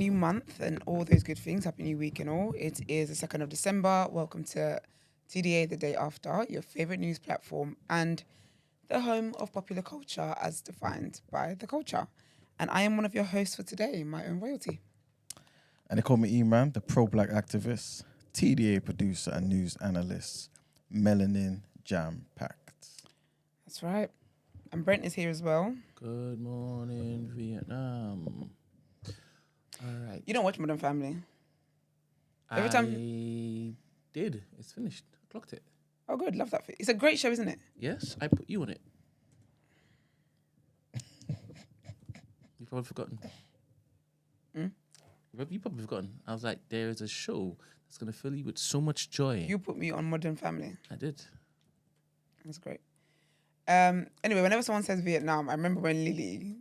new month and all those good things. Happy new week and all. It is the 2nd of December. Welcome to TDA, the day after, your favorite news platform and the home of popular culture as defined by the culture. And I am one of your hosts for today, my own royalty. And they call me E-Man, the pro-black activist, TDA producer and news analyst, melanin jam-packed. That's right. And Brent is here as well. Good morning, Vietnam. All right. You don't watch Modern Family? I did. It's finished. I clocked it. Oh, good. Love that. It's a great show, isn't it? Yes, I put you on it. You've probably forgotten. You've probably forgotten. I was like, there is a show that's going to fill you with so much joy. You put me on Modern Family. I did. That's great. Anyway, whenever someone says Vietnam, I remember when Lily,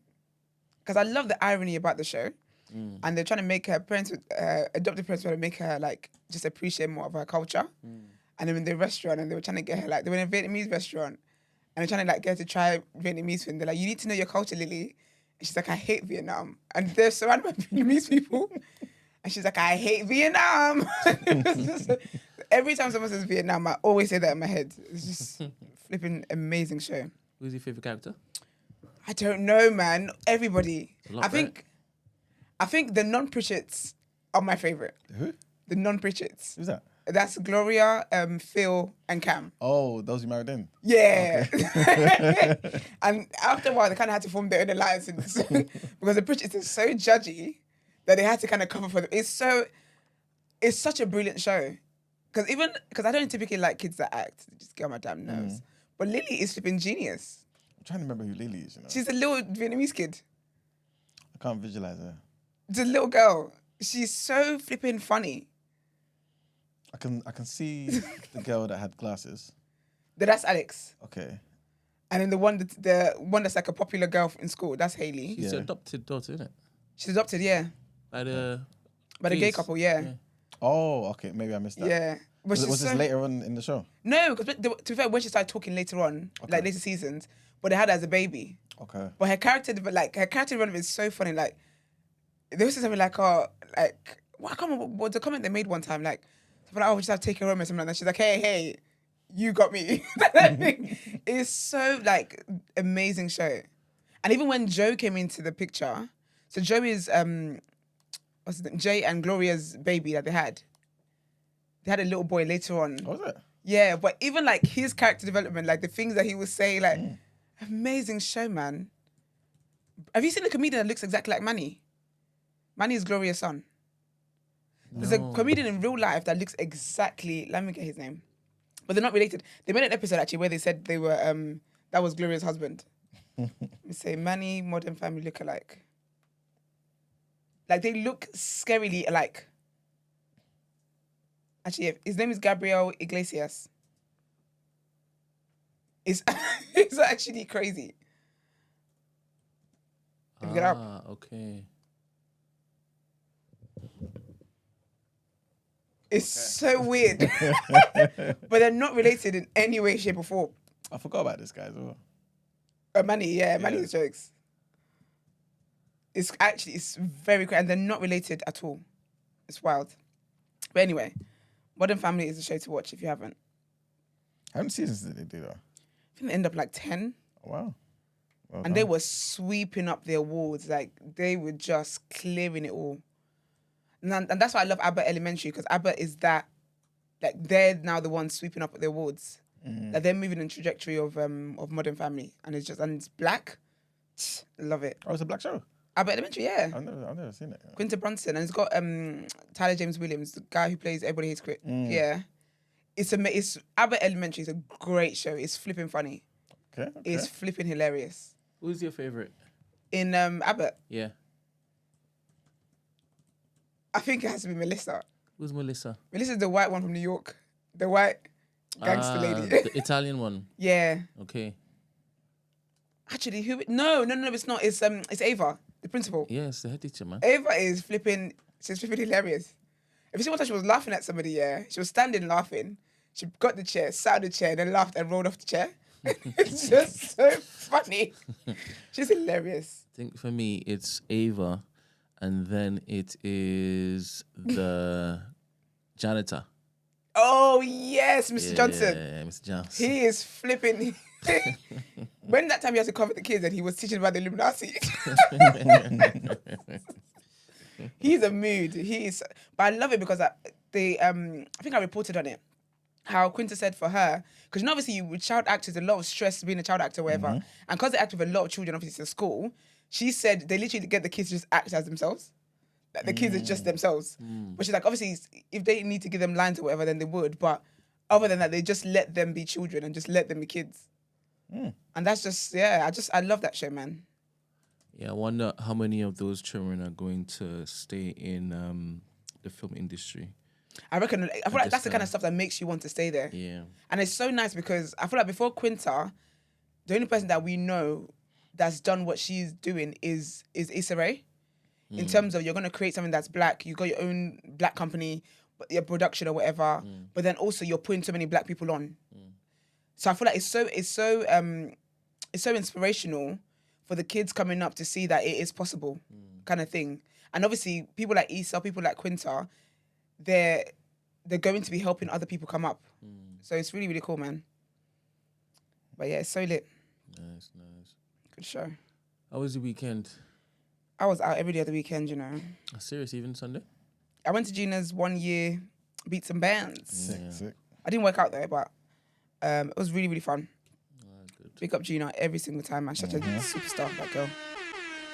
because I love the irony about the show, and they're trying to make her parents, adopted parents, trying to make her like just appreciate more of her culture. And then in the restaurant, and they were trying to get her like they were in a Vietnamese restaurant, and they're trying to like get her to try Vietnamese food. They're like, you need to know your culture, Lily. And she's like, I hate Vietnam, and they're surrounded by Vietnamese people, and she's like, I hate Vietnam. Every time someone says Vietnam, I always say that in my head. It's just flipping amazing show. Who's your favorite character? I don't know, man. Everybody. I think the non-Pritchards are my favorite. Who? The non-Pritchards. Who's that? That's Gloria, Phil, and Cam. Oh, those you married in? Yeah. Okay. And after a while, they kind of had to form their own alliances because the Pritchards is so judgy that they had to kind of cover for them. It's such a brilliant show. Because I don't typically like kids that act. They just get on my damn nerves. But Lily is flipping genius. I'm trying to remember who Lily is, you know. She's a little Vietnamese kid. I can't visualize her. It's a little girl. She's so flipping funny. I can see the girl that had glasses. That's Alex. Okay. And then the one that's like a popular girl in school, that's Hayley. She's your adopted daughter, isn't it? She's adopted, yeah. By the gay gays. couple, yeah. Oh, okay. Maybe I missed that. Yeah. But Was this later on in the show? No, because to be fair, when she started talking later on, like later seasons, but they had her as a baby. Okay. But her character development is so funny. Like, there was something like, I can't remember what the comment they made one time. Like, something like, we just have to take her home or something like that. She's like, hey, you got me. It's so, like, amazing show. And even when Joe came into the picture, so Joe is, what's his name? Jay and Gloria's baby that they had. They had a little boy later on. Oh, was it? Yeah, but even, like, his character development, like, the things that he was saying, like, amazing show, man. Have you seen the comedian that looks exactly like Manny? Manny is Gloria's son. There's a comedian in real life that looks exactly... Let me get his name. But they're not related. They made an episode, actually, where they said they were... that was Gloria's husband. Let me say, Manny, Modern Family look-alike. Like, they look scarily alike. Actually, yeah, his name is Gabriel Iglesias. It's actually crazy. Look it up. Okay. It's so weird. But they're not related in any way, shape, or form. I forgot about this guy as well. Manny is jokes. It's very crazy. And they're not related at all. It's wild. But anyway, Modern Family is a show to watch if you haven't. How many seasons did they do though? I think they end up like 10. Oh, wow. Well And done. they were sweeping up the awards. Like, they were just clearing it all. And that's why I love Abbott Elementary, because Abbott is that, like, they're now the ones sweeping up the awards. Like, they're moving in the trajectory of Modern Family. And it's black. I love it. Oh, it's a black show? Abbott Elementary, yeah. I've never seen it. Quinta Brunson. And it's got Tyler James Williams, the guy who plays Everybody Hates Chris. Yeah. It's Abbott Elementary is a great show. It's flipping funny. Okay. It's flipping hilarious. Who's your favorite? In Abbott, Yeah. I think it has to be Melissa. Who's Melissa? Melissa's the white one from New York. The white gangster lady. The Italian one. Yeah. Okay. Actually, No, it's not. It's Ava, the principal. Yeah, it's the head teacher, man. Ava is flipping. She's flipping hilarious. If you see one time she was laughing at somebody, yeah, she was standing laughing. She got the chair, sat on the chair, and then laughed and rolled off the chair. It's just so funny. She's hilarious. I think for me, it's Ava and then it is the janitor. Oh yes, Mr. Johnson. Yeah, Mr. Johnson. He is flipping. When that time he had to cover the kids and he was teaching about the Illuminati. He's a mood. But I love it because I think I reported on it. How Quinta said for her, because obviously with child actors, a lot of stress being a child actor, or whatever. And because they act with a lot of children, obviously, in school, she said they literally get the kids to just act as themselves. Like the kids are just themselves. But she's like, obviously, if they need to give them lines or whatever, then they would. But other than that, they just let them be children and just let them be kids. And that's just, I love that show, man. Yeah, I wonder how many of those children are going to stay in the film industry. I feel like that's the kind of stuff that makes you want to stay there. Yeah. And it's so nice because I feel like before Quinta, the only person that we know that's done what she's doing is Issa Rae. In terms of you're going to create something that's black, you got your own black company, your production or whatever, but then also you're putting so many black people on. So I feel like it's so inspirational for the kids coming up to see that it is possible, kind of thing. And obviously people like Issa, people like Quinta, they're going to be helping other people come up. So it's really, really cool, man. But yeah, it's so lit. Nice. Good show. How was the weekend? I was out every day of the weekend, you know. Serious, even Sunday? I went to Gina's 1 year beats and bands. Sick. I didn't work out there, but it was really, really fun. Good. Pick up Gina every single time, man. Such a superstar, that girl.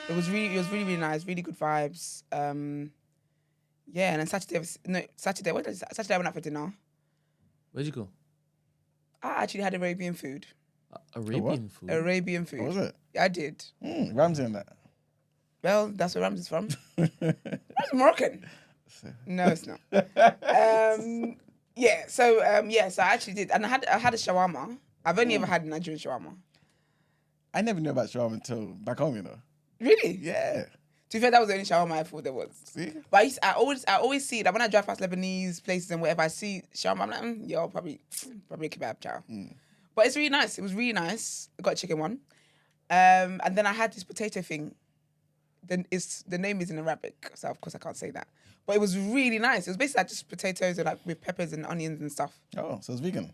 It was really, really nice. Really good vibes. Yeah, and then Saturday, Saturday I went out for dinner. Where'd you go? I actually had Arabian food. Arabian food? Arabian food. What was it? Yeah, I did. Ramsey in that. Well, that's where Ramsey's from. That's Moroccan. No, it's not. So I actually did. And I had a shawarma. I've only ever had a Nigerian shawarma. I never knew about shawarma until back home, you know. Really? Yeah. To be fair, that was the only shawarma I thought there was. See? But I always see that when I drive past Lebanese places and whatever, I see shawarma, I'm like, yo, probably a kebab, chow. But it's really nice. It was really nice. I got a chicken one. And then I had this potato thing. Then the name is in Arabic, so of course I can't say that. But it was really nice. It was basically like just potatoes and like with peppers and onions and stuff. Oh, so it's vegan.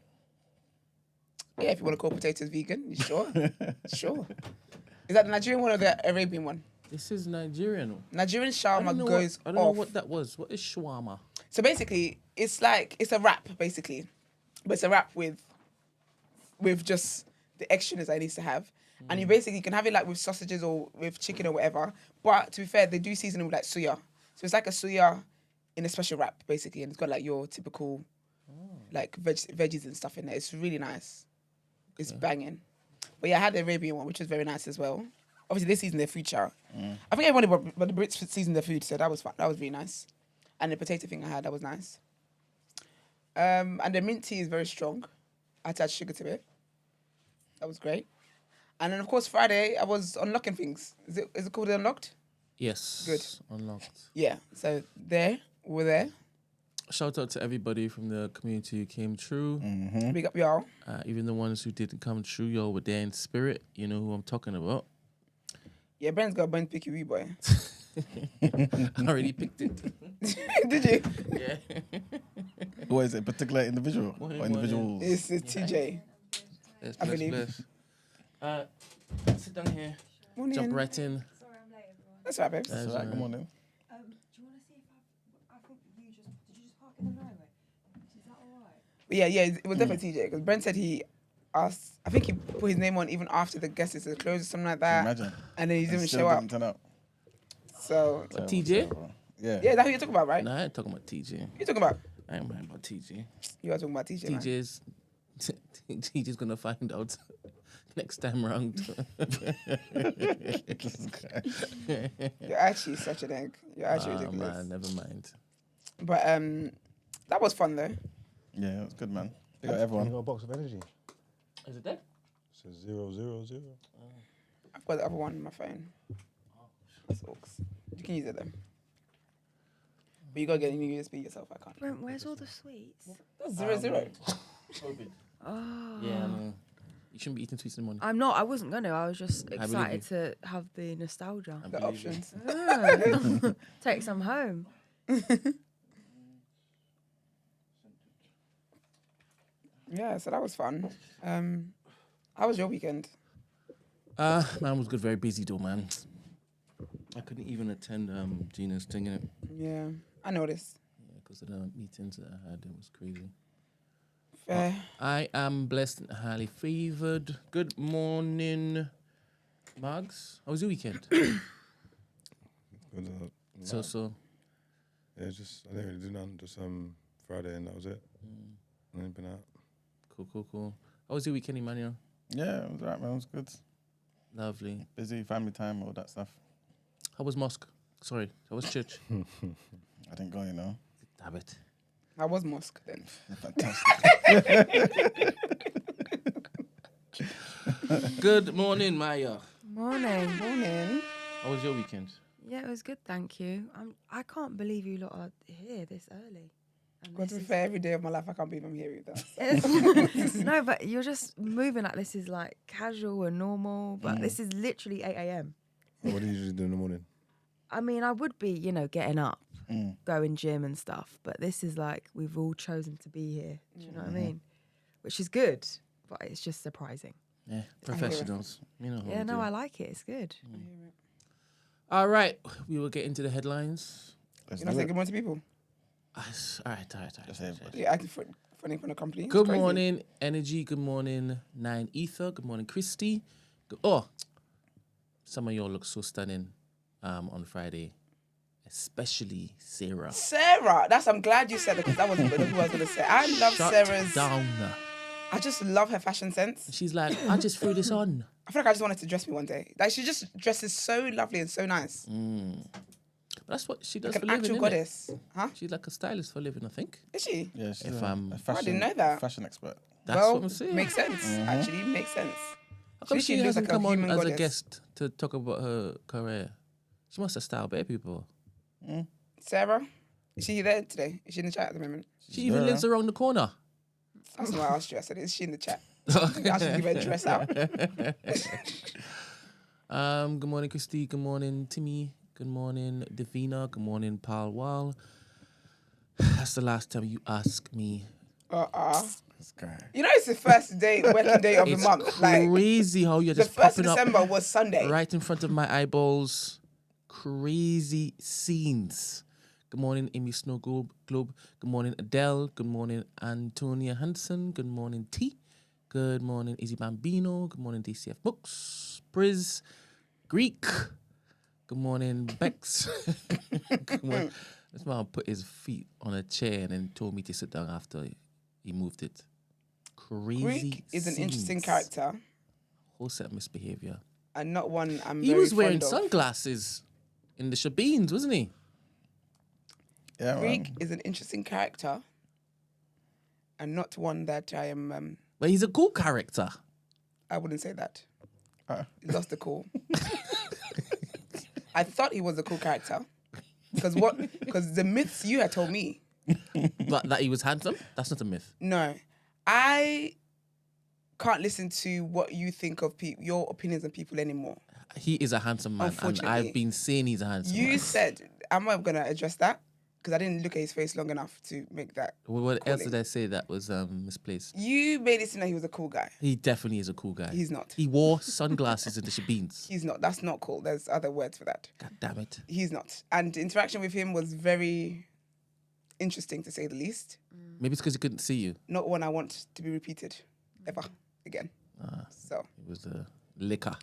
Yeah, if you want to call potatoes vegan, you sure? Sure. Is that the Nigerian one or the Arabian one? This is Nigerian. Nigerian shawarma goes I don't know what that was. What is shawarma? So basically, it's a wrap, basically. But it's a wrap with just the extras I need to have. And you basically can have it like with sausages or with chicken or whatever. But to be fair, they do season it with like suya. So it's like a suya in a special wrap, basically. And it's got like your typical like veggies and stuff in there. It's really nice. It's banging. But yeah, I had the Arabian one, which was very nice as well. Obviously, they season their food, chow. I think everybody but the Brits season their food, so that was fun. That was really nice. And the potato thing I had, that was nice. And the mint tea is very strong. I had to add sugar to it. That was great. And then, of course, Friday, I was unlocking things. Is it called Unlocked? Yes. Good. Unlocked. Yeah. So we're there. Shout out to everybody from the community who came through. Big up y'all. Even the ones who didn't come through, y'all were there in spirit. You know who I'm talking about. Yeah, Brent's got a Brent picky wee boy. I already picked it. Did you? Yeah. What is it? A particular individual? Or individuals? It's TJ. Yes, I believe. bless. Sit down here. Morning. Jump right in. Sorry, I'm late, everyone. That's all right, babes. That's right, come on then. Do you want to see if I think did you just park in the driveway? Is that all right? But yeah, it was definitely TJ because Brent said he asked. I think he put his name on even after the guest list is closed or something like that. Imagine. And then he didn't Still show up. didn't turn up. So What, TJ? Yeah. yeah, that's who you're talking about, right? Nah, I ain't talking about TJ. You're talking about. I ain't mind about TJ. You are talking about TJ. Man. TJ's gonna find out next time around. You're actually such an egg. You're actually ridiculous. Man, never mind. But that was fun though. Yeah, it was good, man. They got You everyone. got a box of energy. Is it dead? It says 000. I've got the other one on my phone. That's aux. You can use it then. But you gotta get a new USB yourself. I can't. Brent, where's all the sweets? That's 00. COVID. Oh. Yeah, I know. You shouldn't be eating sweets in the morning. I'm not. I wasn't going to. I was just believe excited to have the nostalgia. I The believe you. options. Ah. Take some home. Yeah, so that was fun. How was your weekend? Man was good. Very busy though, man. I couldn't even attend Gina's thing in it. Yeah, I noticed. Yeah, because of the meetings that I had. It was crazy. Fair. I am blessed and highly favored. Good morning, Mags. How was your weekend? Good, So. Yeah, just I didn't really do nothing. Just Friday and that was it. I ain't been out. Cool. How was your weekend, Emmanuel? Yeah, it was alright, man. It was good. Lovely. Busy, family time, all that stuff. How was mosque? Sorry, how was church? I didn't go, you know. Damn it. How was mosque then? Fantastic. Good morning, Maya. Morning. Morning. How was your weekend? Yeah, it was good, thank you. I can't believe you lot are here this early. And God, to this be is- fair, every day of my life, I can't believe I'm here with that. No, but you're just moving like this is like casual and normal, but this is literally 8 a.m. What do you usually do in the morning? I mean, I would be, getting up, going gym and stuff, but this is like we've all chosen to be here. Do you know what I mean? Which is good, but it's just surprising. Yeah, professionals. You know. Yeah, no, I like it. It's good. All right, we will get into the headlines. You know, say good morning to people. All right. Just everybody. Yeah, acting funny for the company. It's Good crazy. morning, Energy. Good morning, Nine Ether. Good morning, Christy. Some of y'all look so stunning on Friday, especially Sarah. Sarah, I'm glad you said it because that wasn't who I was going to say. I love Shut Sarah's. down. I just love her fashion sense. She's like, I just threw this on. I feel like I just wanted to dress me one day. Like she just dresses so lovely and so nice. But that's what she does Like for an living, actual innit? goddess. Huh? She's like a stylist for a living, I think. Is she? Yeah, she's If a I'm- fashion, didn't know that. fashion expert. That's well, what I'm saying. makes sense. Actually, makes sense. How come she looks hasn't like a come on human as a goddess. guest to talk about her career? She must have styled bare people. Sarah, is she there today? Is she in the chat at the moment? She even lives around the corner. That's not what I asked you. I said, is she in the chat? I should give her a dress out. Good morning, Christy. Good morning, Timmy. Good morning, Davina. Good morning, Pal Wal. That's the last time you ask me. This guy. You know, it's the first working day of the It's month. Like crazy how you're the just 1st of popping up December was Sunday. right in front of my eyeballs. Crazy scenes. Good morning, Amy Snow Globe. Good morning, Adele. Good morning, Antonia Hansen. Good morning, T. Good morning, Izzy Bambino. Good morning, DCF Books. Briz. Greek. Good morning, Bex. Good morning. This man put his feet on a chair and then told me to sit down after he moved it. Crazy Greek is an interesting scenes. character Whole set of misbehavior. and not one I'm He very was wearing fond of. sunglasses in the Shabeens, wasn't he? Yeah, Greek man. is an interesting character and not one that I am. But he's a cool character. I wouldn't say that. He lost the cool. I thought he was a cool character because the myths you had told me. But that he was handsome? That's not a myth. No, I can't listen to what you think of your opinions on people anymore. He is a handsome man, and Unfortunately. I've been saying he's a handsome man. You said, I'm not going to address that because I didn't look at his face long enough to make that. What else calling. did I say that was misplaced? You made it seem like he was a cool guy. He definitely is a cool guy. He's not. He wore sunglasses in the Shabeens. He's not. That's not cool. There's other words for that. God damn it. He's not. And the interaction with him was very interesting, to say the least. Maybe it's because he couldn't see you. Not one I want to be repeated ever again. So It was the liquor.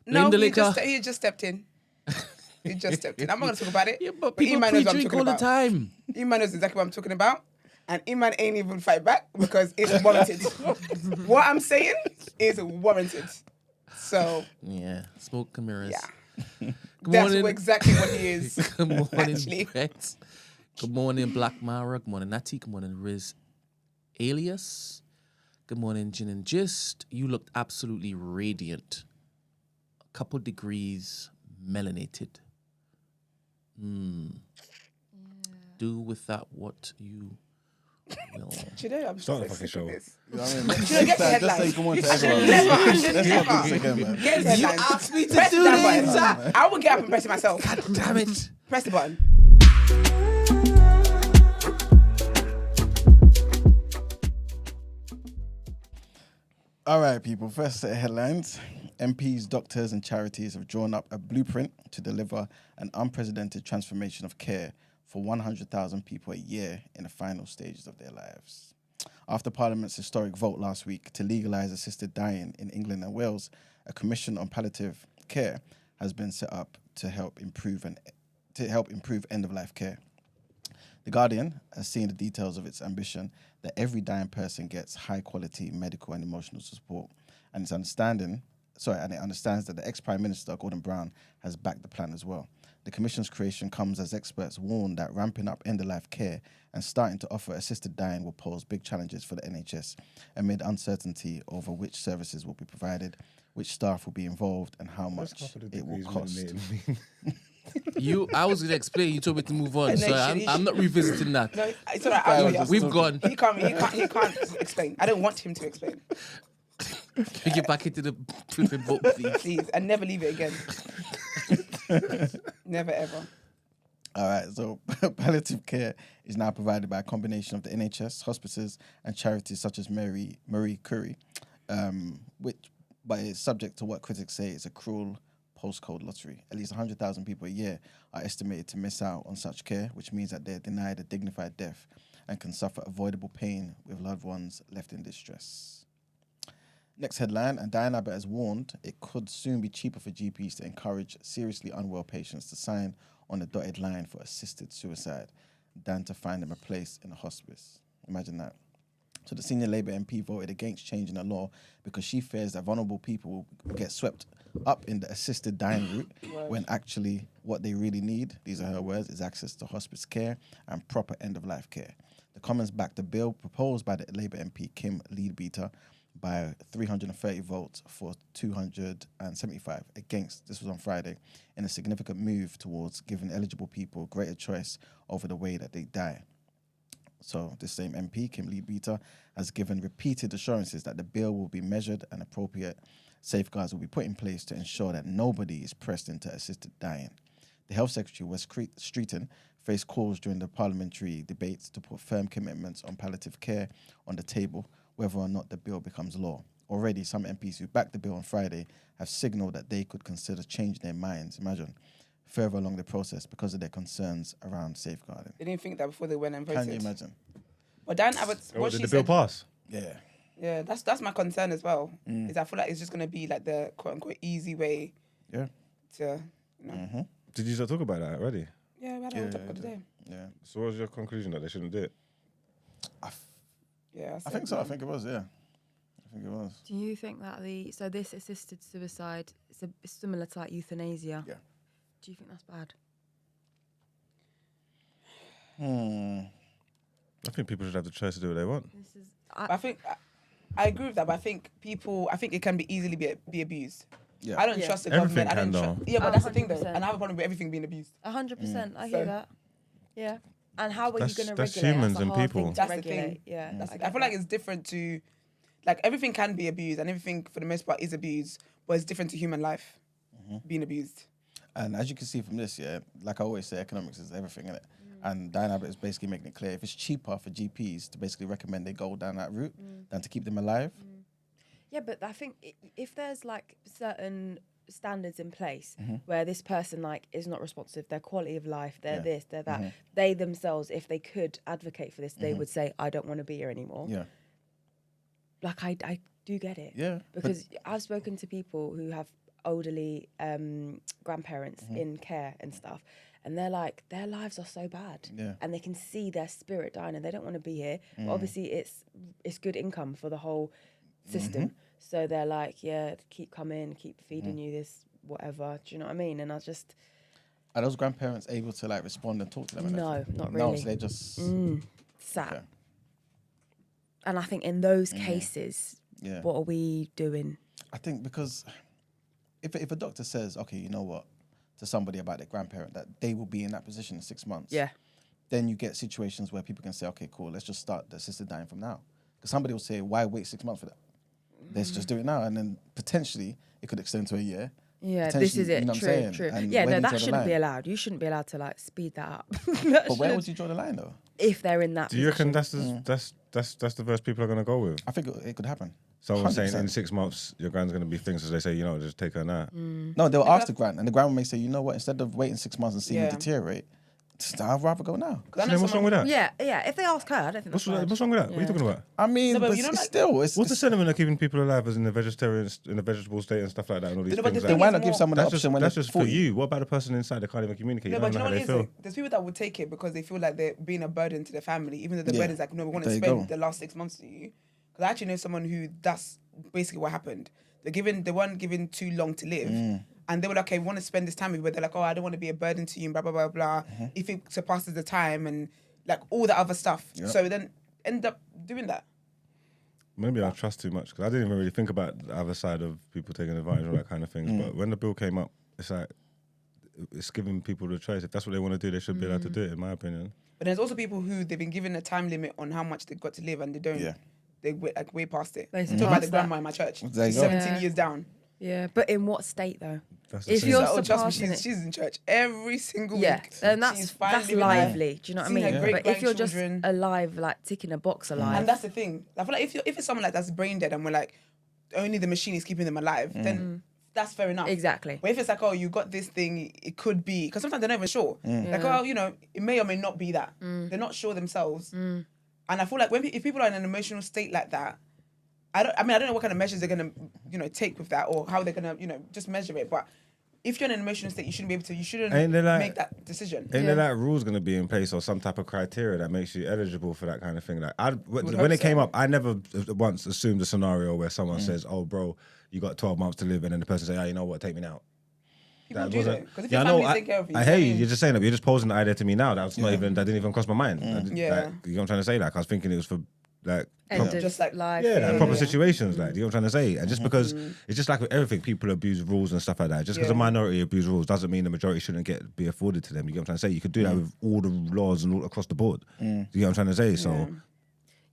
no, Blame the he liquor. he just stepped in. He just stepped in. I'm not going to talk about it. Yeah, but people Iman knows what I'm pre-drink talking all the about. time. Iman knows exactly what I'm talking about. And Iman ain't even fight back because it's warranted. What I'm saying is warranted. So, Yeah, smoke and mirrors. yeah. Good That's morning. exactly what he is. Good morning, Actually. Brent. Good morning, Black Mara. Good morning, Natty. Good morning, Riz Alias. Good morning, Gin and Gist. You looked absolutely radiant. A couple degrees melanated. Do with that what you Do you know, I'm Start so the fucking sick show. of this. You know what I mean? Should I get the Just so headline? you can want to Let's everyone. not Let's not do this again, man. Get the You headline. asked me to Press do that this. button. I will get up and press it myself. God damn it. Press the button. All right, people. First set of headlines. MPs, doctors and charities have drawn up a blueprint to deliver an unprecedented transformation of care for 100,000 people a year in the final stages of their lives. After Parliament's historic vote last week to legalise assisted dying in England and Wales, a commission on palliative care has been set up to help improve end-of-life care. The Guardian has seen the details of its ambition that every dying person gets high-quality medical and emotional support, and it understands that the ex-Prime Minister, Gordon Brown, has backed the plan as well. The Commission's creation comes as experts warn that ramping up end-of-life care and starting to offer assisted dying will pose big challenges for the NHS amid uncertainty over which services will be provided, which staff will be involved, and how much it will cost. I was going to explain. You told me to move on, No, so I'm not revisiting that. No, it's all right. We've gone. He can't explain. I don't want him to explain. Get back into the flipping book, please. Please, and never leave it again. Never ever. All right, so palliative care is now provided by a combination of the NHS, hospices, and charities such as Marie Curie, but it's subject to what critics say is a cruel postcode lottery. At least 100,000 people a year are estimated to miss out on such care, which means that they're denied a dignified death and can suffer avoidable pain with loved ones left in distress. Next headline, and Diane Abbott has warned it could soon be cheaper for GPs to encourage seriously unwell patients to sign on the dotted line for assisted suicide than to find them a place in a hospice. Imagine that. So the senior Labour MP voted against changing the law because she fears that vulnerable people will get swept up in the assisted dying route when actually what they really need, these are her words, is access to hospice care and proper end-of-life care. The Commons backed a bill proposed by the Labour MP Kim Leadbeater by 330 votes for 275 against, this was on Friday, in a significant move towards giving eligible people greater choice over the way that they die. So this same MP, Kim Leadbeater, has given repeated assurances that the bill will be measured and appropriate safeguards will be put in place to ensure that nobody is pressed into assisted dying. The Health Secretary, Wes Streeton, faced calls during the parliamentary debates to put firm commitments on palliative care on the table, whether or not the bill becomes law. Already, some MPs who backed the bill on Friday have signalled that they could consider changing their minds, imagine, further along the process because of their concerns around safeguarding. They didn't think that before they went and voted. Can you imagine? But Diane Abbott, what Did she the bill said, pass? Yeah. yeah, that's my concern as well. Is I feel like it's just gonna be like the quote unquote easy way. Yeah. To, you know. Did you start talking about that already? Yeah, we had a whole topic today. Yeah. So what was your conclusion that they shouldn't do it? Yeah, I think so. I think it was, yeah. I think it was. Do you think that this assisted suicide is similar to like euthanasia? Yeah. Do you think that's bad? I think people should have the choice to do what they want. I think I agree with that, but I think it can be easily be abused. Yeah. I don't trust the government. Everything I can, don't though. yeah, but that's the thing though. 100%. And I have a problem with everything being abused. 100%. I So- hear that. Yeah. And how are you That's- going to that's regulate? humans That's a and hard people. thing to That's the regulate. thing. Yeah. I feel like it's different to, like everything can be abused and everything for the most part is abused, but it's different to human life being abused. And as you can see from this, yeah, like I always say, economics is everything, innit? And Diane Abbott is basically making it clear if it's cheaper for GPs to basically recommend they go down that route than to keep them alive. Yeah, but I think if there's like certain standards in place where this person like is not responsive, their quality of life, they're this, they're that, they themselves, if they could advocate for this, they would say, I don't want to be here anymore. Yeah. Like I do get it. Yeah. Because I've spoken to people who have elderly grandparents in care and stuff, and they're like, their lives are so bad, and they can see their spirit dying, and they don't want to be here. But obviously, it's good income for the whole system, so they're like, yeah, keep coming, keep feeding you this, whatever. Do you know what I mean? And I just Are those grandparents able to like respond and talk to them? and no, everything? not No, really. so they just Sad. Okay. And I think in those cases, Yeah. what are we doing? I think because if a doctor says, okay, you know what, to somebody about their grandparent that they will be in that position in 6 months. Yeah. then you get situations where people can say, okay, cool, let's just start the assisted dying from now. Because somebody will say, why wait 6 months for that? Let's just do it now. And then potentially it could extend to a year. Yeah, this is it. You know True. And yeah, where no, do you draw that the shouldn't be line? allowed. You shouldn't be allowed to like speed that up. But where would you draw the line though? If they're in that Do you reckon position. that's the verse people are going to go with? I think it could happen. Someone saying 100%. in 6 months your grand's going to be things, as they say, just take her now. No, they'll ask the grant, and the grant may say, you know what, instead of waiting 6 months and seeing you Yeah. deteriorate, I'd rather go now. Because I know Then what's wrong with that? Yeah. If they ask her, I don't think What's that's bad. wrong with that? What are you talking about? I mean, No, but but you know, it's like- still, it's What's the sentiment of keeping people alive as in the vegetable state and stuff like that and all these No, but things? the then thing why is not give more- someone the That's option when they're just for 40? you. What about the person inside that can't even communicate? No, You but don't you know know what how it they is? feel. There's people that would take it because they feel like they're being a burden to their family, even though the Yeah. burden's like, no, we want to There you spend go. the last 6 months to you. Because I actually know someone who that's basically what happened. They weren't given too long to live. And they were like, okay, we want to spend this time with you, but they're like, oh, I don't want to be a burden to you, and blah, blah, blah, blah. If it surpasses the time and like all the other stuff. Yep. So then end up doing that. Maybe I trust too much because I didn't even really think about the other side of people taking advantage of that kind of things. But when the bill came up, it's like it's giving people the choice. If that's what they want to do, they should be allowed to do it, in my opinion. But there's also people who they've been given a time limit on how much they've got to live and they don't. Yeah. They like way past it. They Talk about the surpass grandma that. in my church. There you She's go. 17 Yeah. years down. Yeah, but in what state though? That's the If thing. you're Oh, trust me, surpassing it. she's in church every single Yeah, week. and She's that's fine living lively. Do you know what I Seeing her mean? great But if you're just grandchildren. alive, like ticking a box alive, And that's the thing. I feel like if it's someone like that's brain dead and we're like, only the machine is keeping them alive, then that's fair enough. exactly. But if it's like, oh, you got this thing, it could be, because sometimes they're not even sure. Like, oh, it may or may not be that. They're not sure themselves. And I feel like if people are in an emotional state like that, I don't know what kind of measures they're gonna, take with that or how they're gonna, just measure it. But if you're in an emotional state, you shouldn't Ain't there like- make that decision. Ain't there like rules going to be in place or some type of criteria that makes you eligible for that kind of thing? Like, when hope it so. came up, I never once assumed a scenario where someone says, "Oh, bro, you got 12 months to live," and then the person says, "Oh, you know what? Take me now." People That do wasn't- that. Because if Yeah, your I know. family take care of you, I hear you. You're just saying that. But you're just posing the idea to me now. That didn't even cross my mind. Yeah. Like, you know what I'm trying to say? Like, I was thinking it was for like. End of Just like- life. Yeah, like proper yeah. situations, like, you know what I'm trying to say? And just because it's just like with everything, people abuse rules and stuff like that. Just because a Yeah. minority abuse rules doesn't mean the majority shouldn't be afforded to them. You get what I'm trying to say? You could do that with all the laws and all across the board. You get what I'm trying to say? So,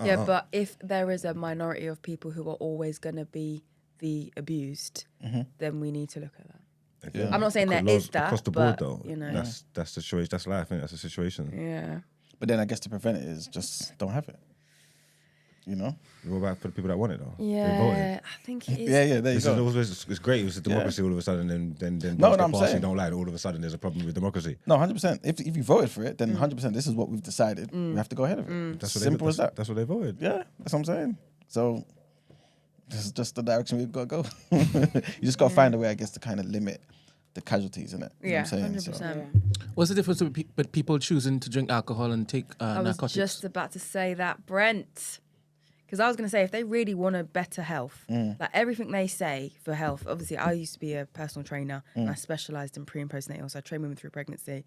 Yeah, but if there is a minority of people who are always going to be the abused, then we need to look at that. again, I'm not saying there laws is that, across the board but, though. you know. That's the situation. That's life. That's a situation. Yeah. But then I guess to prevent it is just don't have it. You know? What about for the people that want it though? They Yeah, voted. I think it is. Yeah, there you This go. is it's great. It's a democracy all of a sudden. Then No, once I'm the party saying. don't like it, all of a sudden there's a problem with democracy. No, 100%. If you voted for it, then 100% this is what we've decided. We have to go ahead of it. That's what Simple as that. That's what they voted. Yeah, that's what I'm saying. So this is just the direction we've got to go. You just got to find a way, I guess, to kind of limit the casualties in it. You know Yeah, what I'm saying? 100%. What's the difference with people choosing to drink alcohol and take I was narcotics? just about to say that, Brent. Because I was going to say, if they really want a better health, like everything they say for health, obviously I used to be a personal trainer and I specialised in pre and postnatal, so I train women through pregnancy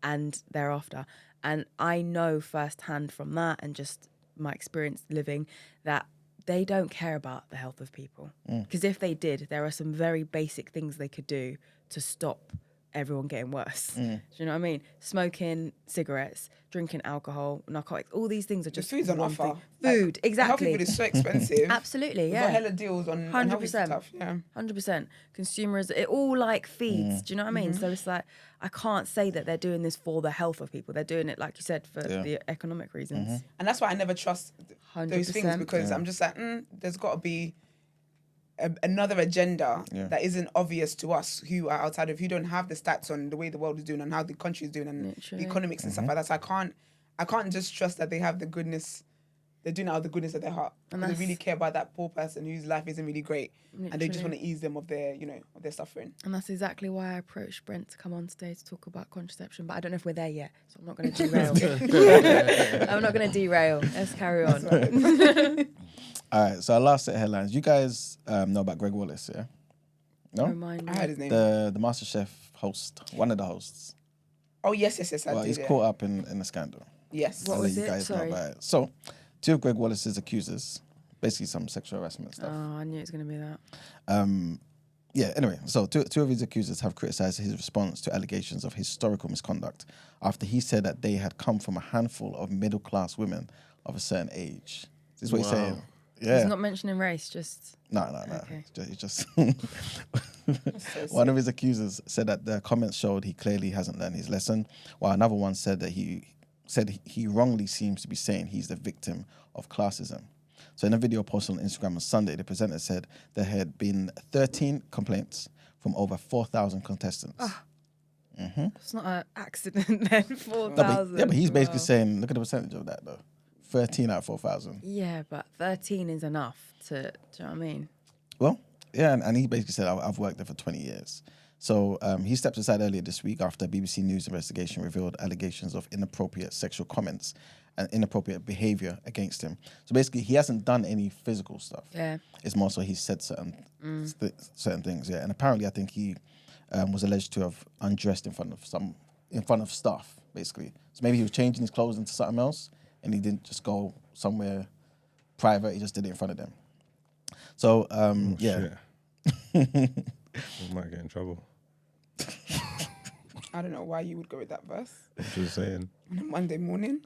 and thereafter. And I know firsthand from that and just my experience living that they don't care about the health of people. Because if they did, there are some very basic things they could do to stop everyone getting worse. Do you know what I mean? Smoking, cigarettes, drinking alcohol, narcotics, all these things are The just food's on one offer. thing. Like, Food, exactly. Healthy food is so expensive. Absolutely, We've got yeah. hella deals on healthy 100%. stuff. Yeah. 100%. Consumers, it all like feeds. Do you know what I mean? So it's like, I can't say that they're doing this for the health of people. They're doing it, like you said, for the economic reasons. And that's why I never trust those things 100%. because I'm just like, there's got to be another agenda that isn't obvious to us who are outside of, who don't have the stats on the way the world is doing and how the country is doing and Literally. the economics and stuff like that. So I can't just trust that they have the goodness. They're doing it out of the goodness of their heart. And They that's- really care about that poor person whose life isn't really great, and they just Literally. want to ease them of their, of their suffering. And that's exactly why I approached Brent to come on stage to talk about contraception. But I don't know if we're there yet, so I'm not going to derail. I'm not going to derail. Let's carry on. All right, so our last set of headlines. You guys know about Gregg Wallace, yeah? No? Remind me. I heard his name. The MasterChef host, one of the hosts. Oh yes, I Well, did. he's caught up in a scandal. Yes. What I'll was let you it? guys know Sorry. about it. So, two of Gregg Wallace's accusers, basically some sexual harassment Oh, stuff. I knew it was going to be that. Yeah, anyway, so two of his accusers have criticised his response to allegations of historical misconduct after he said that they had come from a handful of middle-class women of a certain age. This is what he's saying. Yeah. He's not mentioning race, just... No. Okay. It's just one of his accusers said that the comments showed he clearly hasn't learned his lesson, while another one said that he wrongly seems to be saying he's the victim of classism. So in a video posted on Instagram on Sunday, the presenter said there had been 13 complaints from over 4,000 contestants. It's not an accident then, 4,000. But he's basically saying, look at the percentage of that though. 13 out of 4,000. Yeah, but 13 is enough to, do you know what I mean? Well, yeah, and he basically said, I've worked there for 20 years. So he stepped aside earlier this week after a BBC News investigation revealed allegations of inappropriate sexual comments and inappropriate behaviour against him. So basically, he hasn't done any physical stuff. Yeah. It's more so he said certain things, yeah. And apparently, I think he was alleged to have undressed in front of staff, basically. So maybe he was changing his clothes into something else, and he didn't just go somewhere private. He just did it in front of them. So yeah. Shit. We might get in trouble. I don't know why you would go with that verse I'm just saying. on a Monday morning.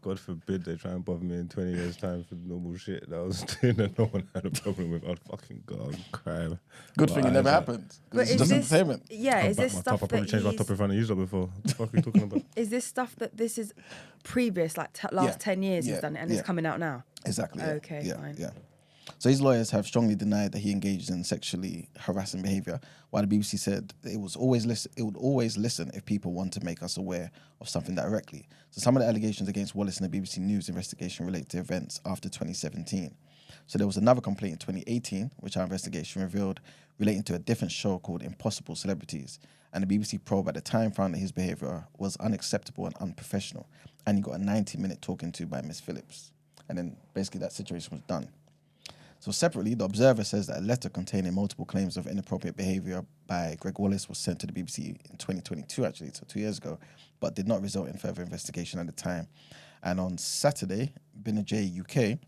God forbid they try and bother me in 20 years' time for normal shit that I was doing that no one had a problem with. I'd fucking go and cry. Good thing it never happened. But It's just entertainment. Yeah, is this stuff I probably that changed my top in front of you before. What the fuck are you talking about? Is this stuff that this is previous, like last 10 years he's done it and it's coming out now? Exactly. Yeah. Okay, fine. Yeah. So his lawyers have strongly denied that he engaged in sexually harassing behaviour, while the BBC said it would always listen if people want to make us aware of something directly. So some of the allegations against Wallace in the BBC News investigation relate to events after 2017. So there was another complaint in 2018, which our investigation revealed, relating to a different show called Impossible Celebrities. And the BBC probe at the time found that his behaviour was unacceptable and unprofessional, and he got a 90-minute talking to by Miss Phillips. And then basically that situation was done. So separately, The Observer says that a letter containing multiple claims of inappropriate behaviour by Gregg Wallace was sent to the BBC in 2022, actually, so 2 years ago, but did not result in further investigation at the time. And on Saturday, Banijay UK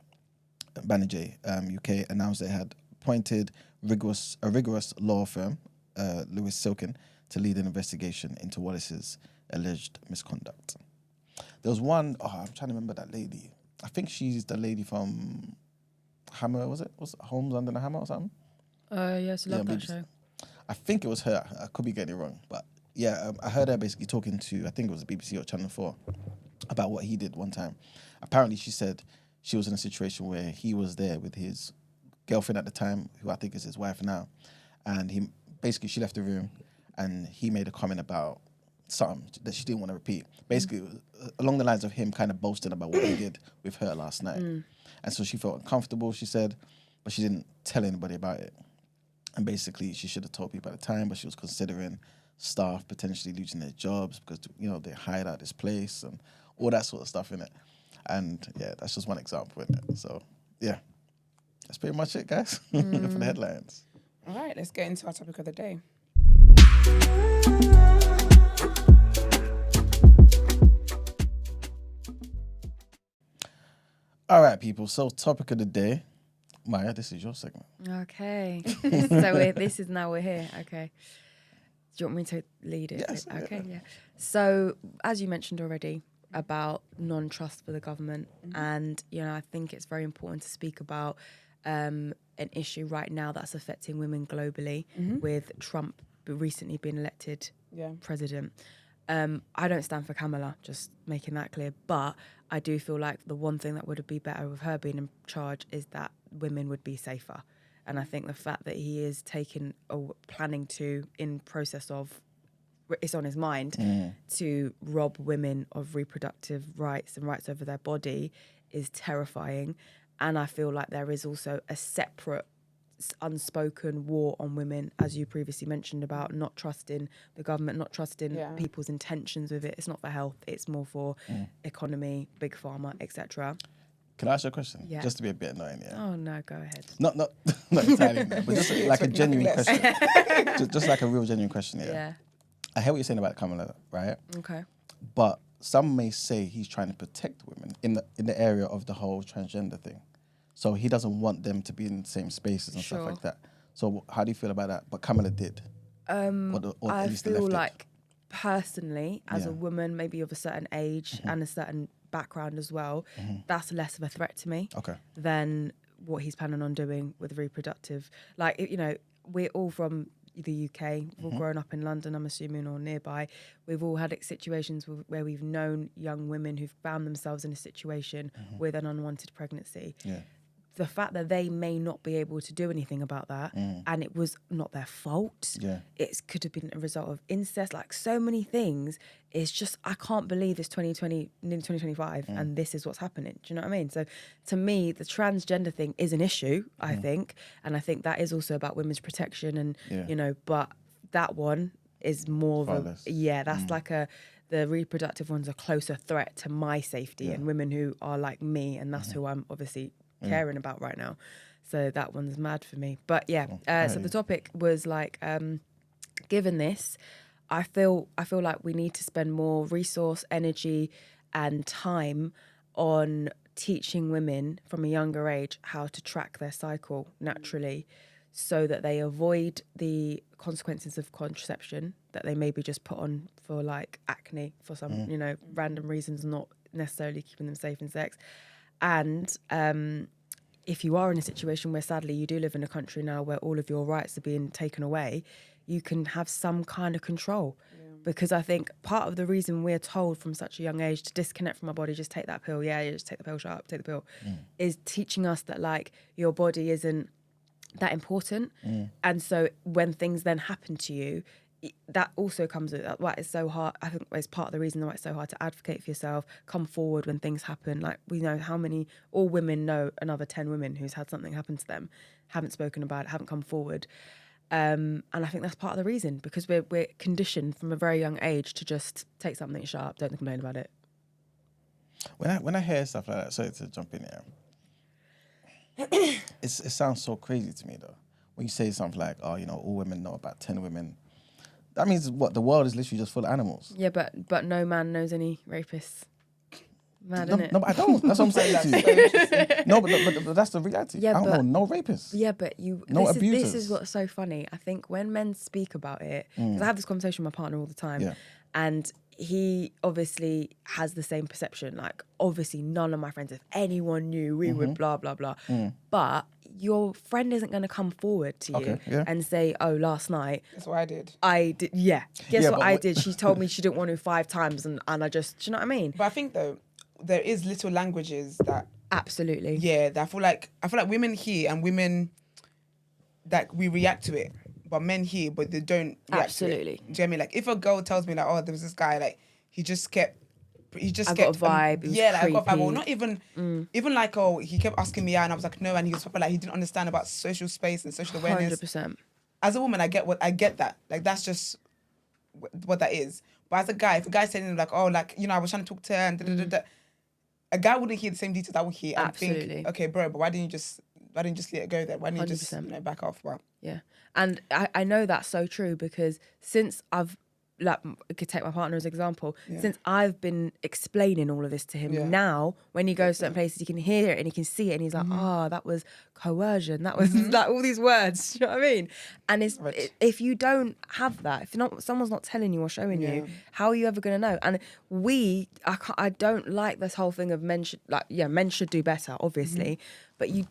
announced they had appointed a rigorous law firm, Lewis Silkin, to lead an investigation into Wallace's alleged misconduct. There was one, I'm trying to remember that lady. I think she's the lady from Hammer, was it Holmes Under the Hammer or something? Yes, I love that show. I think it was her. I could be getting it wrong. But yeah, I heard her basically talking to, I think it was the BBC or Channel 4, about what he did one time. Apparently she said she was in a situation where he was there with his girlfriend at the time, who I think is his wife now. And she left the room and he made a comment about something that she didn't want to repeat. Basically, along the lines of him kind of boasting about what he did with her last night. And so she felt uncomfortable, she said, but she didn't tell anybody about it. And basically, she should have told people at the time, but she was considering staff potentially losing their jobs because, they hired out this place and all that sort of stuff in it. And yeah, that's just one example in it. So yeah, that's pretty much it, guys, for the headlines. All right, let's get into our topic of the day. All right, people. So topic of the day. Maya, this is your segment. Okay. So this is now we're here. Okay. Do you want me to lead it? Yes. Okay, yeah. So as you mentioned already about non-trust for the government, and, I think it's very important to speak about an issue right now that's affecting women globally with Trump recently being elected president. I don't stand for Kamala, just making that clear. But I do feel like the one thing that would be better with her being in charge is that women would be safer. And I think the fact that he is planning to, in process of, it's on his mind, to rob women of reproductive rights and rights over their body is terrifying. And I feel like there is also a separate unspoken war on women, as you previously mentioned, about not trusting the government, not trusting people's intentions with it. It's not for health, it's more for economy, big pharma, etc. Can I ask you a question? Yeah. Just to be a bit annoying, yeah? Oh no, go ahead. Not entirely, no, but just like a genuine question. just like a real genuine question, yeah? I hear what you're saying about Kamala, right? Okay. But some may say he's trying to protect women in the area of the whole transgender thing. So he doesn't want them to be in the same spaces and stuff like that. So how do you feel about that? But Kamala did. Or at I least the feel left did. like personally, as Yeah. a woman, maybe of a certain age and a certain background as well, that's less of a threat to me Okay. than what he's planning on doing with reproductive. Like, you know, we're all from the UK, we've all grown up in London, I'm assuming, or nearby. We've all had situations where we've known young women who've found themselves in a situation with an unwanted pregnancy. Yeah. The fact that they may not be able to do anything about that, and it was not their fault. Yeah. It could have been a result of incest, like so many things. It's just, I can't believe it's 2020, nearly 2025, and this is what's happening. Do you know what I mean? So to me, the transgender thing is an issue, I think. And I think that is also about women's protection and, you know, but that one is more of Far a, that's like the reproductive one's a closer threat to my safety and women who are like me, and that's who I'm obviously caring about right now. So that one's mad for me. But so the topic was like, given this, I feel like we need to spend more resource, energy and time on teaching women from a younger age how to track their cycle naturally, so that they avoid the consequences of contraception that they maybe just put on for like acne for some, you know, random reasons, not necessarily keeping them safe in sex. And if you are in a situation where sadly you do live in a country now where all of your rights are being taken away, you can have some kind of control. Because I think part of the reason we're told from such a young age to disconnect from our body, just take that pill, just take the pill, shut up, take the pill, is teaching us that like your body isn't that important. And so when things then happen to you, that also comes with why it's so hard. I think it's part of the reason why it's so hard to advocate for yourself, come forward when things happen. Like, we know how many, all women know another 10 women who's had something happen to them, haven't spoken about it, haven't come forward. And I think that's part of the reason, because we're conditioned from a very young age to just take something, shut up, don't complain about it. When I hear stuff like that, sorry to jump in here, it sounds so crazy to me though. When you say something like, oh, you know, all women know about 10 women, that means what? The world is literally just full of animals. Yeah, but no man knows any rapists. Mad, innit? No, but I don't. That's what I'm saying to you. No, but that's the reality. Yeah, I don't know no rapists. Yeah, but you. No this abusers. Is what's so funny. I think when men speak about it, because I have this conversation with my partner all the time, and he obviously has the same perception. Like, obviously, none of my friends, if anyone knew, we would blah blah blah. But your friend isn't going to come forward to you and say, "Oh, last night." That's what I did. I did. Yeah. Guess what I did? She told me she didn't want to 5 times, and I just. Do you know what I mean? But I think though, there is little languages that absolutely. Yeah, that I feel like women hear and women that we react to it, but men hear but they don't react absolutely. To it. Do you know what I mean? Like, if a girl tells me like, oh, there was this guy, like he just kept got a vibe. Yeah, like I got a vibe. Well, not even like, oh, he kept asking me out and I was like no, and he was probably like he didn't understand about social space and social awareness. 100%. As a woman, I get that. Like, that's just what that is. But as a guy, if a guy's saying like, oh, like, you know, I was trying to talk to her and a guy wouldn't hear the same details I would hear and absolutely. think, okay, bro, but why didn't you just let it go there? Why didn't you just, you know, back off? Well, yeah. And I know that's so true, because since I've, like, I could take my partner as an example, since I've been explaining all of this to him, now when he goes to certain places, he can hear it and he can see it, and he's like, that was coercion, that was like all these words, you know what I mean? And it's if you don't have that, if someone's not telling you or showing you, how are you ever going to know? And I don't like this whole thing of men should do better, obviously, but you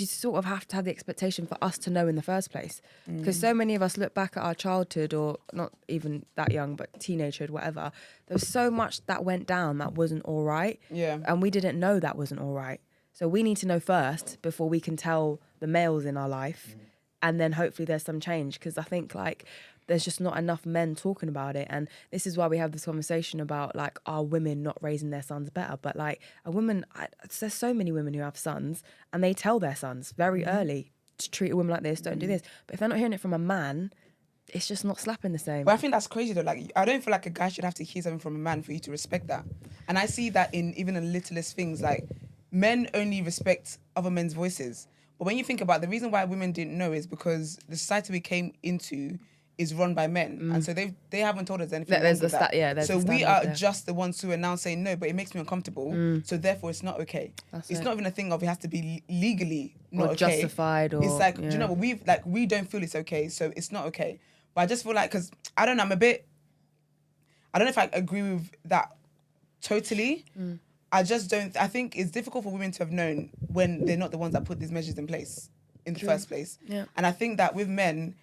sort of have to have the expectation for us to know in the first place, because so many of us look back at our childhood, or not even that young, but teenagehood, whatever. There was so much that went down that wasn't all right, and we didn't know that wasn't all right. So we need to know first before we can tell the males in our life, and then hopefully there's some change, because I think like there's just not enough men talking about it. And this is why we have this conversation about like, are women not raising their sons better? But like a woman, there's so many women who have sons and they tell their sons very early to treat a woman like this, don't do this. But if they're not hearing it from a man, it's just not slapping the same. But I think that's crazy though. Like, I don't feel like a guy should have to hear something from a man for you to respect that. And I see that in even the littlest things. Like, men only respect other men's voices. But when you think about it, the reason why women didn't know is because the society we came into is run by men, and so they haven't told us anything. There's wrong with that. there's so the we standard are there. just the ones who are now saying no, but it makes me uncomfortable. So therefore, it's not okay. It's not even a thing of it has to be legally not or okay. justified, or it's like, do you know what, we don't feel it's okay, so it's not okay. But I just feel like, because I don't know, I don't know if I agree with that totally. I just don't. I think it's difficult for women to have known when they're not the ones that put these measures in place in the first place. Yeah. And I think that with men,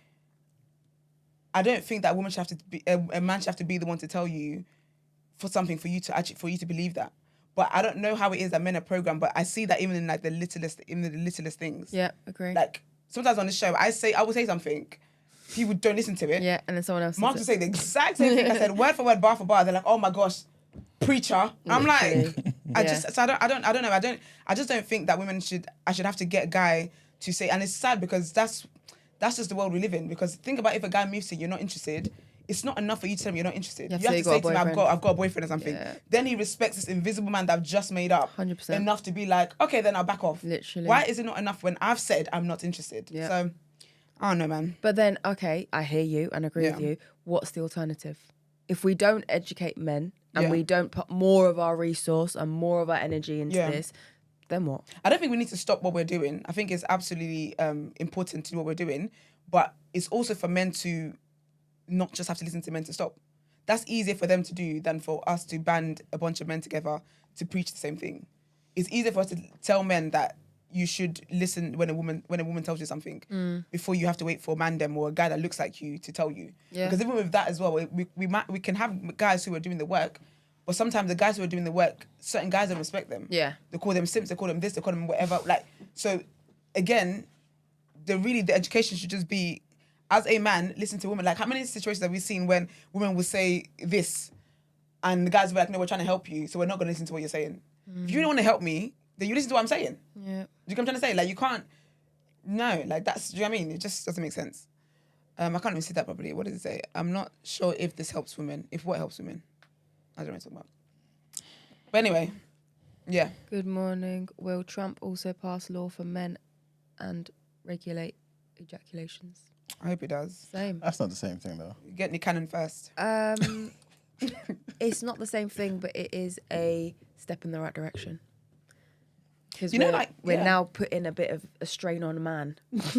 I don't think that a woman should have to be a man should have to be the one to tell you for something for you to believe that. But I don't know how it is that men are programmed. But I see that even in like the littlest things. Yeah, agree. Like sometimes on this show, I will say something, people don't listen to it. Yeah, and then someone else. Mark will say the exact same thing I said, word for word, bar for bar. They're like, oh my gosh, preacher. I'm like, I just don't think that I should have to get a guy to say, and it's sad because that's just the world we live in. Because think about if a guy moves to you, you're not interested, it's not enough for you to tell him you're not interested. You have to say to him, I've got a boyfriend or something. Yeah. Then he respects this invisible man that I've just made up 100%. enough to be like, okay, then I'll back off. Literally. Why is it not enough when I've said I'm not interested? Yeah. So, I don't know, man. But then, okay, I hear you and agree with you. What's the alternative? If we don't educate men and we don't put more of our resource and more of our energy into this, then what? I don't think we need to stop what we're doing. I think it's absolutely important to do what we're doing, but it's also for men to not just have to listen to men to stop. That's easier for them to do than for us to band a bunch of men together to preach the same thing. It's easier for us to tell men that you should listen when a woman tells you something before you have to wait for a mandem or a guy that looks like you to tell you. Yeah. Because even with that as well, we can have guys who are doing the work, but sometimes the guys who are doing the work, certain guys don't respect them. Yeah. They call them simps, they call them this, they call them whatever. Like, so again, the education should just be, as a man, listen to women. Like, how many situations have we seen when women will say this and the guys will be like, no, we're trying to help you, so we're not going to listen to what you're saying. If you don't want to help me, then you listen to what I'm saying. Yeah. Do you know what I'm trying to say? Like, you can't, no, like that's, do you know what I mean? It just doesn't make sense. I can't even see that properly. What does it say? I'm not sure if this helps women. If what helps women? I don't know what I'm talking about. But anyway, yeah. Good morning. Will Trump also pass law for men and regulate ejaculations? I hope it does. Same. That's not the same thing, though. Get in the cannon first. It's not the same thing, but it is a step in the right direction. Because we're now putting a bit of a strain on a man,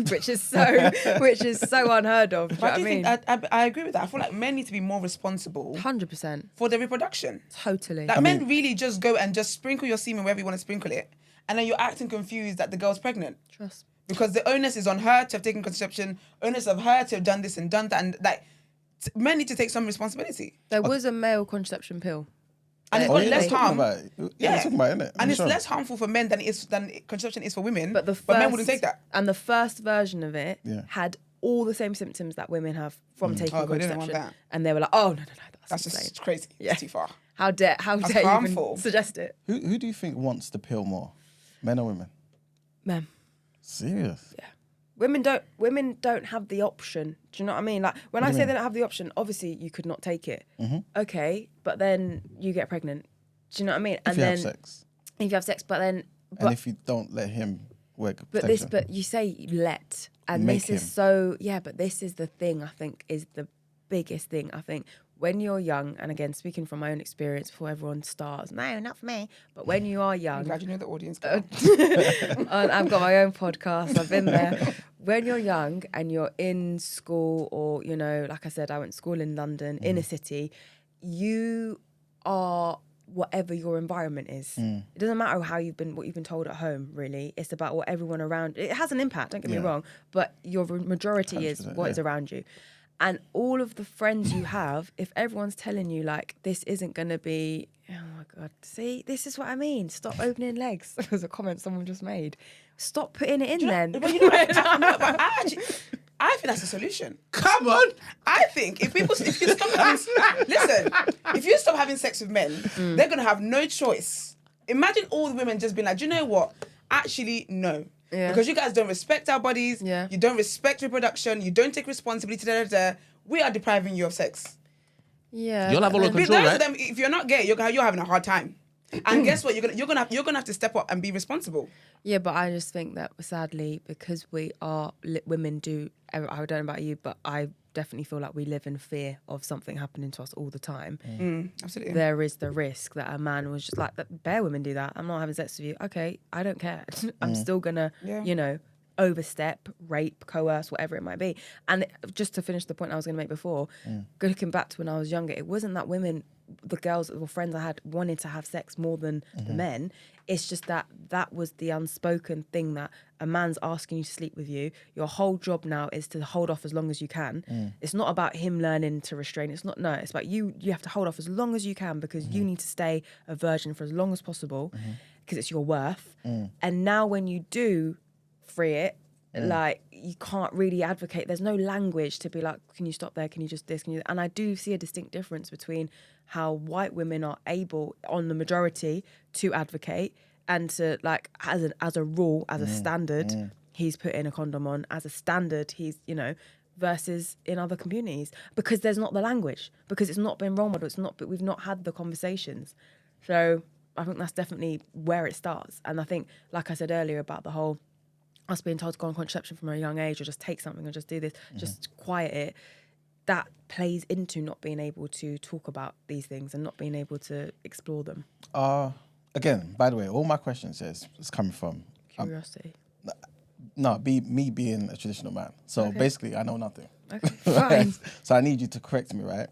which is so unheard of. Do you know what I mean? I agree with that. I feel like men need to be more responsible 100% for their reproduction. Totally. Like men really just go and just sprinkle your semen wherever you want to sprinkle it, and then you're acting confused that the girl's pregnant. Trust. Because the onus is on her to have taken contraception, onus of her to have done this and done that, and like men need to take some responsibility. There was a male contraception pill. And it's got less harm. Yeah, talking about it, innit? And it's less harmful for men than contraception is for women. But men wouldn't take that. And the first version of it had all the same symptoms that women have from taking but they didn't contraception. want that. And they were like, oh no, that's insane. just crazy. Yeah. It's too far. How dare you harmful. even suggest it? Who do you think wants the pill more, men or women? Men. Serious? Yeah. Women don't have the option. Do you know what I mean? Like when I say they don't have the option, obviously you could not take it. Okay, but then you get pregnant. Do you know what I mean? If you have sex. If you have sex, and if you don't let him work protection. But you say let, and Make this is him. so but this is the thing I think is the biggest thing. I think when you're young, and again speaking from my own experience before everyone starts, no, not for me. But when you are young, I'm glad you know the audience. I've got my own podcast. I've been there. When you're young and you're in school, or like I said, I went to school in London, inner city. You are whatever your environment is. It doesn't matter what you've been told at home, really. It's about what everyone around. It has an impact, don't get me wrong, but your majority is what is around you. And all of the friends you have, if everyone's telling you like this isn't going to be, oh my God, see, this is what I mean. Stop opening legs. That was a comment someone just made. Stop putting it in then. I think that's the solution. Come on. I think if you stop having sex with men, they're gonna have no choice. Imagine all the women just being like, do you know what? Actually, no. Yeah. Because you guys don't respect our bodies. Yeah. You don't respect reproduction. You don't take responsibility. We are depriving you of sex. Yeah. You'll have all the control, right? Them, if you're not gay, you're having a hard time. And guess what? You're gonna have to step up and be responsible. Yeah, but I just think that sadly, because we are women do. I don't know about you, but I definitely feel like we live in fear of something happening to us all the time. Absolutely. There is the risk that a man was just like, that bare women do that. I'm not having sex with you. Okay, I don't care. I'm still gonna, you know, overstep, rape, coerce, whatever it might be. And just to finish the point I was going to make before, looking back to when I was younger, it wasn't that women, the girls or friends I had, wanted to have sex more than the men. It's just that was the unspoken thing, that a man's asking you to sleep with you. Your whole job now is to hold off as long as you can. It's not about him learning to restrain. It's about you have to hold off as long as you can, because you need to stay a virgin for as long as possible, because it's your worth. And now when you do free it, like, you can't really advocate. There's no language to be like, can you stop there? Can you just this? Can you? And I do see a distinct difference between how white women are able, on the majority, to advocate and to, like, as a rule, as a standard, he's putting a condom on. As a standard, he's, you know, versus in other communities, because there's not the language, because it's not been role model. It's not, but we've not had the conversations. So I think that's definitely where it starts. And I think, like I said earlier about the whole us being told to go on contraception from a young age, or just take something, or just do this, just quiet it, that plays into not being able to talk about these things and not being able to explore them. Again, by the way, all my questions is coming from Curiosity. me being a traditional man. So basically, I know nothing. Okay, fine. So I need you to correct me, right?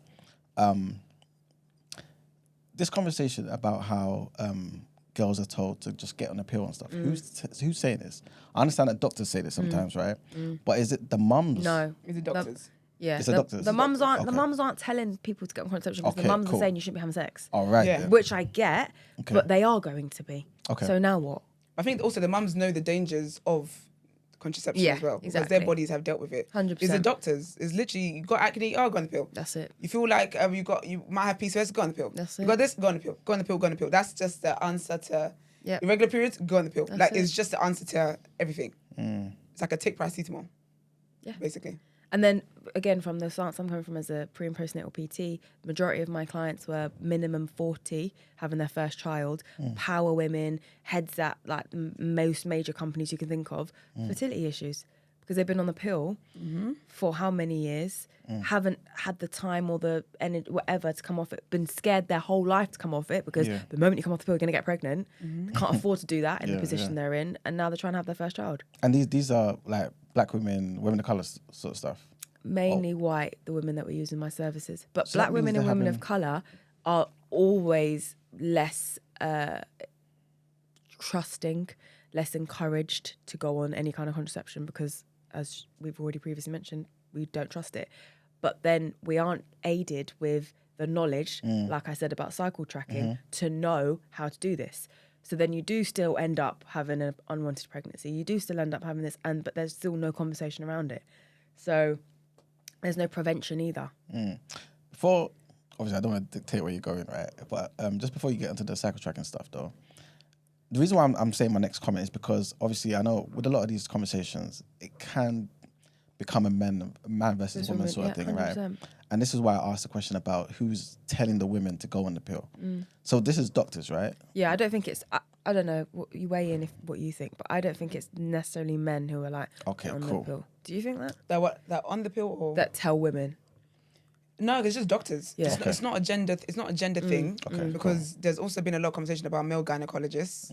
This conversation about how girls are told to just get on a pill and stuff. Who's saying this? I understand that doctors say this sometimes, right? But is it the mums? No. Is it doctors? Yeah, It's the doctors. The mums aren't. Okay. The mums aren't telling people to get on contraception, because Okay, the mums cool. are saying you shouldn't be having sex. All right. Yeah. then. Which I get, but they are going to be. Okay. So now what? I think also the mums know the dangers of contraception Yeah, as well, because exactly. their bodies have dealt with it. 100%. It's the doctors. It's literally, you got acne, go on the pill. That's it. You feel like you might have PCOS, go on the pill. That's You it. got this, go on the pill. Go on the pill, go on the pill. That's just the answer to irregular periods, go on the pill. That's It's it. just the answer to everything. It's like a tick paracetamol. Yeah. Basically. And then again, from the stance I'm coming from as a pre and postnatal PT, the majority of my clients were minimum 40, having their first child, power women, heads at like most major companies you can think of, fertility issues, because they've been on the pill for how many years, haven't had the time or the energy, whatever, to come off it, been scared their whole life to come off it, because the moment you come off the pill, you're going to get pregnant. They can't afford to do that in the position they're in, and now they're trying to have their first child. And these are like black women of colour sort of stuff. Mainly white, the women that were using my services. But So black that means women and they're women of having- colour are always less trusting, less encouraged to go on any kind of contraception, because, as we've already previously mentioned, we don't trust it. But then we aren't aided with the knowledge, like I said, about cycle tracking, to know how to do this. So then you do still end up having an unwanted pregnancy. You do still end up having this, but there's still no conversation around it. So there's no prevention either. Before, obviously, I don't want to dictate where you're going, right? But just before you get into the cycle tracking stuff, though, the reason why I'm saying my next comment is because, obviously, I know with a lot of these conversations, it can become a man versus woman sort of thing, right? 100%. And this is why I asked the question about who's telling the women to go on the pill. So this is doctors, right? Yeah, I don't think it's. I don't know. You weigh in what you think, but I don't think it's necessarily men who are like, Okay, "Get on cool. the pill." Do you think that? That on the pill or That tell women. No, it's just doctors. Yeah. It's not a gender. It's not a gender thing. Okay, because there's also been a lot of conversation about male gynecologists.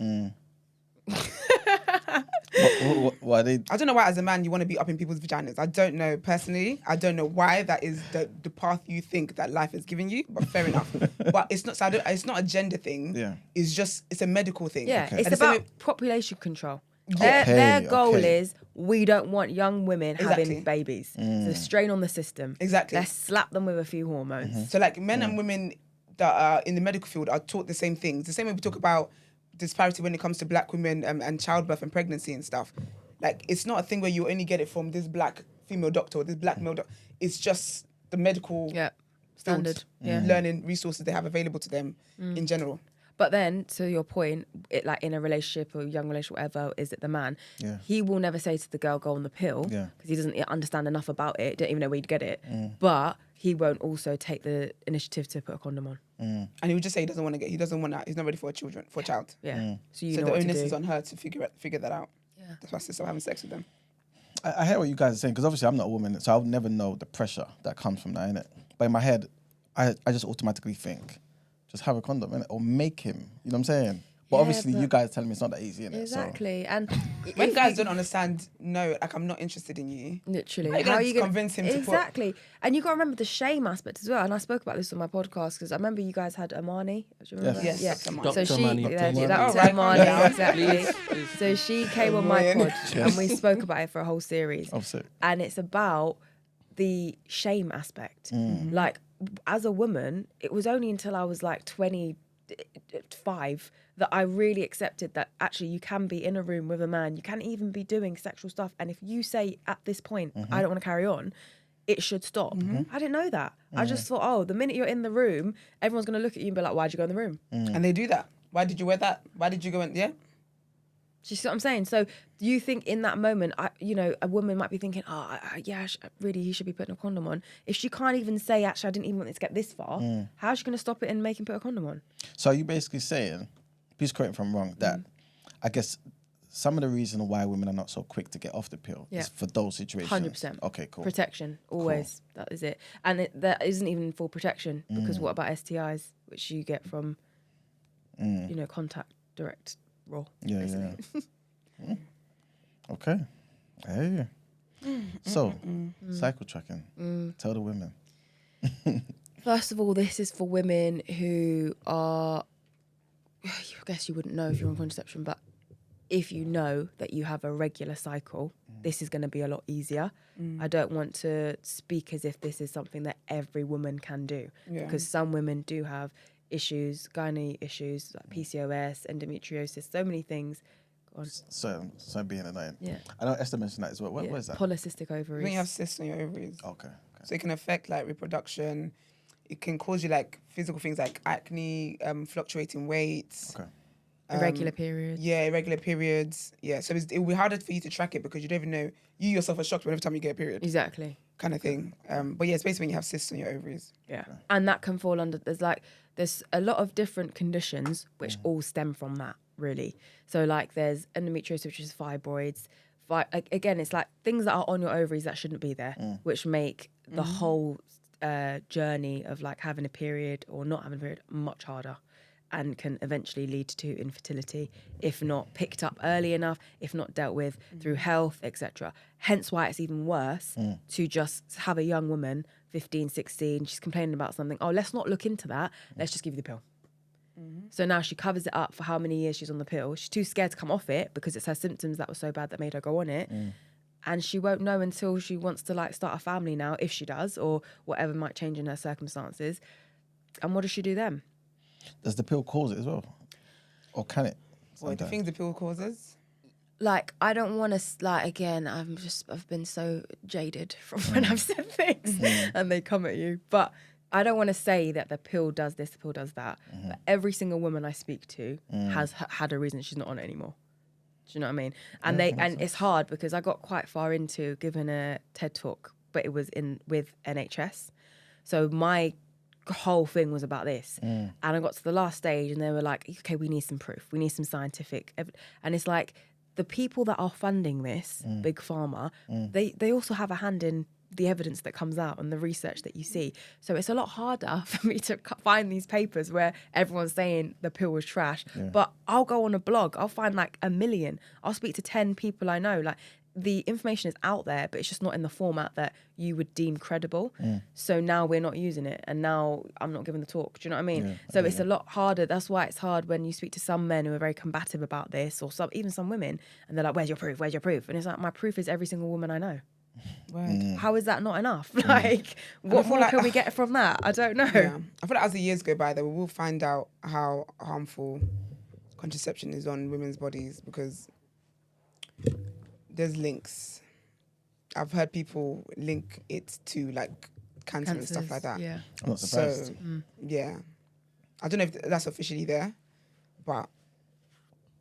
What are they? I don't know why, as a man, you want to be up in people's vaginas. I don't know personally. I don't know why that is the path you think that life is giving you. But fair enough. But it's not. So it's not a gender thing. Yeah. It's a medical thing. Yeah, Okay. it's And the same about way- population control. Okay, Their goal okay. is, we don't want young women having Exactly. babies. So strain on the system. Exactly. Let's slap them with a few hormones. So like men and women that are in the medical field are taught the same things. The same way we talk about disparity when it comes to black women and childbirth and pregnancy and stuff. Like, it's not a thing where you only get it from this black female doctor or this black male doctor. It's just the medical Yeah, field, standard. Yeah. learning resources they have available to them in general. But then, to your point, it like in a relationship or young relationship, whatever, is it the man? Yeah. He will never say to the girl, go on the pill, Yeah. because he doesn't understand enough about it, don't even know where you'd get it. But he won't also take the initiative to put a condom on. And he would just say he doesn't want that. He's not ready for a child. Yeah. So you So know the what to onus do. is on her to figure that out. Yeah. That's why I still having sex with them. I hear what you guys are saying, because obviously I'm not a woman, so I'll never know the pressure that comes from that, innit? But in my head, I just automatically think, just have a condom, innit? Or make him, you know what I'm saying? But Yeah, obviously you guys telling me it's not that easy, innit? Exactly. And When guys don't understand, no, like I'm not interested in you. literally, How are you gonna convince him to put? Exactly. And you got to remember the shame aspect as well. And I spoke about this on my podcast because I remember you guys had Amani. Do you remember? Yes. Yeah. Dr. Amani. Dr. So she, Amani. yeah, Dr. Dr. Amani. Amani, Oh, right. exactly. So she came on my pod and we spoke about it for a whole series. Obviously. And it's about the shame aspect. Like, as a woman, it was only until I was like 25 that I really accepted that actually you can be in a room with a man, you can even be doing sexual stuff, and if you say at this point, I don't want to carry on, it should stop. I didn't know that. I just thought, oh, the minute you're in the room, everyone's going to look at you and be like, why'd you go in the room? And they do that. Why did you wear that? Why did you go in? Yeah. Do you see what I'm saying? So do you think in that moment, a woman might be thinking, really, he should be putting a condom on. If she can't even say, actually, I didn't even want it to get this far, how's she going to stop it and make him put a condom on? So are you basically saying, please correct me if I'm wrong, that I guess some of the reason why women are not so quick to get off the pill is for those situations? 100%. Okay, cool. Protection, always. Cool. That is it. And that isn't even full protection, because what about STIs, which you get from, contact, direct, raw. Yeah, basically. Yeah. Okay. Hey. So, cycle tracking. Tell the women. First of all, this is for women who are, I guess you wouldn't know if you're on contraception, but if you know that you have a regular cycle, this is going to be a lot easier. I don't want to speak as if this is something that every woman can do, because some women do have issues, gynae issues, like PCOS, endometriosis, so many things. So being annoying. Yeah. I know Esther mentioned that as well. What is that? Polycystic ovaries. When you have cysts on your ovaries. Okay. So it can affect like reproduction. It can cause you like physical things like acne, fluctuating weight. Okay. Irregular periods. Yeah, irregular periods. Yeah, so it will be harder for you to track it because you don't even know. You yourself are shocked every time you get a period. Exactly. Kind of thing. But yeah, it's basically when you have cysts on your ovaries. Yeah. Okay. And that can fall under, there's a lot of different conditions which all stem from that, really. So like there's endometriosis, which is fibroids. Again, it's like things that are on your ovaries that shouldn't be there, which make the whole journey of like having a period or not having a period much harder, and can eventually lead to infertility if not picked up early enough, if not dealt with through health, etc. Hence why it's even worse to just have a young woman, 15, 16, she's complaining about something. Oh, let's not look into that. Let's just give you the pill. So now she covers it up for how many years she's on the pill. She's too scared to come off it because it's her symptoms that were so bad that made her go on it. And she won't know until she wants to like start a family now, if she does, or whatever might change in her circumstances. And what does she do then? Does the pill cause it as well? Or can it? What do you think the pill causes? Like, I don't want to, like, again, I've been so jaded from when I've said things and they come at you. But I don't want to say that the pill does this, the pill does that. But every single woman I speak to has had a reason she's not on it anymore. Do you know what I mean? And it's hard because I got quite far into giving a TED talk, but it was with NHS. So my whole thing was about this. And I got to the last stage and they were like, okay, we need some proof. We need some scientific evidence. And it's like the people that are funding this, Big Pharma, they also have a hand in the evidence that comes out and the research that you see. So it's a lot harder for me to find these papers where everyone's saying the pill was trash. But I'll go on a blog, I'll find like 1 million. I'll speak to 10 people I know. Like the information is out there, but it's just not in the format that you would deem credible. So now we're not using it, and now I'm not giving the talk. Do you know what I mean? So it's a lot harder. That's why it's hard when you speak to some men who are very combative about this, or even some women, and they're like, "Where's your proof? Where's your proof?" And it's like, my proof is every single woman I know. How is that not enough? Like, what more can we get from that? I don't know. Yeah. I feel like as the years go by, that we will find out how harmful contraception is on women's bodies, because there's links. I've heard people link it to like cancer and stuff like that. Yeah. I'm not surprised. So, yeah. I don't know if that's officially there, but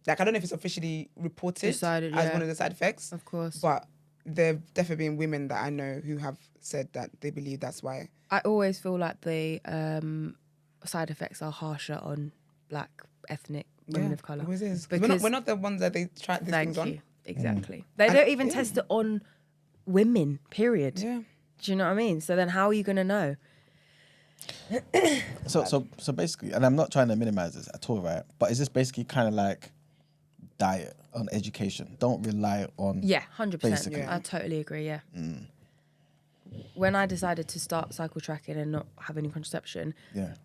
like I don't know if it's officially reported Decided, as one of the side effects. Of course. But there have definitely been women that I know who have said that they believe that's why. I always feel like the side effects are harsher on black ethnic women of colour. Always is. Because We're not the ones that they try these things on. Exactly. They don't even test it on women, period. Yeah. Do you know what I mean? So then how are you going to know? So basically, and I'm not trying to minimize this at all, right? But is this basically kind of like diet on education? Don't rely on. Yeah, 100%. Basically. I totally agree, yeah. When I decided to start cycle tracking and not have any contraception,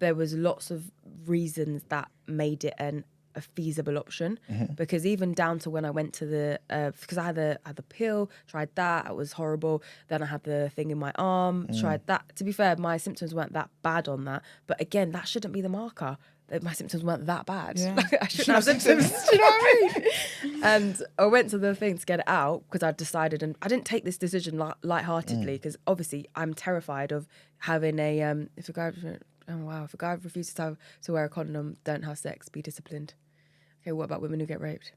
there was lots of reasons that made it a feasible option. Because even down to when I went to the, because I had the pill, tried that, it was horrible. Then I had the thing in my arm, tried that. To be fair, my symptoms weren't that bad on that. But again, that shouldn't be the marker. That my symptoms weren't that bad. Yeah. Like, I shouldn't have symptoms. Do you know what I mean? And I went to the thing to get it out because I decided, and I didn't take this decision lightheartedly because obviously I'm terrified of having a if a guy refuses to wear a condom, don't have sex, be disciplined. Okay, what about women who get raped?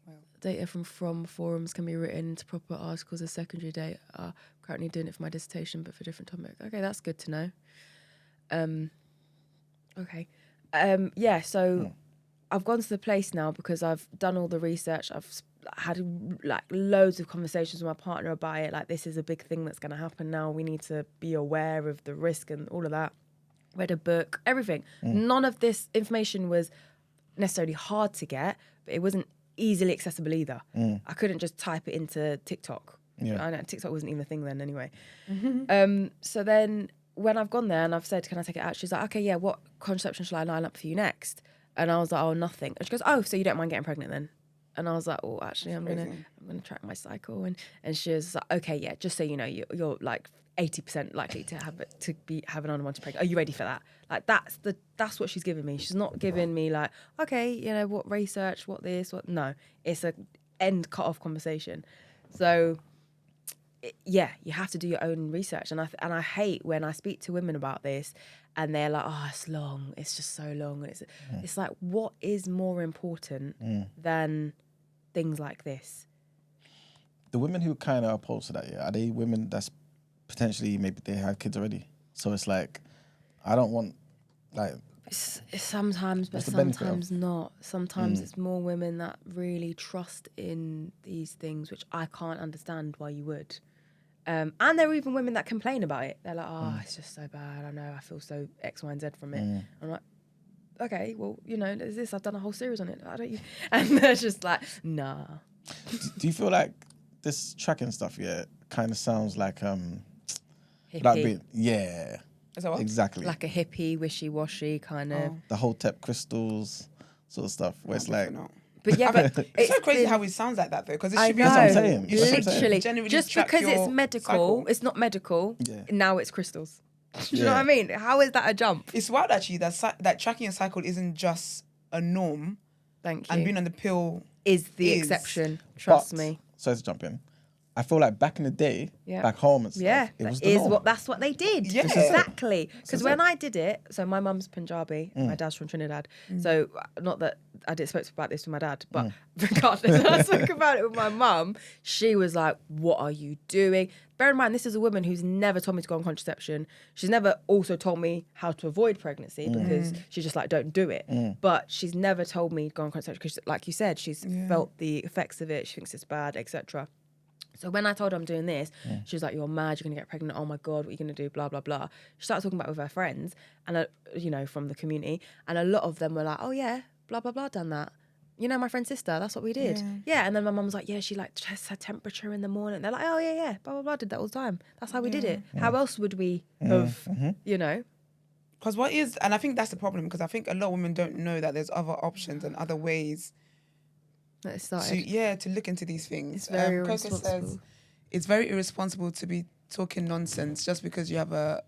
Well, data from forums can be written into proper articles as secondary data. Currently doing it for my dissertation, but for a different topic. Okay, that's good to know. Okay. So I've gone to the place now because I've done all the research. I've had like loads of conversations with my partner about it. Like, this is a big thing that's going to happen now. We need to be aware of the risk and all of that. Read a book, everything. None of this information was necessarily hard to get, but it wasn't easily accessible either. I couldn't just type it into TikTok. I know TikTok wasn't even a thing then anyway. So then when I've gone there and I've said, can I take it out? She's like, okay, yeah, what contraception shall I line up for you next? And I was like, oh, nothing. And she goes, oh, so you don't mind getting pregnant then? And I was like, oh, actually, I'm gonna track my cycle. And she was like, okay, yeah, just so you know, you're like 80% likely to have an unwanted pregnancy. Are you ready for that? Like, that's what she's giving me. She's not giving me like, okay, you know, what research, what this, what no. It's a end cut off conversation. So you have to do your own research, and I hate when I speak to women about this, and they're like, "Oh, it's long. It's just so long." And it's like, what is more important than things like this? The women who kind of oppose to that, are they women that's potentially maybe they have kids already? So it's like, I don't want like. It's sometimes, but sometimes not. Sometimes it's more women that really trust in these things, which I can't understand why you would. And there are even women that complain about it. They're like, oh, it's just so bad. I know, I feel so X, Y, and Z from it. I'm like, okay, well, you know, there's this. I've done a whole series on it. Why don't you? And they're just like, nah. Do you feel like this tracking stuff, kind of sounds like hippie? Is that what? Exactly. Like a hippie, wishy-washy kind of. The Hotep crystals sort of stuff, where it's like... But yeah, but it's so crazy how it sounds like that though, because it should be. That's what I'm saying. Literally, just because it's medical, cycle. It's not medical. Now it's crystals. Do you know what I mean? How is that a jump? It's wild actually that tracking your cycle isn't just a norm. Thank you. And being on the pill is the exception. Trust me. Sorry to jump in. I feel like back in the day, back home and stuff, it was the norm. That's what they did. Yeah. Exactly. Because when I did it, so my mum's Punjabi, my dad's from Trinidad. So not that I did spoke about this with my dad, but regardless, when I spoke about it with my mum, she was like, what are you doing? Bear in mind, this is a woman who's never told me to go on contraception. She's never also told me how to avoid pregnancy because she's just like, don't do it. But she's never told me to go on contraception because, like you said, she's felt the effects of it. She thinks it's bad, etc. So when I told her I'm doing this, she was like, you're mad, you're going to get pregnant. Oh my God, what are you going to do? Blah, blah, blah. She started talking about it with her friends, and from the community. And a lot of them were like, oh yeah, blah, blah, blah, done that. You know, my friend's sister, that's what we did. Yeah. And then my mum was like, yeah, she like tests her temperature in the morning. They're like, oh yeah, blah, blah, blah, did that all the time. That's how we did it. How else would we have, you know? Because and I think that's the problem, because I think a lot of women don't know that there's other options and other ways to look into these things. It's very irresponsible. Says, it's very irresponsible to be talking nonsense just because you have a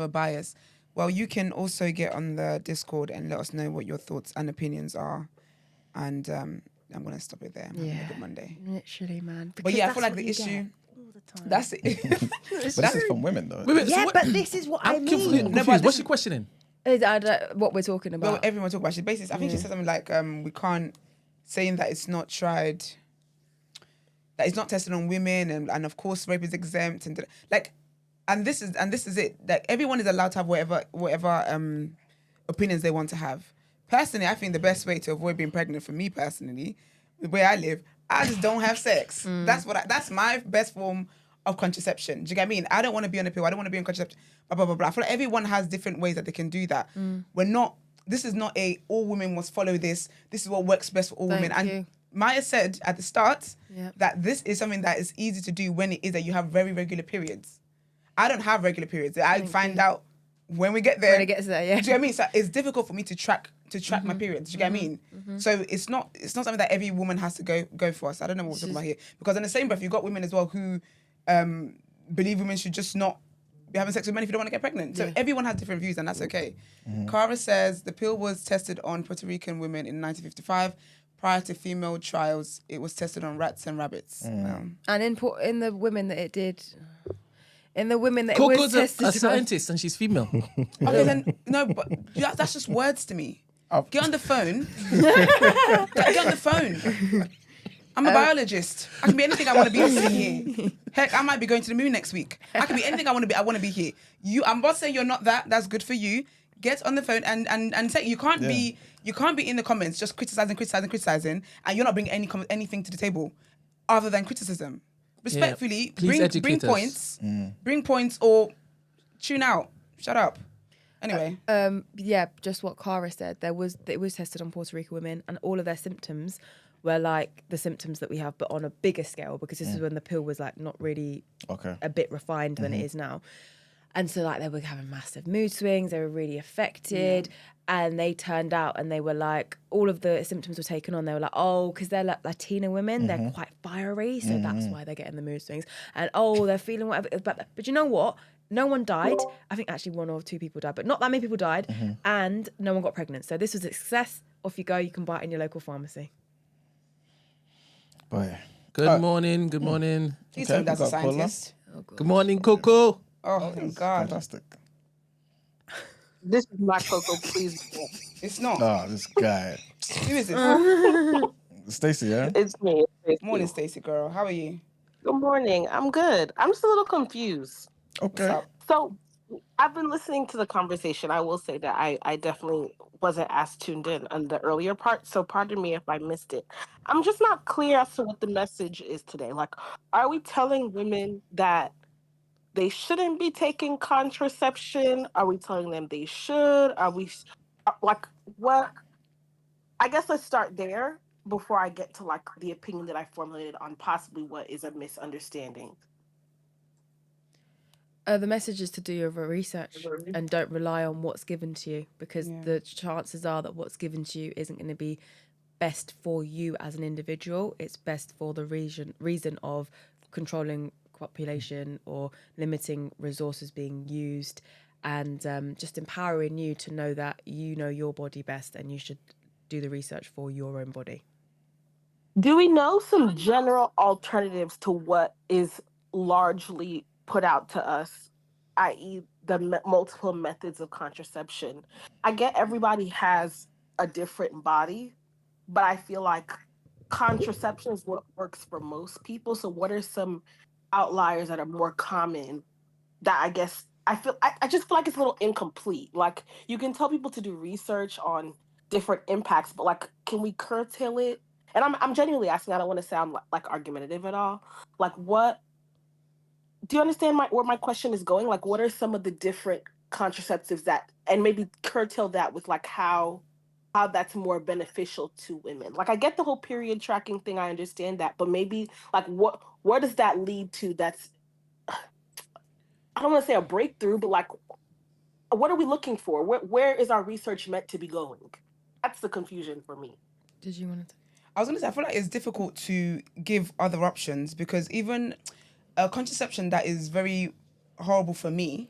bias. Well, you can also get on the Discord and let us know what your thoughts and opinions are. And I'm going to stop it there. I'm having a good Monday. Literally, man. But I feel like the issue... That's it. But this is from women, though. But this is what I mean. What's she questioning? What we're talking about. Well, everyone talking about. She basically, I think she said something like, we can't... saying that it's not tried, that it's not tested on women, and of course rape is exempt, and this is it. Like, everyone is allowed to have whatever opinions they want to have. Personally, I think the best way to avoid being pregnant, for me personally, where I live, I just don't have sex. That's my best form of contraception. Do you get what I mean? I don't want to be on a pill. I don't want to be on contraception. Blah blah blah blah. I feel like everyone has different ways that they can do that. This is not all women must follow this. This is what works best for all women. And Maya said at the start that this is something that is easy to do when it is that you have very regular periods. I don't have regular periods. I find out when we get there. When it gets there, yeah. Do you get what I mean? So it's difficult for me to track my periods. Do you get what I mean? So it's not something that every woman has to go for. So I don't know what we're talking about here. Because in the same breath, you've got women as well who believe women should just not be having sex with men if you don't want to get pregnant. So everyone has different views, and that's okay. Cara says the pill was tested on Puerto Rican women in 1955. Prior to female trials, it was tested on rats and rabbits. And in the women that it did, in the women that Coco's it was tested a scientist and she's female. Okay, then no, but that's just words to me. Get on the phone. Get on the phone. I'm a biologist. I can be anything I want to be sitting here. Heck, I might be going to the moon next week. I can be anything I want to be. I want to be here. I'm not saying you're not that. That's good for you. Get on the phone and say you can't be in the comments just criticizing, and you're not bringing anything to the table other than criticism. Respectfully, bring points. Bring points or tune out. Shut up. Anyway. Just what Cara said. It was tested on Puerto Rican women, and all of their symptoms were like the symptoms that we have, but on a bigger scale, because this is when the pill was like not really a bit refined than it is now. And so like they were having massive mood swings, they were really affected, and they turned out and they were like, all of the symptoms were taken on. They were like, oh, because they're like Latina women, they're quite fiery, so that's why they're getting the mood swings. And they're feeling whatever. But you know what? No one died. I think actually 1 or 2 people died, but not that many people died, and no one got pregnant. So this was a success. Off you go. You can buy it in your local pharmacy. Boy. Good morning. Good morning. He's told as a scientist. Good morning, Coco. Oh, thank God. Fantastic. This is my Coco, please. It's not. Oh, this guy. Who is this? Stacey, yeah? It's me. Morning, Stacey girl. How are you? Good morning. I'm good. I'm just a little confused. Okay. So I've been listening to the conversation. I will say that I definitely wasn't as tuned in on the earlier part, so pardon me if I missed it. I'm just not clear as to what the message is today. Like, are we telling women that they shouldn't be taking contraception? Are we telling them they should? Are we like what? I guess let's start there before I get to like the opinion that I formulated on possibly what is a misunderstanding. The message is to do your research and don't rely on what's given to you, because the chances are that what's given to you isn't going to be best for you as an individual. It's best for the reason of controlling population or limiting resources being used, and just empowering you to know that you know your body best and you should do the research for your own body. Do we know some general alternatives to what is largely put out to us, i.e. the multiple methods of contraception? I get everybody has a different body, but I feel like contraception is what works for most people. So what are some outliers that are more common that I guess I just feel like it's a little incomplete? Like, you can tell people to do research on different impacts, but like, can we curtail it? And I'm genuinely asking, I don't want to sound like argumentative at all. Like, what do you understand where my question is going? Like, what are some of the different contraceptives that, and maybe curtail that with like how that's more beneficial to women? Like, I get the whole period tracking thing, I understand that, but maybe like where does that lead to? That's, I don't want to say a breakthrough, but like, what are we looking for? Where is our research meant to be going? That's the confusion for me. Did you want to? I was going to say, I feel like it's difficult to give other options, because even a contraception that is very horrible for me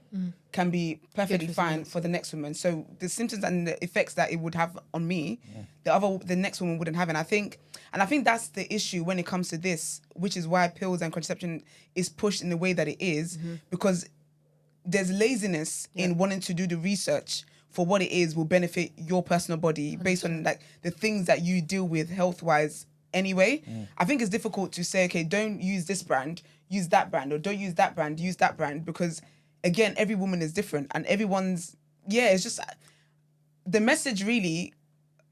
can be perfectly fine for the next woman. So the symptoms and the effects that it would have on me, the next woman wouldn't have. And I think that's the issue when it comes to this, which is why pills and contraception is pushed in the way that it is, because there's laziness in wanting to do the research for what it is will benefit your personal body based on like the things that you deal with health-wise anyway. I think it's difficult to say, okay, don't use this brand, use that brand, or don't use that brand, use that brand, because again, every woman is different and everyone's, it's just, the message really,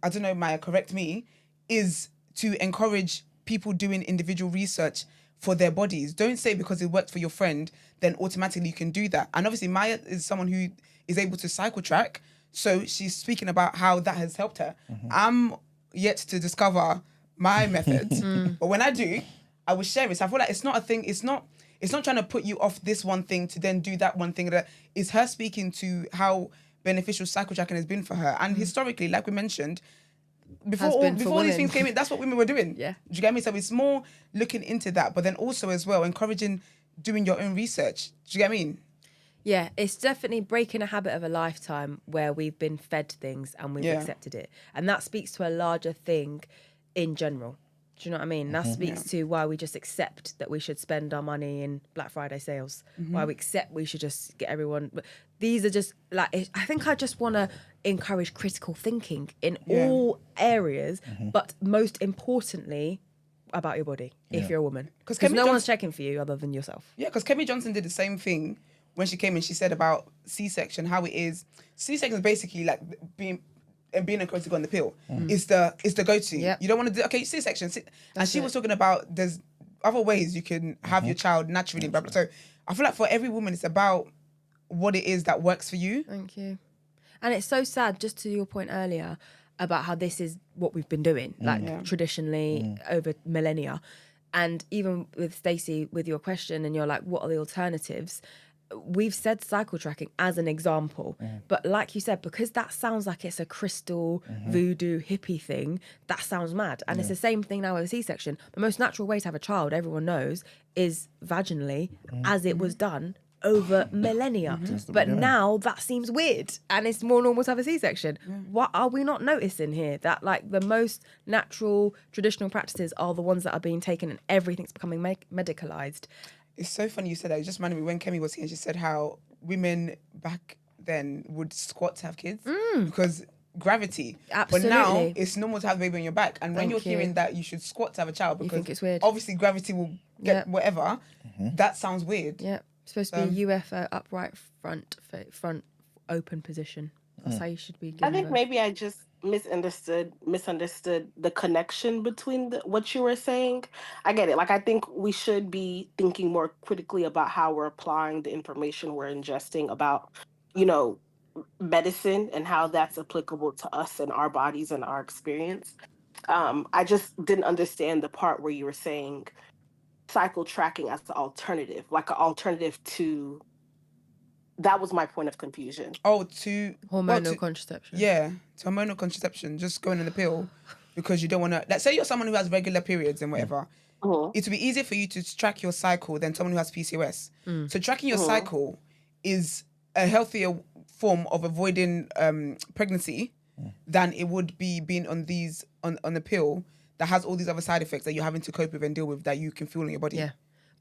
I don't know, Maya, correct me, is to encourage people doing individual research for their bodies. Don't say because it worked for your friend, then automatically you can do that. And obviously Maya is someone who is able to cycle track. So she's speaking about how that has helped her. I'm yet to discover my methods. But when I do, I will share it. So I feel like it's not a thing. It's not trying to put you off this one thing to then do that one thing. That is her speaking to how beneficial cycle tracking has been for her. And historically, like we mentioned, before these things came in, that's what women were doing. Yeah. Do you get me? So it's more looking into that, but then also as well encouraging doing your own research. Do you get me? Yeah, it's definitely breaking a habit of a lifetime where we've been fed things and we've accepted it. And that speaks to a larger thing in general. Do you know what I mean? That speaks to why we just accept that we should spend our money in Black Friday sales. Why we accept we should just get everyone. These are just like, I think I just want to encourage critical thinking in all areas, but most importantly, about your body if you're a woman. Because no one's checking for you other than yourself. Yeah, because Kemi Johnson did the same thing when she came in. She said about C-section, how it is. C-section is basically like being encouraged to go on the pill. It's the go-to. Yep. You don't want to do, okay, C-section. And she was talking about there's other ways you can have your child naturally. Blah, blah. So I feel like for every woman, it's about what it is that works for you. Thank you. And it's so sad, just to your point earlier, about how this is what we've been doing, like traditionally over millennia. And even with Stacey, with your question, and you're like, what are the alternatives? We've said cycle tracking as an example, but like you said, because that sounds like it's a crystal voodoo hippie thing, that sounds mad. And it's the same thing now with a C-section. The most natural way to have a child, everyone knows, is vaginally, as it was done over millennia. But now that seems weird and it's more normal to have a C-section. What are we not noticing here? That like the most natural traditional practices are the ones that are being taken and everything's becoming medicalized. It's so funny you said that. It just reminded me when Kemi was here, she said how women back then would squat to have kids because gravity. Absolutely. But now it's normal to have a baby on your back. And when you're hearing that you should squat to have a child because think it's weird. Obviously gravity will get whatever, that sounds weird. Yeah. Supposed to be UFO upright front open position. That's how you should be. I think maybe I just misunderstood the connection between what you were saying. I get it. Like, I think we should be thinking more critically about how we're applying the information we're ingesting about, medicine and how that's applicable to us and our bodies and our experience. I just didn't understand the part where you were saying cycle tracking as an alternative, like an alternative to. That was my point of confusion. Oh, to hormonal contraception. Yeah, to hormonal contraception, just going on the pill because you don't want to. Let's say you're someone who has regular periods and whatever. It would be easier for you to track your cycle than someone who has PCOS. So tracking your cycle is a healthier form of avoiding pregnancy than it would be being on on the pill that has all these other side effects that you're having to cope with and deal with that you can feel in your body. Yeah.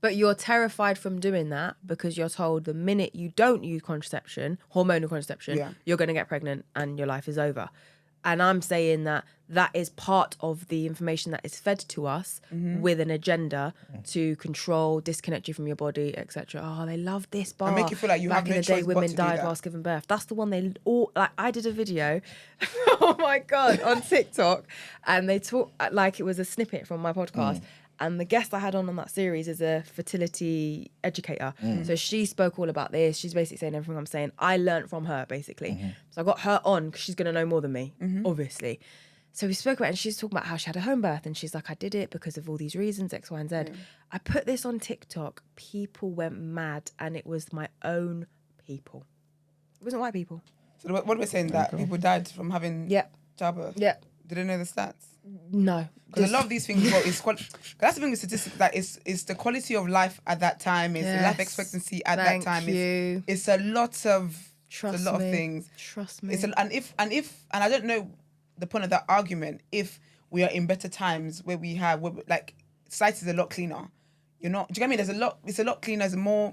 But you're terrified from doing that because you're told the minute you don't use contraception, hormonal contraception, you're going to get pregnant and your life is over. And I'm saying that is part of the information that is fed to us with an agenda to control, disconnect you from your body, etc. Oh, they love this bar. And make you feel like you Back have no in the day, choice but women to do died that. whilst giving birth. That's the one they all like. I did a video, oh my god, on TikTok, and they talk like it was a snippet from my podcast. And the guest I had on that series is a fertility educator. So she spoke all about this. She's basically saying everything I'm saying. I learned from her, basically. So I got her on because she's going to know more than me, obviously. So we spoke about it and she's talking about how she had a home birth. And she's like, I did it because of all these reasons, X, Y, and Z. I put this on TikTok. People went mad. And it was my own people. It wasn't white people. So what are we saying? That people died from having childbirth? Yeah. Did they know the stats? No. Because a lot of these things, that's the thing with statistics, that it's the quality of life at that time, it's the life expectancy at that time. It's a lot of things. Trust me. And I don't know the point of that argument, if we are in better times where we have like society is a lot cleaner. Do you get me? It's a lot cleaner, it's more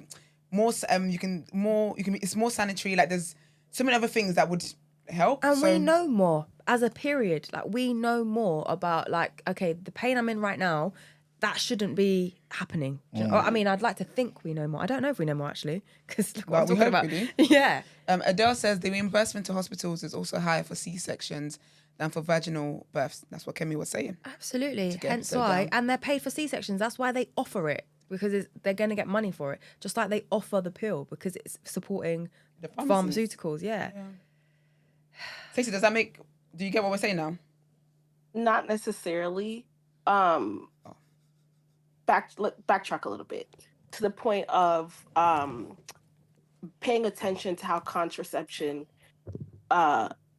it's more sanitary, like there's so many other things that would help. And we know more as a period. Like we know more about like, okay, the pain I'm in right now, that shouldn't be happening. I mean, I'd like to think we know more. I don't know if we know more actually, because look what I'm talking about. We do. Yeah. Adele says the reimbursement to hospitals is also higher for C-sections than for vaginal births. That's what Kemi was saying. Absolutely. get Hence episode why, down. and they're paid for C-sections. That's why they offer it, because they're going to get money for it. Just like they offer the pill because it's supporting The pharmacies. pharmaceuticals. Yeah. Stacey, do you get what we're saying now? Not necessarily. Backtrack a little bit to the point of paying attention to how contraception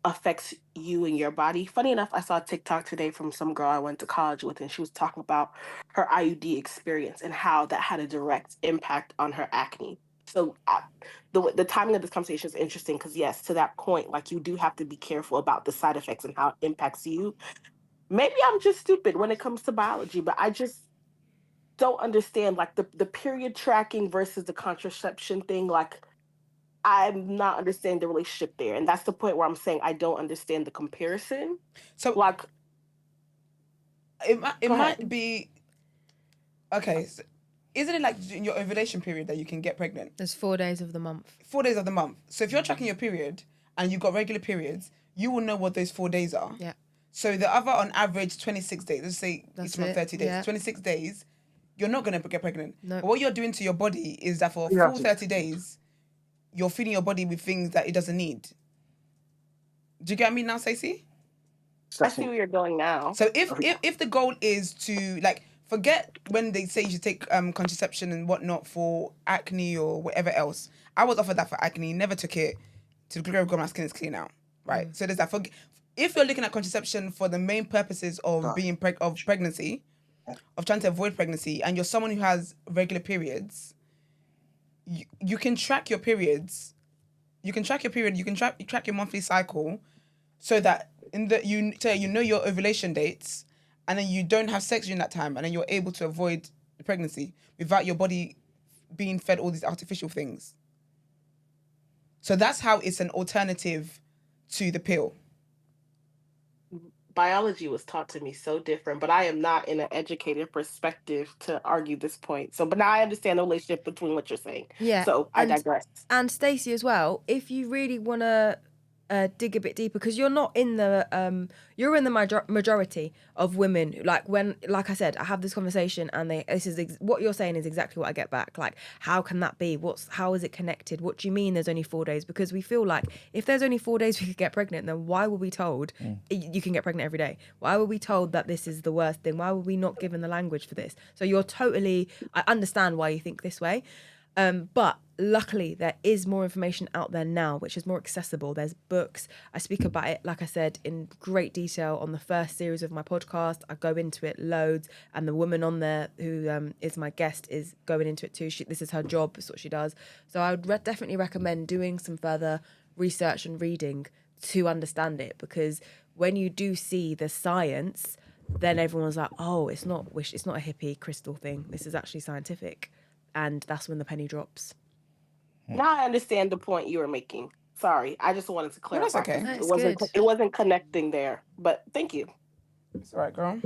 affects you and your body. Funny enough, I saw a TikTok today from some girl I went to college with, and she was talking about her IUD experience and how that had a direct impact on her acne. So the timing of this conversation is interesting because, yes, to that point, like, you do have to be careful about the side effects and how it impacts you. Maybe I'm just stupid when it comes to biology, but I just don't understand, like, the period tracking versus the contraception thing. Like, I'm not understanding the relationship there. And that's the point where I'm saying I don't understand the comparison. So, like, it Go might ahead. be... Okay, so isn't it like in your ovulation period that you can get pregnant? There's 4 days of the month. 4 days of the month. So if you're tracking your period and you've got regular periods, you will know what those 4 days are. Yeah. So the other, on average, 26 days. Let's say That's each month it, 30 days. yeah. 26 days, you're not going to get pregnant. No. But what you're doing to your body is that for a full 30 days, you're feeding your body with things that it doesn't need. Do you get me now, Stacey? I see where you're going now. So if the goal is to, like, forget when they say you should take contraception and whatnot for acne or whatever else. I was offered that for acne, never took it. To the glory of God, my skin is clear now, right? So there's that. If you're looking at contraception for the main purposes of being pregnancy, of trying to avoid pregnancy, and you're someone who has regular periods, you can track your periods. You can track your period. You can track your monthly cycle, so that you know your ovulation dates, and then you don't have sex during that time, and then you're able to avoid pregnancy without your body being fed all these artificial things. So that's how it's an alternative to the pill. Biology was taught to me so different, but I am not in an educated perspective to argue this point. So, but now I understand the relationship between what you're saying. Yeah. So I digress. And Stacey as well, if you really want to dig a bit deeper, because you're not in the you're in the majority of women. Like I said, I have this conversation, and what you're saying is exactly what I get back. Like, how can that be? How is it connected? What do you mean there's only 4 days? Because we feel like if there's only 4 days we could get pregnant, then why were we told you can get pregnant every day? Why were we told that this is the worst thing? Why were we not given the language for this? So I understand why you think this way. But luckily there is more information out there now, which is more accessible. There's books. I speak about it, like I said, in great detail on the first series of my podcast. I go into it loads, and the woman on there who is my guest is going into it too. This is her job. It's what she does. So I would definitely recommend doing some further research and reading to understand it, because when you do see the science, then everyone's like, oh, it's not a hippie crystal thing. This is actually scientific. And that's when the penny drops. Now I understand the point you were making. Sorry, I just wanted to clarify. That's okay. That's It wasn't connecting there, but thank you. It's all right, girl.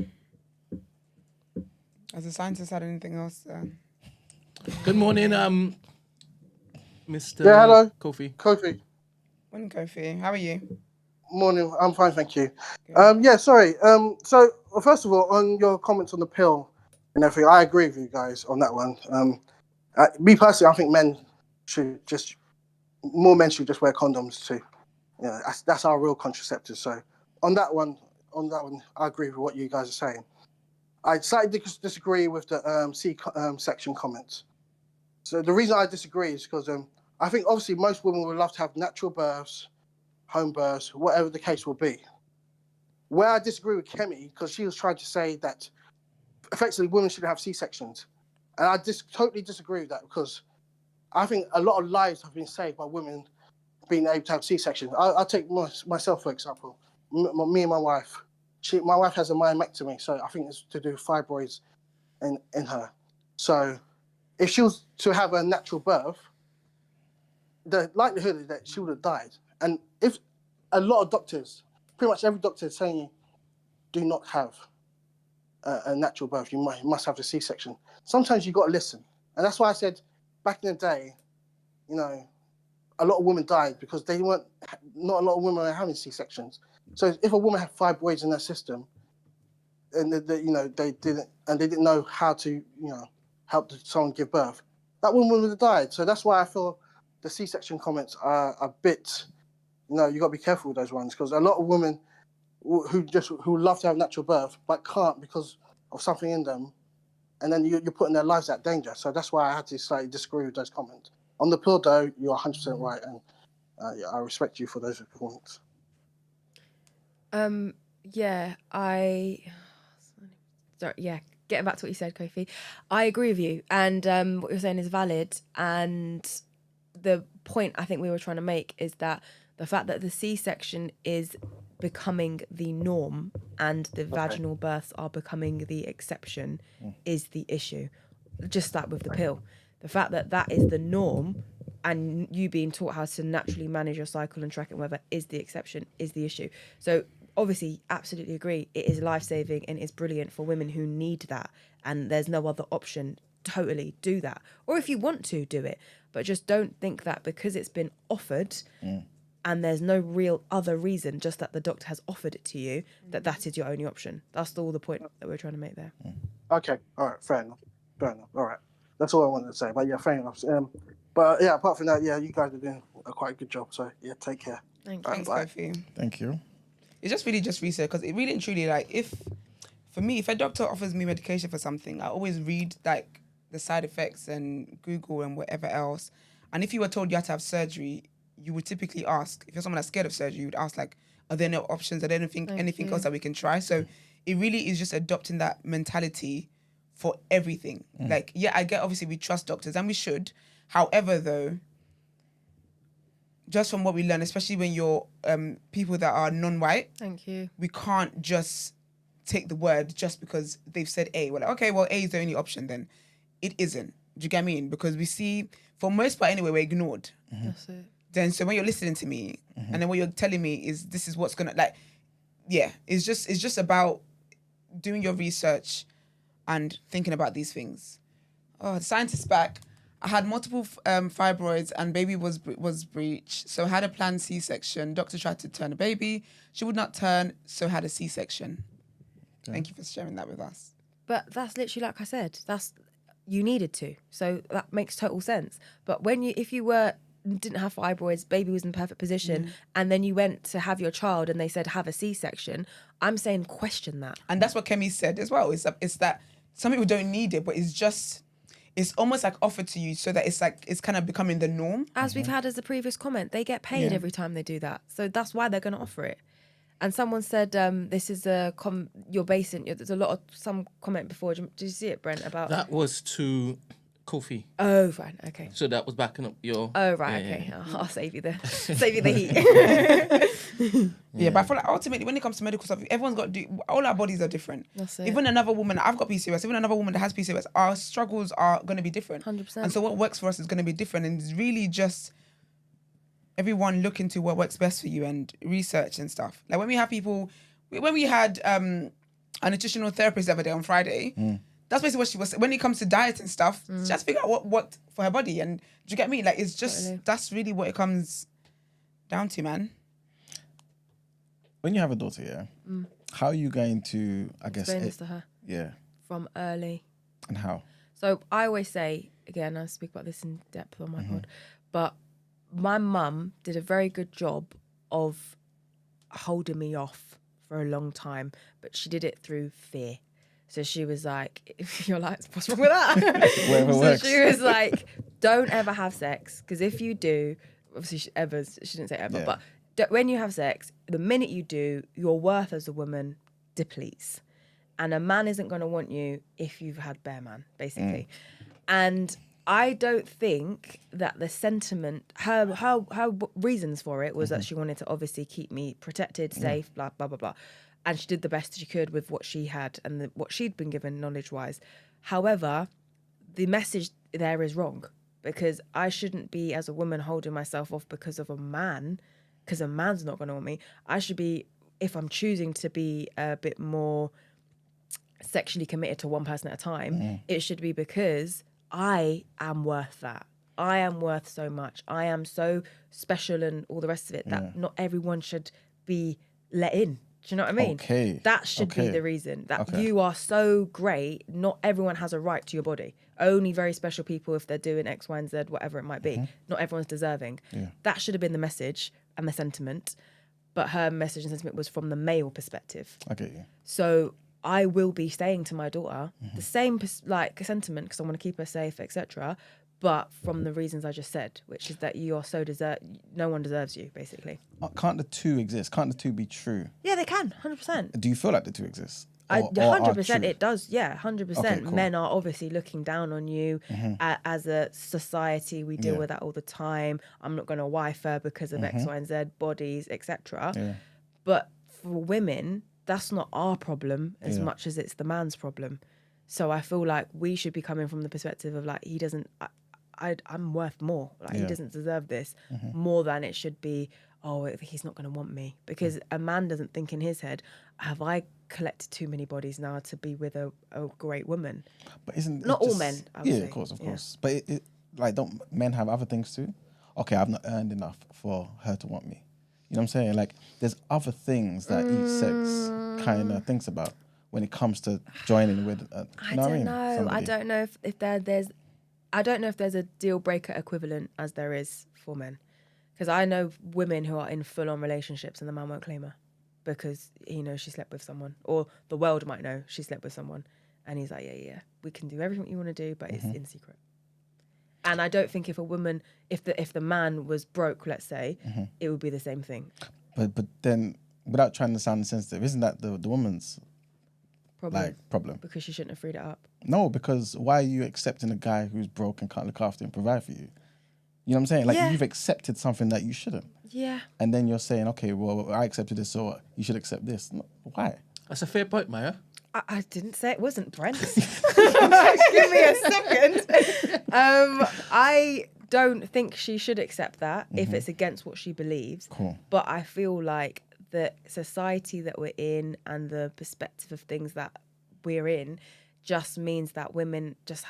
Has the scientist had anything else? Good morning, Mr. Yeah, hello. Kofi. Morning, Kofi. How are you? Morning. I'm fine, thank you. Sorry. So first of all, on your comments on the pill and everything, I agree with you guys on that one. Me personally, I think more men should just wear condoms too. Yeah, that's our real contraceptive. So on that one, I agree with what you guys are saying. I slightly disagree with the C-section comments. So the reason I disagree is because I think obviously most women would love to have natural births, home births, whatever the case will be. Where I disagree with Kemi, because she was trying to say that effectively women should have C-sections. And I totally disagree with that, because I think a lot of lives have been saved by women being able to have C-sections. I'll take myself, for example. Me and my wife. My wife has a myomectomy, so I think it's to do with fibroids in her. So if she was to have a natural birth, the likelihood is that she would have died. And if a lot of doctors, pretty much every doctor is saying, do not have a natural birth, you must have a C-section. Sometimes you've got to listen. And that's why I said back in the day, a lot of women died because not a lot of women were having C-sections. So if a woman had fibroids in her system, and they didn't know how to help someone give birth, that woman would have died. So that's why I feel the C-section comments are a bit. You got to be careful with those ones, because a lot of women who love to have natural birth but can't because of something in them, and then you're putting their lives at danger. So that's why I had to slightly disagree with those comments. On the pill, though, you're 100% right, and I respect you for those points. Getting back to what you said, Kofi, I agree with you, and what you're saying is valid. And the point I think we were trying to make is that the fact that the C-section is becoming the norm and the vaginal births are becoming the exception is the issue. Just like with the pill, the fact that that is the norm and you being taught how to naturally manage your cycle and track it, whether is the exception, is the issue. So obviously, absolutely agree. It is life-saving and it's brilliant for women who need that. And there's no other option. Totally do that. Or if you want to, do it. But just don't think that because it's been offered and there's no real other reason, just that the doctor has offered it to you, that is your only option. That's all the point that we're trying to make there. Okay. All right. Fair enough. All right. That's all I wanted to say. But yeah, fair enough. But yeah, apart from that, yeah, you guys are doing a quite good job. So yeah, take care. Thanks, Kofi. Thank you. It's just really just research, because it really and truly, like, if a doctor offers me medication for something, I always read like the side effects and Google and whatever else. And if you were told you had to have surgery, you would typically ask, if you're someone that's scared of surgery, you would ask like, are there no options? Are there anything else that we can try? So it really is just adopting that mentality for everything. Like, yeah, I get, obviously we trust doctors and we should. However, though, just from what we learn, especially when you're people that are non-white, Thank you. we can't just take the word just because they've said A. We're like, okay, well, A is the only option then. It isn't. Do you get what I mean? Because we see, for most part anyway, we're ignored. That's it. Then so when you're listening to me and then what you're telling me is this is what's gonna, like, yeah, it's just about doing your research and thinking about these things. Oh, the scientist's back. I had multiple fibroids and baby was breech, so had a planned C-section. Doctor tried to turn a baby. She would not turn, so had a C-section. Okay. Thank you for sharing that with us. But that's literally, like I said, you needed to. So that makes total sense. But if you didn't have fibroids, baby was in perfect position, and then you went to have your child and they said have a C-section, I'm saying question that. And that's what Kemi said as well. It's that some people don't need it, but it's almost like offered to you so that it's kind of becoming the norm. As we've had as the previous comment, they get paid every time they do that. So that's why they're going to offer it. And someone said, this is you're basing, there's some comment before. Did you see it, Brent, about? That was to Kofi. Oh, right, okay. So that was backing up your... Oh, right, okay. Yeah. I'll save you the heat. Yeah, but I feel like ultimately when it comes to medical stuff, everyone's got to do, all our bodies are different. That's it. Even another woman, I've got PCOS, even another woman that has PCOS, our struggles are going to be different. 100%. And so what works for us is going to be different. And it's really just everyone look into what works best for you and research and stuff. Like when we had a nutritional therapist the other day on Friday, that's basically what she was, when it comes to diet and stuff, just figure out what worked for her body. And do you get me? Like, it's just, that's really what it comes down to, man. When you have a daughter, how are you going to, explain this to her? Yeah. From early. And how? So I always say, again, I speak about this in depth on my pod, but my mum did a very good job of holding me off for a long time, but she did it through fear. So she was like, you're like, what's wrong with that? Whatever works. She was like, don't ever have sex, because if you do, obviously she didn't say ever, but when you have sex, the minute you do, your worth as a woman depletes. And a man isn't going to want you if you've had bare man, basically. And I don't think that the sentiment, her reasons for it was that she wanted to obviously keep me protected, safe, blah, blah, blah, blah. And she did the best she could with what she had and what she'd been given knowledge-wise. However, the message there is wrong, because I shouldn't be, as a woman, holding myself off because of a man, because a man's not going to want me. I should be, if I'm choosing to be a bit more sexually committed to one person at a time, it should be because I am worth that. I am worth so much. I am so special and all the rest of it that not everyone should be let in. Do you know what I mean? Okay. That should be the reason that you are so great. Not everyone has a right to your body. Only very special people, if they're doing X, Y, and Z, whatever it might be. Not everyone's deserving. Yeah. That should have been the message and the sentiment. But her message and sentiment was from the male perspective. Okay. Yeah. So I will be saying to my daughter the same sentiment because I want to keep her safe, etc. But from the reasons I just said, which is that you are so no one deserves you, basically. Can't the two exist? Can't the two be true? Yeah, they can, 100%. Do you feel like the two exist? 100% it does. Yeah, 100%. Okay, cool. Men are obviously looking down on you as a society. We deal with that all the time. I'm not going to wife her because of X, Y, and Z, bodies, etc. Yeah. But for women, that's not our problem as much as it's the man's problem. So I feel like we should be coming from the perspective of like, he doesn't, I'm worth more. Like he doesn't deserve this more than it should be. Oh, he's not going to want me, because a man doesn't think in his head, have I collected too many bodies now to be with a great woman? But isn't not all men? I would say. Of course. But like, don't men have other things too? Okay, I've not earned enough for her to want me. You know what I'm saying? Like, there's other things that each sex kind of thinks about when it comes to joining with. I don't know. Somebody. I don't know if there's. I don't know if there's a deal breaker equivalent as there is for men, because I know women who are in full on relationships and the man won't claim her because he knows she slept with someone, or the world might know she slept with someone, and he's like, yeah, we can do everything you want to do, but it's in secret. And I don't think if a woman, if the man was broke, let's say, it would be the same thing. But then, without trying to sound insensitive, isn't that the woman's problem? Because she shouldn't have freed it up. No, because why are you accepting a guy who's broke and can't look after and provide for you? You know what I'm saying? Like, you've accepted something that you shouldn't. Yeah. And then you're saying, okay, well, I accepted this, so you should accept this. No, why? That's a fair point, Maya. I didn't say it wasn't, Brent. Give me a second. I don't think she should accept that if it's against what she believes. Cool. But I feel like the society that we're in and the perspective of things that we're in just means that women just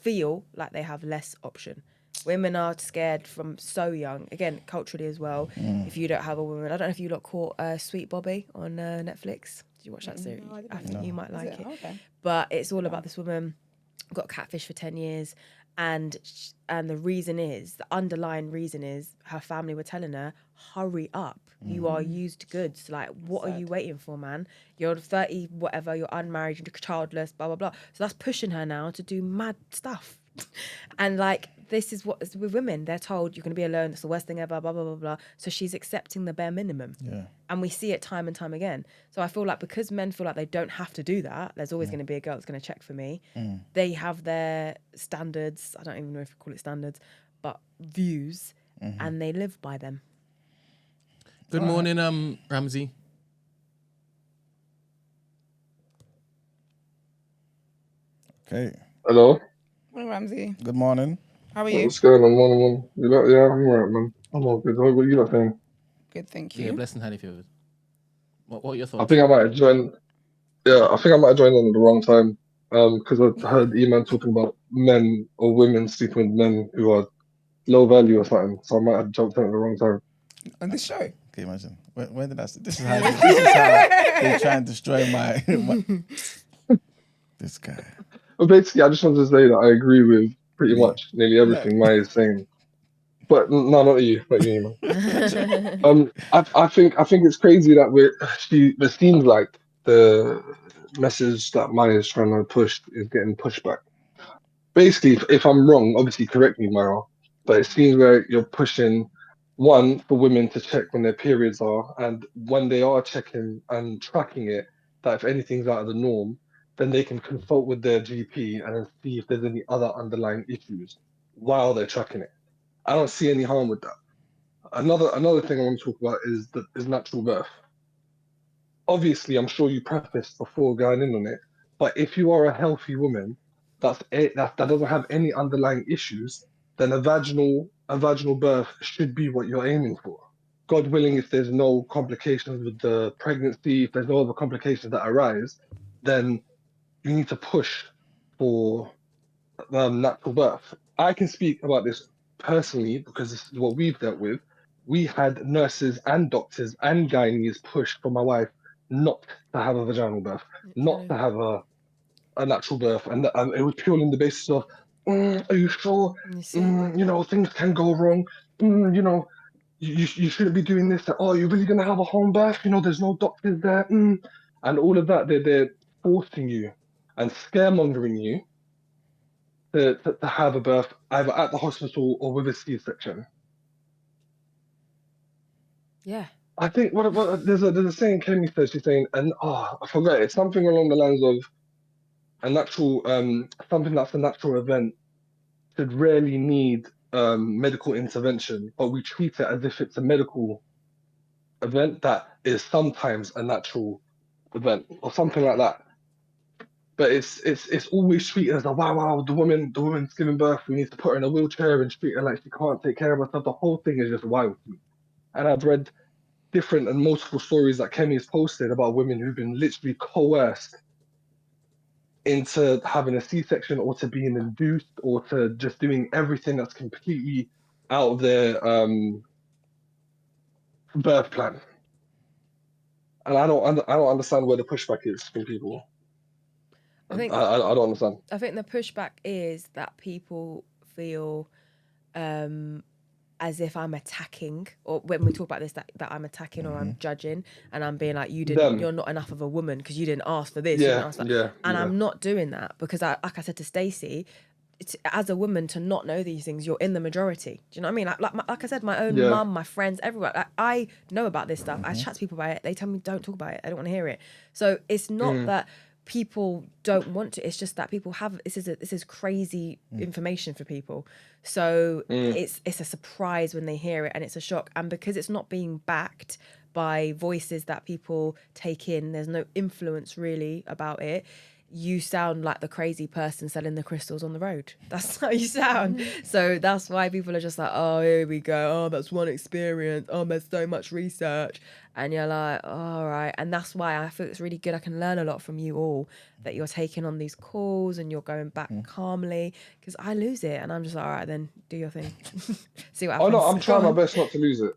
feel like they have less option. Women are scared from so young, again, culturally as well. If you don't have a woman, I don't know if you lot caught Sweet Bobby on Netflix. Did you watch that series? No, I think you might like it. Okay. But it's all about this woman, got catfish for 10 years. And the reason is, the underlying reason is, her family were telling her, hurry up. You are used goods. Like, what are you waiting for, man? You're 30, whatever, you're unmarried, you're childless, blah, blah, blah. So that's pushing her now to do mad stuff. And like, this is what with women, they're told you're going to be alone, it's the worst thing ever, blah, blah, blah, blah. So she's accepting the bare minimum. Yeah. And we see it time and time again. So I feel like because men feel like they don't have to do that, there's always going to be a girl that's going to check for me. They have their standards, I don't even know if you call it standards, but views, and they live by them. Good morning, Ramsey. Okay. Hello. Morning, Ramsey. Good morning. How are you? What's going on? Morning. Yeah, I'm alright, man. I'm all good. What are you lot saying? Good, thank Yeah, you. blessed and highly favored. What are your thoughts? I think I might have joined. Yeah, I think I might have joined on at the wrong time. Because I heard E-Man talking about men or women sleeping with men who are low value or something. So I might have jumped in at the wrong time. On this show. Okay, imagine. Where did I see? This is how they try and destroy my this guy. But basically, I just wanted to say that I agree with pretty much nearly everything Maya is saying. But no, not you, man. I think it's crazy that it seems like the message that Maya is trying to push is getting pushed back. Basically, if I'm wrong, obviously correct me, Maya. But it seems like you're pushing one for women to check when their periods are, and when they are checking and tracking it, that if anything's out of the norm, then they can consult with their GP and then see if there's any other underlying issues while they're tracking it. I don't see any harm with that. Another thing I want to talk about is natural birth. Obviously, I'm sure you prefaced before going in on it, but if you are a healthy woman that doesn't have any underlying issues, then a vaginal birth should be what you're aiming for. God willing, if there's no complications with the pregnancy, if there's no other complications that arise, then you need to push for natural birth. I can speak about this personally because this is what we've dealt with. we had nurses and doctors and gynaes push for my wife not to have a vaginal birth, not to have a natural birth, and it was purely on the basis of, are you sure? Things can go wrong. You shouldn't be doing this. Oh, you're really gonna have a home birth? There's no doctors there. And all of that, they're forcing you and scaremongering you to have a birth either at the hospital or with a C-section. Yeah. I think there's a saying Kemi says, she's saying, and I forgot, it's something along the lines of a natural something that's a natural event should rarely need medical intervention, but we treat it as if it's a medical event that is sometimes a natural event or something like that. But it's always treated as a wow, the woman's giving birth, we need to put her in a wheelchair and treat her like she can't take care of herself. The whole thing is just wild to me. And I've read different and multiple stories that Kemi has posted about women who've been literally coerced into having a C-section or to being induced or to just doing everything that's completely out of their birth plan. And I don't understand where the pushback is from people. I don't understand. I think the pushback is that people feel as if I'm attacking, or when we talk about this, that I'm attacking or I'm judging, and I'm being like, you're not enough of a woman because you didn't ask for this. I'm not doing that because, like I said to Stacey, as a woman, to not know these things, you're in the majority. Do you know what I mean? Like I said, my own mum, my friends, everyone. I know about this stuff. I chat to people about it. They tell me don't talk about it. I don't want to hear it. So it's not that people don't want to. It's just that people have this is crazy information for people. So it's a surprise when they hear it, and it's a shock. And because it's not being backed by voices that people take in, there's no influence really about it. You sound like the crazy person selling the crystals on the road. That's how you sound. So that's why people are just like, oh, here we go. Oh, that's one experience. Oh, there's so much research. And you're like, oh, all right. And that's why I feel it's really good. I can learn a lot from you all, that you're taking on these calls and you're going back calmly, because I lose it. And I'm just like, all right, then do your thing. See what happens. Oh, no, I'm trying my best not to lose it.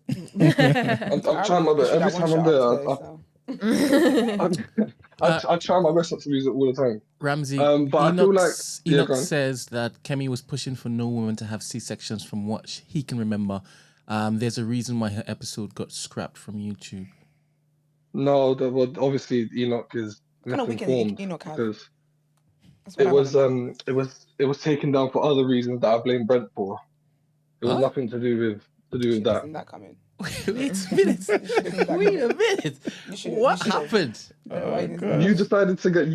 I'm trying my best. Every time I'm there, I try my best not to lose it all the time. Ramsey, but I feel like Enoch says that Kemi was pushing for no woman to have C-sections from what he can remember. There's a reason why her episode got scrapped from YouTube. No, obviously Enoch is misinformed because it was taken down for other reasons that I blame Brent for. It was nothing to do with that. That coming. Wait a minute. What happened? You decided to get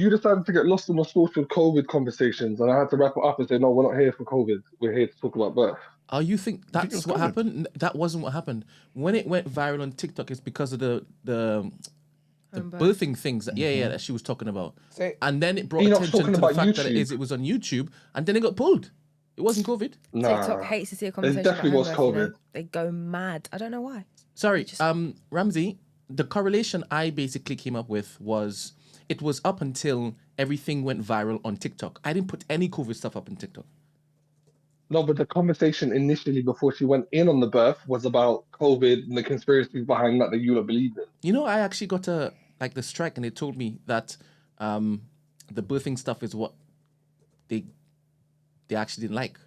lost in the sauce with COVID conversations, and I had to wrap it up and say, no, we're not here for COVID. We're here to talk about birth. Oh, you think that's what happened? That wasn't what happened. When it went viral on TikTok, it's because of the birthing things that she was talking about. So, and then it brought attention to the fact that it was on YouTube, and then it got pulled. It wasn't COVID. Nah, TikTok hates to see a conversation. It definitely was COVID. They go mad. I don't know why. Sorry, Ramsey, the correlation I basically came up with was it was up until everything went viral on TikTok. I didn't put any COVID stuff up on TikTok. No, but the conversation initially before she went in on the birth was about COVID and the conspiracies behind that you don't believe in. You know, I actually got the strike, and they told me that the birthing stuff is what they actually didn't like.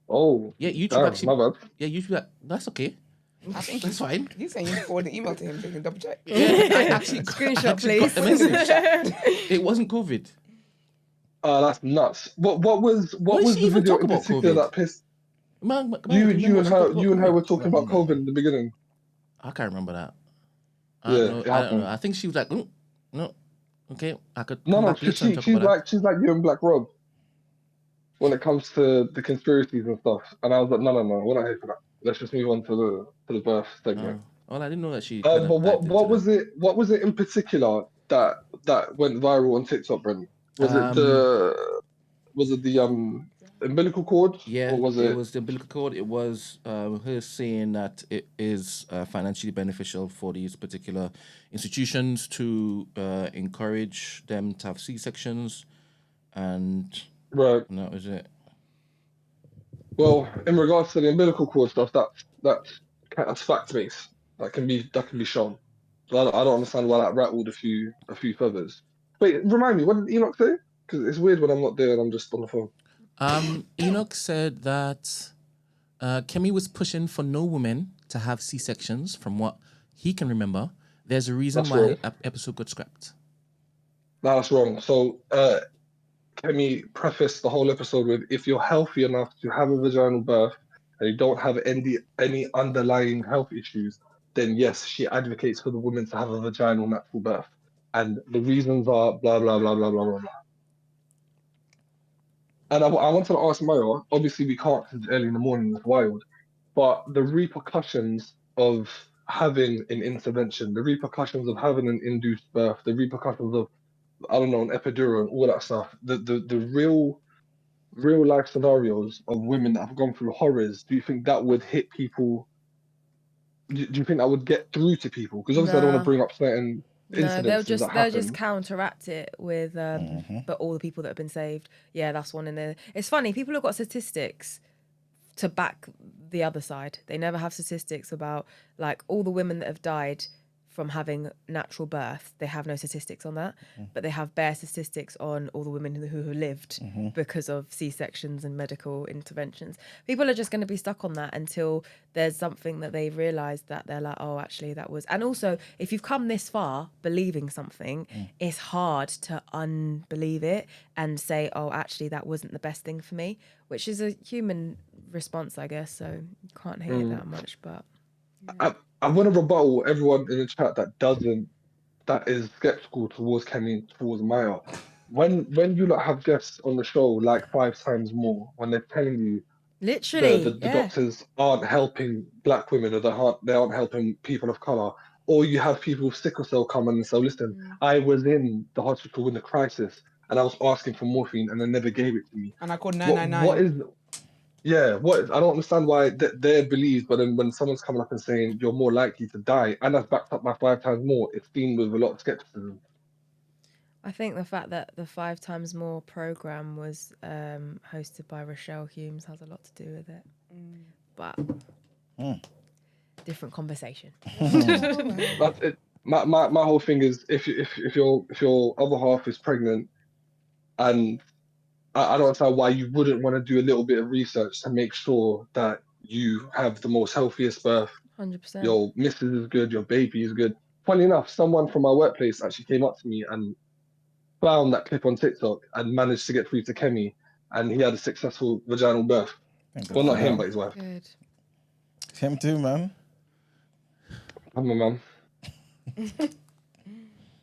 Oh. Yeah, YouTube actually. My bad. Yeah, YouTube. That's okay. I think that's fine. You saying you forwarded the email to him so he can double check? Yeah, I actually screenshot, please. Got the message. It wasn't COVID. That's nuts. What was the video in particular that pissed you and her were talking about COVID in the beginning? I can't remember that. I don't know. I think she was like, no, okay, I could. No, she's like you and Black Rob when it comes to the conspiracies and stuff. And I was like, no, we're not here for that. Let's just move on to the birth segment. Well, I didn't know that she. But what was it? What was it in particular that went viral on TikTok, Brent? Was it the umbilical cord? Yeah, or was it was the umbilical cord. It was her saying that it is financially beneficial for these particular institutions to encourage them to have C-sections, and that was it. Well, in regards to the umbilical cord stuff, that's that's fact based. That can be shown. So I don't understand why that rattled a few feathers. Wait, remind me, what did Enoch say? Because it's weird when I'm not there and I'm just on the phone. Enoch said that Kemi was pushing for no women to have C-sections from what he can remember. There's a reason That's why wrong. episode got scrapped. No, that's wrong. So Kemi prefaced the whole episode with, if you're healthy enough to have a vaginal birth and you don't have any underlying health issues, then yes, she advocates for the woman to have a vaginal natural birth. And the reasons are blah, blah, blah, blah, blah, blah, blah. And I wanted to ask Maya, obviously we can't because it's early in the morning, it's wild, but the repercussions of having an intervention, the repercussions of having an induced birth, the repercussions of, I don't know, an epidural and all that stuff, the real life scenarios of women that have gone through horrors, do you think that would hit people? Do you think that would get through to people? Because obviously I don't want to bring up certain incidences that they'll just happen. counteract it with but all the people that have been saved. Yeah, that's one in there. It's funny, people have got statistics to back the other side. They never have statistics about like all the women that have died from having natural birth. They have no statistics on that, but they have bare statistics on all the women who have lived because of C-sections and medical interventions. People are just going to be stuck on that until there's something that they've realised that they're like, oh, actually that was... And also, if you've come this far believing something, it's hard to unbelieve it and say, oh, actually that wasn't the best thing for me, which is a human response, I guess, so you can't hate it that much, but... I want to rebuttal everyone in the chat that is skeptical towards Kemi, towards Maya. When you lot have guests on the show like 5 times more, when they're telling you literally the doctors aren't helping black women or they aren't helping people of colour, or you have people with sickle cell come and say, listen, I was in the hospital in the crisis and I was asking for morphine and they never gave it to me. And I called 999. What is... Yeah, I don't understand why they're believed, but then when someone's coming up and saying you're more likely to die, and that's backed up by 5 times more, it's seen with a lot of skepticism. I think the fact that the 5 times more program was hosted by Rochelle Humes has a lot to do with it. But different conversation. That's it. My whole thing is if your other half is pregnant, and I don't understand why you wouldn't want to do a little bit of research to make sure that you have the most healthiest birth. 100%. Your missus is good, your baby is good. Funny enough, someone from my workplace actually came up to me and found that clip on TikTok and managed to get through to Kemi, and he had a successful vaginal birth. Well, not him, but his wife. Good. Him too, man. I'm a man.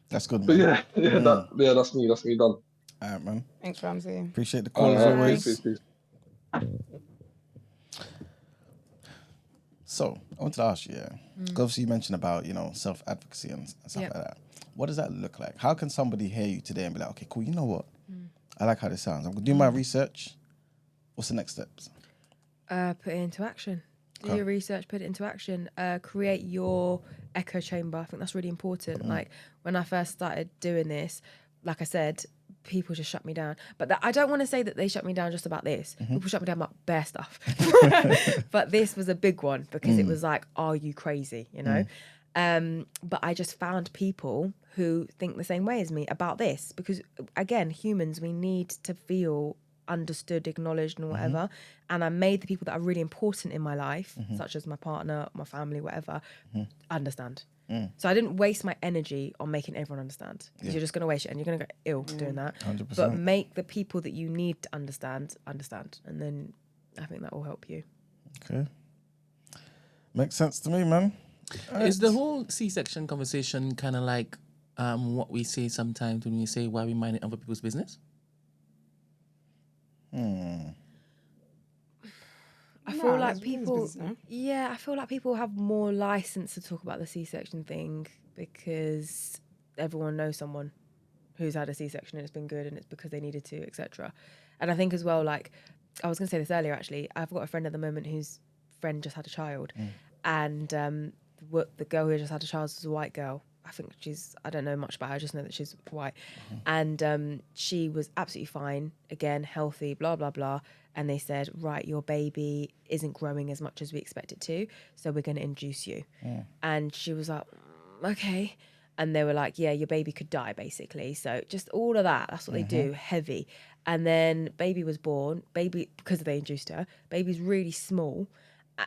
That's good, But man. that's me. That's me done. All right, man. Thanks, Ramsey. Appreciate the call as always. Peace. So I wanted to ask you, 'cause obviously you mentioned about, self-advocacy and stuff like that. What does that look like? How can somebody hear you today and be like, okay, cool, you know what? I like how this sounds. I'm going to do my research. What's the next steps? Put it into action. Do your research, put it into action. Create your echo chamber. I think that's really important. Like when I first started doing this, like I said, people just shut me down. But I don't want to say that they shut me down just about this. People shut me down about bare stuff. But this was a big one because it was like, are you crazy? But I just found people who think the same way as me about this because, again, humans, we need to feel understood, acknowledged and whatever. And I made the people that are really important in my life, such as my partner, my family, whatever, understand. So I didn't waste my energy on making everyone understand because you're just going to waste it and you're going to go ill doing that. 100%. But make the people that you need to understand. And then I think that will help you. Okay. Makes sense to me, man. Is the whole C-section conversation kind of like what we say sometimes when we say why we minding other people's business? I feel like people, I feel like people have more license to talk about the C-section thing because everyone knows someone who's had a C-section and it's been good and it's because they needed to, etc. And I think as well, like, I was going to say this earlier, actually, I've got a friend at the moment whose friend just had a child and the girl who just had a child was a white girl I think I don't know much about her, I just know that she's white. And she was absolutely fine, again, healthy, blah, blah, blah. And they said, right, your baby isn't growing as much as we expect it to, so we're going to induce you. And she was like, okay. And they were like, yeah, your baby could die, basically. So just all of that, that's what they do, heavy. And then baby was born, because they induced her, baby's really small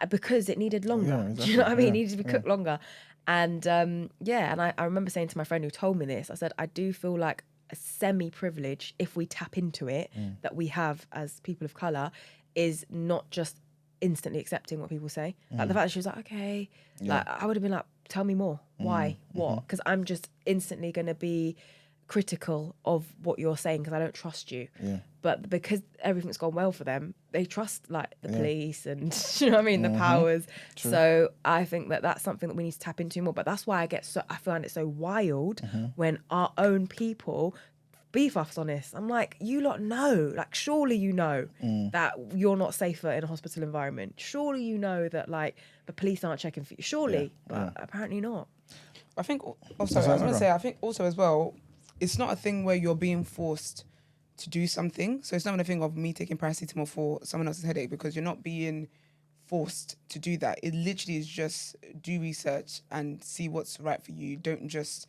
because it needed longer. Yeah, exactly. Do you know what I mean? It needed to be cooked longer. And and I remember saying to my friend who told me this, I said, I do feel like a semi-privilege, if we tap into it, that we have as people of colour, is not just instantly accepting what people say. Like the fact that she was like, okay, like I would have been like, tell me more. Why? What? Because I'm just instantly going to be critical of what you're saying because I don't trust you. But because everything's gone well for them, they trust like the police and you know what I mean, the powers. True. So I think that that's something that we need to tap into more. But that's why I find it so wild when our own people beef us on this. I'm like, you lot know, like surely you know that you're not safer in a hospital environment. Surely you know that like the police aren't checking for you. Surely, but apparently not. I think also, I was going to say, I think also as well, it's not a thing where you're being forced to do something. So it's not a thing of me taking paracetamol for someone else's headache because you're not being forced to do that. It literally is just do research and see what's right for you. Don't just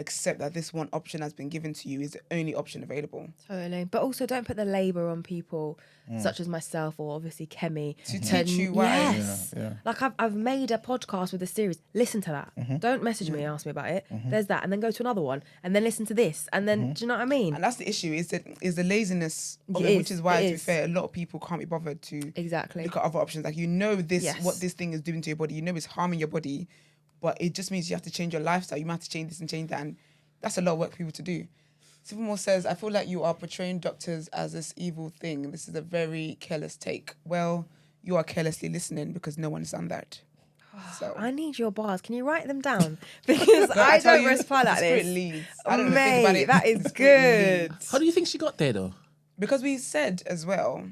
accept that this one option has been given to you is the only option available. Totally. But also don't put the labour on people such as myself or obviously Kemi to teach you why. Yes. Like I've made a podcast with a series. Listen to that. Don't message me and ask me about it. There's that. And then go to another one. And then listen to this. And then do you know what I mean? And that's the issue, is the laziness of it, which is why, to be fair, a lot of people can't be bothered to look at other options. Like, you know what this thing is doing to your body. You know it's harming your body. But it just means you have to change your lifestyle. You might have to change this and change that. And that's a lot of work for people to do. Silvermore says, I feel like you are portraying doctors as this evil thing. This is a very careless take. Well, you are carelessly listening because no one's done that. So I need your bars. Can you write them down? Because I don't respond like this. Leads. I don't know, think about it. That is good. How do you think she got there, though? Because we said as well,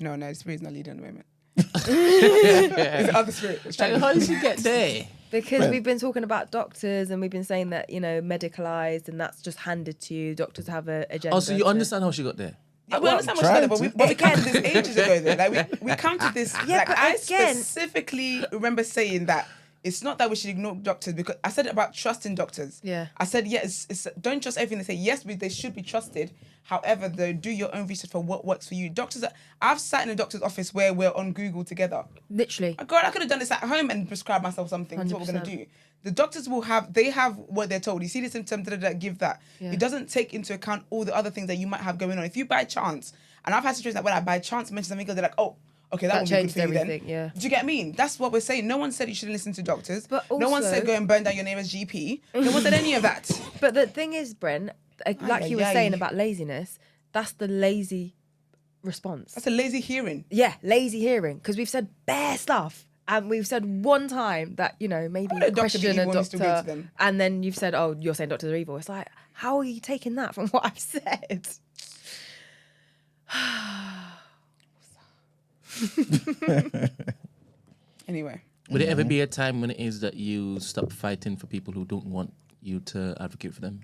no, the spirit's not leading at the moment. It's the other spirit. How did she get there? Because we've been talking about doctors and we've been saying that, medicalised and that's just handed to you. Doctors have an agenda. Oh, so you understand how she got there? We understand what she got there, but we counted this ages ago though. Like we counted this. I specifically remember saying that it's not that we should ignore doctors, because I said it about trusting doctors. Yeah. I said, it's don't trust everything they say. Yes, they should be trusted. However, though, do your own research for what works for you. I've sat in a doctor's office where we're on Google together. Literally. God, I could have done this at home and prescribed myself something. 100%. That's what we're going to do. The doctors have what they're told. You see the symptom, give that. Yeah. It doesn't take into account all the other things that you might have going on. If you by chance, and I've had situations that when I by chance mention something, they're like, oh, okay, that won't be good for you then. Yeah. Do you get me? That's what we're saying. No one said you shouldn't listen to doctors. But also, no one said go and burn down your nearest GP. No one said any of that. But the thing is, Brent, like you were saying about laziness, that's the lazy response. That's a lazy hearing. Yeah, lazy hearing. Because we've said bare stuff. And we've said one time that, maybe question a doctor. And then you've said, oh, you're saying doctors are evil. It's like, how are you taking that from what I've said? Anyway. Would there ever be a time when it is that you stop fighting for people who don't want you to advocate for them?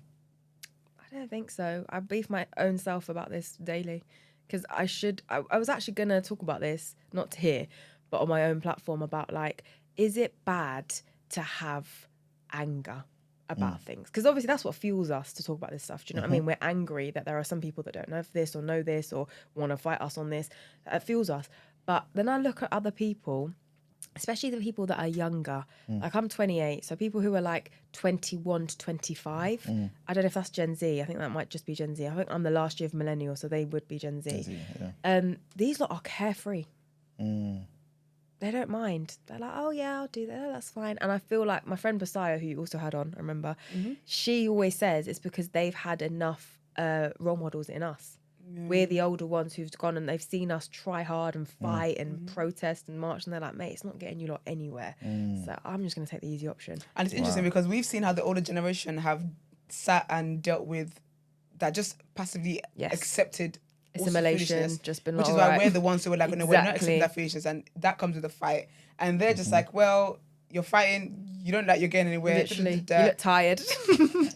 I don't think so. I beef my own self about this daily. Because I was actually going to talk about this, not here, but on my own platform about is it bad to have anger about things? Because obviously that's what fuels us to talk about this stuff. Do you know what I mean? We're angry that there are some people that don't know this or want to fight us on this. It fuels us. But then I look at other people, especially the people that are younger. Like I'm 28, so people who are 21 to 25. I don't know if that's Gen Z. I think that might just be Gen Z. I think I'm the last year of millennial, so they would be Gen Z. These lot are carefree. They don't mind. They're like, oh yeah, I'll do that. Oh, that's fine. And I feel like my friend Basaya, who you also had on, I remember, she always says it's because they've had enough role models in us. Yeah. We're the older ones who've gone and they've seen us try hard and fight and protest and march, and they're like, mate, it's not getting you lot anywhere. So I'm just going to take the easy option. And it's interesting because we've seen how the older generation have sat and dealt with that, just passively accepted assimilation, just been which is why we're the ones who are like, no, we're not accepting that foolishness, and that comes with a fight. And they're just like, well, you're fighting, you don't like you're getting anywhere. Literally, you look tired.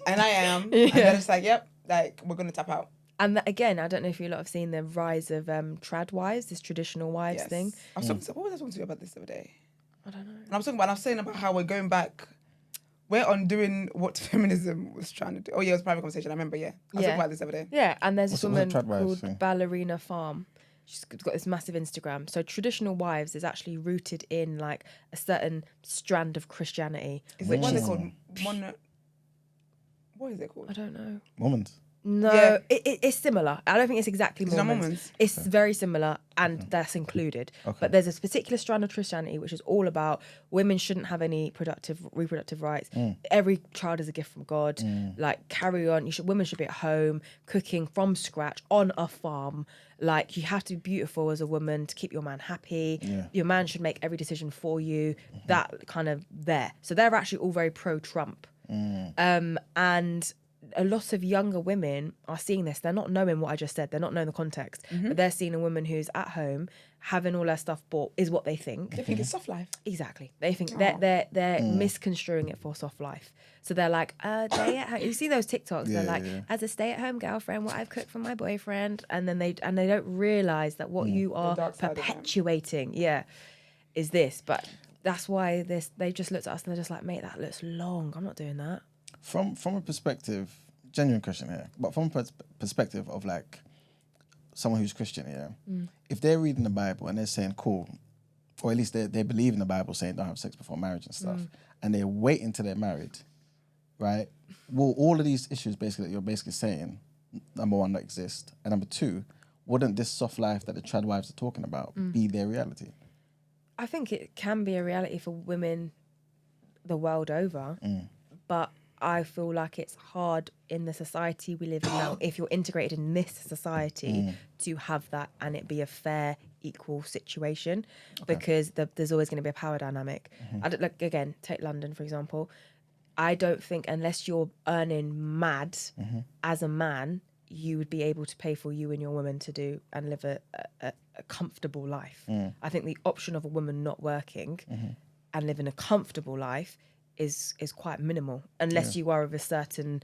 And I am. And then it's like, yep, like we're gonna tap out. And again, I don't know if you lot have seen the rise of trad wives, this traditional wives thing. I was talking what was I talking to you about this the other day? I don't know. And I was saying about how we're going back. We're undoing what feminism was trying to do. Oh yeah, it was a private conversation. I remember. I was talking about this the other day. Yeah, and there's this woman trad wives called thing? Ballerina Farm. She's got this massive Instagram. So traditional wives is actually rooted in like a certain strand of Christianity. What is it called? What is it called? I don't know. Mormons. No, Yeah. it's similar. I don't think it's exactly Is it not Mormons. Mormons? It's very similar, and that's included. Okay. But there's a particular strand of Christianity which is all about women shouldn't have any reproductive rights. Every child is a gift from God. Like carry on. Women should be at home cooking from scratch on a farm. Like you have to be beautiful as a woman to keep your man happy. Yeah. Your man should make every decision for you. That kind of there. So they're actually all very pro-Trump. And a lot of younger women are seeing this. They're not knowing what I just said. They're not knowing the context. But they're seeing a woman who's at home having all her stuff bought is what they think. They think it's soft life. Exactly. They think they're misconstruing it for soft life. So they're like, day at home. You see those TikToks? They're like, as a stay-at-home girlfriend, what I've cooked for my boyfriend, and then they don't realize that what you are dark side of them. perpetuating, is this. But that's why they just looked at us and they're just like, mate, that looks long. I'm not doing that. From a perspective, genuine question here, but from a perspective of like someone who's Christian, if they're reading the Bible and they're saying cool, or at least they believe in the Bible saying don't have sex before marriage and stuff, and they're waiting till they're married, right? Well, all of these issues basically that you're basically saying, number one, not exist, and number two, wouldn't this soft life that the trad wives are talking about be their reality? I think it can be a reality for women the world over, but I feel like it's hard in the society we live in now, if you're integrated in this society, to have that and it be a fair, equal situation, because there's always going to be a power dynamic. I don't, like, again, take London, for example. I don't think unless you're earning mad as a man, you would be able to pay for you and your woman to do and live a comfortable life. I think the option of a woman not working and living a comfortable life is quite minimal, unless you are of a certain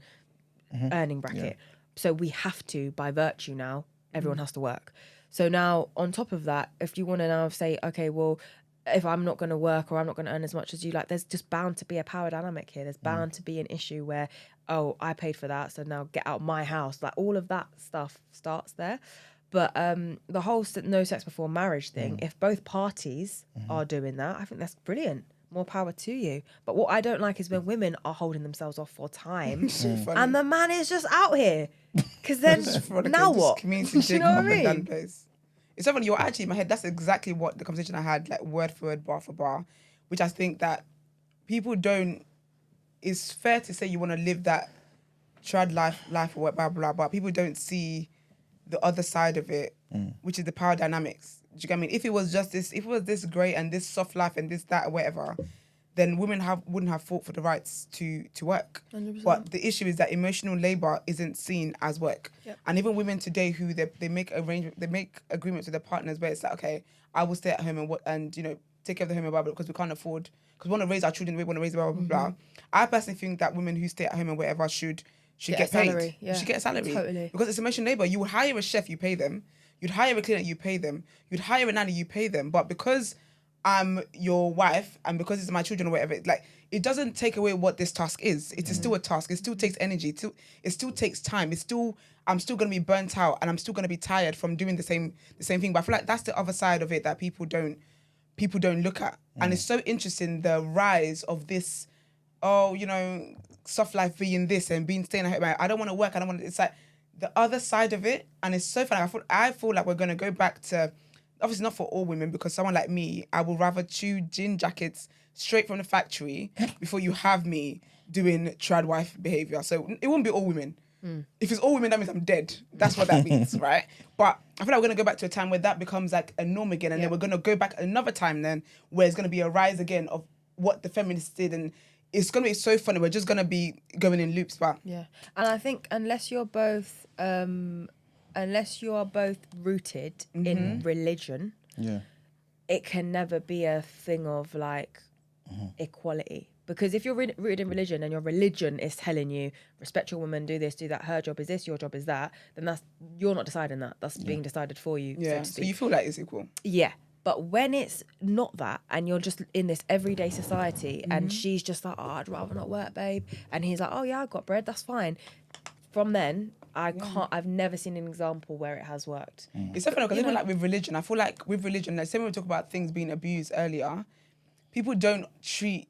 earning bracket. So we have to, by virtue now, everyone has to work. So now, on top of that, if you want to now say, okay, well, if I'm not going to work or I'm not going to earn as much as you, like, there's just bound to be a power dynamic here. There's bound to be an issue where, oh, I paid for that, so now get out my house. Like, all of that stuff starts there. But the whole no sex before marriage thing, if both parties are doing that, I think that's brilliant. More power to you. But what I don't like is when women are holding themselves off for time and the man is just out here. Because then, now what? Community Do you know what I mean? Place. It's so funny, you're actually in my head, that's exactly what the conversation I had, like word for word, bar for bar, which I think that people don't, it's fair to say you want to live that trad life or what, blah, blah, but people don't see the other side of it, which is the power dynamics. Do you get what I mean? If it was just this, if it was this great and this soft life and this, that, or whatever, then women wouldn't have fought for the rights to work. 100%. But the issue is that emotional labor isn't seen as work. Yep. And even women today who they make agreements with their partners where it's like, okay, I will stay at home and take care of the home and blah, blah, because we can't afford, because we want to raise our children, we want to raise blah, blah, blah. I personally think that women who stay at home and whatever should get paid. Salary, You should get a salary. Totally. Because it's emotional labor. You would hire a chef, you pay them. You'd hire a cleaner, you pay them. You'd hire a nanny, you pay them. But because I'm your wife and because it's my children or whatever, like, it doesn't take away what this task is. It is still a task. It still takes energy. It still takes time. I'm still going to be burnt out and I'm still going to be tired from doing the same thing. But I feel like that's the other side of it that people don't look at. And it's so interesting, the rise of this, soft life being this and staying at home. I don't want to work. It's like the other side of it. And it's so funny. I feel like we're going to go back to, obviously not for all women, because someone like me, I would rather chew jean jackets straight from the factory before you have me doing trad wife behavior. So it won't be all women. If it's all women, that means I'm dead. That's what that means, right? But I feel like we're going to go back to a time where that becomes like a norm again. And then we're going to go back another time then where it's going to be a rise again of what the feminists did. And it's going to be so funny. We're just going to be going in loops. But yeah. And I think unless you are both rooted in religion, it can never be a thing of like, equality. Because if you're rooted in religion and your religion is telling you respect your woman, do this, do that, her job is this, your job is that, then you're not deciding that. That's being decided for you. Yeah. So you feel like it's equal. Yeah. But when it's not that, and you're just in this everyday society, and she's just like, oh, I'd rather not work, babe, and he's like, oh yeah, I've got bread, that's fine. From then, I've never seen an example where it has worked. It's so funny because even like with religion, I feel like with religion, like same when we talk about things being abused earlier, people don't treat,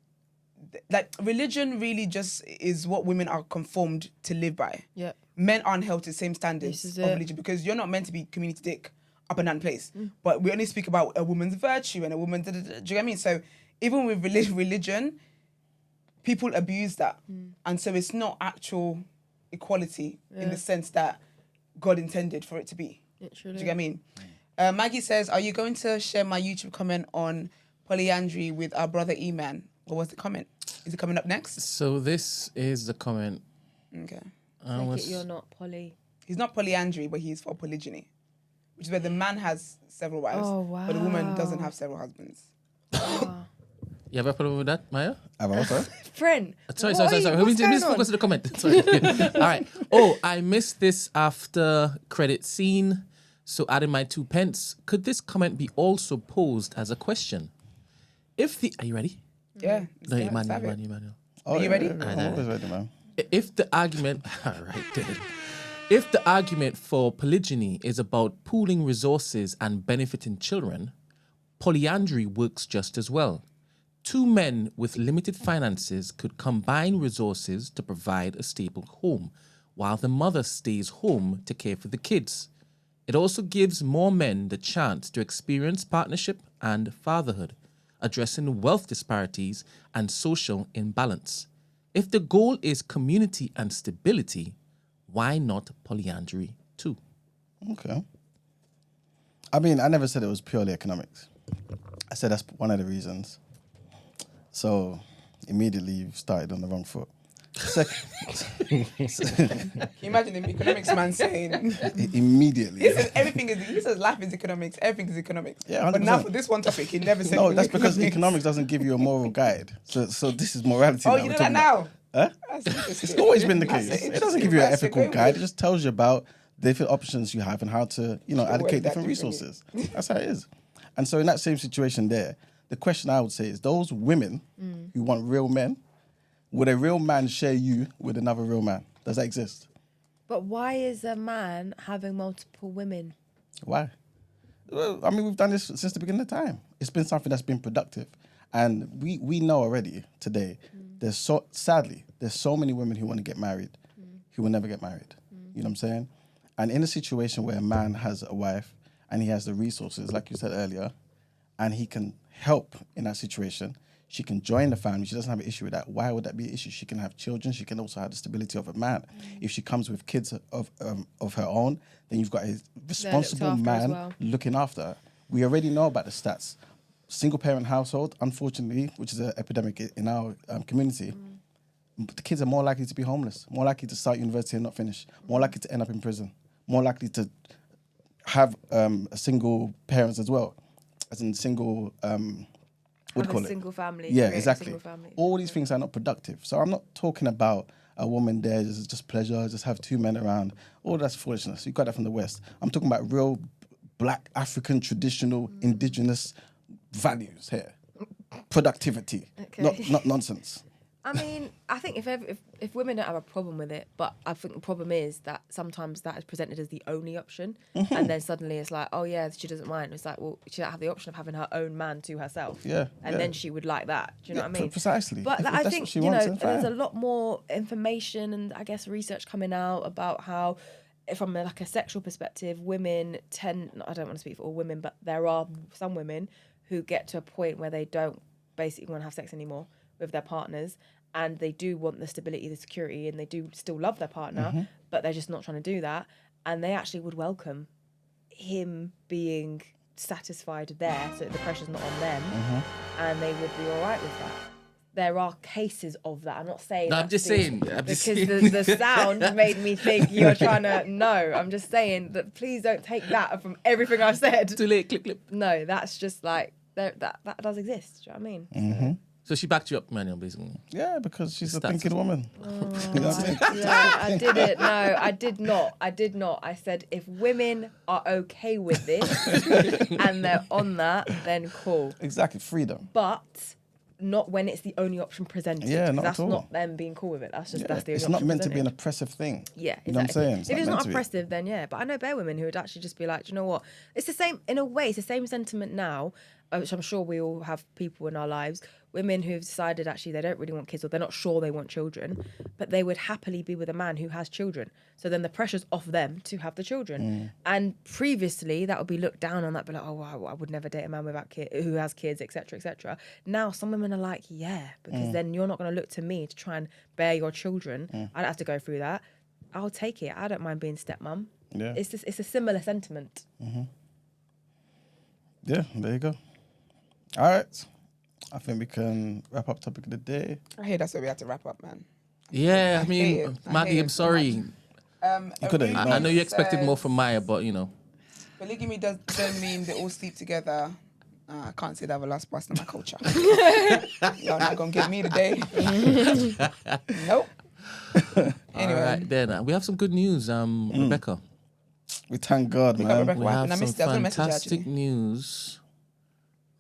like religion really just is what women are conformed to live by. Yeah. Men aren't held to the same standards of religion because you're not meant to be community dick up and down the place. But we only speak about a woman's virtue and a woman's... Do you know what I mean? So even with religion, people abuse that. And so it's not actual equality in the sense that God intended for it to be. Literally. Do you get what I mean? Maggie says, are you going to share my YouTube comment on polyandry with our brother E-Man? What was the comment? Is it coming up next? So this is the comment. Okay. You're not poly. He's not polyandry, but he's for polygyny, which is where the man has several wives, but the woman doesn't have several husbands. You have a problem with that, Maya? Have I also? Friend. Sorry. We need to focus on the comment. Sorry. All right. Oh, I missed this after credit scene, so adding my 2 pence. Could this comment be also posed as a question? Are you ready? Yeah. No, Emmanuel. Are you ready? I'm always ready, man. If the argument, all right, then. If the argument for polygyny is about pooling resources and benefiting children, polyandry works just as well. 2 men with limited finances could combine resources to provide a stable home, while the mother stays home to care for the kids. It also gives more men the chance to experience partnership and fatherhood, addressing wealth disparities and social imbalance. If the goal is community and stability, why not polyandry too? Okay. I mean, I never said it was purely economics. I said that's one of the reasons. So immediately you've started on the wrong foot. Second, Can you imagine the economics man saying immediately. He says life is economics, everything is economics. Yeah, 100%. But now for this one topic, he never said No, that's because economics doesn't give you a moral guide. So this is morality. Oh, that you we're know that talking now? about. Huh? It's always been the case. That's It doesn't give you an That's ethical great guide. way. It just tells you about different options you have and how to, allocate that different differently. resources. That's how it is. And so in that same situation there, the question I would say is those women who want real men, would a real man share you with another real man? Does that exist? But why is a man having multiple women? Why? Well, I mean, we've done this since the beginning of time. It's been something that's been productive. And we know already today, sadly, there's so many women who want to get married who will never get married. You know what I'm saying? And in a situation where a man has a wife and he has the resources, like you said earlier, and he can help in that situation, she can join the family. She doesn't have an issue with that. Why would that be an issue? She can have children. She can also have the stability of a man. If she comes with kids of her own, then you've got a responsible man looking after her. We already know about the stats. Single parent household, unfortunately, which is an epidemic in our community, the kids are more likely to be homeless, more likely to start university and not finish, more likely to end up in prison, more likely to have a single parents as well, as in single... what do you call it? Single family. Yeah, exactly. Single family. All these things are not productive. So I'm not talking about a woman there, just pleasure, just have 2 men around. All that's foolishness. You got that from the West. I'm talking about real black, African, traditional, indigenous values here. Productivity, not nonsense. I mean, I think if women don't have a problem with it, but I think the problem is that sometimes that is presented as the only option, and then suddenly it's like, oh yeah, she doesn't mind. It's like, well, she don't have the option of having her own man to herself, and then she would like that. Do you know what I mean? Precisely. But if I that's think what she wants, then there's a fine. lot more information and I guess research coming out about how, from a sexual perspective, women tend. I don't want to speak for all women, but there are some women who get to a point where they don't basically want to have sex anymore with their partners. And they do want the stability, the security, and they do still love their partner, but they're just not trying to do that. And they actually would welcome him being satisfied there, so the pressure's not on them, and they would be all right with that. There are cases of that. I'm not saying. No, I'm just saying. Because the sound made me think you're trying to. No, I'm just saying that please don't take that from everything I've said. Too late, clip. No, that's just like that does exist. Do you know what I mean? So she backed you up, Manuel, basically. Yeah, because she's a Stats. thinking woman. You know what I mean? I didn't. No, I did not. I said if women are okay with this and they're on that, then cool. Exactly, freedom. But not when it's the only option presented. Yeah, 'cause not that's at all. not them being cool with it. That's just that's the only It's option not meant to be an presented. oppressive thing. Yeah, exactly. You know what I'm saying? If it's meant not to be. oppressive, then yeah. But I know bare women who would actually just be like, do you know what? It's the same, in a way, it's the same sentiment now, which I'm sure we all have people in our lives, women who've decided actually they don't really want kids or they're not sure they want children, but they would happily be with a man who has children. So then the pressure's off them to have the children. And previously that would be looked down on, that be like, oh, wow, I would never date a man without who has kids, etc., etc. Now some women are like, yeah, because then you're not going to look to me to try and bear your children. I don't have to go through that. I'll take it. I don't mind being stepmom. Yeah. It's a similar sentiment. Yeah, there you go. All right. I think we can wrap up topic of the day. I hear that's where we have to wrap up, man. Yeah, I hate mean, it. I Maggie, hate I'm it so sorry. You could've Arun ignored I know you expected more says, from Maya, but you know. polygamy don't mean they all sleep together. I can't say that the last person in my culture. Y'all not gonna get me today. Nope. Anyway, All right, then we have some good news. Rebecca, We thank God, got man. Rebecca. we What have happened? I some missed it. I was gonna message her, fantastic actually. news.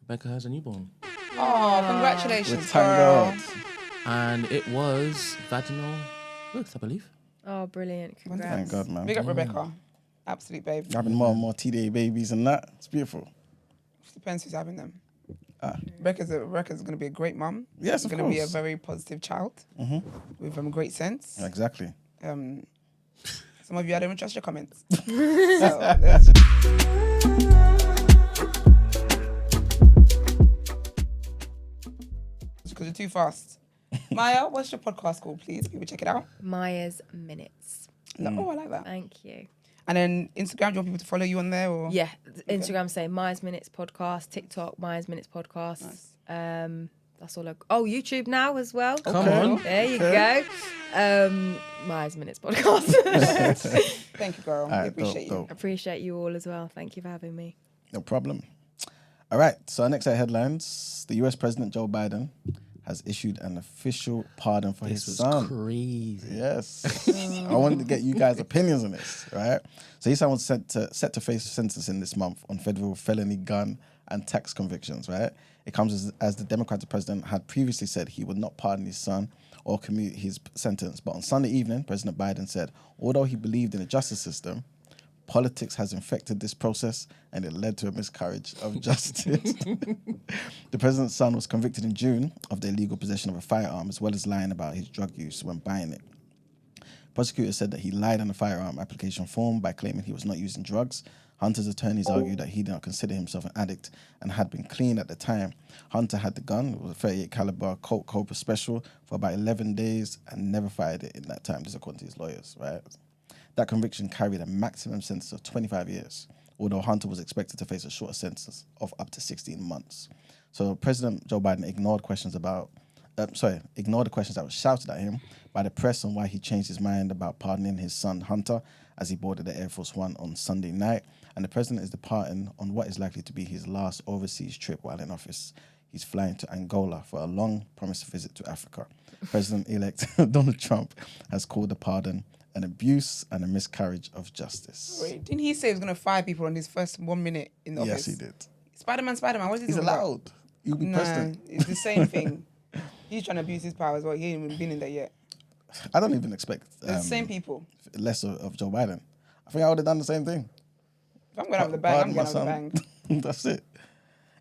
Rebecca has a newborn, oh, We congratulations, thank girl. God. and it was vaginal birth, I believe. Oh, brilliant. Congrats. Thank God, man. Big up Rebecca. Absolute babe. Having more and more TDA babies and that. It's beautiful. Depends who's having them. Rebecca's going to be a great mum. Yes, of going to be a course. very positive child with great sense. Exactly. Some of you, I don't even trust your comments. So, that's because you're too fast. Maya, what's your podcast called, please? People check it out. Maya's Minutes. Oh, I like that. Thank you. And then Instagram, do you want people to follow you on there? Or? Yeah, Instagram say Maya's Minutes Podcast, TikTok Maya's Minutes Podcast. Nice. That's all. YouTube now as well. Come on. There you go. Maya's Minutes Podcast. Thank you, girl. All We right, appreciate you. dope. Appreciate you all as well. Thank you for having me. No problem. All right. So our next set of headlines. The US President Joe Biden has issued an official pardon for This his was son. crazy. Yes. I wanted to get you guys' opinions on this, right? So his son was set to face sentencing this month on federal felony gun and tax convictions, right? It comes as the Democratic president had previously said he would not pardon his son or commute his sentence. But on Sunday evening, President Biden said, although he believed in the justice system, politics has infected this process and it led to a miscarriage of justice. The president's son was convicted in June of the illegal possession of a firearm as well as lying about his drug use when buying it. Prosecutors said that he lied on the firearm application form by claiming he was not using drugs. Hunter's attorneys argued that he did not consider himself an addict and had been clean at the time. Hunter had the gun, it was a 38 caliber Colt Cobra Special, for about 11 days and never fired it in that time, this according to his lawyers, right? That conviction carried a maximum sentence of 25 years, although Hunter was expected to face a shorter sentence of up to 16 months. So President Joe Biden ignored the questions that were shouted at him by the press on why he changed his mind about pardoning his son Hunter as he boarded the Air Force One on Sunday night. And the president is departing on what is likely to be his last overseas trip while in office. He's flying to Angola for a long-promised visit to Africa. President-elect Donald Trump has called the pardon an abuse and a miscarriage of justice. Wait, didn't he say he was going to fire people on his first 1 minute in the office? Yes, he did. Spider-Man, what is he He's talking about? allowed. You'll be Nah, president. it's the same thing. He's trying to abuse his power as well. He ain't even been in there yet. I don't even expect It's the same people. less of Joe Biden. I think I would have done the same thing. If I'm going to have the bang, I'm Pardon my going to have the bang. son. That's it.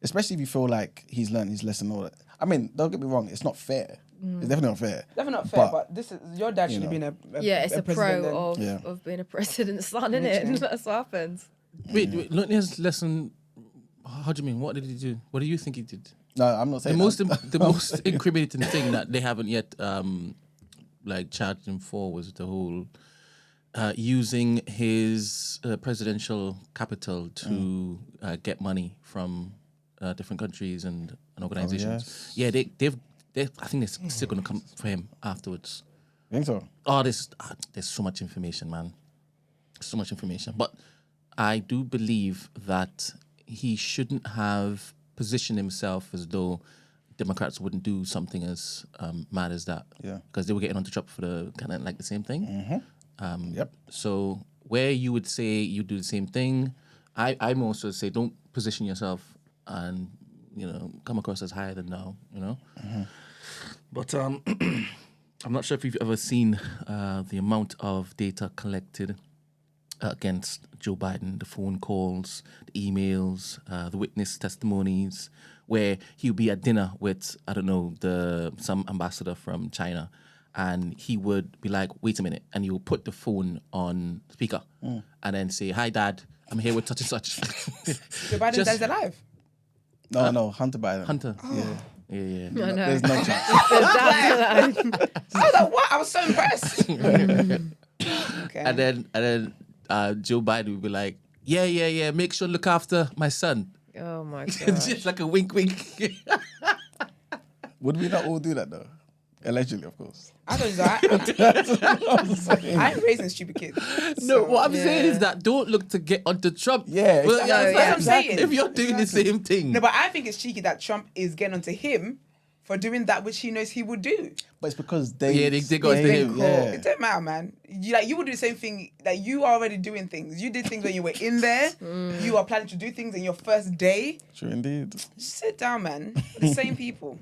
Especially if you feel like he's learned his lesson. All that. I mean, don't get me wrong. It's not fair. It's definitely not fair. Definitely not fair, But, but this is your dad should have you been a Yeah, it's a president then. pro of being a president's son, isn't it? Literally. That's what happens. Wait, learn his lesson. How do you mean? What did he do? What do you think he did? No, I'm not The saying most incriminating thing that they haven't yet charged him for was the whole using his presidential capital to get money from different countries and organizations. yes. Yeah, they've I think they're still going to come for him afterwards. I think so. Oh, there's so much information, man. So much information. But I do believe that he shouldn't have positioned himself as though Democrats wouldn't do something as mad as that. Yeah. Because they were getting onto Trump for the kind of like the same thing. Yep. So where you would say you do the same thing, I'm also say don't position yourself and come across as higher than thou. But I'm not sure if you've ever seen the amount of data collected against Joe Biden, the phone calls, the emails, the witness testimonies, where he'll be at dinner with, I don't know, some ambassador from China, and he would be like, wait a minute, and he will put the phone on speaker and then say, hi, Dad, I'm here with such and such. Joe Biden is alive? No, Hunter Biden. Hunter. Yeah. Yeah. I know. There's no chance. I was like, what? I was so impressed. Okay. And then Joe Biden would be like, yeah, make sure to look after my son. Oh my god. Just like a wink. Would we not all do that though? Allegedly, of course. I don't know. I'm raising stupid kids. No, what I'm saying is that don't look to get onto Trump. Yeah, Well, exactly. That's what I'm saying. If you're doing the same thing. No, but I think it's cheeky that Trump is getting onto him for doing that which he knows he would do. But it's because they got to him. Yeah. It don't matter, man. You would do the same thing. Like, you are already doing things. You did things when you were in there. You are planning to do things in your first day. True indeed. Just sit down, man. The same people.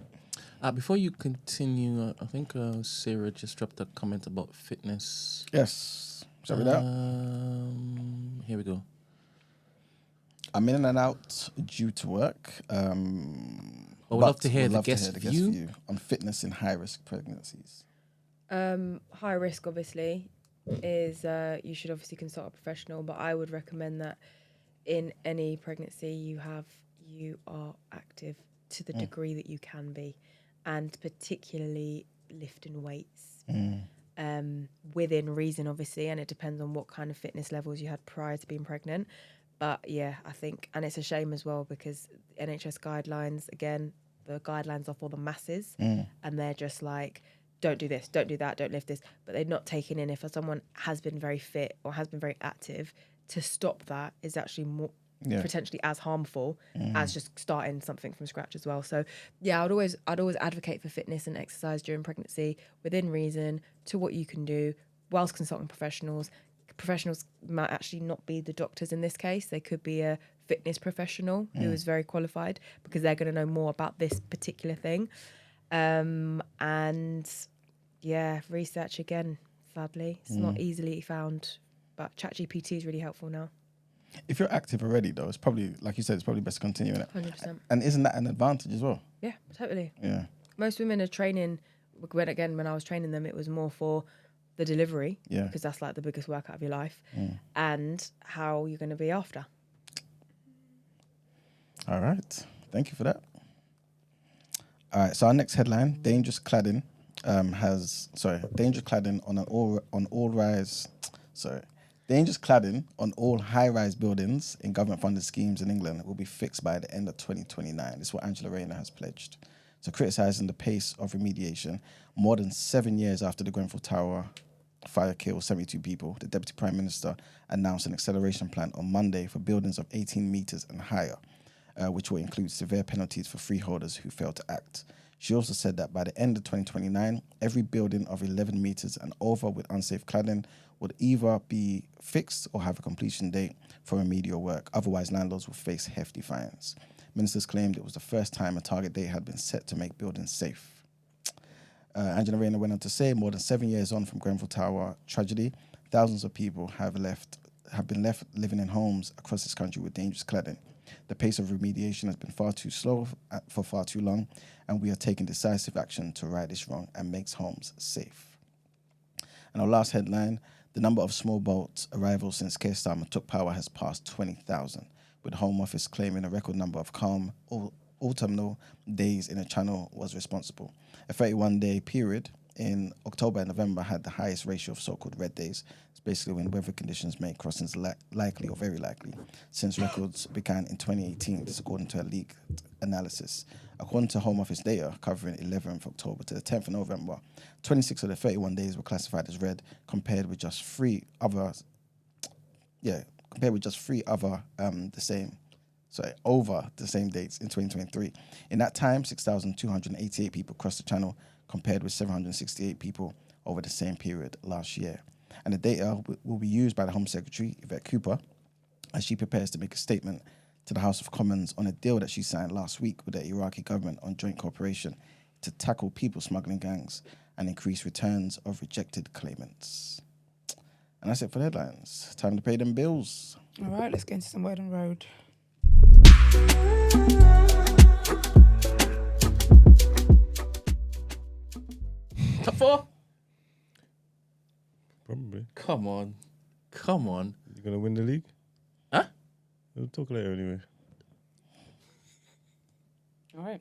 Before you continue, I think Sarah just dropped a comment about fitness. Yes. Shall we do that? Here we go. I'm in and out due to work. I would love to hear the guest view on fitness in high-risk pregnancies. High risk, obviously, is you should obviously consult a professional, but I would recommend that in any pregnancy you are active to the degree that you can be, and particularly lifting weights within reason, obviously, and it depends on what kind of fitness levels you had prior to being pregnant. But yeah, I think, and it's a shame as well because NHS guidelines, again, the guidelines are for the masses, and they're just like, don't do this, don't do that, don't lift this. But they're not taking in if someone has been very fit or has been very active, to stop that is actually more potentially as harmful as just starting something from scratch as well. So yeah, I'd always advocate for fitness and exercise during pregnancy within reason to what you can do whilst consulting professionals. Professionals might actually not be the doctors in this case. They could be a fitness professional who is very qualified because they're going to know more about this particular thing. And yeah, research again, sadly, it's not easily found, but ChatGPT is really helpful now. If you're active already, though, it's probably, like you said, it's probably best continuing it. 100%. And isn't that an advantage as well? Yeah, totally. Yeah. Most women are training, when I was training them, it was more for the delivery, because that's like the biggest workout of your life, and how you're going to be after. All right. Thank you for that. All right. So our next headline: dangerous cladding dangerous cladding on all high-rise buildings in government-funded schemes in England will be fixed by the end of 2029. This is what Angela Rayner has pledged. So, criticising the pace of remediation, more than 7 years after the Grenfell Tower fire killed 72 people, the Deputy Prime Minister announced an acceleration plan on Monday for buildings of 18 metres and higher, which will include severe penalties for freeholders who fail to act. She also said that by the end of 2029, every building of 11 metres and over with unsafe cladding would either be fixed or have a completion date for remedial work. Otherwise, landlords will face hefty fines. Ministers claimed it was the first time a target date had been set to make buildings safe. Angela Rayner went on to say, more than 7 years on from Grenfell Tower tragedy, thousands of people have been left living in homes across this country with dangerous cladding. The pace of remediation has been far too slow for far too long, and we are taking decisive action to right this wrong and make homes safe. And our last headline, the number of small boat arrivals since Keir Starmer took power has passed 20,000, with the Home Office claiming a record number of calm autumnal days in the Channel was responsible. A 31-day period in October and November had the highest ratio of so-called red days. It's basically when weather conditions make crossings likely or very likely, since records began in 2018, this according to a leaked analysis. According to Home Office data covering 11th October to the 10th of November, 26 of the 31 days were classified as red, compared with just three other the same over the same dates in 2023. In that time, 6,288 people crossed the channel, compared with 768 people over the same period last year. And the data will be used by the Home Secretary, Yvette Cooper, as she prepares to make a statement to the House of Commons on a deal that she signed last week with the Iraqi government on joint cooperation to tackle people smuggling gangs and increase returns of rejected claimants. And that's it for the headlines. Time to pay them bills. All right, let's get into some word on road. Top 4? Probably. Come on. Come on. You gonna win the league? Huh? We'll talk later anyway. All right.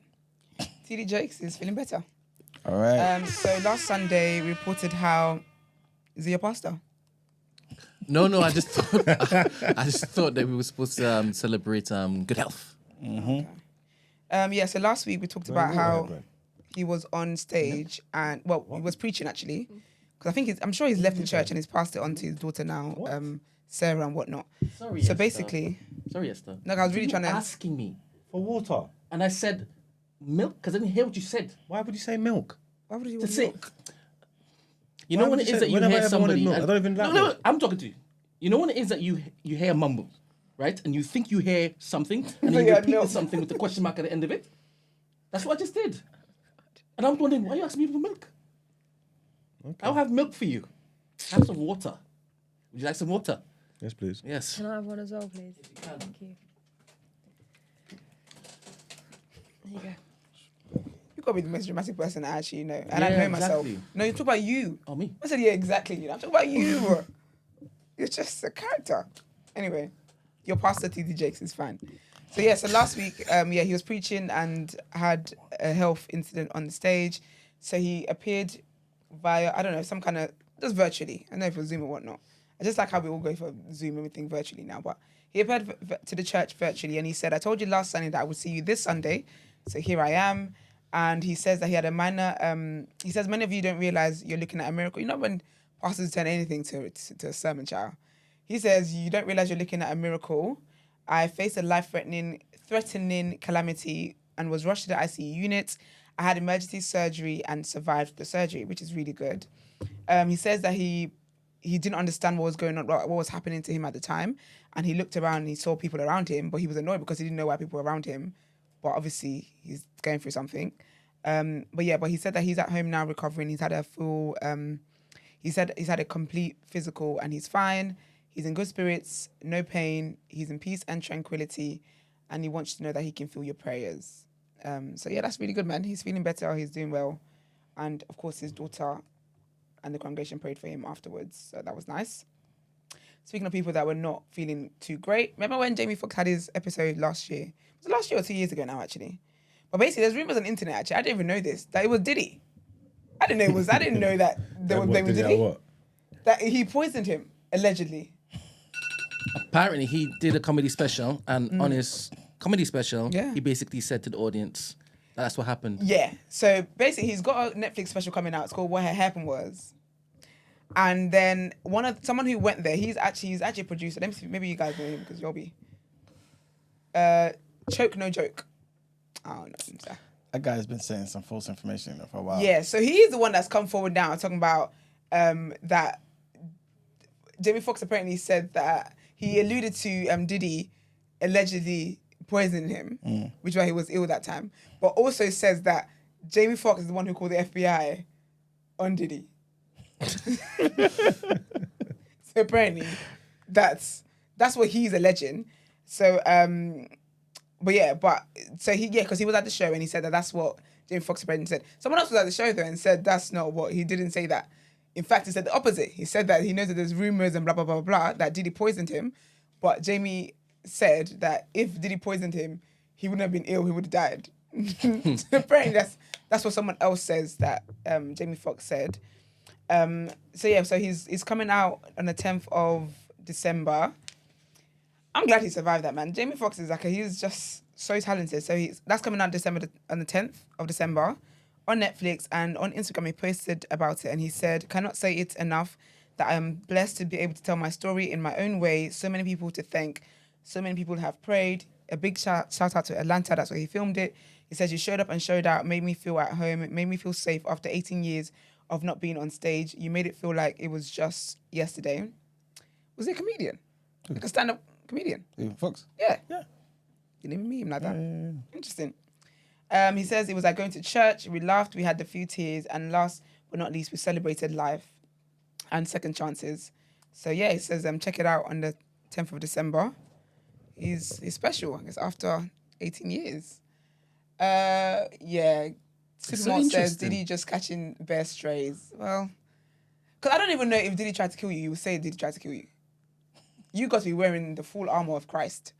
TD Jakes is feeling better. All right. So last Sunday, we reported how... Is he your pastor? No, I just thought that we were supposed to celebrate good health. Okay. So last week we talked about how he was on stage and he was preaching actually, because I think I'm sure he's left the church and he's passed it on to his daughter now, Sarah and whatnot. Sorry, So Esther. basically, Sorry, Esther. no, I was really You trying to. asking me, For water. and I said milk because I didn't hear what you said. Why would you say milk? Why would you To want say, milk? you know Why when would it you is say- that you when have I hear ever wanted somebody. milk? I don't even like no, milk. I'm talking to you. You know when it is that you hear a mumble, right? And you think you hear something, and then you Yeah, repeat milk. something with the question mark at the end of it. That's what I just did. And I'm wondering, why are you asking me for milk? Okay. I'll have milk for you. Have some water. Would you like some water? Yes, please. Yes. Can I have one as well, please? Thank you. There you go. You've got to be the most dramatic person I actually know, and I Yeah, know myself. exactly. No, you talk about you. Oh, me. I said, yeah, exactly. I'm talking about you. You're just a character. Anyway, your pastor TD Jakes is fine. So last week, he was preaching and had a health incident on the stage. So he appeared via, I don't know, some kind of, just virtually. I don't know if it was Zoom or whatnot. I just like how we all go for Zoom and everything virtually now. But he appeared to the church virtually and he said, I told you last Sunday that I would see you this Sunday. So here I am. And he says that he had a minor, he says many of you don't realize you're looking at a miracle. You know when pastors turn anything to a sermon, child. He says, you don't realize you're looking at a miracle. I faced a life-threatening calamity and was rushed to the ICU unit. I had emergency surgery and survived the surgery, which is really good. He says that he didn't understand what was going on, what was happening to him at the time. And he looked around and he saw people around him, but he was annoyed because he didn't know why people were around him. But obviously, he's going through something. But he said that he's at home now recovering. He's had a full... he said he's had a complete physical and he's fine. He's in good spirits, no pain. He's in peace and tranquility. And he wants you to know that he can feel your prayers. That's really good, man. He's feeling better. He's doing well. And, of course, his daughter and the congregation prayed for him afterwards. So that was nice. Speaking of people that were not feeling too great, remember when Jamie Foxx had his episode last year? Was it last year or 2 years ago now, actually? But basically, there's rumors on the internet, actually. I didn't even know this, that it was Diddy. I didn't know that they were Diddy. What? That he poisoned him, allegedly. Apparently, he did a comedy special, and on his comedy special, Yeah. he basically said to the audience, that's what happened. Yeah. So basically, he's got a Netflix special coming out. It's called What Had Happened Was. And then someone who went there, he's actually a producer. Let me see, maybe you guys know him because you'll be. Choke No Joke. Oh no. That guy's been saying some false information for a while. Yeah. So he's the one that's come forward now talking about that. Jamie Foxx apparently said that he alluded to Diddy allegedly poisoning him, which is why he was ill that time. But also says that Jamie Foxx is the one who called the FBI on Diddy. So apparently, that's what he's alleging. So, because he was at the show and he said that that's what Jamie Foxx apparently said. Someone else was at the show though and said that's not what he didn't say that. In fact, he said the opposite. He said that he knows that there's rumors and blah blah blah blah that Diddy poisoned him, but Jamie said that if Diddy poisoned him, he wouldn't have been ill. He would have died. So apparently, that's what someone else says that Jamie Foxx said. So he's coming out on the 10th of December. I'm glad he survived that, man. Jamie Foxx is he's just so talented. So that's coming out on the 10th of December on Netflix, and on Instagram he posted about it and he said, "Cannot say it enough that I am blessed to be able to tell my story in my own way. So many people to thank. So many people have prayed. a big shout out to Atlanta. That's where he filmed it. He says, "You showed up and showed out, made me feel at home. It made me feel safe after 18 years of not being on stage. You made it feel like it was just yesterday." Was he a comedian? Like a stand-up comedian? Fox? Yeah. Yeah. Didn't even meet him like that. Yeah. Interesting. He says it was like going to church. We laughed. We had a few tears. And last but not least, we celebrated life and second chances. So yeah, he says, check it out on the 10th of December. He's special, I guess, after 18 years. Yeah. Supermart says, did he just catch in bear strays? Well, because I don't even know if Diddy tried to kill you. You would say Diddy tried to kill you. You got to be wearing the full armor of Christ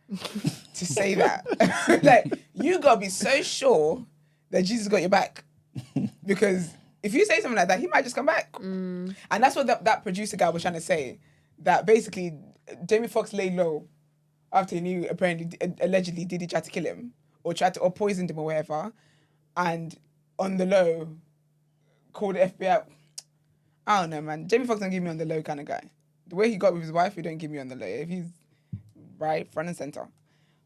to say that. Like, you got to be so sure that Jesus got your back. Because if you say something like that, he might just come back. And that's what that producer guy was trying to say. That basically, Jamie Foxx lay low after he knew, apparently, allegedly, Diddy tried to kill him or poisoned him or whatever. And on the low, called the FBI. I don't know, man. Jamie Foxx don't give me on the low kind of guy. The way he got with his wife, he don't give me on the low. If he's right, front and center.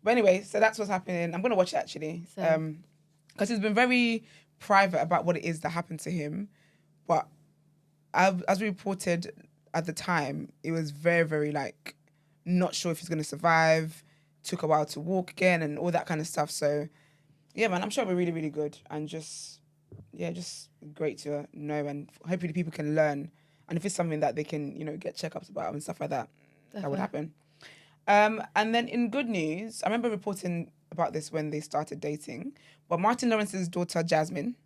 But anyway, so that's what's happening. I'm going to watch it, actually. Because he's been very private about what it is that happened to him. But as we reported at the time, it was very, very, like, not sure if he's going to survive. Took a while to walk again and all that kind of stuff. So, yeah, man, I'm sure it'll be really, really good. And just great to know. And hopefully people can learn. And if it's something that they can, get checkups about and stuff like that, that would happen. And then in good news, I remember reporting about this when they started dating, but Martin Lawrence's daughter, Jasmine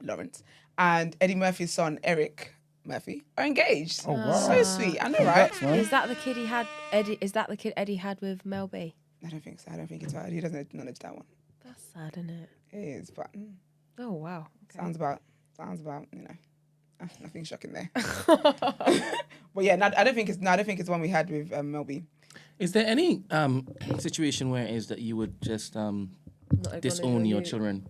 Lawrence, and Eddie Murphy's son, Eric Murphy, are engaged. Oh, wow. So sweet. I know, right? Is that the kid he had, Eddie? Is that the kid Eddie had with Mel B? I don't think so. I don't think it's right. He doesn't acknowledge that one. That's sad, isn't it? It is, but... Oh, wow. Okay. Sounds about, nothing shocking there. But yeah, I don't think it's one we had with Mel B. Is there any situation where it is that you would just disown your children?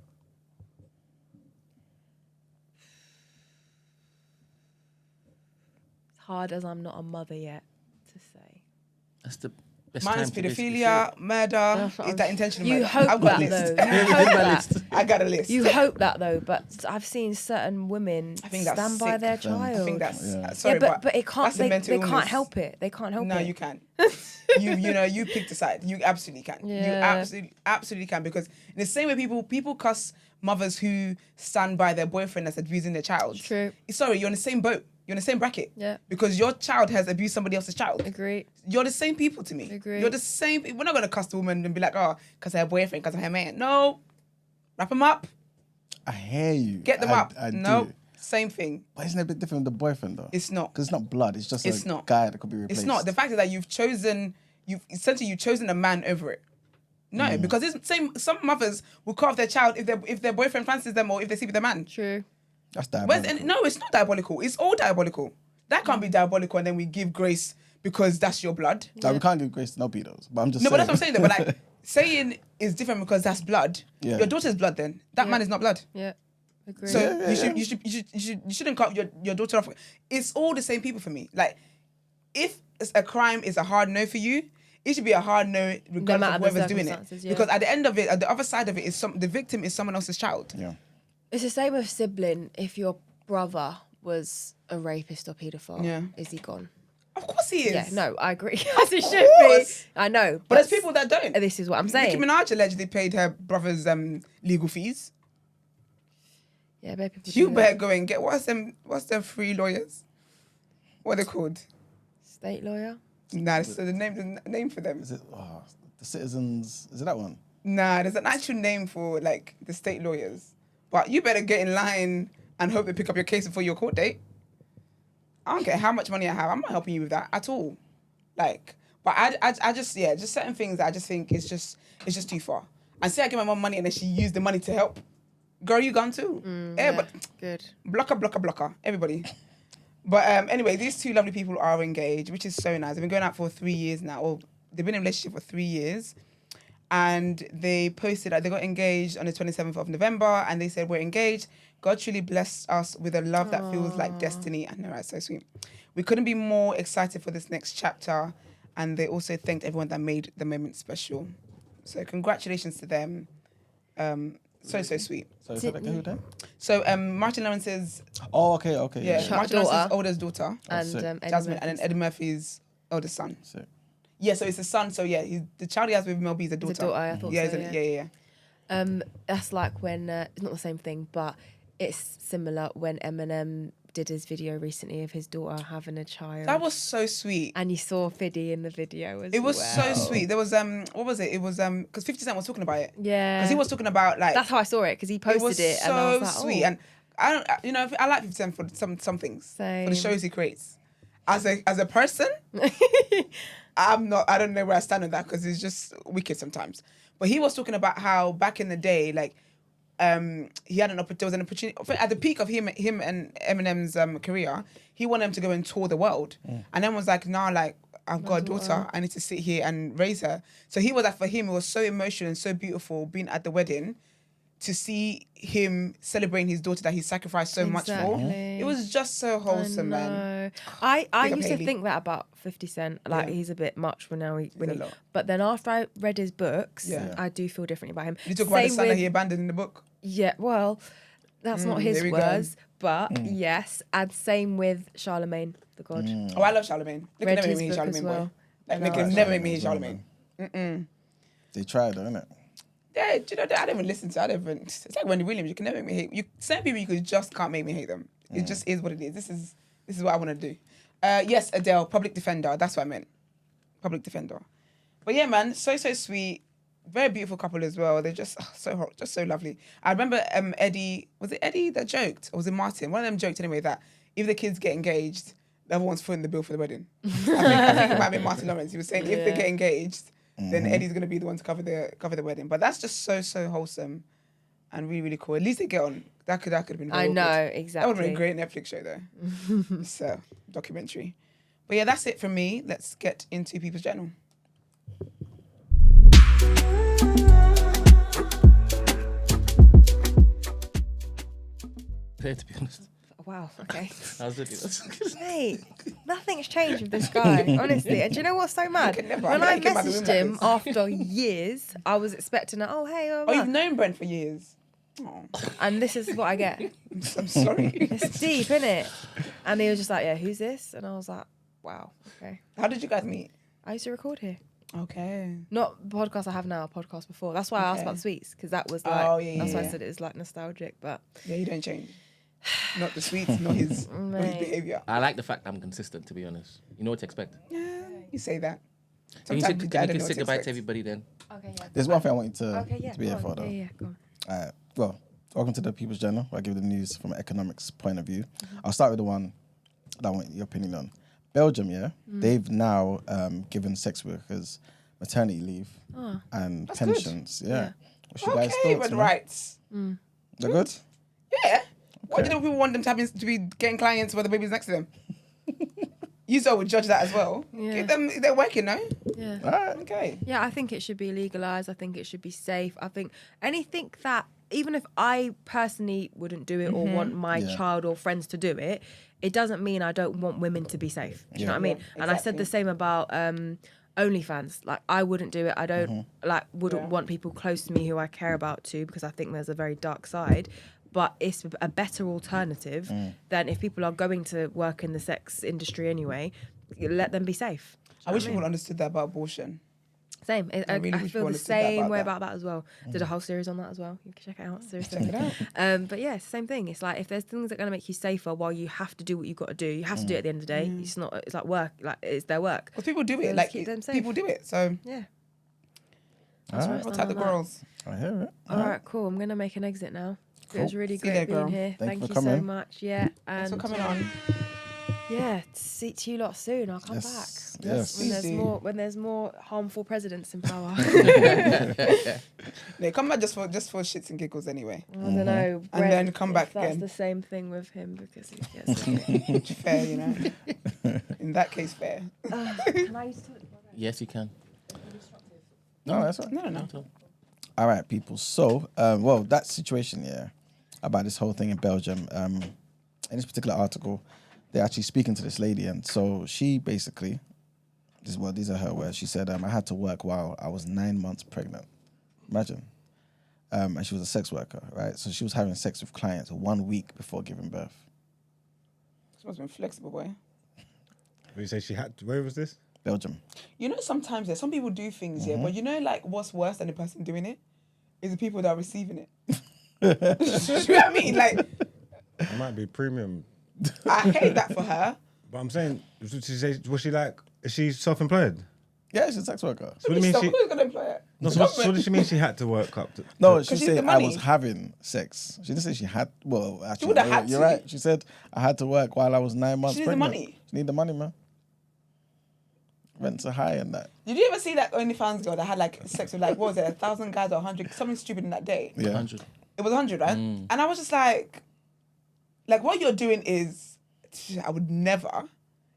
It's hard as I'm not a mother yet to say. That's the best Mine time is to paedophilia, murder. Is that intentional murder? You hope I've got that, a list. though. You hope that. I got a list. You hope that, though, but I've seen certain women stand by their child. I think that's... Sorry, but it can't... They can't help it. They can't help it. No, you can. You picked a side. You absolutely can. Yeah. You absolutely can. Because in the same way people cuss mothers who stand by their boyfriend that's abusing their child. True. Sorry, you're in the same boat. You're in the same bracket. Yeah. Because your child has abused somebody else's child. Agree. You're the same people to me. Agree. You're the same. We're not going to cuss the woman and be like, oh, because of her boyfriend, because of her man. No. Wrap them up. I hear you. Get them up. No. Do. Same thing. But isn't it a bit different with the boyfriend, though? It's not. Because it's not blood. It's just it's a not. guy that could be replaced. It's not. The fact is that you've chosen a man over it. No, because some mothers will cut off their child if their boyfriend fancies them or if they sleep with their man. True. That's diabolical. No, it's not diabolical. It's all diabolical. That can't be diabolical and then we give grace because that's your blood. No, we can't give grace to no pedos. But I'm just saying. But that's what I'm saying though. But like, saying is different because that's blood. Yeah. Your daughter's blood then. That man is not blood. Yeah. Agree. So you shouldn't cut your daughter off. It's all the same people for me. Like, if a crime is a hard no for you, it should be a hard no regardless of whoever's doing it. Yeah. Because at the end of it, at the other side of it is the victim is someone else's child. Yeah. It's the same with sibling. If your brother was a rapist or paedophile, is he gone? Of course he is. Yeah, no, I agree. As it should be. I know. But there's people that don't. This is what I'm saying. Nicki Minaj allegedly paid her brother's legal fees. Yeah, maybe people You better go and get what's them free lawyers? What are they called? State lawyer? Nah, so the name for them. Is it the Citizens? Is it that one? Nah, there's an actual name for like the state lawyers. But you better get in line and hope they pick up your case before your court date. I don't care how much money I have. I'm not helping you with that at all. Like, but I just certain things that I just think it's just too far. And say I give my mom money and then she used the money to help. Girl, you gone too. But good. Blocker, everybody. But anyway, these two lovely people are engaged, which is so nice. They've been going out for 3 years now. Or they've been in a relationship for 3 years. And they posted that they got engaged on the 27th of November. And they said, we're engaged. God truly blessed us with a love that feels like destiny. I know, right? So sweet. We couldn't be more excited for this next chapter. And they also thanked everyone that made the moment special. So congratulations to them. So sweet. So is that like who then? So Martin Lawrence's Okay. Martin Lawrence's oldest daughter, and Jasmine, and then Eddie Murphy's eldest son. Sick. Yeah, so it's a son. So yeah, the child he has with Mel B is a daughter. It's a daughter, I thought so, yeah. That's like when it's not the same thing, but it's similar when Eminem did his video recently of his daughter having a child. That was so sweet. And you saw Fiddy in the video as well. It was so sweet. There was what was it? It was because 50 Cent was talking about it. Yeah. Because he was talking about like. That's how I saw it because he posted it, and I was like, sweet. And I don't, I like 50 Cent for some things. Same. For the shows he creates. As a person, I don't know where I stand on that because it's just wicked sometimes. But he was talking about how back in the day, like. He had there was an opportunity at the peak of him and Eminem's career. He wanted him to go and tour the world, and then was like, "Nah, like I've got a daughter. I need to sit here and raise her." So he was like, for him, it was so emotional and so beautiful being at the wedding to see him celebrating his daughter that he sacrificed so much for. It was just so wholesome, man. I used to think that about 50 Cent. Like he's a bit much when but then after I read his books, I do feel differently about him. You talk about the son that he abandoned in the book. Yeah, well, that's not his words, but yes, and same with Charlemagne the God. Oh, I love Charlemagne. They can never make me hate Charlemagne, boy. Like, they can never make me hate Charlemagne. They tried, though, innit? Yeah, do you know, I don't even listen to. It's like Wendy Williams. You can never make me hate. Certain people you just can't make me hate them. It just is what it is. This is what I want to do. Yes, Adele, public defender. That's what I meant. Public defender. But yeah, man, so sweet. Very beautiful couple as well. They're just so hot, just so lovely. I remember Eddie. Was it Eddie that joked, or was it Martin? One of them joked anyway that if the kids get engaged, the other one's footing the bill for the wedding. I think it might be Martin Lawrence. He was saying if they get engaged, then Eddie's gonna be the one to cover the wedding. But that's just so wholesome and really, really cool. At least they get on. That could have been. Very awkward. Exactly. That would have been a great Netflix show though. It's a documentary. But yeah, that's it from me. Let's get into People's Journal. To be honest. Wow, okay. I was looking. Mate, nothing's changed with this guy, honestly. And do you know what's so mad? When I messaged him after years, I was expecting, you've known Brent for years. Oh. And this is what I get. I'm sorry. It's deep, innit? And he was just like, yeah, who's this? And I was like, wow, okay. How did you guys meet? I used to record here. Okay. Not the podcast I have now, a podcast before. That's why I asked about the sweets, because that was like, that's why I said it was like nostalgic, but... Yeah, you don't change. Not the sweets, not his behaviour. I like the fact I'm consistent, to be honest. You know what to expect. Yeah, you say that. Can you say goodbye to everybody then? Okay, yeah. There's one thing I want you to be here for, though. Yeah, go on. All right. Well, welcome to the People's Journal, where I give the news from an economics point of view. I'll start with the one that I want your opinion on. Belgium, they've now given sex workers maternity leave and pensions. Good. Yeah. What's your guys' thoughts? But rights. They're good? Yeah. Why do people want them to be getting clients while the baby's next to them? You would judge that as well. Yeah. They're working, no? Yeah. All right. Okay. Yeah, I think it should be legalised. I think it should be safe. I think anything that, even if I personally wouldn't do it or want my child or friends to do it, it doesn't mean I don't want women to be safe. Do you know what I mean? Exactly. And I said the same about OnlyFans. Like, I wouldn't do it. I don't wouldn't want people close to me who I care about to, because I think there's a very dark side. But it's a better alternative than if people are going to work in the sex industry anyway, let them be safe. I wish people understood that about abortion. Same. I really wish feel people the understood that same about way that. about that as well. Did a whole series on that as well. You can check it out. Seriously. Check it out. But yeah, it's the same thing. It's like if there's things that are going to make you safer while you have to do what you've got to do, you have to do it at the end of the day. It's not. It's like work. Like, it's their work. Because people do So it. let's Like, keep them safe. people do it. So, Yeah. what's up the girls? I hear it. All right, cool. I'm going to make an exit now. It was really See you great there, being girl. here. Thank you Thank for you so coming. much. Yeah. Thanks And for coming on. yeah, see to you lot soon. I'll come Yes. back. Yes. When Please there's do. when there's more harmful presidents in power. They come back just for shits and giggles anyway. I don't know. And then come back if that's again. the same thing with him because he gets Fair, you know. In that case, fair. Can I use the toilet? Yes, you can. No, that's right. No. All right, people. So, well, that situation, about this whole thing in Belgium, in this particular article, they're actually speaking to this lady. And so she basically These are her words. She said, I had to work while I was 9 months pregnant. Imagine. And she was a sex worker, right? So she was having sex with clients 1 week before giving birth. She must have been flexible, boy. You say she had to, where was this? Belgium. You know, sometimes some people do things, but you know, like, what's worse than the person doing it is the people that are receiving it. You know what I mean? Like, It might be premium. I hate that for her. But I'm saying, was she like, is she self-employed? Yeah, she's a sex worker. So what do you mean Who's gonna employ her? No, so what does she mean she had to work up to? No, she she said needs the I money. was having sex. She didn't say she had. Well, actually, would have had you're to. right. She said I had to work while I was 9 months She needs the pregnant. money. She need the money, man. Rents are high and that. Did you ever see that OnlyFans girl that had like sex with like, what was it, 1,000 guys or 100, something stupid in that day? Yeah. 100. It was 100, right? And I was just like what you're doing is, I would never.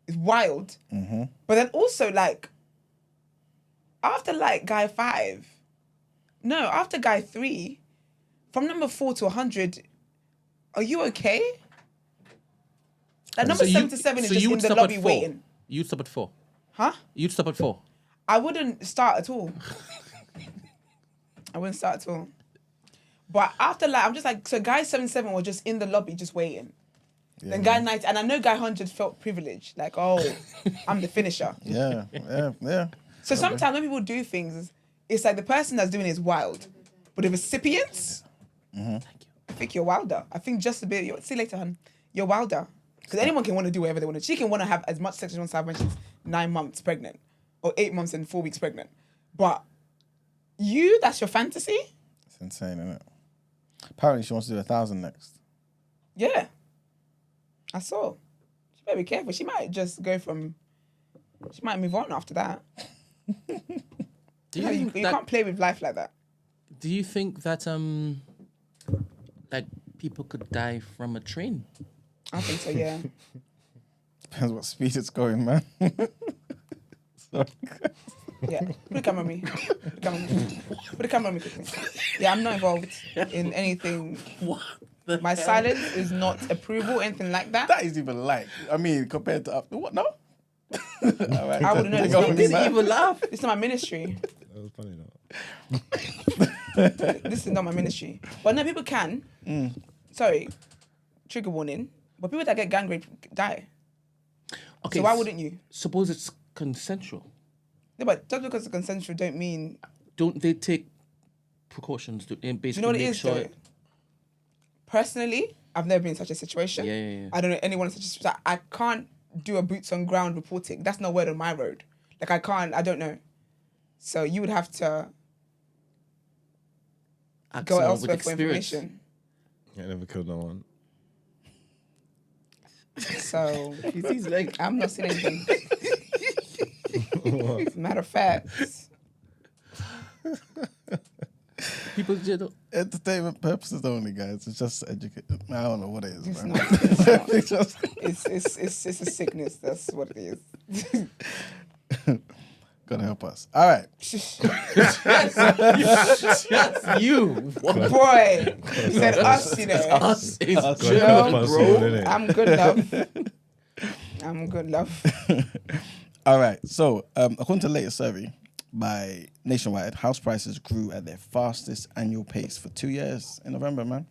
It's wild. But then also like, after like guy 5, no, after guy 3, from number 4 to 100, are you okay? Like number 77 is just in the lobby waiting. You'd stop at 4. Huh? You'd stop at 4. I wouldn't start at all. I wouldn't start at all. But after like, I'm just like, so guy 77 was just in the lobby just waiting. Yeah, Then guy 90, and I know guy 100 felt privileged. Like, oh, I'm the finisher. Yeah. So sometimes when people do things, it's like the person that's doing it is wild. But the recipients, I think you're wilder. I think just a bit, see you later, hun. You're wilder. Because anyone can want to do whatever they want to. She can want to have as much sex as she wants to have when she's 9 months pregnant. Or 8 months and 4 weeks pregnant. But you, that's your fantasy? It's insane, isn't it? Apparently she wants to do 1,000 next. Yeah. I saw. She better be careful. She might just go from... She might move on after that. You can't play with life like that. Do you think that like people could die from a train? I think so, yeah. Depends what speed it's going, man. Sorry. Yeah. Put the camera on me. Put the camera on me quickly. Yeah, I'm not involved in anything. What? My silence is not approval, anything like that. That is even like, I mean, compared to what? No? All right. I wouldn't know. Take off This me, man. Even laugh. is not my ministry. That was funny though. This is not my ministry. But no, people can. Sorry, trigger warning. But people that get gang raped die. Okay. So why wouldn't you? Suppose it's consensual. Yeah, but just because it's consensual don't mean... Don't they take precautions to basically Do you know what it make is, sure? though? Personally, I've never been in such a situation. Yeah. I don't know anyone in such a situation. I can't do a boots on ground reporting. That's not word on my road. Like, I don't know. So you would have to Ask go someone elsewhere with for experience. information. I never killed no one. So He's like, I'm not saying anything. As a matter of fact, people just don't. Entertainment purposes only, guys. It's just educate. I don't know what it is. it's man. not. It's not. It's just It's a sickness. That's what it is. gonna help us. All right. You. Boy, he said us, you know. Us is God German, help us all, bro. innit? I'm good, love. I'm good, love. All right. So, according to the latest survey by Nationwide, house prices grew at their fastest annual pace for 2 years in November, man.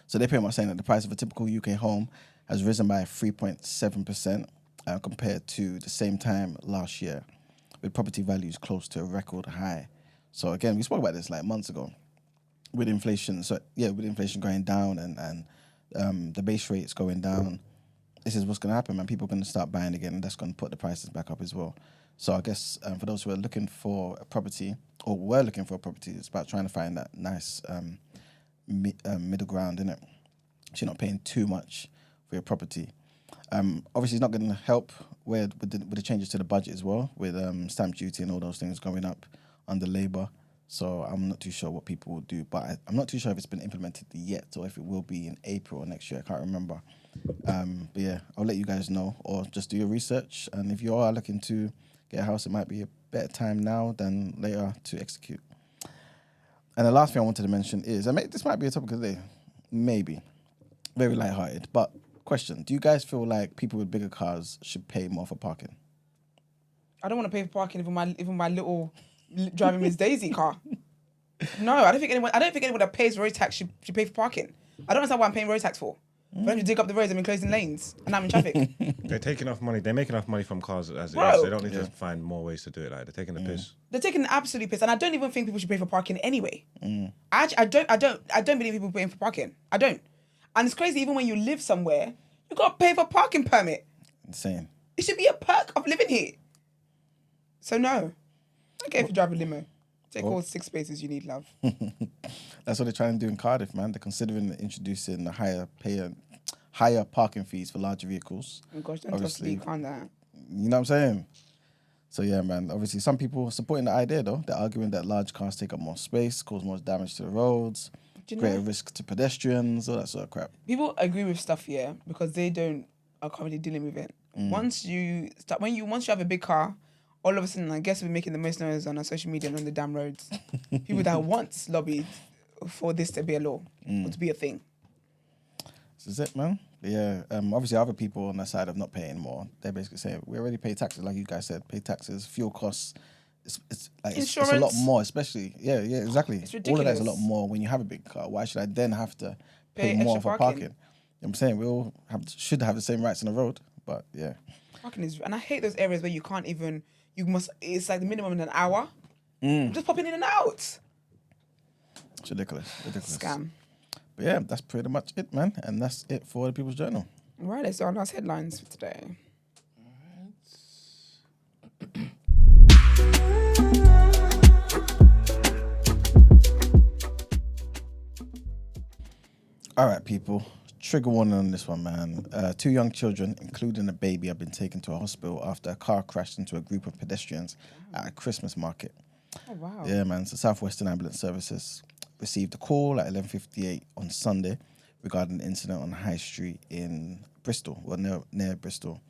So they're pretty much saying that the price of a typical UK home has risen by 3.7% compared to the same time last year, with property values close to a record high. So again, we spoke about this like months ago with inflation. So yeah, with inflation going down and the base rates going down, this is what's going to happen, man. People are going to start buying again, and that's going to put the prices back up as well. So I guess for those who are looking for a property, or were looking for a property, it's about trying to find that nice middle ground, innit? So you're not paying too much for your property. Obviously, it's not going to help with the changes to the budget as well, with stamp duty and all those things going up under Labour. So I'm not too sure what people will do, but I'm not too sure if it's been implemented yet or if it will be in April or next year. I can't remember. But yeah, I'll let you guys know, or just do your research. And if you are looking to get a house, it might be a better time now than later to execute. And the last thing I wanted to mention is, this might be a topic of the day, maybe, very lighthearted, but question, do you guys feel like people with bigger cars should pay more for parking? I don't want to pay for parking even my little driving Miss Daisy car. No, I don't think anyone that pays road tax should pay for parking. I don't understand what I'm paying road tax for. For them to dig up the roads and be closing lanes, and I'm in traffic. They're taking enough money. They make enough money from cars as it Bro. is. They don't need to find more ways to do it. Like they're taking the piss. They're taking the absolute piss, and I don't even think people should pay for parking anyway. I don't believe people paying for parking. I don't. And it's crazy. Even when you live somewhere, you gotta pay for a parking permit. Insane. It should be a perk of living here. So no, okay, if you drive a limo, take all 6 spaces you need, love. That's what they're trying to do in Cardiff, man. They're considering introducing the higher parking fees for larger vehicles. Oh gosh, don't Obviously. speak on that. You know what I'm saying? So yeah, man. Obviously, some people are supporting the idea, though. They're arguing that large cars take up more space, cause more damage to the roads, greater risk to pedestrians, all that sort of crap. People agree with stuff here because they are currently dealing with it. Once you have a big car, all of a sudden, I guess we're making the most noise on our social media and on the damn roads. People that once lobbied for this to be a law or to be a thing. This is it, man. Yeah. Obviously, other people on that side of not paying more, they're basically saying we already pay taxes, like you guys said, pay taxes, fuel costs. It's a lot more, especially. Yeah, exactly. It's all of ridiculous. that's a lot more when you have a big car. Why should I then have to pay Pay more extra for parking? You know what I'm saying? We all should have the same rights on the road, but yeah. Parking is, and I hate those areas where you can't even. It's like the minimum in an hour. Just popping in and out. It's ridiculous. Scam. But yeah, that's pretty much it, man. And that's it for the People's Journal. Right, let's do our last headlines for today. All right, people. Trigger warning on this one, man. 2 young children, including a baby, have been taken to a hospital after a car crashed into a group of pedestrians at a Christmas market. Oh, wow. Yeah, man. So Southwestern Ambulance Services received a call at 11:58 on Sunday regarding an incident on High Street in Bristol, near Bristol.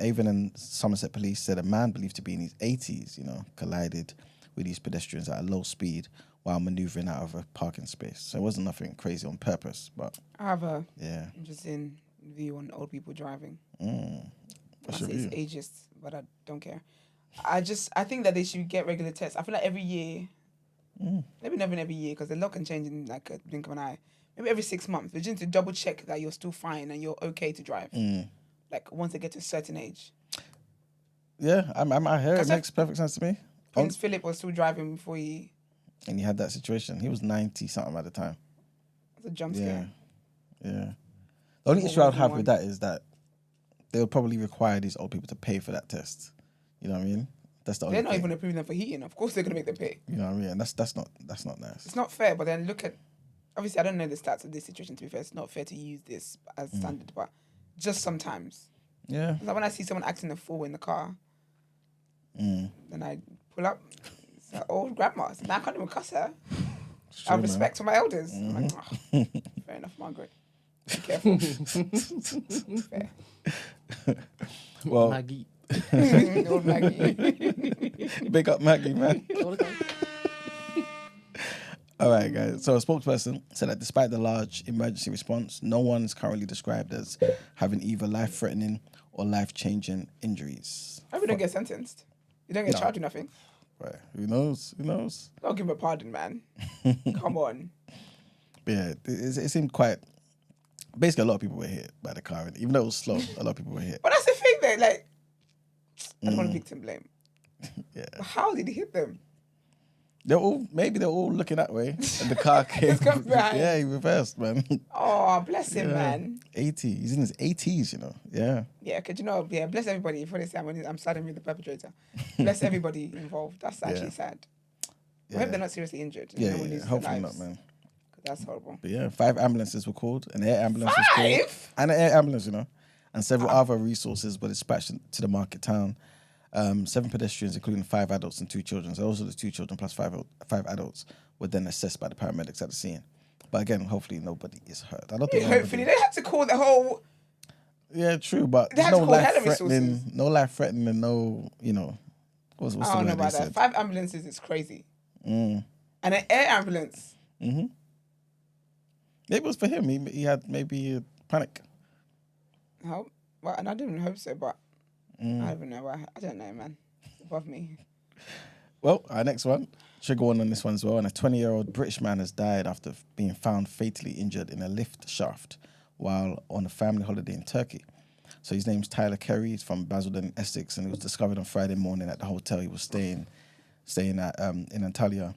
Avon and Somerset Police said a man believed to be in his 80s, collided with these pedestrians at a low speed while manoeuvring out of a parking space. So it wasn't nothing crazy on purpose, but I have a yeah. interesting view on old people driving. What's your It's view? ageist, but I don't care. I think that they should get regular tests. I feel like every year, maybe not even every year, because the law can change in like a blink of an eye. Maybe every 6 months, but just to double check that you're still fine and you're okay to drive. Like once they get to a certain age. Yeah, I hear it makes perfect sense to me. Prince Philip was still driving before he... And he had that situation. He was 90-something at the time. It's a jump scare. Yeah. The only issue I would have with that is that they would probably require these old people to pay for that test. You know what I mean? That's the only They're not thing. even approving them for heating. Of course they're going to make them pay. You know what I mean? And that's not nice. It's not fair, but then look at... Obviously, I don't know the stats of this situation, to be fair. It's not fair to use this as standard, but just sometimes. Yeah. Like when I see someone acting a fool in the car, then I pull up. It's an old grandma. Now I can't even cuss her. I have respect for my elders. I'm like, oh, fair enough, Margaret. Be careful. Fair. Well, Maggie. Old Maggie. big up Maggie, man. All right, guys. So a spokesperson said that despite the large emergency response, no one is currently described as having either life-threatening or life-changing injuries. I hope you don't get sentenced. You don't get charged with nothing. Right. Who knows? Don't give him a pardon, man. Come on. But yeah, it seemed quite... Basically, a lot of people were hit by the car. And even though it was slow, a lot of people were hit. But that's the thing, though. Like, I don't want to victim blame. Yeah. But how did he hit them? They're all looking that way. And the car came... come behind. Yeah, he reversed, man. Oh, bless him, man. 80. He's in his 80s, Yeah. Yeah, because bless everybody. Before they say I'm siding with the perpetrator. Bless everybody involved. That's actually sad. I hope they're not seriously injured. And no one loses their Hopefully lives. not, man. That's horrible. But yeah, 5 ambulances were called, an air ambulance was called. 5? And an air ambulance, and several other resources were dispatched to the market town. 7 pedestrians, including 5 adults and 2 children. So also the 2 children plus 5 adults were then assessed by the paramedics at the scene. But again, hopefully nobody is hurt. I don't think Hopefully they had to call the whole... Yeah, true, but They there's had no to call hella life-threatening, and no, what's the I don't word know about they that. said? 5 ambulances is crazy. And an air ambulance. Maybe it was for him. He had maybe a panic. Well, and I didn't hope so, but I don't know. I don't know, man. above me. Well, our next one, trigger one on this one as well. And a 20-year-old British man has died after being found fatally injured in a lift shaft while on a family holiday in Turkey. So his name's Tyler Kerry. He's from Basildon, Essex, and he was discovered on Friday morning at the hotel he was staying at in Antalya.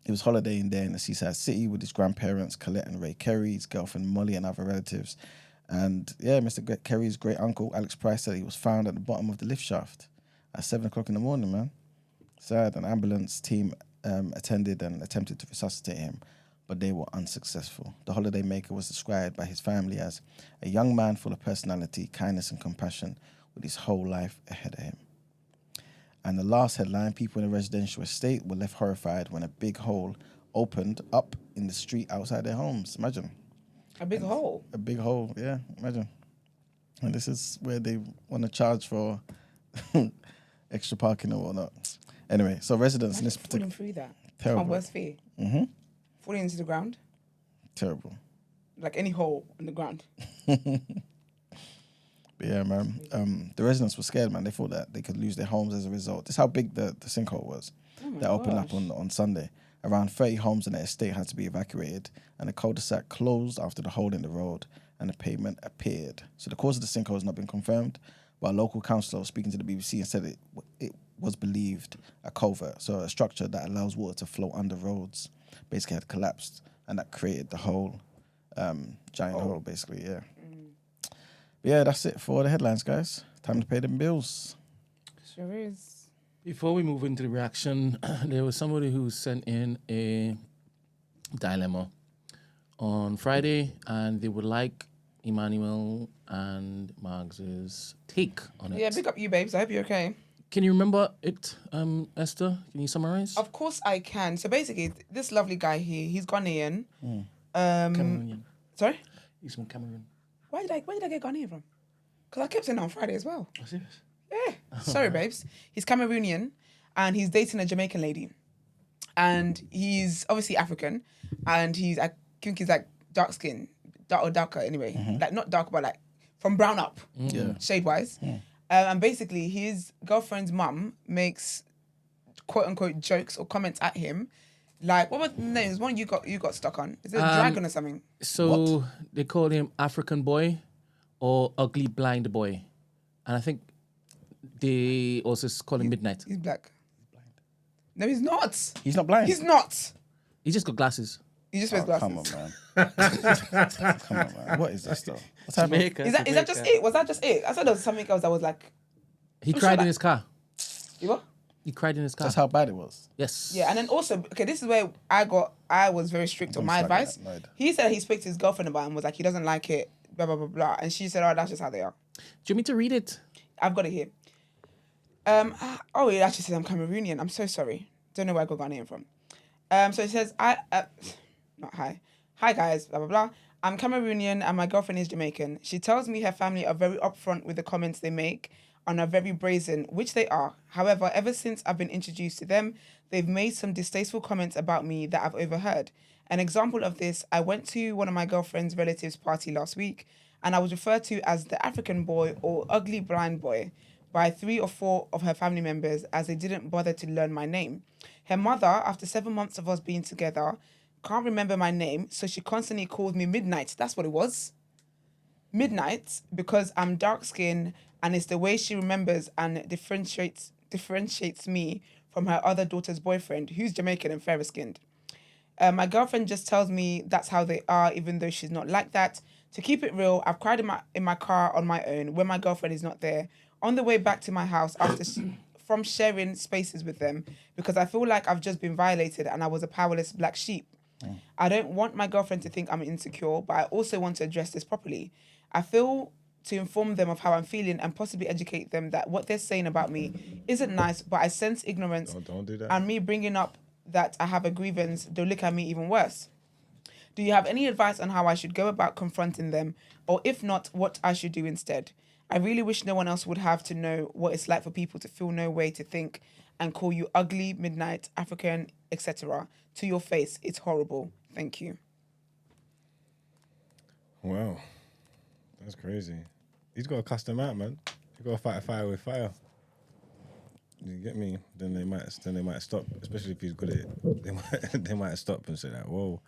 He was holidaying there in the seaside city with his grandparents, Colette and Ray Kerry, his girlfriend Molly, and other relatives. And yeah, Mr. Kerry's great uncle, Alex Price, said he was found at the bottom of the lift shaft at 7 o'clock in the morning, man. Sad. An ambulance team attended and attempted to resuscitate him, but they were unsuccessful. The Holidaymaker was described by his family as a young man full of personality, kindness, and compassion with his whole life ahead of him. And the last headline, people in a residential estate were left horrified when a big hole opened up in the street outside their homes. Imagine. A big hole? A big hole, yeah, imagine. And this is where they want to charge for extra parking or whatnot. Anyway, so residents in this particular... Falling through that. Terrible. My worst fear. Mm-hmm. Falling into the ground. Terrible. Like any hole in the ground. But yeah, man. The residents were scared, man. They thought that they could lose their homes as a result. This is how big the sinkhole was that opened up on Sunday. Around 30 homes in the estate had to be evacuated, and the cul-de-sac closed after the hole in the road and the pavement appeared. So the cause of the sinkhole has not been confirmed, but a local councillor was speaking to the BBC and said it was believed a culvert, so a structure that allows water to flow under roads, basically had collapsed, and that created the whole giant hole, basically, yeah. But yeah, that's it for the headlines, guys. Time to pay them bills. Sure is. Before we move into the reaction, there was somebody who sent in a dilemma on Friday, and they would like Emmanuel and Margs's take on it. Yeah, big up you, babes. I hope you're okay. Can you remember it, Esther? Can you summarize? Of course I can. So basically, this lovely guy here, he's Ghanaian. Cameroonian. Sorry? He's from Cameroon. Where did I get Ghanaian from? Because I kept saying that on Friday as well. Oh, serious? Yeah. Sorry, babes. He's Cameroonian and he's dating a Jamaican lady. And he's obviously African. And I think he's like dark skin, darker anyway. Like not dark, but like from brown up, shade wise. And basically his girlfriend's mum makes quote unquote jokes or comments at him. Like, what were the names? One you got stuck on. Is it a dragon or something? So they called him African boy or ugly blind boy. And I think they also call him Midnight. He's black. No, he's not. He's not blind? He's not. He just got glasses. He just wears glasses. Come on, man. What is this stuff? What's happening? Is that just it? Was that just it? I thought there was something else that was like... He cried in his car. You what? He cried in his car. That's how bad it was. Yes. Yeah, and then also, okay, this is where I was very strict on my advice. He said he spoke to his girlfriend about it and was like, he doesn't like it, blah, blah, blah, blah. And she said, oh, that's just how they are. Do you want me to read it? I've got it here. It actually says I'm Cameroonian. I'm so sorry. Don't know where I got Ghanaian from. So it says, not hi. Hi guys, blah, blah, blah. I'm Cameroonian and my girlfriend is Jamaican. She tells me her family are very upfront with the comments they make and are very brazen, which they are. However, ever since I've been introduced to them, they've made some distasteful comments about me that I've overheard. An example of this, I went to one of my girlfriend's relatives' party last week and I was referred to as the African boy or ugly blind boy by 3 or 4 of her family members as they didn't bother to learn my name. Her mother, after 7 months of us being together, can't remember my name, so she constantly called me Midnight. That's what it was. Midnight, because I'm dark-skinned and it's the way she remembers and differentiates me from her other daughter's boyfriend, who's Jamaican and fairer-skinned. My girlfriend just tells me that's how they are, even though she's not like that. To keep it real, I've cried in my car on my own when my girlfriend is not there, on the way back to my house from sharing spaces with them, because I feel like I've just been violated and I was a powerless black sheep. I don't want my girlfriend to think I'm insecure, but I also want to address this properly. I feel to inform them of how I'm feeling and possibly educate them that what they're saying about me isn't nice, but I sense ignorance. Don't do that. And me bringing up that I have a grievance, they'll look at me even worse. Do you have any advice on how I should go about confronting them, or if not, what I should do instead? I really wish no one else would have to know what it's like for people to feel no way to think and call you ugly, Midnight, African, etc. to your face. It's horrible. Thank you. Wow. That's crazy. He's got to cuss them out, man. You've got to fight a fire with fire. You get me? Then they might stop, especially if he's good at it. They might stop and say like, "Whoa,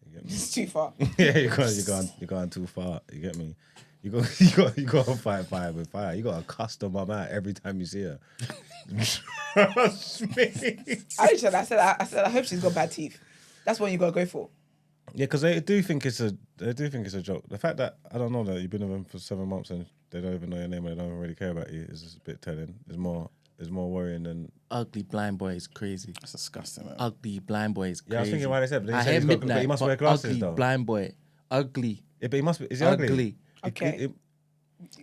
you get me?" It's too far. Yeah, you're going too far. You get me? You got to fight fire with fire. You got to cuss the mum out every time you see her. Trust me. I said, I hope she's got bad teeth. That's what you got to go for. Yeah, because they do think it's a joke. The fact that I don't know that you've been with them for 7 months and they don't even know your name and they don't really care about you is just a bit telling. It's more worrying than ugly blind boy is crazy. That's disgusting, man. Ugly blind boy is crazy. Yeah, I was thinking why they said, but I they hear said midnight, but he must but wear glasses ugly though. blind boy, ugly. Yeah, but he must be. Is he ugly? Okay.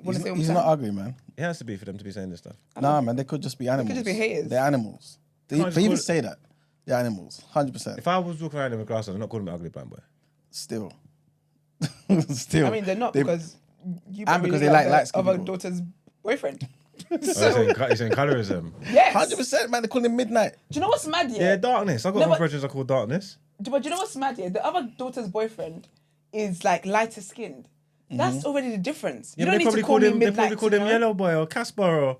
He's not ugly, man. It has to be for them to be saying this stuff. Nah, man, they could just be animals. could just be haters. They're animals. They Can't just even call it- say that. They're animals, 100%. If I was walking around with glasses, I'm not calling him ugly blind boy. Still. Still. I mean, they're not because you and because really they like the light-skinned other people. daughter's boyfriend. You're saying colorism. Yes. 100%, man, they call him Midnight. Do you know what's mad? Yeah, darkness. I've got No, some but- projects I call darkness. But do you know what's mad? Yeah, the other daughter's boyfriend is like lighter skinned. That's already the difference. Yeah, You don't need to call called me him. They midnight. probably called him to know. Yellow Boy or Casper or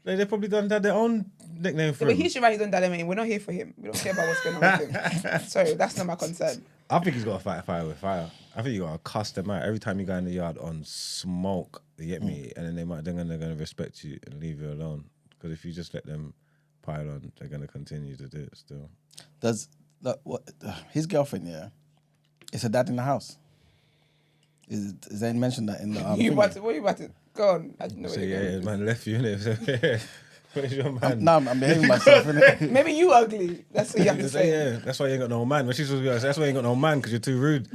they probably done their own nickname for Yeah, but him. he should write his own dilemma. We're not here for him. We don't care about what's going on with him. Sorry, that's not my concern. I think he's got to fight fire with fire. I think you got to cuss them out every time you go in the yard on smoke. You get me? And then they're going to respect you and leave you alone. Because if you just let them pile on, they're going to continue to do it still. His girlfriend, yeah, is her dad in the house? Is they mentioned that in the What are you about to go on? I don't know So where you're going. man left you innit? Where's your man? No, I'm behaving myself, innit? Maybe you ugly. That's what you have to say. Yeah, that's why you ain't got no man. When she's supposed to be like, that's why you ain't got no man because you're too rude.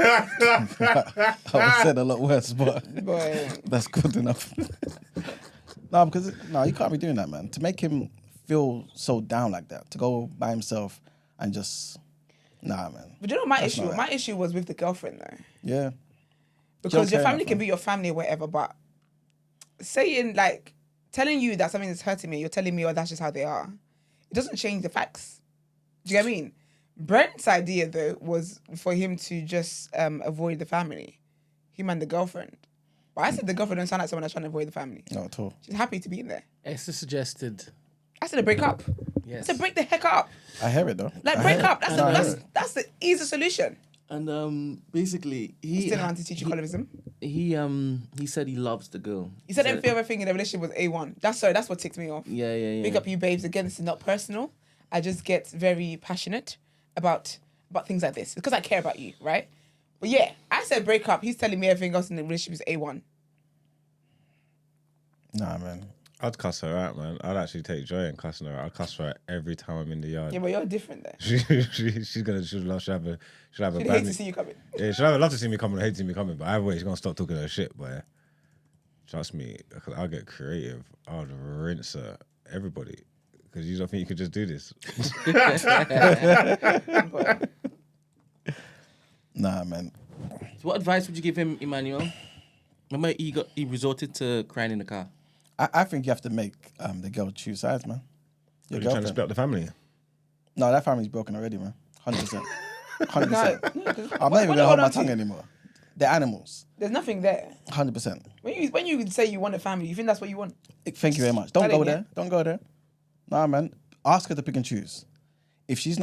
I said a lot worse, but Boy. that's good enough. No, because you can't be doing that, man. To make him feel so down like that, to go by himself and just, nah, man. But you know my That's issue? not right. My issue was with the girlfriend though. Yeah. Because your fair family enough, can man. be your family or whatever, but saying like telling you that something is hurting me, you're telling me, oh, that's just how they are. It doesn't change the facts. Do you get what I mean? Brent's idea though was for him to just avoid the family, him and the girlfriend. But I said the girlfriend don't sound like someone that's trying to avoid the family. Not at all. She's happy to be in there. Esther suggested, I said to break up. yes. I said break the heck up. I hear it, though. Like I break hear up. it. No, I hear it. That's the easy solution. And basically, he Still want to teach you colorism. he said he loves the girl. He said every other thing in the relationship was A1. That's what ticked me off. Yeah. Big up you babes. Again, this is not personal. I just get very passionate about things like this because I care about you, right? But yeah, I said break up. He's telling me everything else in the relationship is A1. Nah, man. I'd cuss her out, man. I'd actually take joy in cussing her out. I'd cuss her out every time I'm in the yard. Yeah, but you're different there. She'll have a She'd hate bad to see you coming. Yeah, she'll have love to see me coming or hate to see me coming, but either way, she's gonna stop talking her shit, boy. Trust me, I'll get creative. I'll rinse her, everybody, because you don't think you could just do this. Nah, man. So what advice would you give him, Emmanuel? Remember, he resorted to crying in the car. I think you have to make the girl choose sides, man. Your You're trying to girlfriend. split up the family. No, that family's broken already, man. 100%. 100%. No, I'm not even gonna hold my on to tongue you. anymore. They're animals. There's nothing there. 100%. When you say you want a family, you think that's what you want. Thank you very much. Don't Darling, go yeah. there. Don't go there. Nah, man. Ask her to pick and choose. If she's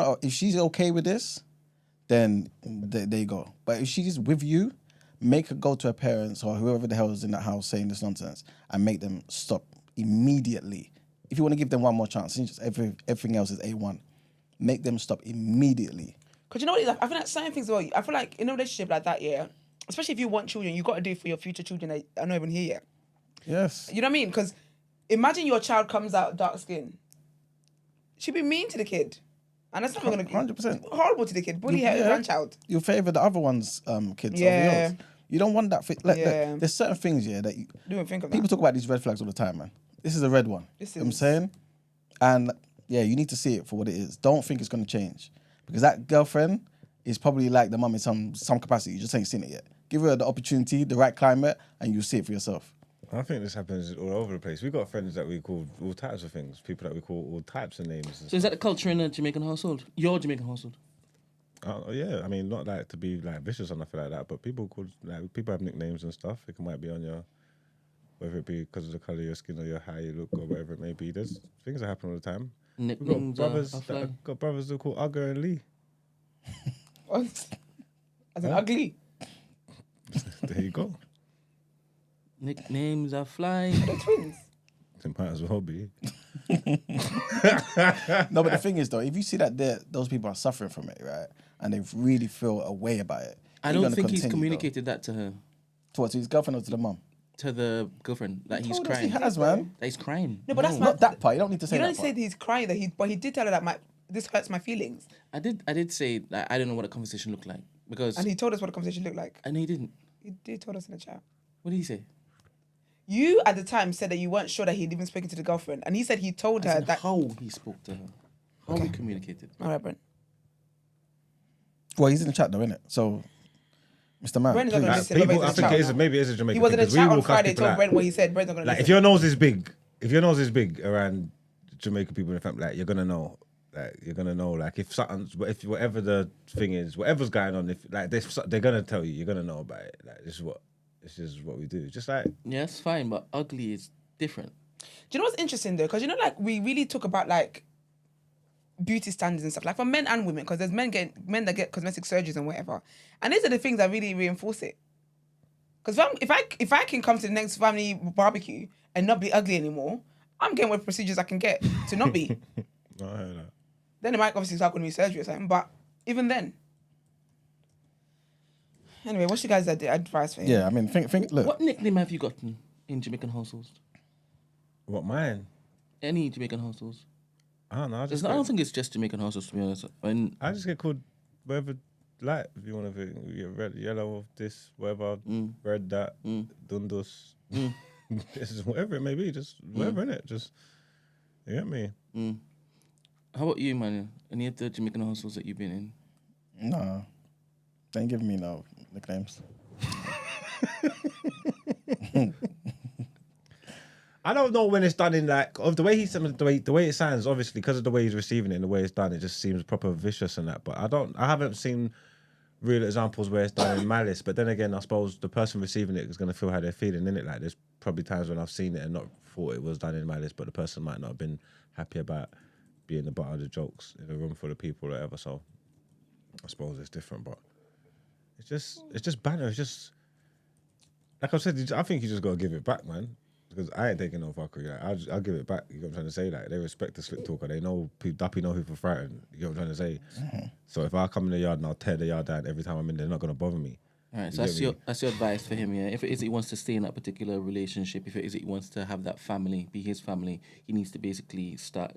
okay with this, then there you go. But if she's with you, make her go to her parents or whoever the hell is in that house saying this nonsense and make them stop immediately. If you want to give them one more chance, since just everything else is A1, make them stop immediately. Because you know what? Like, I feel like certain things. Well, I feel like in a relationship like that, yeah, especially if you want children, you got to do it for your future children that are not even here yet. Yes. You know what I mean? Because imagine your child comes out dark skin. She'd be mean to the kid, and that's not going to be 100%. horrible to the kid. Bully her Yeah. grandchild. You favour the other one's kids Yeah. over yours. You don't want that. Yeah. There's certain things here that you, Don't think of people that. talk about these red flags all the time, man. This is a red one. This You know what I'm is- saying? And yeah, you need to see it for what it is. Don't think it's going to change. Because that girlfriend is probably like the mum in some capacity. You just ain't seen it yet. Give her the opportunity, the right climate, and you'll see it for yourself. I think this happens all over the place. We've got friends that we call all types of things, people that we call all types of names. So is that the culture in a Jamaican household? Your Jamaican household? Yeah, I mean, not like to be like vicious or nothing like that, but people have nicknames and stuff. It might be on your whether it be because of the color of your skin or your how you look or whatever it may be. There's things that happen all the time. We've got Nicknames brothers are that flying. have got brothers that are called Ugger and Lee. What? As an ugly. There you go. Nicknames are flying. They're twins. It might as well be. No, but the thing is, though, if you see that those people are suffering from it, right, and they really feel a way about it, I don't think he's communicated that to her, to his girlfriend or to the mum. to the girlfriend, that he's Told us crying. He has, man. That he's crying. No, but that's Not that part. You don't need to say You that don't say part. that he's crying, but he did tell her that this hurts my feelings. I did say that I don't know what a conversation looked like because And he told us what the conversation looked like. and he didn't. He did told us in the chat. What did he say? You at the time said that you weren't sure that he'd even spoken to the girlfriend, and he said he told As her in that. how he spoke to her, how he communicated. All right, Brent. Well, he's in the chat, though, innit? So, Mr. Man, Brent is not please. gonna listen. People, Nobody's I in the think chat. maybe it is a Jamaican He was in thing, the 'cause we chat will on cuss Friday, people told out. Brent what he said. Brent's not going to Like, listen. if your nose is big around Jamaican people in the family, like, you're gonna know. Like, you're gonna know. Like, if whatever the thing is, whatever's going on, if like they're gonna tell you, you're gonna know about it. Like, this is what we do. Just like, Yeah, it's fine, but ugly is different. Do you know what's interesting though? Because like we really talk about like beauty standards and stuff, like for men and women. Because there's men that get cosmetic surgeries and whatever, and these are the things that really reinforce it. Because if I can come to the next family barbecue and not be ugly anymore, I'm getting what procedures I can get to not be. I heard that. Then it might obviously start going to be surgery or something, but even then. Anyway, what's your guys' advice for him? Yeah, I mean, think. Look, What nickname have you gotten in Jamaican households? What mine? Any Jamaican households? I don't know. I don't think it's just Jamaican households, to be honest. I just get called whatever light if you want to think. You get red, yellow, this, whatever, red, that, dundus. This is whatever it may be, just whatever in it. Just you get me. How about you, man? Any of the Jamaican households that you've been in? no, they ain't giving me no nicknames. I don't know when it's done in like of the way the way it sounds. Obviously, because of the way he's receiving it and the way it's done, it just seems proper vicious and that. But I haven't seen real examples where it's done in malice. But then again, I suppose the person receiving it is going to feel how they're feeling in it. Like there's probably times when I've seen it and not thought it was done in malice, but the person might not have been happy about being the butt of the jokes in a room full of people or whatever. So I suppose it's different, but it's just banter. It's just like I said. I think you just got to give it back, man. Because I ain't taking no fuckery. Like, I'll give it back. You know what I'm trying to say? Like, they respect the slick talker. They know Duppy know who for frightened. You know what I'm trying to say? So if I come in the yard and I'll tear the yard down every time I'm in, they're not gonna bother me. All right, so that's your advice for him, yeah. If it is he wants to stay in that particular relationship, if it is he wants to have that family, be his family, he needs to basically start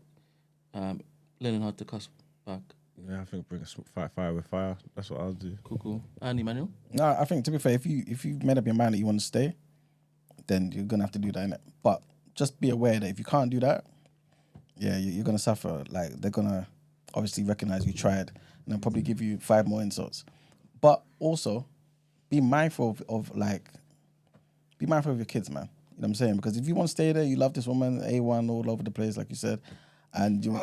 learning how to cuss back. Yeah, I think bring a fire with fire. That's what I'll do. Cool. And Emmanuel? No, I think to be fair, if you've made up your mind that you want to stay, then you're gonna have to do that, innit? But just be aware that if you can't do that, yeah, you're gonna suffer. Like they're gonna obviously recognize you tried, and they'll probably give you 5 more insults. But also, be mindful of your kids, man. You know what I'm saying? Because if you want to stay there, you love this woman, A1 all over the place, like you said, and you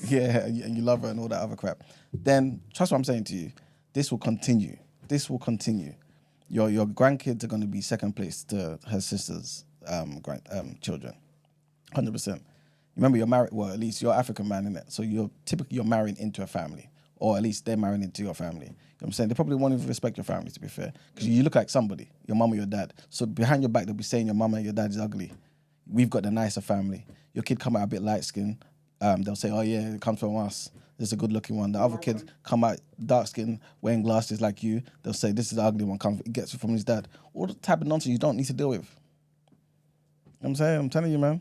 yeah, and you love her and all that other crap, then trust what I'm saying to you. This will continue. Your grandkids are going to be second place to her sister's children, 100%. Remember, you're married. Well, at least you're African man, innit? So you're marrying into a family, or at least they're marrying into your family. You know what I'm saying? They probably won't even respect your family, to be fair, because you look like somebody, your mum or your dad. So behind your back, they'll be saying your mum and your dad is ugly. We've got the nicer family. Your kid come out a bit light skinned. They'll say, oh yeah, it comes from us. This is a good looking one. The other kid come out dark skin, wearing glasses like you. They'll say, this is the ugly one. It gets it from his dad. All the type of nonsense you don't need to deal with. You know what I'm saying? I'm telling you, man.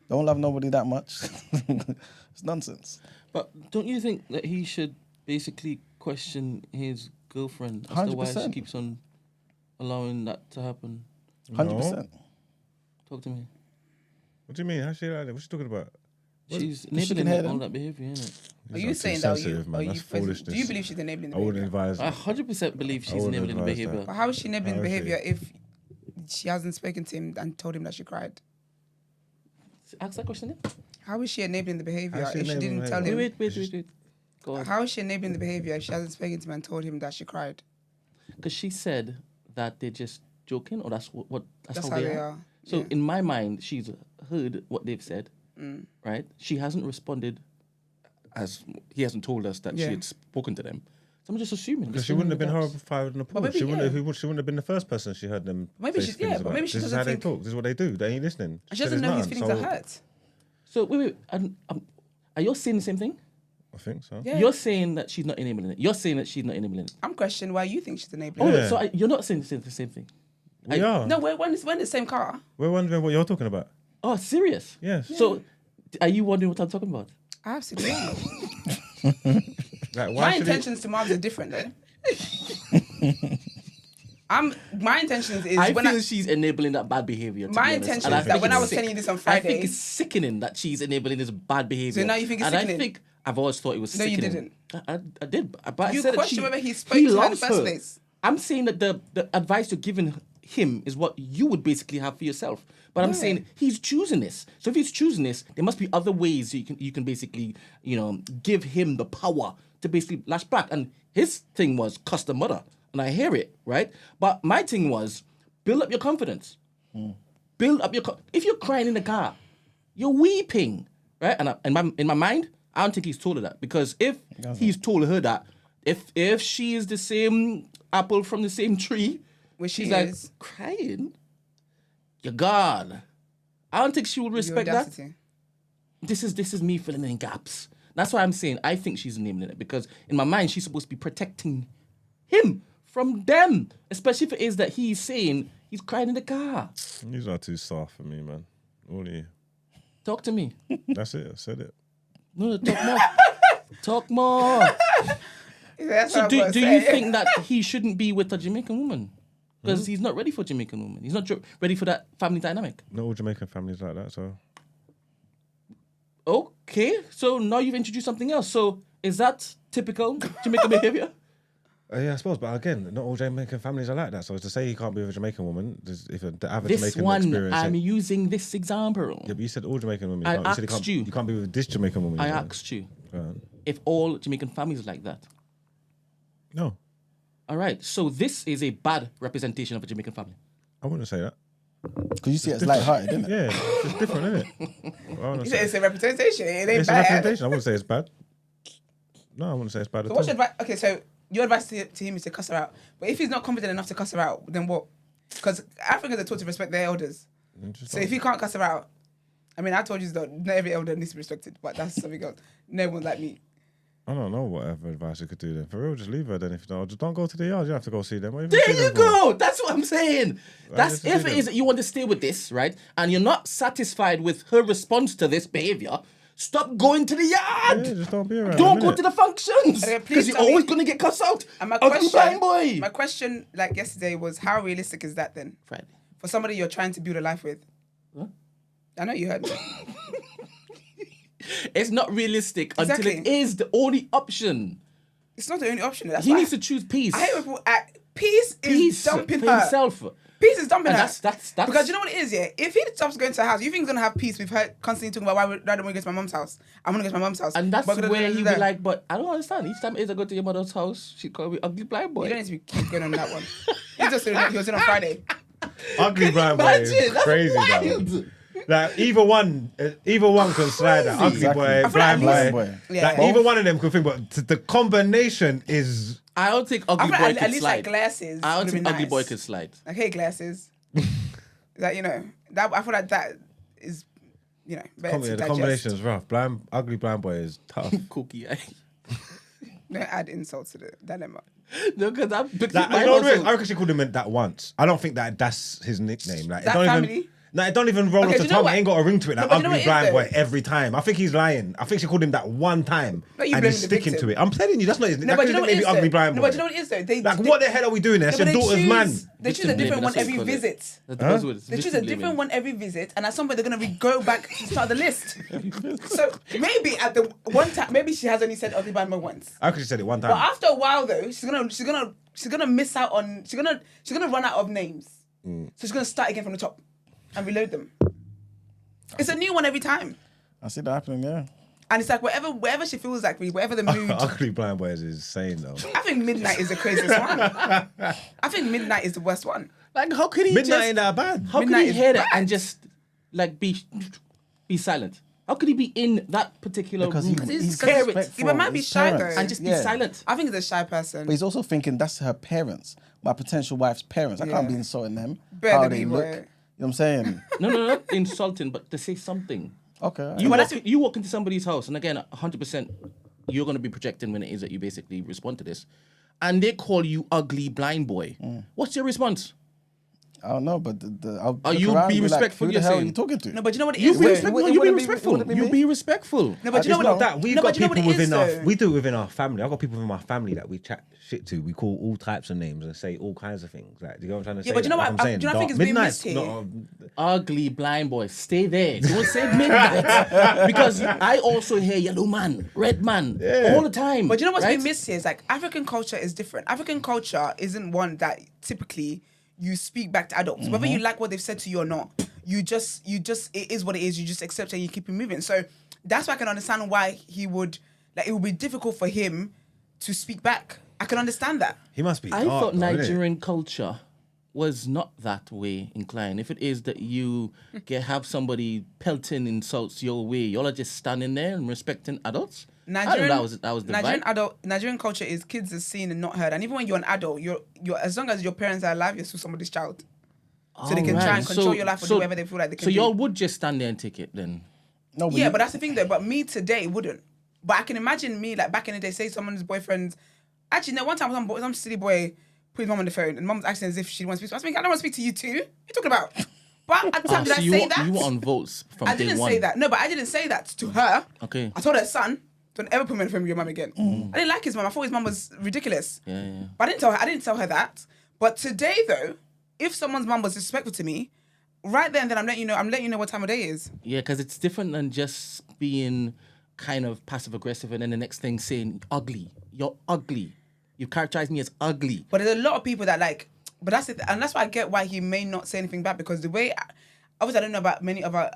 Don't love nobody that much. It's nonsense. But don't you think that he should basically question his girlfriend as to why she 100%. keeps on allowing that to happen? 100%. Talk to me. What do you mean? How she like that? What you talking about? She's she can enabling hear all them. that behavior, innit? Are you saying that? That's foolishness. Do you believe she's enabling the I wouldn't behavior? advise. I 100% believe she's wouldn't enabling the advise behavior. that. But how is she enabling the How is she? behavior if she hasn't spoken to him and told him that she cried? Ask that question then. How is she enabling the behavior How's she if she enabling didn't the tell behavior? him? Wait. Go on. How is she enabling the behavior if she hasn't spoken to him and told him that she cried? Because she said that they just joking, or that's That's how they are. So Yeah. in my mind, she's heard what they've said, right? She hasn't responded, as he hasn't told us that she had spoken to them. So I'm just assuming. Because she wouldn't have been horrified in the pool. maybe, She wouldn't have been the first person she heard them. Maybe say she's things about. maybe she This is doesn't how they think. talk. This is what they do. They ain't listening. And she doesn't know his feelings are hurt. So wait. Are you saying the same thing? I think so. Yeah. You're saying that she's not enabling it. You're saying that she's not enabling it. I'm questioning why you think she's enabling. Oh, it. Yeah. so you're not saying the same thing. We are. No, we're in the same car. We're wondering what you're talking about. Oh, serious? Yes. So are you wondering what I'm talking about? Absolutely. Like, why My should he- intentions to Marbs are different though. My intentions is I when feel she's enabling that bad behavior. to my be honest. intention And is that think when I it's was sick. telling you this on I Friday. think it's sickening that she's enabling this bad behavior. So now you think it's and sickening? I think I've always thought it was No, you sickening. I did. But I You said that question whether he spoke to her in the loves first place. I'm saying that the advice you're giving him is what you would basically have for yourself. But I'm saying he's choosing this. So if he's choosing this, there must be other ways you can basically, give him the power to basically lash back. And his thing was cuss the mother. And I hear it, right? But my thing was build up your confidence. Build up your if you're crying in the car, you're weeping, right? And in my mind, I don't think he's told her that, because if he's told her that, if she is the same apple from the same tree, Which she's she like is. crying, you're gone. I don't think she would respect that. audacity. This is me filling in gaps. That's why I'm saying I think she's enabling it, because in my mind she's supposed to be protecting him from them, especially if it is that he's saying he's crying in the car. These are too soft for me, man. All of you. Talk to me. That's it. I said it. No, talk more. Talk more. That's So what do I'm you saying. think that he shouldn't be with a Jamaican woman? Because he's not ready for Jamaican woman. He's not ready for that family dynamic. Not all Jamaican families like that, so. Okay, so now you've introduced something else. So is that typical Jamaican behavior? Yeah, I suppose, but again, not all Jamaican families are like that. So to say he can't be with a Jamaican woman, if the average This Jamaican one, experience. I'm using this example. Yeah, but you said all Jamaican women. I You said asked you. you can't be with this Jamaican woman. I you said. asked you Go on. if all Jamaican families are like that. No, All right, so this is a bad representation of a Jamaican family. I wouldn't say that. Because you see it's light-hearted, isn't it? Yeah, it's different, isn't it? You said it's a representation. It ain't It's a bad. representation. I wouldn't say it's bad. No, I wouldn't say it's bad So at what's all. your advice? Okay, so your advice to him is to cuss her out. But if he's not confident enough to cuss her out, then what? Because Africans are taught to respect their elders. So if he can't cuss her out, I mean, I told you that not every elder needs to be respected, but that's something else. No one like me. I don't know whatever advice you could do then. For real, just leave her then. If you don't, just don't go to the yard. You don't have to go see them. What are you There see you them for? go. That's what I'm saying. That's just to if see it them. is that you want to stay with this, right? And you're not satisfied with her response to this behavior, stop going to the yard. Yeah, just don't be around. Don't them, go innit? to the functions Okay, please because you're tell me- always gonna get cussed out. And my Ugly blind question, boy. my question, like yesterday, was how realistic is that then Friday. for somebody you're trying to build a life with? Huh? I know you heard me. It's not realistic until it Exactly. is the only option. It's not the only option. That's He why needs to choose peace. I hate when people act. Peace is Peace dumping for her. himself. Peace is dumping And her. that's Because you know what it is, yeah? If he stops going to her house, you think he's going to have peace with her constantly talking about why don't we go to my mum's house? I'm going to go to my mum's house. And that's But where he'd be like, but I don't understand. Each time I go to your mother's house, she call me ugly blind boy. you don't need to keep going on that one. He just said he was in on Friday. Ugly brown boy Imagine, is that's crazy, wild. though. Like either one can slide. That ugly Exactly. boy, I feel blind like boy. at least- Yeah. Like either one of them could think, but the combination is. I don't think I ugly feel boy like could at least slide. like glasses. I don't would've think been ugly nice. boy could slide. Like, hey, glasses. That, that I feel like that is, better to The digest. combination is rough. Ugly blind boy is tough. Cookie eye. Don't add insult to the dilemma. No, because I'm Like, I reckon she called him that once. I don't think that's his nickname. Like, That it don't family? even. No, it don't even roll Okay, off do the you know tongue. what? It ain't got a ring to it. No, Like but you know ugly what it is, blind though? boy every time. I think he's lying. I think she called him that one time, No, you and blaming he's the sticking victim. to it. I'm telling you, that's not his. No, That but could you know what maybe it is, ugly though? blind No, boy. but you know what it is, though? Like, what the hell are we doing? That's your daughter's man. They choose a Victim different blaming, one that's what every you call it. visit. That's the buzzword. They choose a different one every visit, and at some point they're gonna go back to start the list. So maybe at the one time, maybe she has only said ugly blind boy once. I could have said it one But time. after a while, though, she's gonna miss out on. She's gonna run out of names. So she's gonna start again from the top and reload them. It's a new one every time, I see that happening, yeah. and it's like whatever she feels like, whatever the mood. Ugly blind boy is insane though. I think midnight is the craziest one. I think midnight is the worst one. Like, how could he Midnight ain't that bad. How could Midnight he is hear that bad. and just like be silent? How could he be in that particular Because room? he's Hear it respectful He might of be his shy parents. though. and just be Yeah. silent. I think he's a shy person. But he's also thinking that's her parents, my potential wife's parents. I can't Yeah. be insulting them. Better how than they me, look. boy. You know what I'm saying? No, not insulting, but to say something. Okay. You walk into somebody's house, and again, 100%, you're going to be projecting when it is that you basically respond to this, and they call you ugly blind boy. What's your response? I don't know, but I'll look you around be and like, respectful, who you're the hell are saying? you talking to? No, but you know what it You is be though? respectful. Would You be it be- respectful. would it be You me? be respectful. No, but you know It's what? not that. We've no, got but you know people what it is, within our. though? We do it within our family. I've got people within my family that we chat shit to. We call all types of names and say all kinds of things. Like, do you know what I'm trying to say? Yeah, but you know Like, what? I'm saying, Do you know what I think is being Midnight's missed here? not Ugly blind boy, stay there. Don't say midnight because I also hear yellow man, red man all the time. But you know what's right? been missed here is like African culture is different. African culture isn't one that typically you speak back to adults, whether you like what they've said to you or not. You just it is what it is. You just accept it and you keep it moving. So that's why I can understand why he would like it would be difficult for him to speak back. I can understand that. He must be. I dark, thought though, innit? Nigerian culture was not that way inclined. If it is that you have somebody pelting insults your way, y'all are just standing there and respecting adults. I don't know, that was the vibe. Nigerian culture is kids are seen and not heard. And even when you're an adult, you're as long as your parents are alive, you're still somebody's child. So they can try and control your life or do whatever they feel like they can So do. y'all would just stand there and take it then? No, Yeah, but that's the thing though. But me today wouldn't. But I can imagine me like back in the day, say someone's boyfriend. Actually, no, one time some silly boy put his mum on the phone and mum's asking as if she wants to speak. I was thinking, I don't want to speak to you too. What are you talking about? But at the time, did I say that? You were on votes from I day didn't one. say that. No, but I didn't say that to her. Okay. I told her son, don't ever put me in front of your mum again. I didn't like his mum. I thought his mum was ridiculous. Yeah. But I didn't tell her that. But today though, if someone's mum was disrespectful to me, right then I'm letting you know what time of day is. Yeah, because it's different than just being kind of passive aggressive and then the next thing saying ugly. You're ugly. You characterize me as ugly. But there's a lot of people that like, but that's it, and that's why I get why he may not say anything back, because the way, obviously I don't know about many other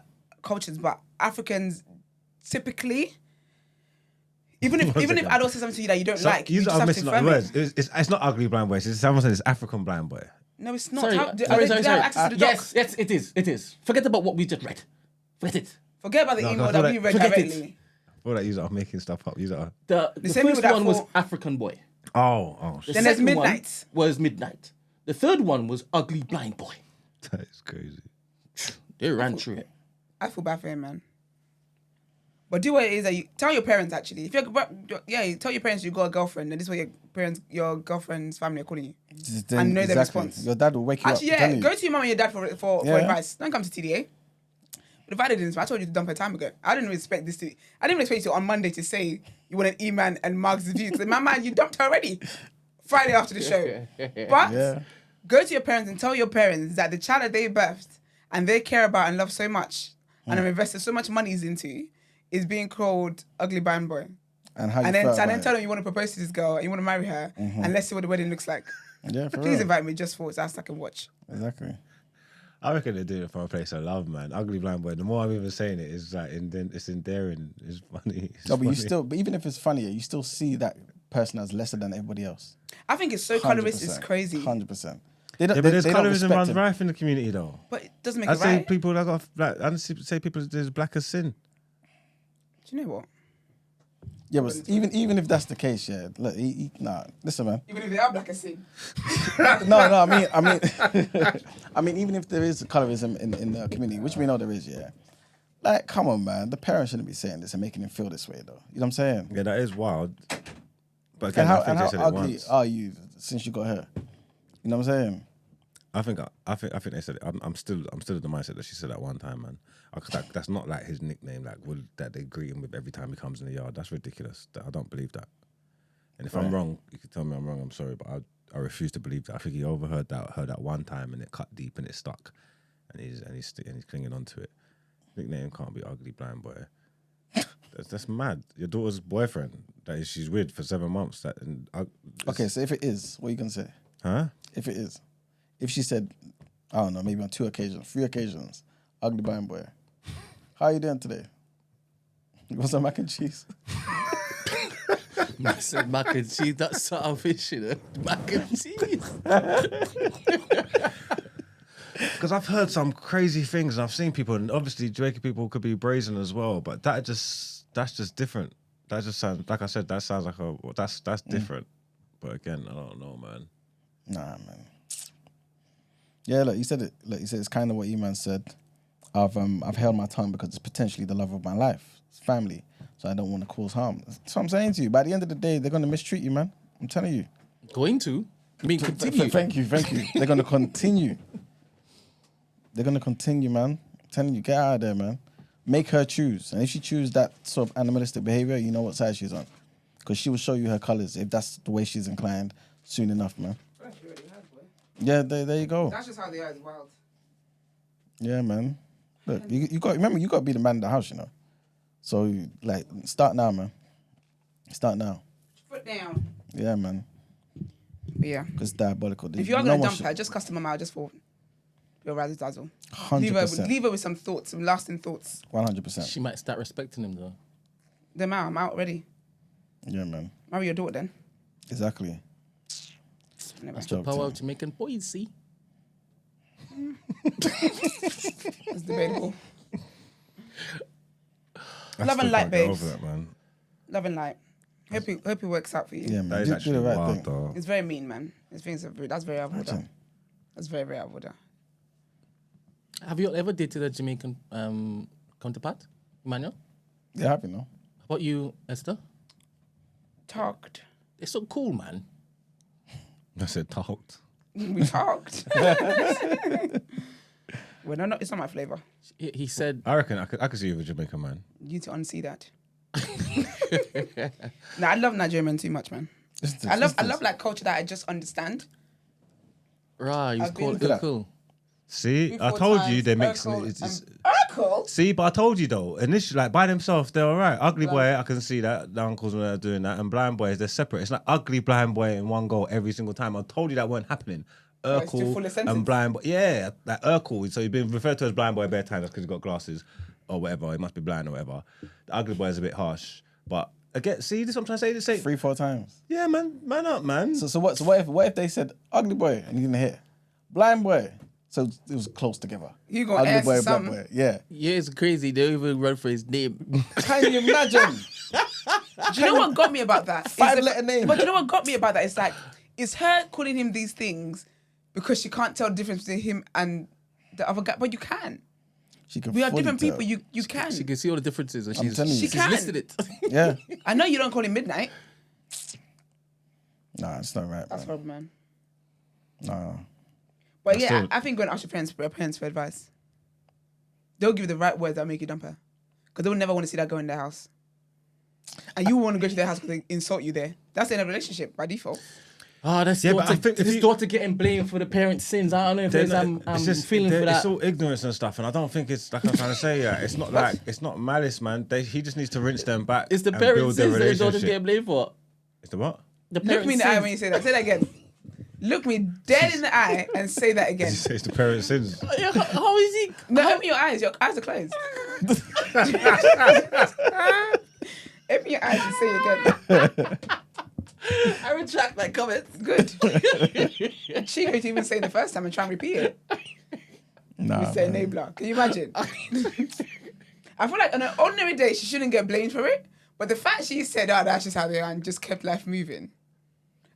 cultures, but Africans typically, even if adults say something to you that you don't like, you You just are have to missing out the confirm words. it. It's not ugly blind boy. Someone said it's African blind boy. No, it's not. Sorry, Do sorry. they have access to the doc? Yes, it is. It is. Forget about what we just read. Forget it. Forget about the No, email I that feel we like- read forget it. directly. I feel like you are making stuff up. You are. The same people first that one was thought- African boy. Oh, The Then there's second one Midnight. was midnight. The third one was ugly blind boy. that is crazy. They ran through it. I feel bad for him, man. But do what it is that you tell your parents. Actually, if you tell your parents you got a girlfriend, and this is what your girlfriend's family are calling you. And know their response. Your dad will wake you Actually, up. yeah, telling go you. to your mum and your dad for Yeah. advice. Don't come to TDA. But if I didn't, I told you to dump her time ago. I didn't expect this to. I didn't expect you on Monday to say you want an E-man and Mark's view. Because my man, you dumped her already. Friday after the show. But Yeah. go to your parents and tell your parents that the child that they birthed and they care about and love so much and have invested so much money into is being called ugly blind boy. And how you And then felt about tell it. them you want to propose to this girl and you want to marry her and let's see what the wedding looks like. Yeah, for Please real. invite me just for so I can watch. Exactly. I reckon they do it from a place of love, man. Ugly blind boy. The more I'm even saying it, it's like it's endearing. It's funny. It's No, but funny. but even if it's funnier, you still see that person as lesser than everybody else. I think it's so colorist, it's crazy. 100%. Yeah, but there's colorism runs rife in the community, though. But it doesn't make I it say right. people that got like I say people there's black as sin. Do you know what? Yeah, but even if that's the case, yeah. Look, listen, man. Even if they are black as sin. No, I mean, even if there is colorism in the community, which we know there is, yeah. Like, come on, man. The parents shouldn't be saying this and making him feel this way, though. You know what I'm saying? Yeah, that is wild. But And again, I think they how said it ugly once. are you since you got her? You know what I'm saying? I think they said it. I'm still of the mindset that she said that one time, man. Because that's not like his nickname, like that they greet him with every time he comes in the yard. That's ridiculous. I don't believe that. And if I'm wrong, you can tell me I'm wrong. I'm sorry, but I refuse to believe that. I think he heard that one time, and it cut deep and it stuck, and he's clinging on to it. Nickname can't be ugly blind boy. That's mad. Your daughter's boyfriend that she's with for 7 months. Okay, so if it is, what are you gonna say? Huh? If it is, if she said, I don't know, maybe on 3 occasions, ugly blind boy. How are you doing today? You want some mac and cheese? I said mac and cheese. That's sort of fish, you know. Mac and cheese. Because I've heard some crazy things and I've seen people, and obviously Jamaican people could be brazen as well, but that's just different. That just sounds, like I said, that sounds like that's different. But again, I don't know, man. Nah, man. Yeah, look, you said it. Look, you said it's kind of what E-Man said. I've held my tongue because it's potentially the love of my life. It's family, so I don't want to cause harm. That's what I'm saying to you. By the end of the day, they're going to mistreat you, man. I'm telling you. Going to? I mean, continue. Thank you. They're going to continue. They're going to continue, man. I'm telling you, get out of there, man. Make her choose. And if she chooses that sort of animalistic behavior, you know what side she's on. Because she will show you her colours if that's the way she's inclined soon enough, man. Yeah, there you go. That's just how they are. It's wild. Yeah, man. Look, you got to be the man in the house, you know. So, like, start now, man. Start now. Foot down. Yeah, man. But yeah. Because it's diabolical. If you're going to dump her, just cuss them out just for your razzle dazzle. 100%. Leave her with some thoughts, some lasting thoughts. 100%. She might start respecting him, though. Them out. I'm out already. Yeah, man. Marry your daughter then. Exactly. That's the power of Jamaican boys, see? It's debatable. I Love and still light, can't get babes. over that, man. Love and light. Hope it works out for you. Yeah, man. That is Do actually the right wild, thing. though. It's very mean, man. That's very out of order. That's very, very out of order. Have you ever dated a Jamaican counterpart, Emmanuel? Yeah, happy, no? How about you, Esther? Talked. It's so cool, man. I said talked. We talked. Well, no, it's not my flavour. He said... I reckon I could see you with a Jamaican man. You need to unsee that. I love Nigerian men too much, man. I love like culture that I just understand. Right, he was I've been- called cool. See, I Before told times, you they mix. Urkel? See, but I told you though. Initially, like by themselves, they're all right. Ugly boy, I can see that the uncles when they're doing that, and blind boys, they're separate. It's like ugly blind boy in one go every single time. I told you that weren't happening. it's too full of Urkel sentence. and blind boy, yeah, like Urkel. So he's been referred to as blind boy bare times because he's got glasses or whatever. He must be blind or whatever. The ugly boy is a bit harsh, but again, see this. What I'm trying to say. 3-4 times. Yeah, man up, man. So what if they said ugly boy and you didn't hit blind boy? So it was close together. You gonna ugly answer boy, something. black boy. Yeah. Yeah, it's crazy. They don't even run for his name. Can you imagine? Do you know what got me about that? Is 5-letter name. But do you know what got me about that? It's like, is her calling him these things because she can't tell the difference between him and the other guy? But you can. She can We are fully different tell. people. You can. She can see all the differences, and I'm telling you. she's She can. listed it. Yeah. I know you don't call him Midnight. Nah, it's not right, That's man. horrible, man. Nah. But yeah, still- I think go and ask your parents for advice. They'll give you the right words that'll make you dump her. Because they will never want to see that go in their house. And you want to go to their house because they insult you there. That's in a relationship by default. Oh, that's Yeah, but I daughter, think if his you- daughter getting blamed for the parents' sins. I don't know if They're there's, I'm it's just, feeling for that. It's all ignorance and stuff, and I don't think it's like I'm trying to say. Yeah, it's not like it's not malice, man. He just needs to rinse them back. It's the and parents' build their sins that his daughter's relationship. getting blamed for. It's the what? The Look me in the eye when you say that. Say that again. Look me dead in the eye and say that again. It's the parents' sins. How is he? No, open your eyes. Your eyes are closed. Open your eyes and say it again. I retract that comment. Good. She heard you even say it the first time and try and repeat it. Nah. You say man. enabler. Can you imagine? I feel like on an ordinary day she shouldn't get blamed for it, but the fact she said, "Oh, that's just how they are," and just kept life moving,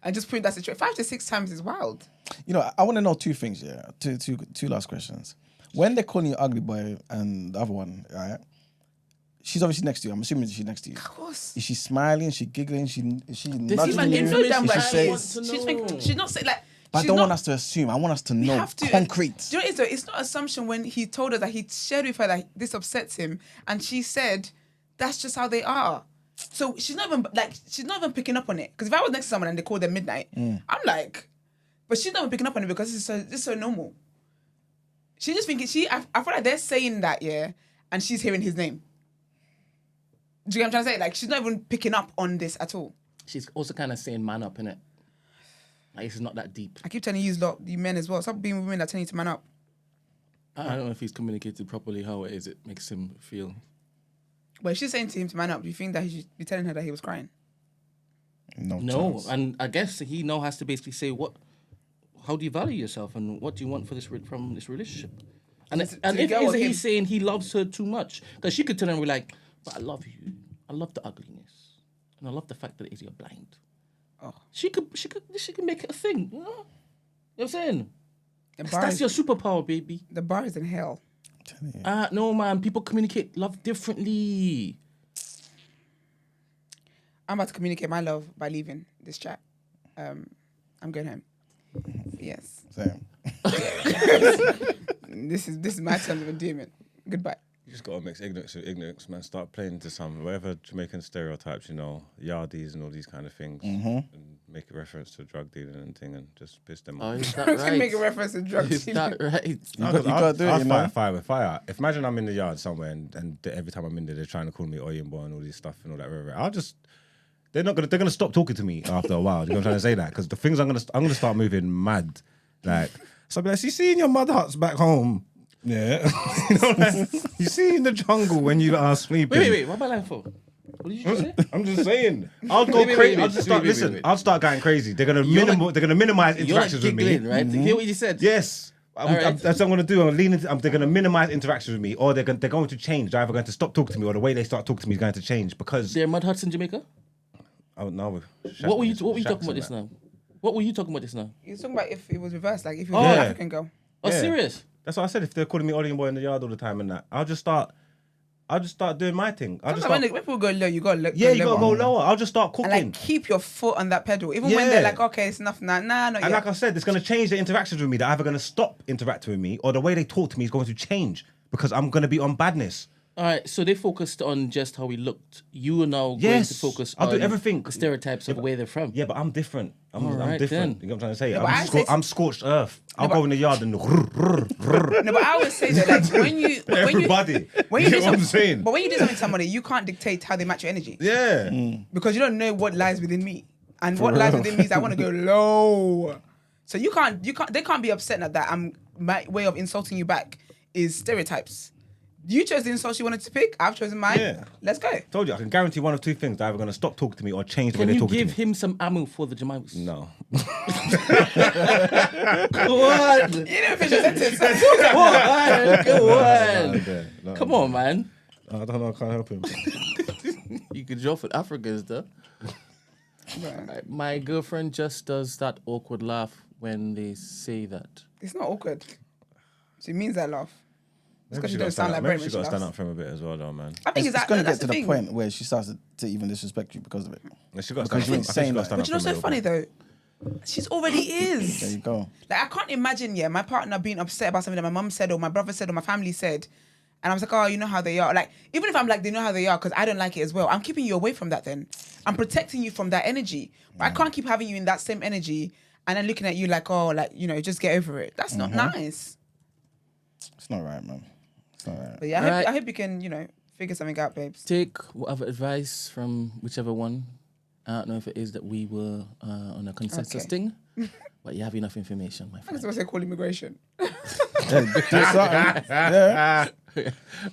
and just put that situation 5 to 6 times is wild. You know, I want to know 2 things. Yeah, two last questions. When they're calling you ugly boy and the other one, right? She's obviously next to you. I'm assuming she's next to you. Of course. Is she smiling? Is she giggling? Is she This nudging is Man, you? you know damn Is well she she saying- is. She's not saying like. But I she's don't not, want us to assume. I want us to we know have to. concrete. Do you know what it is though? It's not assumption when he told her that he shared with her that this upsets him, and she said, "That's just how they are." So she's not even picking up on it. Because if I was next to someone and they called them Midnight, I'm like, but she's not even picking up on it because this is so normal. She just thinking I feel like they're saying that, yeah, and she's hearing his name. Do you get what I'm trying to say? Like she's not even picking up on this at all. She's also kind of saying man up, innit? Like, it's not that deep. I keep telling you, you men as well. Stop being women that tell you to man up. I don't know if he's communicated properly how it is. It makes him feel. But if she's saying to him to man up, do you think that he should be telling her that he was crying? No No, chance. and I guess he now has to basically say how do you value yourself and what do you want for from this relationship? And Is it and to if get with him? he's saying he loves her too much, because she could turn around and be like, but I love you. I love the ugliness, and I love the fact that you're blind. Oh. She could make it a thing. You know what I'm saying? The That's your superpower, baby. The bar is in hell. No, man. People communicate love differently. I'm about to communicate my love by leaving this chat. I'm going home. Yes. Same. This is my terms of endearment. Goodbye. You just gotta mix ignorance with ignorance, man. Start playing to some whatever Jamaican stereotypes, you know, yardies and all these kind of things, and make a reference to drug dealing and thing, and just piss them off. Is that I right? can make a reference to drugs. Is that right? You gotta do it, you know? I'll fight fire with fire. If imagine I'm in the yard somewhere and every time I'm in there, they're trying to call me Oyinbo and all this stuff and all that. I'll just. They're gonna stop talking to me after a while. You know what I'm trying to say? That because the things I'm gonna start moving mad. Like, so I'll be like, you see in your mud huts back home, yeah. You know, like, you see in the jungle when you are sleeping. Wait. What am I lying for? What did you just say? I'm just saying. I'll go crazy. I'll just start. Listen, I'll start going crazy. They're gonna minimize interactions with me. Giggling, right? You hear what you said? Yes. That's what I'm gonna do. They're gonna minimize interactions with me, or they're going to change. They're either going to stop talking to me, or the way they start talking to me is going to change because. There are mud huts in Jamaica. Oh no! What were you talking about this now? What were you talking about this now? You're talking about if it was reversed, like if it was an African girl. Oh, serious? That's what I said. If they're calling me Ollie boy in the yard all the time and that, I'll just start doing my thing. When people go low, you got to you gotta go lower. I'll just start cooking. And like keep your foot on that pedal, even when they're like, okay, it's enough now. Nah, not and yet. like I said, it's gonna change the interactions with me. They're either gonna stop interacting with me, or the way they talk to me is going to change because I'm gonna be on badness. All right, so they focused on just how we looked. You are now going to focus on I'll do everything. The stereotypes of where they're from. Yeah, but I'm different. I'm right, different. then. You know what I'm trying to say? Yeah, I'm scorched earth. I'll go in the yard and No, but I always say that like when you everybody. when you You do know what I'm something, saying? but when you do something to somebody, you can't dictate how they match your energy Yeah. because you don't know what lies within me, and what lies within me is I want to go low. So you can't. They can't be upset at that. My way of insulting you back is stereotypes. You chose the insult you wanted to pick. I've chosen mine. Yeah. Let's go. Told you, I can guarantee one of two things. They're either going to stop talking to me or change the way Can they you talk to me. give him some ammo for the Jamaicans? No. Go on. You didn't finish your sentence. Go on. Come on, man. I don't know. I can't help him. You could draw for Africans, though. Right. My girlfriend just does that awkward laugh when they say that. It's not awkward. She means that laugh. Maybe she got to stand up for him a bit as well, though, man. I think It's going to get to the point where she starts to even disrespect you because of it. She got Because you ain't saying that. But you know what's so funny though? She's already is. There you go. Like I can't imagine, my partner being upset about something that my mum said or my brother said or my family said. And I was like, oh, you know how they are. Like, even if I'm like, they know how they are because I don't like it as well. I'm keeping you away from that then. I'm protecting you from that energy. But I can't keep having you in that same energy and then looking at you like, oh, like, just get over it. That's not nice. It's not right, man. It's not right. But yeah, I hope you can, figure something out, babes. Take whatever advice from whichever one. I don't know if it is that we were on a consensus thing, but you have enough information, my I friend. was going to say call immigration. Do something. Yeah.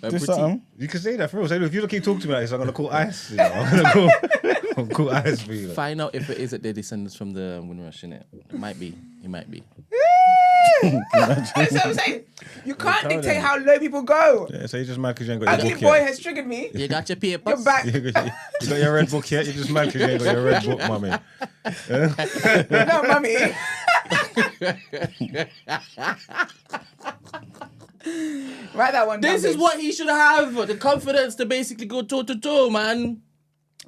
Do something. You can say that for real. Say, if you don't keep talking to me like this, I'm going to call ICE. I'm going to call ICE for you. Find out if it is that they're descendants from the Windrush, innit? It might be. It might be. That's what I'm saying. You can't dictate how low people go. Yeah, so you're just mad because you ain't got your Ugly book boy yet. has triggered me. You got your papers? You're back. You got your red book yet? You're just mad because you ain't got your red book, mummy. No, mummy. Write that one down. This is what he should have. The confidence to basically go toe-to-toe, man.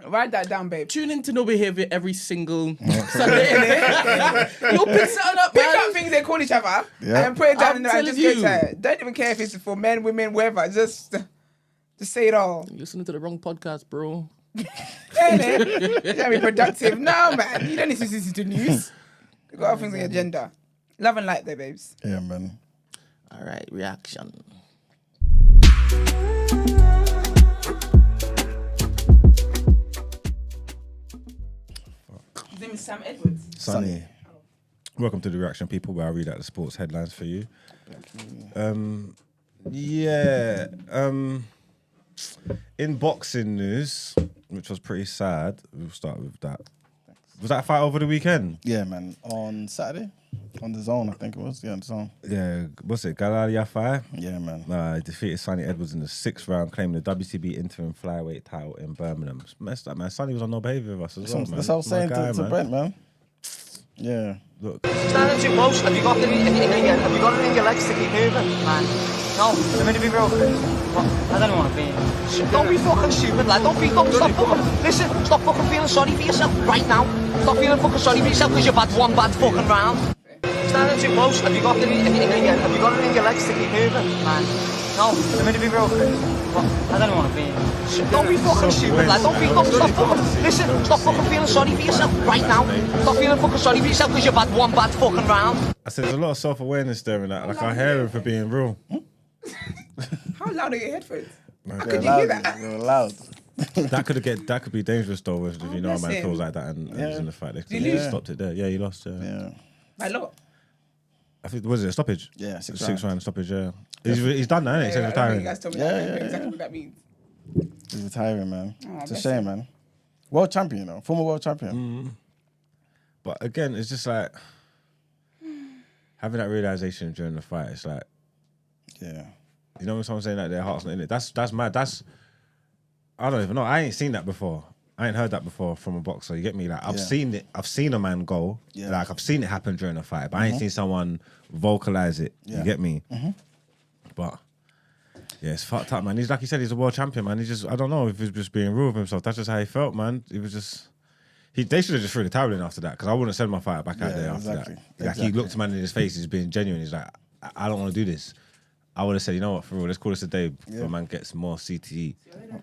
Write that down, babe. Tune into No Behavior every single Sunday. You'll pick something up, Pick man. up things they call each other and put it down and I'm just telling go to it. Don't even care if it's for men, women, whatever. Just say it all. You're listening to the wrong podcast, bro. Ain't it? You gotta be productive. No, man. You don't need to listen to news. You got other things on your agenda. Love and light there, babes. Yeah, man. All right, reaction. His name is Sam Edwards. Sonny. Welcome to the reaction, people, where I read out the sports headlines for you. In boxing news, which was pretty sad, we'll start with that. Was that a fight over the weekend? Yeah, man. On Saturday, on the Zone, I think it was. Yeah, on the Zone. Yeah, what's it? Galal Yafai? Yeah, man. He defeated Sonny Edwards in the 6th round, claiming the WCB interim flyweight title in Birmingham. It's messed up, man. Sonny was on no behaviour with us as well, man. That's what I was saying to Brent, man. Yeah. Look. Standing too close. Have you got it in your legs to keep moving? Man, no. I'm going to be real quick. I don't want to be. Don't be fucking stupid, lad. Stop fucking. Listen, stop fucking feeling sorry for yourself right now. Stop feeling fucking sorry for yourself because you've had one bad fucking round. Standing too close. Have you got it in your legs to keep moving? Man, no. I'm going to be real quick. I don't want to be. Don't be fucking stupid, lad. Stop fucking. Listen, stop fucking feeling sorry for yourself right now. Stop feeling fucking sorry for yourself because you've had one bad fucking round. I said there's a lot of self-awareness there in that. Like, I hear him for being real. How loud are your headphones? How could you hear that? They were loud. that could be dangerous though. If you know a man bless feels him. like that and he's in the fight, they could Did he have lose? stopped it there. Yeah, he lost. Yeah. By a lot. I think was it a stoppage? Yeah, six round stoppage. Yeah, he's done that. Isn't he? He's I don't think retiring. you guys told me Yeah, that. I yeah, don't know exactly yeah. what that means. He's retiring, man. It's a bless shame, him. man. World champion, though. Former world champion. But again, it's just like having that realization during the fight. It's like, Yeah. you know when someone's saying that their heart's not in it. That's mad. I don't even know. I ain't seen that before. I ain't heard that before from a boxer. You get me? Like I've seen it. I've seen a man go. Yeah. Like I've seen it happen during a fight, but I ain't seen someone vocalize it. Yeah. You get me? But yeah, it's fucked up, man. He's like you said, he's a world champion, man. He just, I don't know if he's just being real with himself. That's just how he felt, man. He was just. They should have just threw the towel in after that because I wouldn't send my fighter back out there after exactly. that. Like he looked a man in his face, he's being genuine. He's like, I don't want to do this. I would have said, you know what, for real, let's call this a day before man gets more CTE.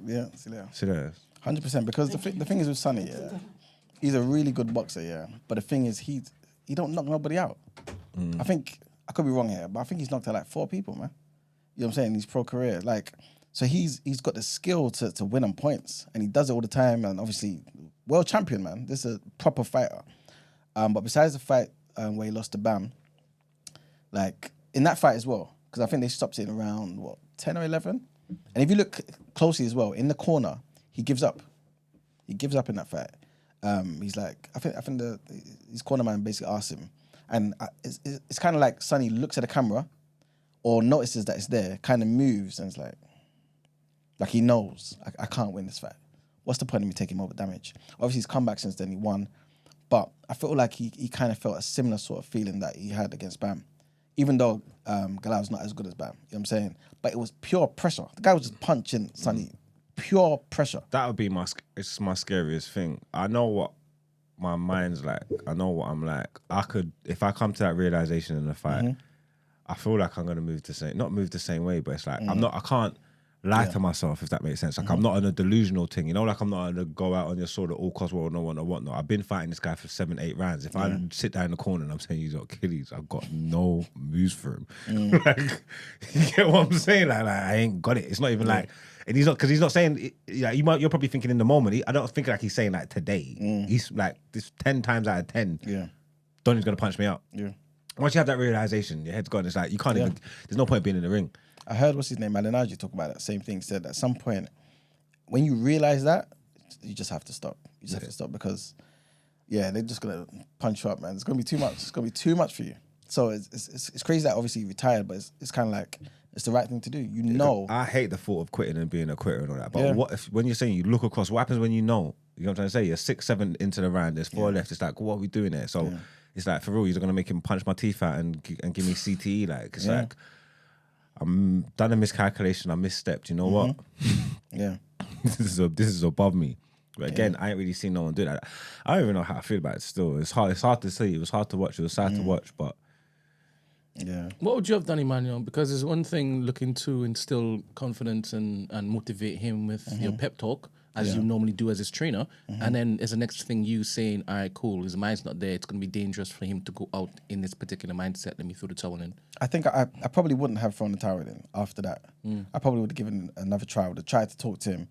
Yeah, see there. See there. 100%. Because the thing is with Sonny, yeah, he's a really good boxer, yeah. But the thing is, he don't knock nobody out. I think, I could be wrong here, but I think he's knocked out like 4 people, man. You know what I'm saying? His pro career. Like, so he's got the skill to win on points. And he does it all the time. And obviously, world champion, man. This is a proper fighter. But besides the fight where he lost to Bam, like, in that fight as well, because I think they stopped it in around, 10 or 11? And if you look closely as well, in the corner, he gives up. He gives up in that fight. He's like, I think his corner man basically asked him. And it's kind of like Sonny looks at the camera or notices that it's there, kind of moves, and it's like he knows, I can't win this fight. What's the point of me taking more damage? Obviously, he's come back since then, he won. But I feel like he kind of felt a similar sort of feeling that he had against Bam. Even though Galal's not as good as Bam, you know what I'm saying? But it was pure pressure. The guy was just punching Sonny. Pure pressure. That would be my scariest thing. I know what my mind's like. I know what I'm like. If I come to that realization in the fight, I feel like I'm gonna not move the same way, but it's like I can't lie to myself, if that makes sense. Like I'm not on a delusional thing, you know, like I'm not gonna go out on your sword at all costs, whatnot. I've been fighting this guy for 7-8 rounds. If I sit down in the corner and I'm saying he's got Achilles, I've got no moves for him. Like, you get what I'm saying? Like I ain't got it. It's not even like, and he's not saying. You're probably thinking in the moment. I don't think like he's saying like today. He's like this 10 times out of 10. Yeah, Donny's gonna punch me out. yeah. Once you have that realization, your head's gone. It's like you can't even. There's no point being in the ring. I heard what's his name, Malinaji, talk about that same thing. Said at some point, when you realize that, you just have to stop. You just have to stop because, they're just gonna punch you up, man. It's gonna be too much. It's gonna be too much for you. So it's crazy that obviously you retired, but it's kind of like it's the right thing to do. You know, I hate the thought of quitting and being a quitter and all that. But what if when you're saying you look across? What happens when you know? You know what I'm trying to say? You're 6, 7 into the round. There's 4 left. It's like, what are we doing there? So it's like, for real, you're gonna make him punch my teeth out and give me CTE. Like it's like I'm done a miscalculation. I misstepped. You know what? Yeah. this is above me. But again, I ain't really seen no one do that. I don't even know how I feel about it. Still, it's hard. It's hard to see. It was hard to watch. It was sad to watch, but. Yeah. What would you have done, Emmanuel? Because there's one thing looking to instill confidence and motivate him with your pep talk, as you normally do as his trainer. And then as the next thing you saying, all right, cool, his mind's not there. It's going to be dangerous for him to go out in this particular mindset. Let me throw the towel in. I think I probably wouldn't have thrown the towel in after that. I probably would have given another try. Would have tried to talk to him.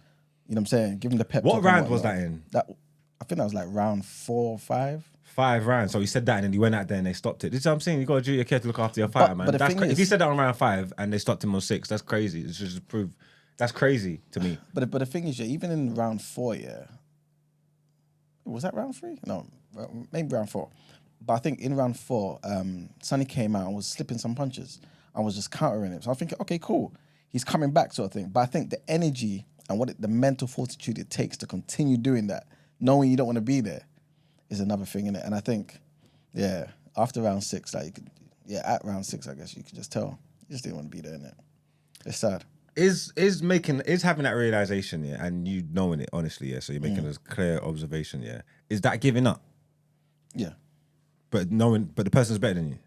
You know what I'm saying? Give him the pep talk. What round was that in? I think that was like round 4 or 5. 5 rounds. So he said that and then he went out there and they stopped it. This is what I'm saying. You got to do your care to look after your fighter, man. But If he said that on round 5 and they stopped him on 6, that's crazy. It's just prove that's crazy to me. But the thing is, even in round 4, Was that round 3? No, maybe round 4. But I think in round 4, Sonny came out and was slipping some punches and was just countering him. So I'm thinking, okay, cool. He's coming back sort of thing. But I think the energy and the mental fortitude it takes to continue doing that, knowing you don't want to be there, is another thing in it. And I think, yeah, after round 6, like at round 6, I guess you could just tell you just didn't want to be there in it. It's sad. Is having that realization, yeah, and you knowing it honestly, yeah. So you're making a clear observation, yeah. Is that giving up? Yeah. But the person's better than you.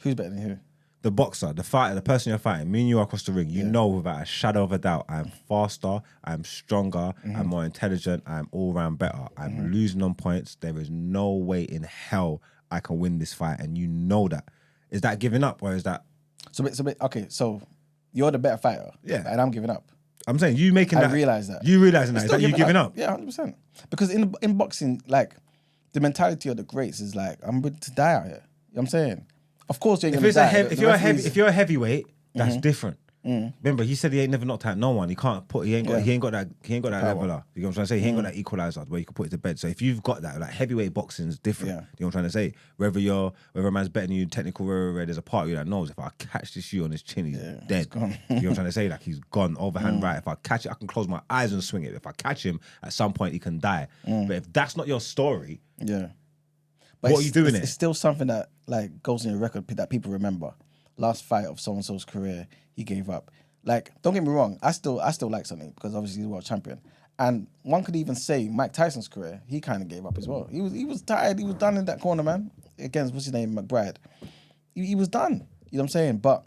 Who's better than who? The boxer, the fighter, the person you're fighting. Me and you are across the ring. You know without a shadow of a doubt, I'm faster, I'm stronger, I'm more intelligent, I'm all round better. I'm losing on points. There is no way in hell I can win this fight, and you know that. Is that giving up, or is that? Okay, so you're the better fighter, and I'm giving up. I'm saying you making that. I realize that. You realizing that? Is that you giving up? Yeah, 100%. Because in boxing, like the mentality of the greats is like, I'm ready to die out here. You know what I'm saying? Of course, you're gonna die. If you're a heavyweight, that's different. Remember, he said he ain't never knocked out no one. He ain't got that leveler. You know what I'm trying to say? He ain't got that equalizer where you can put it to bed. So if you've got that, like heavyweight boxing is different. You know what I'm trying to say? Whether a man's betting you technical, where there's a part of you that knows if I catch this shoe on his chin, he's dead. You know what I'm trying to say? Like he's gone overhand right. If I catch it, I can close my eyes and swing it. If I catch him, at some point he can die. But if that's not your story, but what are you doing? It's still something that like goes in your record that people remember. Last fight of so and so's career, he gave up. Like, don't get me wrong, I still like something because obviously he's world champion. And one could even say Mike Tyson's career, he kind of gave up as well. He was tired. He was done in that corner, man. Against what's his name, McBride. He was done. You know what I'm saying? But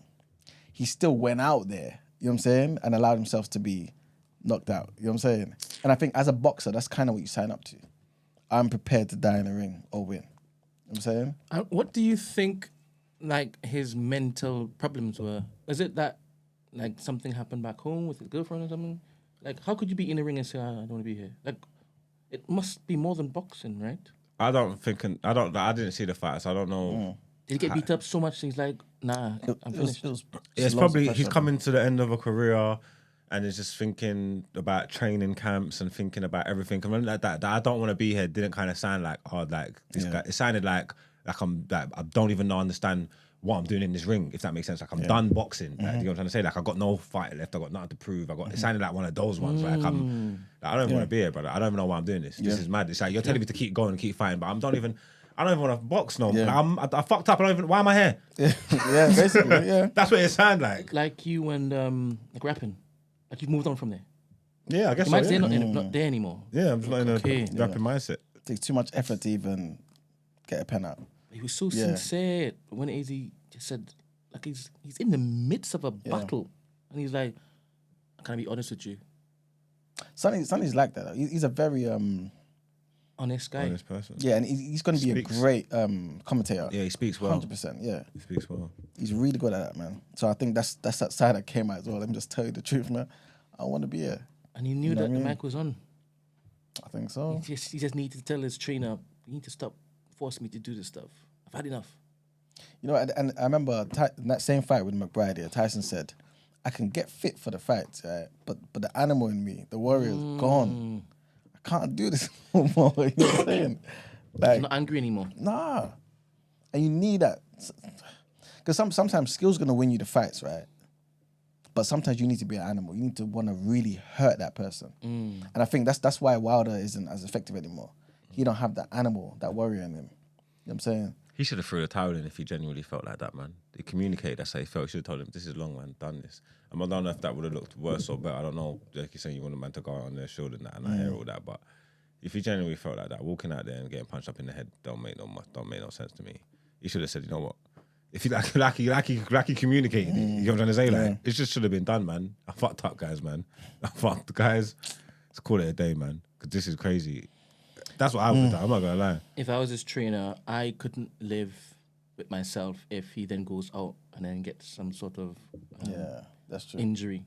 he still went out there. You know what I'm saying? And allowed himself to be knocked out. You know what I'm saying? And I think as a boxer, that's kind of what you sign up to. I'm prepared to die in the ring or win. You know what I'm saying? What do you think, like, his mental problems were? Is it that, like, something happened back home with his girlfriend or something? Like, how could you be in the ring and say, I don't want to be here? Like, it must be more than boxing, right? I didn't see the fight, so I don't know. Did he get beat up so much? He's like, nah, I'm finished. It's probably he's coming to the end of a career, and is just thinking about training camps and thinking about everything. And like that I don't want to be here didn't kind of sound like this guy. It sounded like I don't even understand what I'm doing in this ring, if that makes sense. Like I'm done boxing. Like, you know what I'm trying to say? Like I got no fight left. I got nothing to prove. It sounded like one of those ones. Like I don't even want to be here, brother. I don't even know why I'm doing this. This is mad. It's like you're telling me to keep going and keep fighting, but I don't even want to box no more. Like, I fucked up. Why am I here? Yeah, basically, yeah. That's what it sounded like. Like you and like rapping. Like you've moved on from there. Yeah, I guess so. Yeah. Not there anymore. Yeah, I'm just not in a rapping mindset. It takes too much effort to even get a pen out. He was so sincere when he just said, like he's in the midst of a battle, and he's like, "Can I be honest with you?" Sonny's like that. He's a very honest guy, honest person. Yeah, and he's going to be a great commentator. Yeah, he speaks well. 100%. Yeah, he speaks well. He's really good at that, man. So I think that's that side that came out as well. Let me just tell you the truth, man. I want to be here. And he knew that the mic was on. I think so. He just needed to tell his trainer, "You need to stop forcing me to do this stuff. I've had enough." You know, and I remember in that same fight with McBride, Tyson said, "I can get fit for the fight, right? But the animal in me, the warrior, is gone. I can't do this no more." You know what I'm saying? Like, he's not angry anymore. Nah. And you need that. Because sometimes skill's going to win you the fights, right? But sometimes you need to be an animal. You need to want to really hurt that person. And I think that's why Wilder isn't as effective anymore. He don't have that animal, that warrior in him. You know what I'm saying? He should have threw the towel in if he genuinely felt like that, man. He communicated, that's how he felt. He should have told him, this is long, man, done this. I don't know if that would have looked worse or better. I don't know. Like you're saying, you want a man to go out on their shoulder and that, and I hear all that. But if he genuinely felt like that, walking out there and getting punched up in the head don't make no sense to me. He should have said, you know what? If you like he communicated, you know what I'm trying to say? Like, it just should have been done, man. I fucked up, guys, man. I fucked, guys. Let's call it a day, man. Because this is crazy. That's what I would have done. I'm not going to lie. If I was his trainer, I couldn't live with myself if he then goes out and then gets some sort of that's true. injury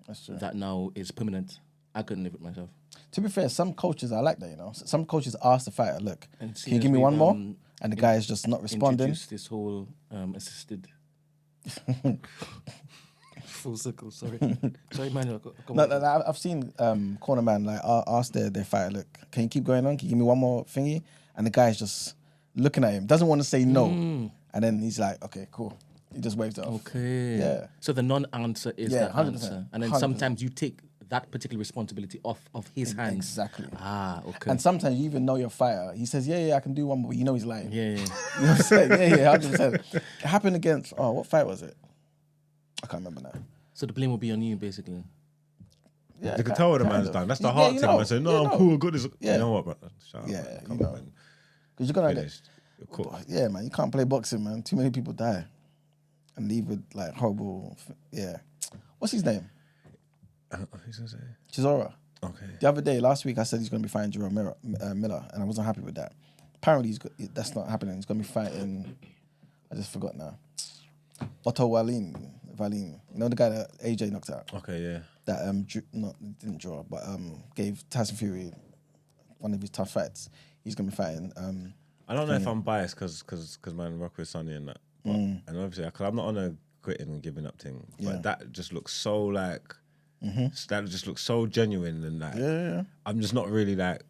That's true. that now is permanent. I couldn't live with myself. To be fair, some coaches are like that, you know. Some coaches ask the fighter, look, And can you give me one more? And the guy is just not responding. Introduce this whole assisted. Full circle. Sorry, sorry, man. No, I've seen corner man like ask their fighter, look, can you keep going on? Can you give me one more thingy? And the guy's just looking at him, doesn't want to say no, and then he's like, okay, cool. He just waves it off. Okay. Yeah. So the non-answer is the 100%, answer, and then 100%. sometimes you take that particular responsibility off of his hands. Exactly. Ah, okay. And sometimes you even know your fighter. He says, yeah, I can do one, but you know he's lying. Yeah. You know what I'm saying? Yeah, 100%. It happened against, what fight was it? I can't remember now. So the blame will be on you, basically. Yeah, You can tell what the man's done. That's the hard thing. Man saying, no, I'm cool, good. You know what, bro? Shut up, man. Come on, man. Because you're going to Finished. You're cool. Yeah, man, you can't play boxing, man. Too many people die. And leave with like horrible, What's his name? Who's gonna say? Chisora. Okay. The other day, last week, I said he's going to be fighting Jerome Miller, and I wasn't happy with that. Apparently, that's not happening. He's going to be fighting, I just forgot now, Otto Wallin. You know the guy that AJ knocked out? Okay, yeah. That didn't draw, but gave Tyson Fury one of his tough fights. He's going to be fighting. I don't know if I'm biased because man, rock with Sonny and that. But, and obviously, because I'm not on a quitting and giving up thing, but that just looks so like, that just looks so genuine and like, I'm just not really like,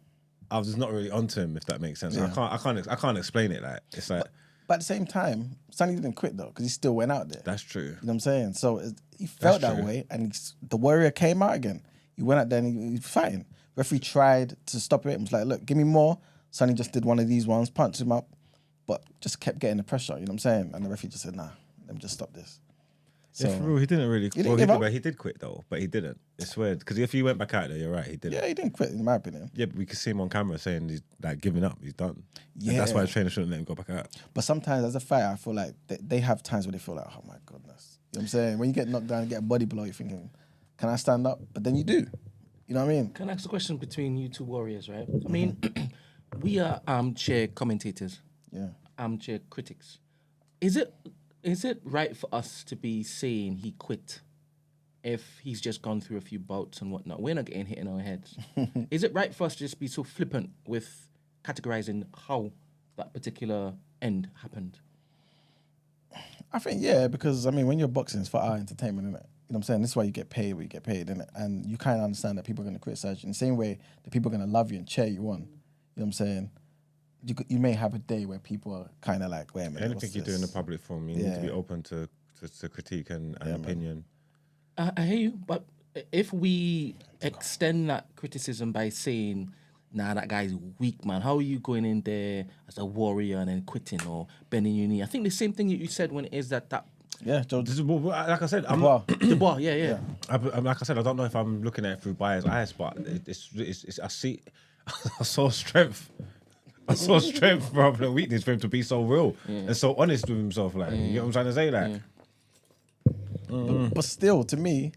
I was just not really onto him, if that makes sense. Yeah. I can't explain it. Like, it's like, but at the same time, Sonny didn't quit though, because he still went out there. that's true. You know what I'm saying? So he felt that way, and the warrior came out again. He went out there and he was fighting. Referee tried to stop it and was like, look, give me more. Sonny just did one of these ones, punched him up, but just kept getting the pressure, you know what I'm saying? And the referee just said, nah, let me just stop this. So, Yeah, for real, he didn't really. He did quit though, but he didn't. It's weird because if he went back out there, you're right, he didn't. Yeah, he didn't quit, in my opinion. Yeah, but we could see him on camera saying he's like giving up, he's done. Yeah, and that's why the trainer shouldn't let him go back out. But sometimes as a fighter, I feel like they have times where they feel like, oh my goodness, you know what I'm saying? When you get knocked down and get a body blow, you're thinking, can I stand up? But then you do. You know what I mean? Can I ask a question between you two warriors, right? I mean, we are armchair commentators, armchair critics. Is it right for us to be saying he quit if he's just gone through a few bouts and whatnot? We're not getting hit in our heads. Is it right for us to just be so flippant with categorizing how that particular end happened? I think, because, I mean, when you're boxing, it's for our entertainment, innit? You know what I'm saying? This is why you get paid what you get paid, innit? And you kind of understand that people are going to criticize you in the same way that people are going to love you and cheer you on. You know what I'm saying? You may have a day where people are kind of like, wait a minute. Anything you do in the public forum, you need to be open to critique and opinion. I hear you, but if we extend that criticism by saying, nah, that guy's weak, man, how are you going in there as a warrior and then quitting or bending your knee? I think the same thing you said when it is that. Yeah, Joe. Like I said, I'm the bar, yeah. like I said, I don't know if I'm looking at it through biased eyes, but it's I see, I saw strength. I saw strength rather than weakness for him to be so real and so honest with himself. Like, you know what I'm trying to say? Like, but still, to me,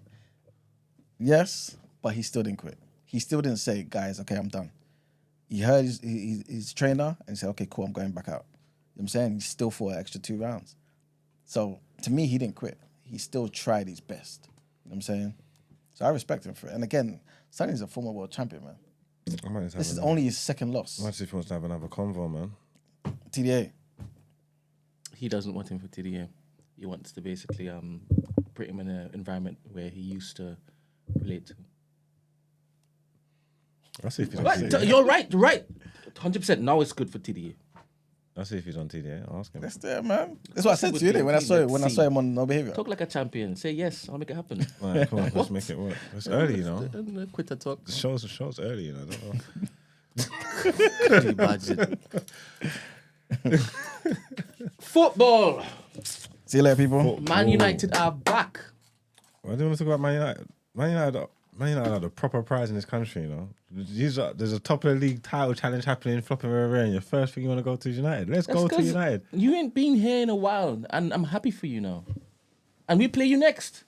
yes, but he still didn't quit. He still didn't say, guys, okay, I'm done. He heard his trainer and he said, okay, cool, I'm going back out. You know what I'm saying? He still fought an extra 2 rounds. So, to me, he didn't quit. He still tried his best. You know what I'm saying? So I respect him for it. And again, Sonny's a former world champion, man. This is only his second loss. I might see if he wants to have another convo, man. TDA. He doesn't want him for TDA. He wants to basically put him in an environment where he used to relate to. I'll see if he's on TDA. You're right. 100%. Now it's good for TDA. I'll see if he's on TDA. I'll ask him. That's there, man. That's what I said to you, when I saw him on No Behavior. Talk like a champion. Say yes, I'll make it happen. Right, come on, let's make it work. It's early, you know. Quitter talk. The show's early, you know. Imagine. Football. See you later, people. Man United are back. Well, I don't want to talk about Man United. Man United are the proper prize in this country, you know. There's a top of the league title challenge happening, flopping around. And your first thing you want to go to is United. Let's go to United. You ain't been here in a while, and I'm happy for you now. And we play you next.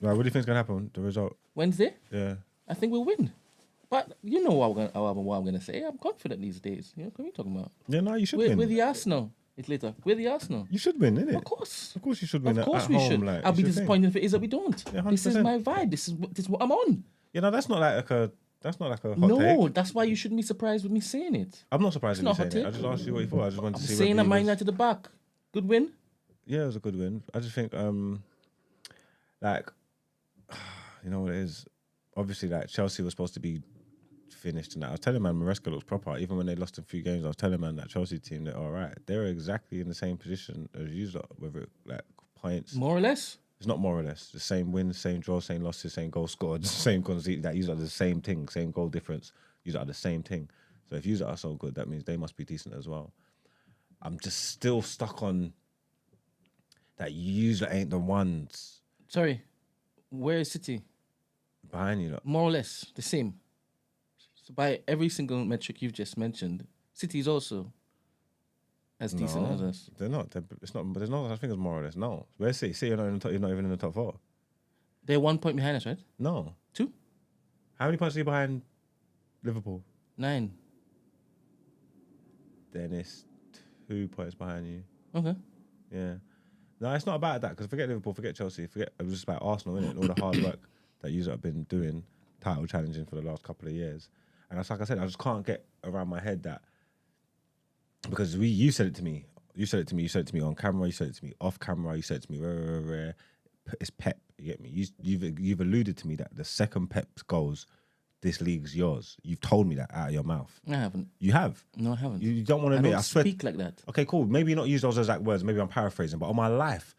Right, what do you think's gonna happen? The result? Wednesday? Yeah. I think we'll win. But you know what I'm gonna say. I'm confident these days. You know, what are you talking about? Yeah, no, you should win. We're the Arsenal. It's later. We're the Arsenal. You should win, innit? Of course. Of course you should win. Of course we home, should. Like, I'll be you should disappointed if it is that we don't. Yeah, this is 100%. my vibe. This is what I'm on. You know, that's not like a hot No, take. that's why you shouldn't be surprised with me saying it. I'm not surprised It's with not you saying hot it. I take. just asked you what you thought. I just wanted to see Saying whether that Man you was- United are back. Good win. Yeah, it was a good win. I just think, like, you know what it is? Obviously, like Chelsea was supposed to be finished, and I was telling man, Maresca looks proper. Even when they lost a few games, I was telling man that Chelsea team, they're all right. They're exactly in the same position as you lot, whether it, like points. More or less. It's not more or less. The same wins, same draw, same losses, same goal scored, same concede. That you are the same thing, same goal difference. You are the same thing. So if you are so good, that means they must be decent as well. I'm just still stuck on that you ain't the ones. Sorry, where is City? Behind you lot. More or less the same. So by every single metric you've just mentioned, City is also as decent as us. They're not. It's not. But there's no such thing as more or less. No. Where's City? City, you're not even in the top 4. They're 1 point behind us, right? No. 2? How many points are you behind Liverpool? 9. Then it's 2 points behind you. Okay. Yeah. No, it's not about that, because forget Liverpool, forget Chelsea, it was just about Arsenal, innit? All the hard work that you have been doing, title challenging for the last couple of years. And that's like I said, I just can't get around my head that, because you said it to me. You said it to me on camera, you said it to me off camera, you said it to me, rare. It's Pep, you get me? You've alluded to me that the second Pep goes, this league's yours. You've told me that out of your mouth. I haven't. You have? No, I haven't. You don't want to admit. I swear. Speak like that. Okay, cool. Maybe you're not use those exact words. Maybe I'm paraphrasing. But on my life,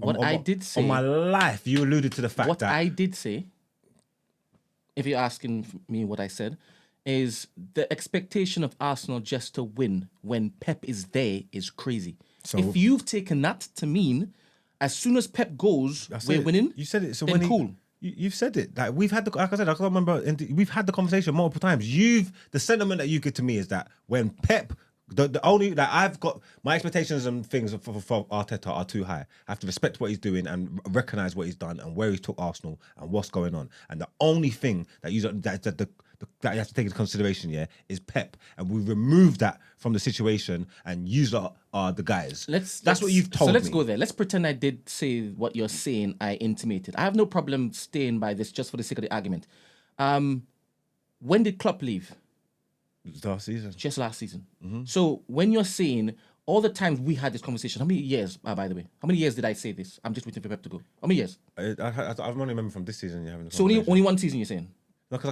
I did say on my life, you alluded to the fact what that I did say. If you're asking me what I said, is the expectation of Arsenal just to win when Pep is there is crazy. So if you've taken that to mean as soon as Pep goes, we're winning. You said it. So then when cool. You've said it. Like we've had like I said, I can't remember. We've had the conversation multiple times. The sentiment that you give to me is that when Pep, the only that I've got my expectations and things for Arteta are too high. I have to respect what he's doing and recognize what he's done and where he's took Arsenal and what's going on. And the only thing that you have to take into consideration, is Pep, and we remove that from the situation, and you are the guys. That's what you've told me. So let's go there. Let's pretend I did say what you're saying. I intimated. I have no problem staying by this just for the sake of the argument. When did Klopp leave? Last season. Just last season. Mm-hmm. So when you're saying all the times we had this conversation, how many years? By the way, how many years did I say this? I'm just waiting for Pep to go. How many years? I only remember from this season you're having. So only 1 season you're saying. No, because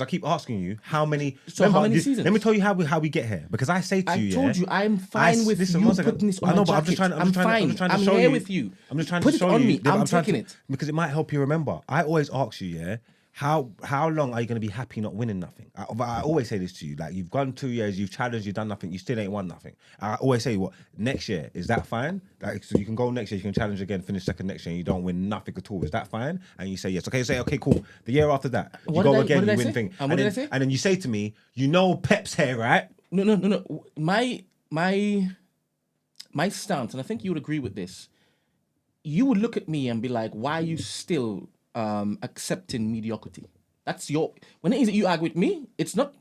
I keep asking you how many. So how many seasons? Let me tell you how we get here. Because I say to you, I told you I'm fine with you putting this on my jacket. I'm fine. I'm here with you. I'm just trying to show you. Put it on me. I'm taking it. Because it might help you remember. I always ask you, how long are you going to be happy not winning nothing? I always say this to you. Like, you've gone 2 years, you've challenged, you've done nothing, you still ain't won nothing. I always say, next year, is that fine? Like, so you can go next year, you can challenge again, finish second next year, and you don't win nothing at all. Is that fine? And you say yes. Okay, you say, okay, cool. The year after that, you go again, you win thing. And what did I say? And then you say to me, Pep's here, right? No. My stance, and I think you would agree with this, you would look at me and be like, why are you still accepting mediocrity? That's when it is that you argue with me, it's not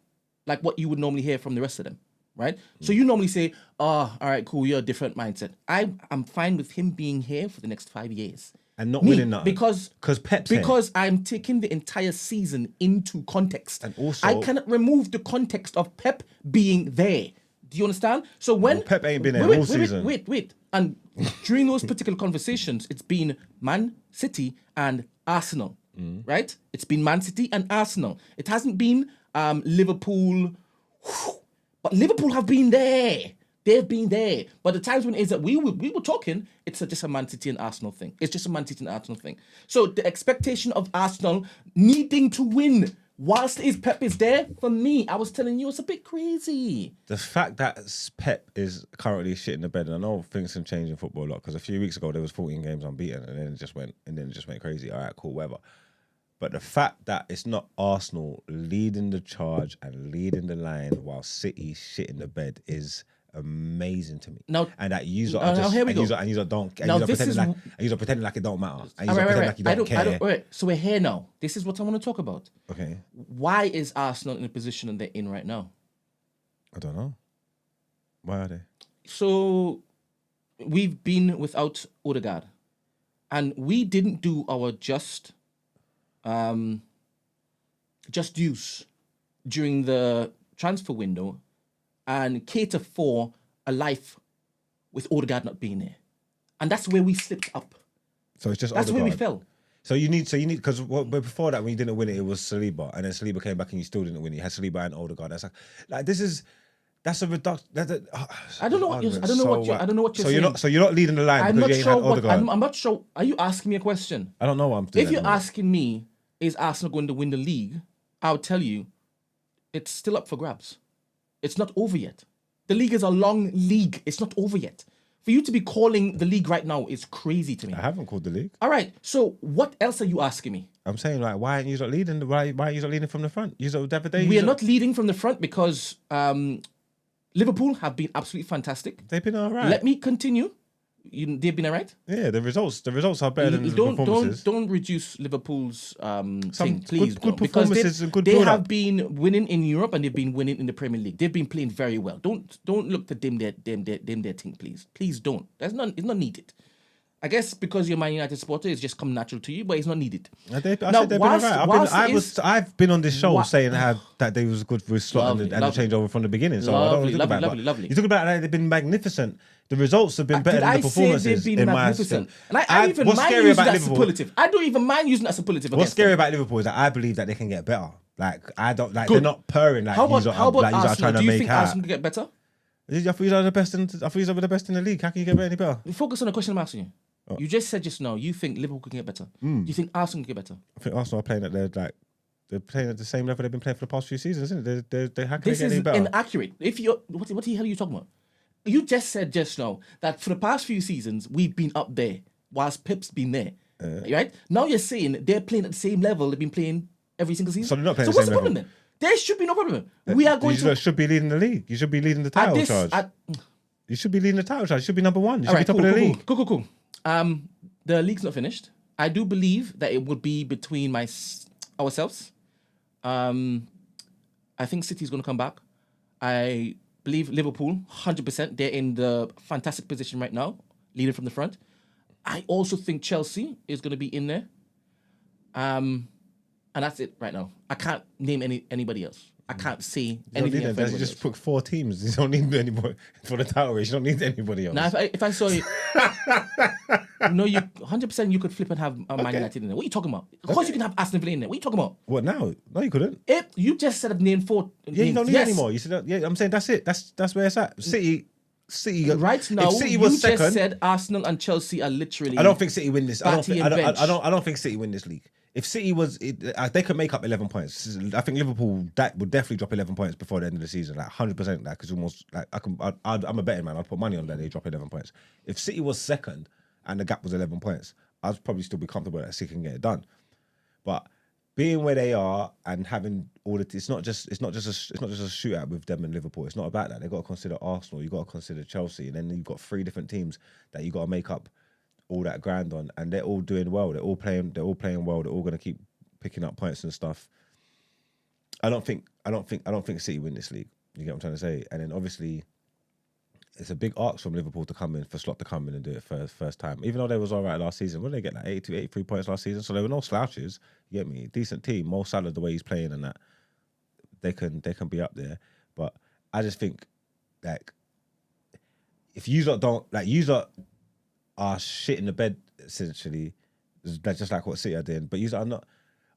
like what you would normally hear from the rest of them, right? So you normally say, all right, cool, you're a different mindset. I'm fine with him being here for the next 5 years. And not winning nothing. Because Pep's Because I'm taking the entire season into context. And also, I cannot remove the context of Pep being there. Do you understand? So when Pep ain't been there all season. Wait. And during those particular conversations, it's been Man City and Arsenal, right? It's been Man City and Arsenal. It hasn't been Liverpool. But Liverpool have been there. They've been there. But the times when it is that we were talking, it's just a Man City and Arsenal thing. It's just a Man City and Arsenal thing. So the expectation of Arsenal needing to win whilst Pep is there, for me, I was telling you, it's a bit crazy. The fact that Pep is currently shit in the bed, and I know things can change in football a lot, because a few weeks ago there was 14 games unbeaten, and then it just went crazy. All right, cool, whatever. But the fact that it's not Arsenal leading the charge and leading the line while City shit in the bed is amazing to me. Now, and that you pretending like it don't matter. And you pretending like you don't care. Right. So we're here now. This is what I want to talk about. Okay. Why is Arsenal in the position that they're in right now? I don't know. Why are they? So we've been without Odegaard, and we didn't do our just dues during the transfer window and cater for a life with Odegaard not being there. And that's where we slipped up. So it's just That's Odegaard. where we fell. So you need because before that when you didn't win it, it was Saliba, and then Saliba came back and you still didn't win it. You had Saliba and Odegaard. That's a reduction. I don't know what you're saying. So you're not leading the line because you ain't had Odegaard. I'm not sure. Are you asking me a question? I don't know what I'm doing. If you're asking me, is Arsenal going to win the league? I'll tell you, it's still up for grabs. It's not over yet. The league is a long league. It's not over yet. For you to be calling the league right now is crazy to me. I haven't called the league. All right. So what else are you asking me? I'm saying, like, why aren't you not leading? Why aren't you not leading from the front? We are not leading from the front because Liverpool have been absolutely fantastic. They've been all right. Let me continue. They've been all right. Yeah, the results are better than the performances. Don't reduce Liverpool's thing, please. Good performances and good they build-up. have been winning in Europe and they've been winning in the Premier League. They've been playing very well. Don't look to dim their thing, please. Please don't. It's not needed. I guess because you're a Man United supporter, it's just come natural to you, but it's not needed. I said they've been all right. I've been on this show saying that they was good with slot and the changeover from the beginning. So I don't want to talk about it. Lovely. You talk about they've been magnificent. The results have been better than the performances. They've been magnificent. And I even mind using that superlative. I don't even mind using that superlative. What's scary about Liverpool is that I believe that they can get better. Like I don't like they're not purring like you are trying to make out. Do you think Arsenal can get better? I thought you were the best in the league. How can you get any better? Focus on the question I'm asking you. Oh. You just said just now you think Liverpool can get better. Do you think Arsenal can get better? I think Arsenal are playing they're playing at the same level they've been playing for the past few seasons, isn't it? How can this they get is any better? inaccurate. If you what the hell are you talking about? You just said just now that for the past few seasons we've been up there whilst Pep's been there, right? Now you're saying they're playing at the same level they've been playing every single season. So they're not playing the same same level. Problem then? There should be no problem. We are going to should be leading the league. You should be leading the title charge. You should be leading the title charge. You should be number one. You should be top of the league. Cool. The league's not finished. I do believe that it would be between ourselves. I think City's going to come back. I believe Liverpool, 100%. They're in the fantastic position right now, leading from the front. I also think Chelsea is going to be in there. And that's it right now. I can't name anybody else. I can't say anything else. You just put 4 teams. You don't need anybody for the title race. You don't need anybody else. Now, if I saw you, no, you 100% you could flip and have Man United in there. What are you talking about? Of course, you can have Aston Villa in there. What are you talking about? What now? No, you couldn't. You just said I've named 4. Yeah, you don't need anymore. You said, I'm saying that's it. That's where it's at. City. Right now, if City was second, just said Arsenal and Chelsea are literally. I don't think City win this. I don't think City win this league. If City they could make up 11 points. I think Liverpool would definitely drop 11 points before the end of the season, like 100%. Like, because almost like I'm a betting man. I'd put money on that they drop 11 points. If City was second and the gap was 11 points, I'd probably still be comfortable that City can get it done. But being where they are and having all the, it's not just a shootout with them and Liverpool. It's not about that. They got to consider Arsenal. You got to consider Chelsea, and then you've got 3 different teams that you got to make up all that ground on, and they're all doing well. They're all playing well. They're all going to keep picking up points and stuff. I don't think City win this league. You get what I'm trying to say? And then obviously, it's a big ask from Liverpool to come in, for Slot to come in and do it first time. Even though they was all right last season, what did they get, like 82, 83 points last season? So there were no slouches. You get me? Decent team. Mo Salah, the way he's playing and that, they can be up there. But I just think, like, if you are shit in the bed, essentially, that's just like what City are doing. But you are not.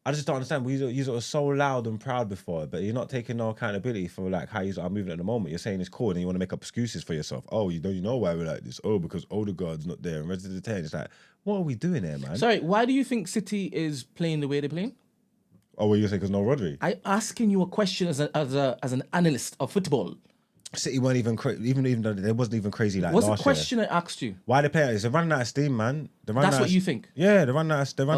I just don't understand. You are so loud and proud before, but you're not taking no accountability for like how you are moving at the moment. You're saying it's cool, and you want to make up excuses for yourself. Oh, you know why we're like this? Oh, because Odegaard's not there and Resident 10. It's like, what are we doing here, man? Sorry, why do you think City is playing the way they're playing? Oh, well, you say because no Rodri? I'm asking you a question as an analyst of football. City weren't even though they wasn't even crazy like what's last the question year. I asked you? Why they play? They're running out of steam, man. That's what you think? Yeah, they're running out of steam. They're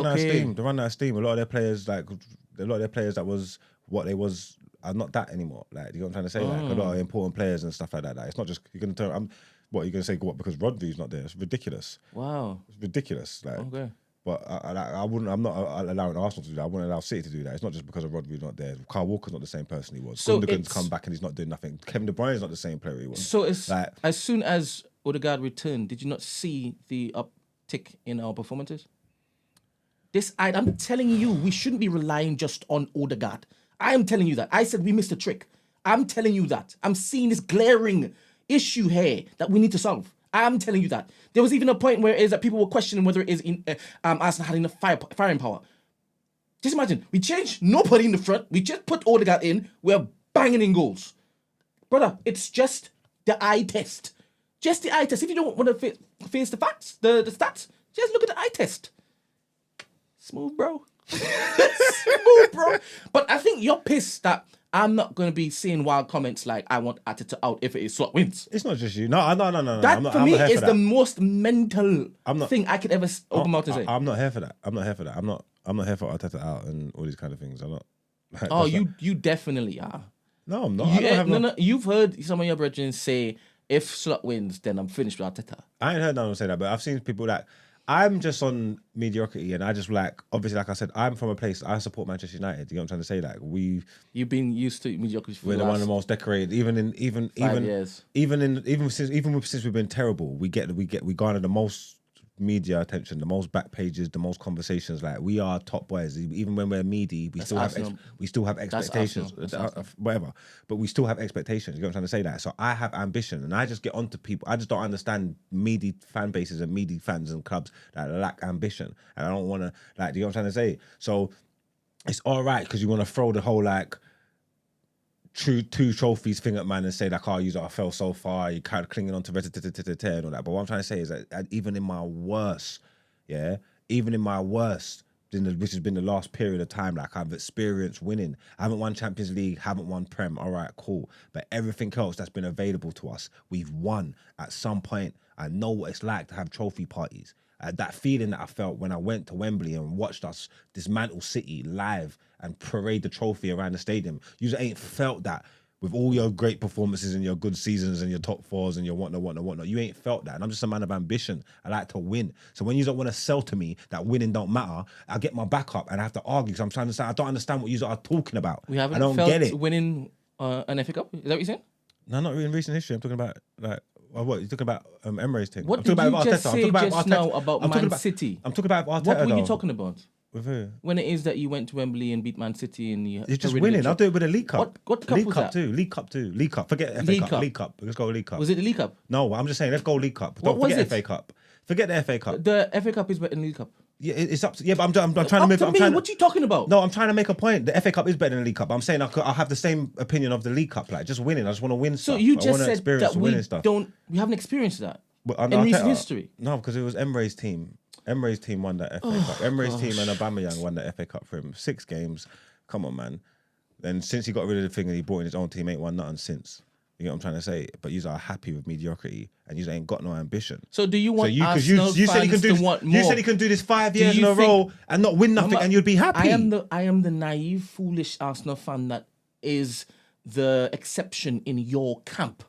running out of steam. A lot of their players that was what they was are not that anymore. Like, you know what I'm trying to say? Like, a lot of important players and stuff like that. Like, it's not just you're gonna turn. What you're gonna say? What, because Rodri's not there? It's ridiculous. Wow, it's ridiculous. Like, okay. But I wouldn't. I'm not allowing Arsenal to do that. I wouldn't allow City to do that. It's not just because of Rodri's not there. Kyle Walker's not the same person he was. So Gundogan's come back and he's not doing nothing. Kevin De Bruyne's not the same player he was. So it's like, as soon as Odegaard returned, did you not see the uptick in our performances? I'm telling you, we shouldn't be relying just on Odegaard. I am telling you that. I said we missed a trick. I'm telling you that. I'm seeing this glaring issue here that we need to solve. I'm telling you that. There was even a point where it is that people were questioning whether it is Arsenal had enough firing power. Just imagine, we changed nobody in the front. We just put Odegaard in. We're banging in goals. Brother, it's just the eye test. Just the eye test. If you don't want to face the facts, the stats, just look at the eye test. Smooth, bro. Smooth, bro. But I think you're pissed that I'm not going to be seeing wild comments like, I want Arteta out if it is Slot wins. It's not just you. No. That, for me, is the most mental thing I could ever open mouth and say. I'm not here for that. I'm not here for Arteta out and all these kind of things. I'm not. Oh, you definitely are. No, I'm not. No. You've heard some of your brethren say, if Slot wins, then I'm finished with Arteta. I ain't heard no one say that, but I've seen people that I'm just on mediocrity, and I just obviously, like I said, I'm from a place I support Manchester United. You know what I'm trying to say? Like you've been used to mediocrity. We're one of the most decorated, even 5 years. Even since we've been terrible, we garner the most media attention, the most back pages, the most conversations. Like, we are top boys. Even when we're meaty, we still have expectations. Whatever. But we still have expectations. You know what I'm trying to say? That. So I have ambition, and I just get onto people. I just don't understand meaty fan bases and meaty fans and clubs that lack ambition. And I don't want to, like, do you know what I'm trying to say? So it's all right because you want to throw the whole, like, two trophies thing at man and say, like, oh, I fell so far, you kind of clinging on to and all that. But what I'm trying to say is that even in my worst, which has been the last period of time, like, I've experienced winning. I haven't won Champions League, haven't won Prem, all right, cool. But everything else that's been available to us, we've won at some point. I know what it's like to have trophy parties. That feeling that I felt when I went to Wembley and watched us dismantle City live and parade the trophy around the stadium. You ain't felt that with all your great performances and your good seasons and your top fours and your whatnot. You ain't felt that. And I'm just a man of ambition. I like to win. So when you don't want to sell to me that winning don't matter, I get my back up and I have to argue because I'm trying to say I don't understand what you are talking about. We haven't I don't felt get it. Winning an FA Cup? Is that what you're saying? No, not really in recent history. I'm talking about, like, what? You're talking about Emre's team. What did you just say just now about Man City? I'm talking about Arteta. What were you talking about? With who? When it is that you went to Wembley and beat Man City and you're just winning. I'll do it with a League Cup. What cup was that? League Cup too. League Cup. Forget FA Cup. League Cup. Let's go League Cup. Was it the League Cup? No, I'm just saying, let's go League Cup. Don't What was forget it? FA Cup. Forget the FA Cup. The FA Cup is better than the League Cup. Yeah, it's up to, yeah, but I'm trying to make. What are you talking about? No, I'm trying to make a point. The FA Cup is better than the League Cup. I'm saying I'll have the same opinion of the League Cup. Like, just winning. I just want to win stuff. So you just said experience that we haven't experienced that in recent history. No, because it was Emre's team. Emre's team won that FA Cup. Emre's team and Aubameyang won the FA Cup for him. 6 games. Come on, man. Then since he got rid of the thing and he brought in his own team, ain't won nothing since. You know what I'm trying to say? But you are happy with mediocrity and you ain't got no ambition. So do you want Arsenal fans to want more? You said he can do this 5 years in a row and not win nothing and you'd be happy. I am the naive, foolish Arsenal fan that is the exception in your camp.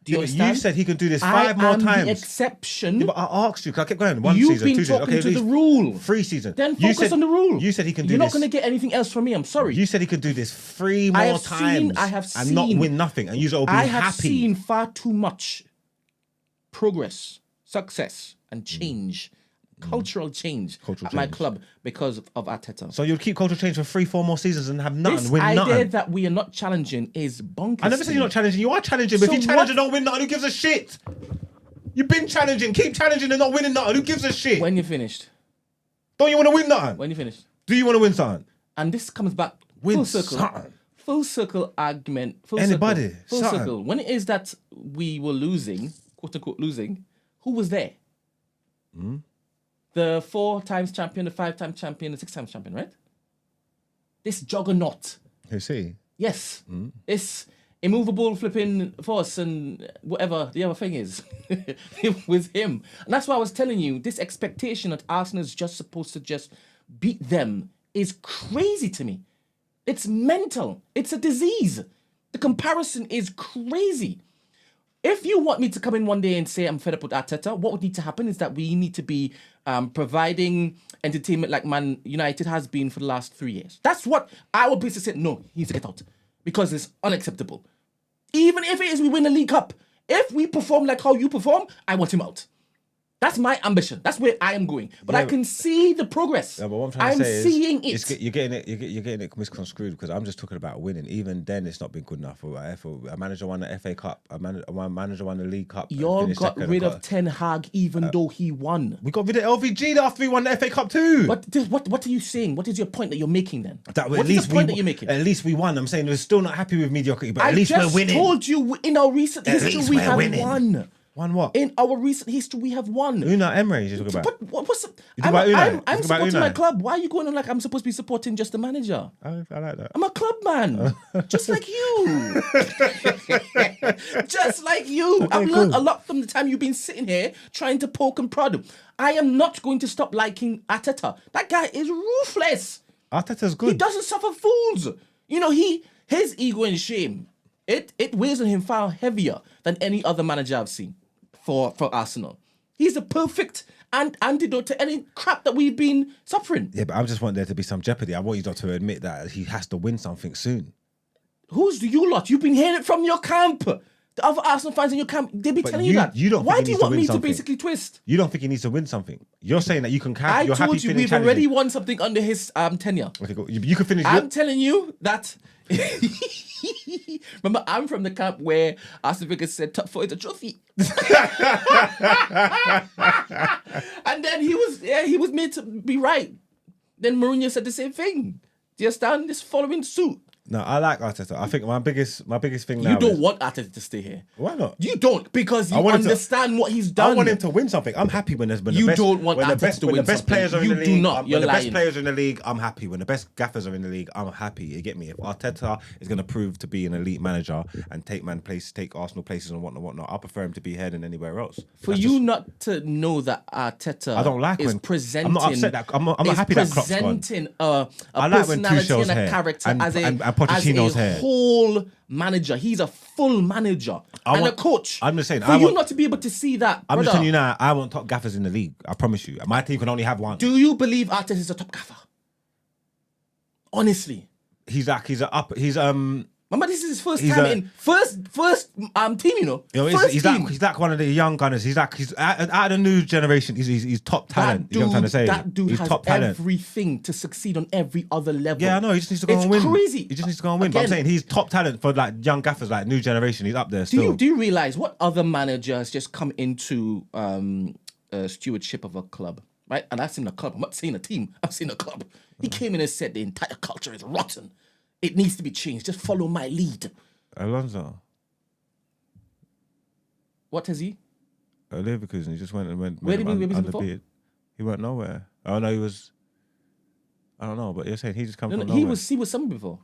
Do you understand? You said he can do this 5 more times. I am the exception. Yeah, but I asked you, because I kept going. 1 You've season, been 2 seasons. talking Okay, to the rule. 3 seasons. Then focus on the rule. You said he can do this. You're not going to get anything else from me. I'm sorry. You said he could do this 3 more times. I have seen. And not win nothing. And you'll be happy. I have seen far too much progress, success, and change. Cultural change at my club because of Arteta. So you'll keep cultural change for 3-4 more seasons and have nothing, win nothing. This idea nothing. that we are not challenging is bonkers. I never said you're not challenging. You are challenging. But if you challenge and don't win nothing, who gives a shit? You've been challenging. Keep challenging and not winning nothing. Who gives a shit? When you're finished. Don't you want to win nothing? When you're finished. Do you want to win something? And this comes back full circle. Something. Full circle argument. Anybody. Full circle. When it is that we were losing, quote unquote losing, who was there? The 4 times champion, the 5 times champion, the 6 times champion, right? This juggernaut. Who's he? Yes. This immovable flipping force and whatever the other thing is. It was him. And that's why I was telling you, this expectation that Arsenal's just supposed to just beat them is crazy to me. It's mental. It's a disease. The comparison is crazy. If you want me to come in one day and say I'm fed up with Arteta, what would need to happen is that we need to be providing entertainment like Man United has been for the last 3 years. That's what I would basically say, no, he needs to get out. Because it's unacceptable. Even if it is we win the League Cup, if we perform like how you perform, I want him out. That's my ambition. That's where I am going. But I can see the progress. Yeah, but what I'm trying to say seeing is, it. You're getting it misconstrued because I'm just talking about winning. Even then, it's not been good enough. A manager won the FA Cup. A manager won the League Cup. Y'all got rid of Ten Hag even though he won. We got rid of LVG after we won the FA Cup too. What are you saying? What is your point that you're making then? What is the point that you're making? At least we won. I'm saying we're still not happy with mediocrity, but at least we're winning. I just told you in our recent history we have won. Won what? In our recent history, we have won. Unai Emery, you're talking about. But what's I'm supporting my club. Why are you going on like I'm supposed to be supporting just the manager? I like that. I'm a club man, just like you. Just like you. Okay, I've learned a lot from the time you've been sitting here trying to poke and prod. I am not going to stop liking Arteta. That guy is ruthless. Arteta's good. He doesn't suffer fools. You know, his ego and shame, it weighs on him far heavier than any other manager I've seen. For Arsenal. He's a perfect antidote to any crap that we've been suffering. Yeah, but I just want there to be some jeopardy. I want you not to admit that he has to win something soon. Who's you lot? You've been hearing it from your camp. The other Arsenal fans in your camp, they be telling you that. Why do you want me to basically twist? You don't think he needs to win something. You're saying that you can have. I told you we've already won something under his tenure. Okay, cool. You can finish. I'm telling you that. Remember, I'm from the camp where Arsene Wenger said top four is a trophy. And then he was made to be right. Then Mourinho said the same thing. Do you understand? This following suit. No, I like Arteta. I think my biggest thing now. You don't want Arteta to stay here. Why not? You don't, because you understand what he's done. I want him to win something. I'm happy when you don't want Arteta to win something. When the best players are in the league, do not. You're when the lying. best players are in the league, I'm happy. When the best gaffers are in the league, I'm happy. You get me? If Arteta is going to prove to be an elite manager and take Arsenal places and whatnot, I prefer him to be here than anywhere else. For you not to know that Arteta, I don't like is when presenting. I'm not upset that I'm not happy that Klopp's gone. Presenting a I like when personality and a hair character and as Pochettino's hair. Whole manager. He's a full manager and a coach. I'm just saying. For you not to be able to see that, I'm just telling you now. I want top gaffers in the league. I promise you. My team can only have one. Do you believe Arteta is a top gaffer? Honestly, Remember, this is his first time in first team. You know, he's like one of the young gunners. He's out of the new generation. He's top talent. You know what I'm trying to say? That dude has top talent. Everything to succeed on every other level. Yeah, I know. He just needs to go and win. It's crazy. He just needs to go and win. But I'm saying he's top talent for like young gaffers, like new generation. He's up there still. Do you realize what other manager has just come into stewardship of a club? Right, and I've seen a club. I'm not saying a team. I've seen a club. He came in and said the entire culture is rotten. It needs to be changed. Just follow my lead. Alonso. What has he? Leverkusen. He just went Where did he be before? He went nowhere. Oh no, he was. I don't know, but you're saying he just come from nowhere. He was somewhere before.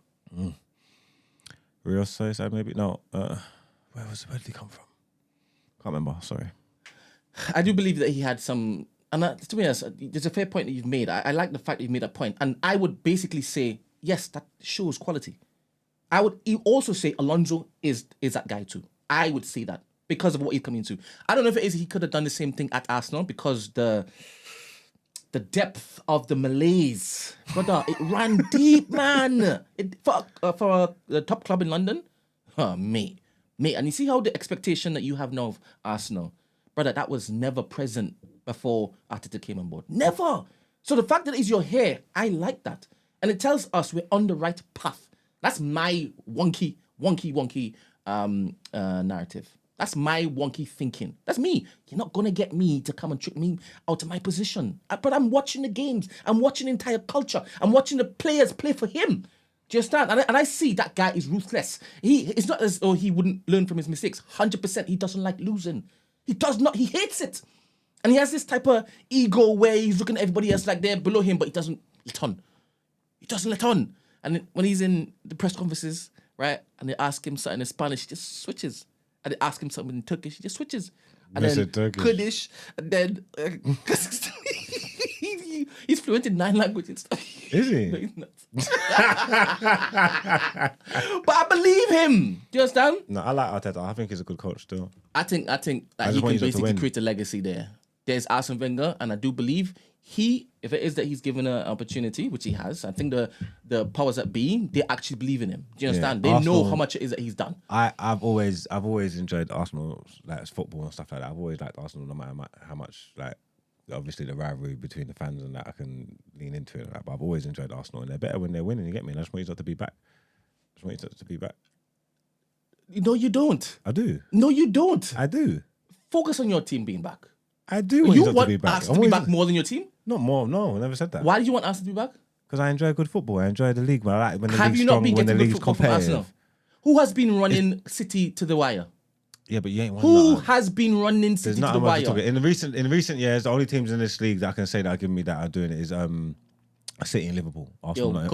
Real Sociedad maybe no. Where did he come from? Can't remember. Sorry. I do believe that he had some. And to be honest, there's a fair point that you've made. I like the fact that you've made that point, and I would basically say, yes, that shows quality. I would also say Alonso is that guy too. I would say that because of what he's coming to. I don't know if it is he could have done the same thing at Arsenal because the depth of the malaise, brother, it ran deep, man. For a top club in London, mate. And you see how the expectation that you have now of Arsenal, brother, that was never present before Arteta came on board. Never. So the fact that it's your hair, I like that. And it tells us we're on the right path. That's my wonky narrative. That's my wonky thinking. That's me. You're not going to get me to come and trick me out of my position. But I'm watching the games. I'm watching the entire culture. I'm watching the players play for him. Do you understand? And I see that guy is ruthless. It's not as though he wouldn't learn from his mistakes. 100% he doesn't like losing. He does not. He hates it. And he has this type of ego where he's looking at everybody else like they're below him, but he doesn't let on. He doesn't let on. And when he's in the press conferences, right, and they ask him something in Spanish, he just switches. And they ask him something in Turkish, he just switches. And then Kurdish, and then he's fluent in 9 languages. Is he? No, he's not. But I believe him. Do you understand? No, I like Arteta. I think he's a good coach still. I think that he can basically create a legacy there. there's Arsene Wenger, and I do believe if it is that he's given an opportunity, which he has, I think the powers that be, they actually believe in him. Do you understand? They Arsenal, know how much it is that he's done. I've always enjoyed Arsenal, like football and stuff like that. I've always liked Arsenal, no matter how much, like, obviously the rivalry between the fans and that, I can lean into it. But I've always enjoyed Arsenal, and they're better when they're winning. You get me? And I just want you to be back. No, you don't. I do. No, you don't. I do. Focus on your team being back. I do want You to want be back. us to be back more than your team? Not more. No, I never said that. Why do you want us to be back? Because I enjoy good football. I enjoy the league. But I like when the Have league's you not strong, been when the getting good league's football from Arsenal? competitive. Who has been running City to the wire? Yeah, but you ain't won Who nothing. has been running There's City to not the much to talk wire? about. In recent years, the only teams in this league that I can say that are giving me that are doing it is City and Liverpool. Arsenal not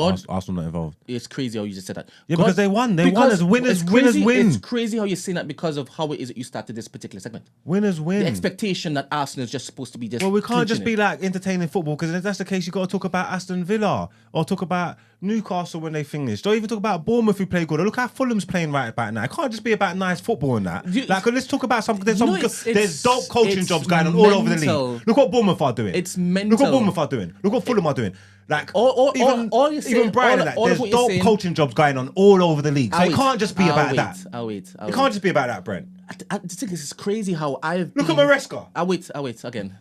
involved. It's crazy how you just said that. Yeah, because they won. They won as winners. Winners win. It's crazy how you're saying that because of how it is that you started this particular segment. Winners win. The expectation that Arsenal is just supposed to be just. Well, we can't just clinching be it. like entertaining football, because if that's the case, you got to talk about Aston Villa or talk about Newcastle when they finish. Don't even talk about Bournemouth who play good. Or look how Fulham's playing right about now. It can't just be about nice football and that. Let's talk about something. There's dope coaching jobs going on all over the league. Look what Bournemouth are doing. It's mental. Look what Bournemouth are doing. Look what Fulham are doing. Like all you're saying, even Brian, there's dope coaching jobs going on all over the league. So it can't just be about that. I'll wait. It can't just be about that, Brent. I think it's crazy how I've look at Maresca. I'll wait again.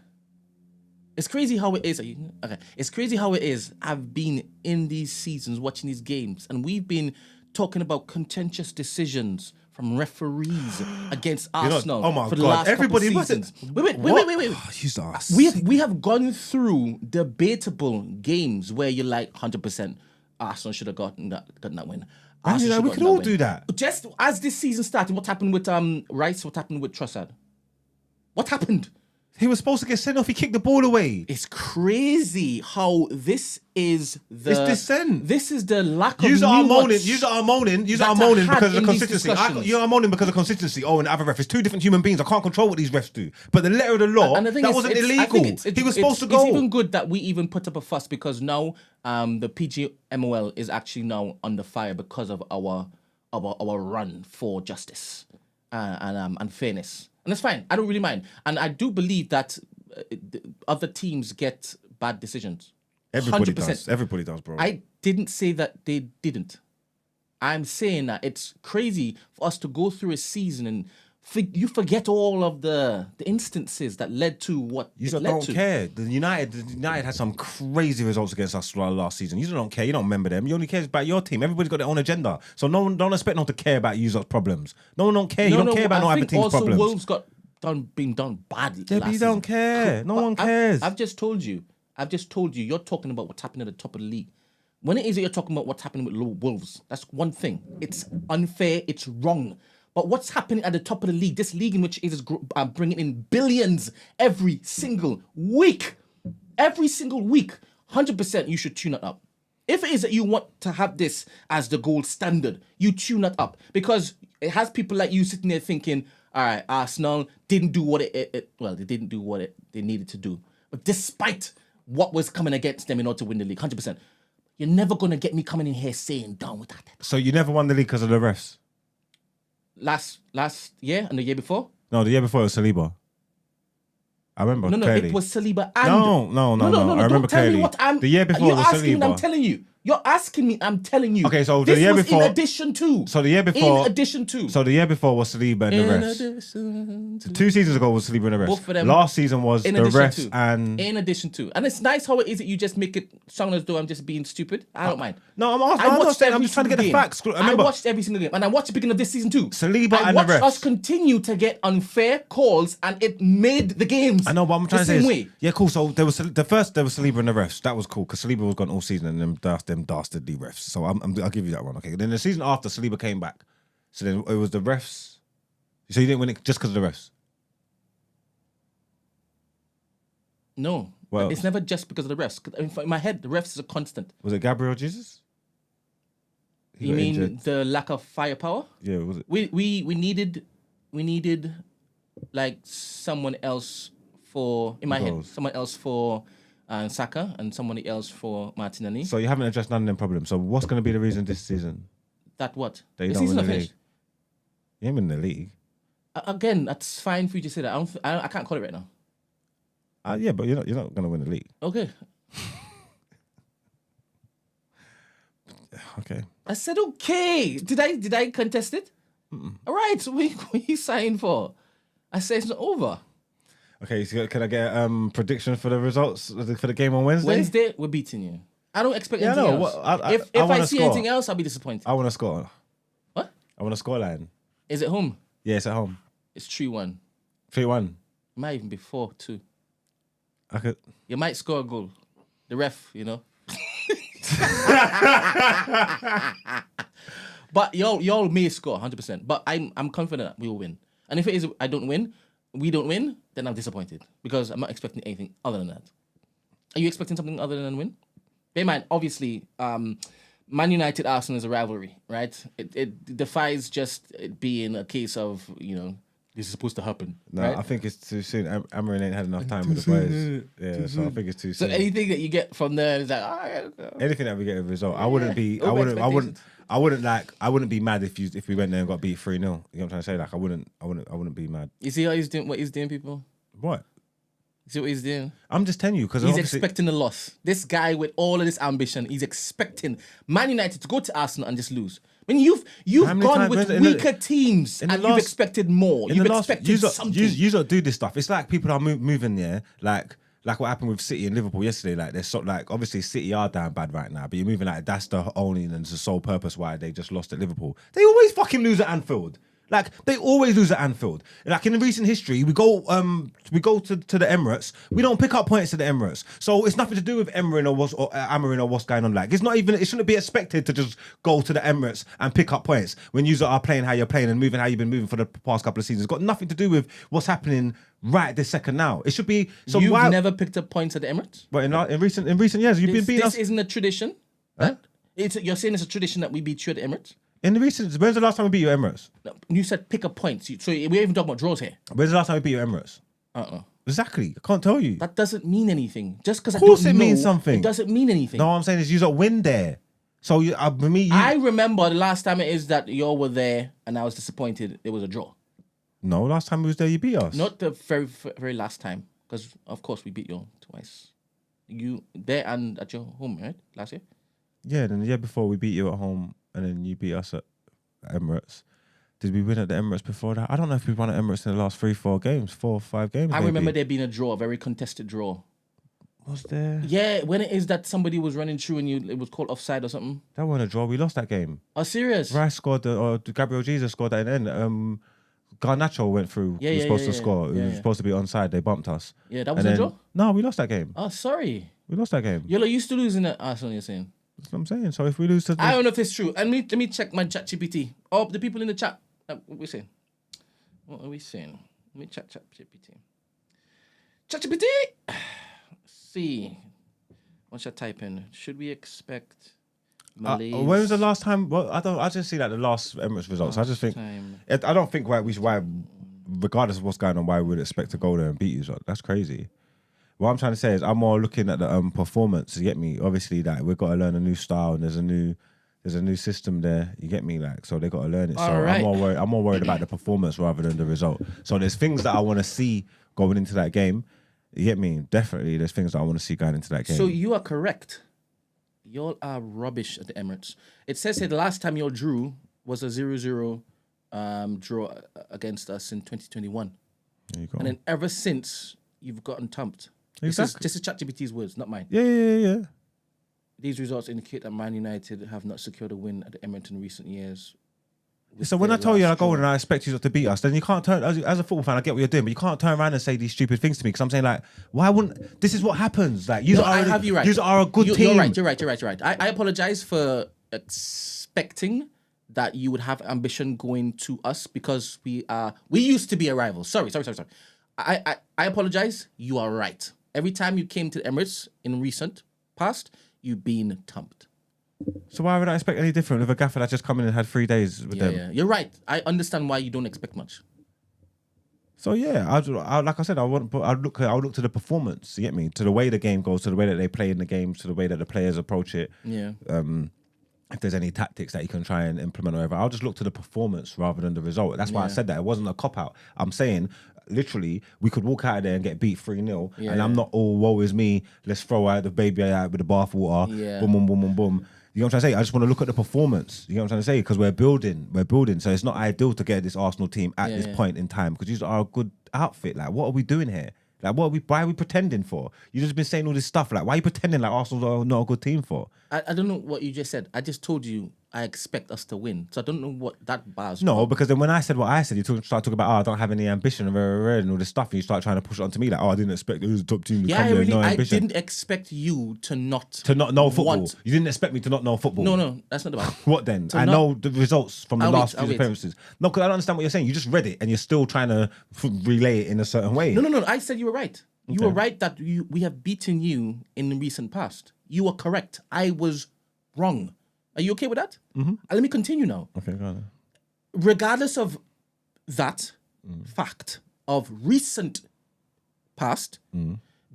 It's crazy how it is. Okay, it's crazy how it is. I've been in these seasons watching these games, and we've been talking about contentious decisions from referees against Arsenal for the last couple of seasons. Wait. We have gone through debatable games where you're like 100% Arsenal should have gotten that win. We could all do that. Just as this season started, what happened with Rice? What happened with Trossard? What happened? He was supposed to get sent off. He kicked the ball away. It's crazy how this is the... It's dissent. This is the lack of You are moaning because of in these consistency. You are moaning because of consistency. Oh, and the other ref. It's two different human beings. I can't control what these refs do. But the letter of the law, and the thing that is, wasn't I illegal. think He was supposed to go. It's even good that we even put up a fuss because now the PGMOL is actually now under fire because of our run for justice and fairness. And that's fine. I don't really mind. And I do believe that other teams get bad decisions. Everybody 100%. does. Everybody does, bro. I didn't say that they didn't. I'm saying that it's crazy for us to go through a season and you forget all of the instances that led to what You it just led don't to. care. The United had some crazy results against us last season. You don't care. You don't remember them. You only care about your team. Everybody's got their own agenda. So no one don't expect no one to care about you lot's problems. No one don't care. You don't care about no other team's problems. Wolves got being done badly. Yeah, but you don't care. No one cares. I've just told you. You're talking about what's happening at the top of the league. When it is that you're talking about what's happening with Wolves, that's one thing. It's unfair. It's wrong. But what's happening at the top of the league, this league in which is bringing in billions every single week, 100% you should tune it up. If it is that you want to have this as the gold standard, you tune it up. Because it has people like you sitting there thinking, all right, Arsenal didn't do what they didn't do what they needed to do. But despite what was coming against them in order to win the league, 100%, you're never going to get me coming in here saying, down with that. So you never won the league because of the refs? Last year and the year before? No, the year before it was Saliba. I remember clearly. It was Saliba and... No. I remember don't tell clearly. me what I'm... The year before You're was asking Saliba. me, I'm telling you. You're asking me, I'm telling you. Okay, so this the year was before... in addition to. So the year before... In addition to. So the year before was Saliba and the refs. 2 seasons ago was Saliba and the refs. Both of them. Last season was the refs to. and... In addition to. And it's nice how it is that you just make it sound as though I'm just being stupid. I don't mind. No, I'm not saying, I'm just trying to get the facts. I watched every single game. And I watched the beginning of this season too. Saliba and the refs. I watched us continue to get unfair calls and it made the games. I know, but I'm trying to say way. Yeah, cool. So there was Saliba and the refs. That was cool because Saliba was gone all season and them dastardly refs. So I'll give you that one. Okay. Then the season after, Saliba came back. So then it was the refs. So you didn't win it just because of the refs? No. Well, it's never just because of the refs. In my head, the refs is a constant. Was it Gabriel Jesus? You mean injured. The lack of firepower? Yeah, was it? We needed like someone else for someone else for Saka and somebody else for Martinelli. So you haven't addressed none of them problems. So what's going to be the reason this season? That what? That you don't win the league. You ain't win the league. Again, that's fine for you to say that. I can't call it right now. Yeah, but you're not going to win the league. Okay. Okay. I said okay. Did I contest it? All right. So what are you signing for? I said it's not over. Okay, so can I get prediction for the results for the game on Wednesday? Wednesday, we're beating you. I don't expect anything else. If I see anything else, I'll be disappointed. I want to score. What? I want a scoreline. Is it home? Yeah, it's at home. It's 3-1. 3-1. It might even be 4-2. I could. You might score a goal. The ref, you know. But y'all may score 100%. But I'm confident that we will win. And if it is we don't win, then I'm disappointed because I'm not expecting anything other than that. Are you expecting something other than win? Bear in mind, obviously, Man United Arsenal is a rivalry, right? It defies just it being a case of, you know, this is supposed to happen. No, right? I think it's too soon. Amarin ain't had enough time with the players. Yeah, so I think it's too soon. So anything that you get from there is like, all right. Anything that we get a result, I wouldn't be mad if we went there and got beat 3-0. You know what I'm trying to say? Like I wouldn't be mad. You see how he's doing what he's doing, people? What? You see what he's doing? I'm just telling you because he's expecting a loss. This guy with all of this ambition, he's expecting Man United to go to Arsenal and just lose. I mean, you've gone with weaker teams and you've expected more. You've expected something. You don't do this stuff. It's like people are moving there, like what happened with City and Liverpool yesterday. Like they're obviously City are down bad right now, but you're moving like that's the only and the sole purpose why they just lost at Liverpool. They always fucking lose at Anfield. Like they always lose at Anfield. Like in the recent history, we go to the Emirates. We don't pick up points at the Emirates, so it's nothing to do with Amarin or what's going on. Like it's not even. It shouldn't be expected to just go to the Emirates and pick up points when you are playing how you're playing and moving how you've been moving for the past couple of seasons. It's got nothing to do with what's happening right this second now. It should be. So you've never picked up points at the Emirates. But in recent years, you've been beating us. This isn't a tradition. Huh? You're saying it's a tradition that we beat you at the Emirates. When's the last time we beat you at Emirates? No, you said pick up points. So we're even talking about draws here. When's the last time we beat you at Emirates? Exactly. I can't tell you. That doesn't mean anything. Just because of course it means something. It doesn't mean anything. No, what I'm saying is you don't win there. So I remember the last time it is that y'all were there and I was disappointed. It was a draw. No, last time we was there, you beat us. Not the very, very last time, because of course we beat you twice. You there and at your home, right? Last year. Yeah, then the year before we beat you at home, and then you beat us at Emirates. Did we win at the Emirates before that? I don't know if we won at Emirates in the last 4 or 5 games. I remember there being a draw, a very contested draw. Was there? Yeah, when it is that somebody was running through and it was called offside or something. That wasn't a draw. We lost that game. Oh, serious? Rice scored, or Gabriel Jesus scored that in the end. Garnacho went through. Yeah, was supposed to score. It was supposed to be onside. They bumped us. Yeah, that was a draw? No, we lost that game. Oh, sorry. We lost that game. You're used to losing at Arsenal, you're saying? That's what I'm saying. So if we lose to... I don't know if it's true. And let me check my chat GPT. Oh, the people in the chat. What are we saying? Let me check chat GPT. Chat GPT! Let's see. What should I type in? Should we expect... when was the last time? Well, I just see like the last Emirates results. I just think I don't think why regardless of what's going on, why we would expect to go there and beat you. So that's crazy. What I'm trying to say is I'm more looking at the performance. You get me? Obviously, that we've got to learn a new style and there's a new system there. You get me? Like so they got to learn it. Right. I'm more worried about the performance rather than the result. So there's things that I want to see going into that game. You get me? Definitely, there's things that I want to see going into that game. So you are correct. Y'all are rubbish at the Emirates. It says here the last time y'all drew was a 0-0 draw against us in 2021. There you go. And then ever since, you've gotten thumped. Exactly. This is ChatGPT's words, not mine. Yeah. These results indicate that Man United have not secured a win at the Emirates in recent years. So when I tell you I go and I expect you to beat us, then you can't turn, as a football fan, I get what you're doing, but you can't turn around and say these stupid things to me because I'm saying like, why wouldn't, this is what happens. Like, I have you right. You are a good team. You're right. I apologize for expecting that you would have ambition going to us because we used to be a rival. Sorry. I apologize. You are right. Every time you came to the Emirates in recent past, you've been thumped. So why would I expect any different with a gaffer that just come in and had 3 days with them? Yeah, you're right. I understand why you don't expect much. So yeah, I like I said, I'll look to the performance. You get me? To the way the game goes, to the way that they play in the games, to the way that the players approach it. Yeah. If there's any tactics that you can try and implement or whatever, I'll just look to the performance rather than the result. That's why I said that. It wasn't a cop-out. I'm saying literally we could walk out of there and get beat 3-0, and I'm not all woe is me. Let's throw out the baby out with the bathwater. Yeah. Boom, boom, boom, boom, boom. You know what I'm trying to say? I just want to look at the performance. You know what I'm trying to say? Because we're building. So it's not ideal to get this Arsenal team at this point in time because these are a good outfit. Like, what are we doing here? Like, why are we pretending for? You just been saying all this stuff. Like, why are you pretending like Arsenal are not a good team for? I don't know what you just said. I just told you I expect us to win. So I don't know what that bars. No, because then when I said what I said, you start talking about, I don't have any ambition and all this stuff. And you start trying to push it onto me like, I didn't expect it was a top team to come there, no ambition. I didn't expect you to not know football. You didn't expect me to not know football. No, that's not the bad. What then? I know the results from the last few appearances. No, because I don't understand what you're saying. You just read it and you're still trying to relay it in a certain way. No. I said you were right. You were right that we have beaten you in the recent past. You were correct. I was wrong. Are you okay with that? Mm-hmm. Let me continue now. Okay, go on. Regardless of that fact of recent past,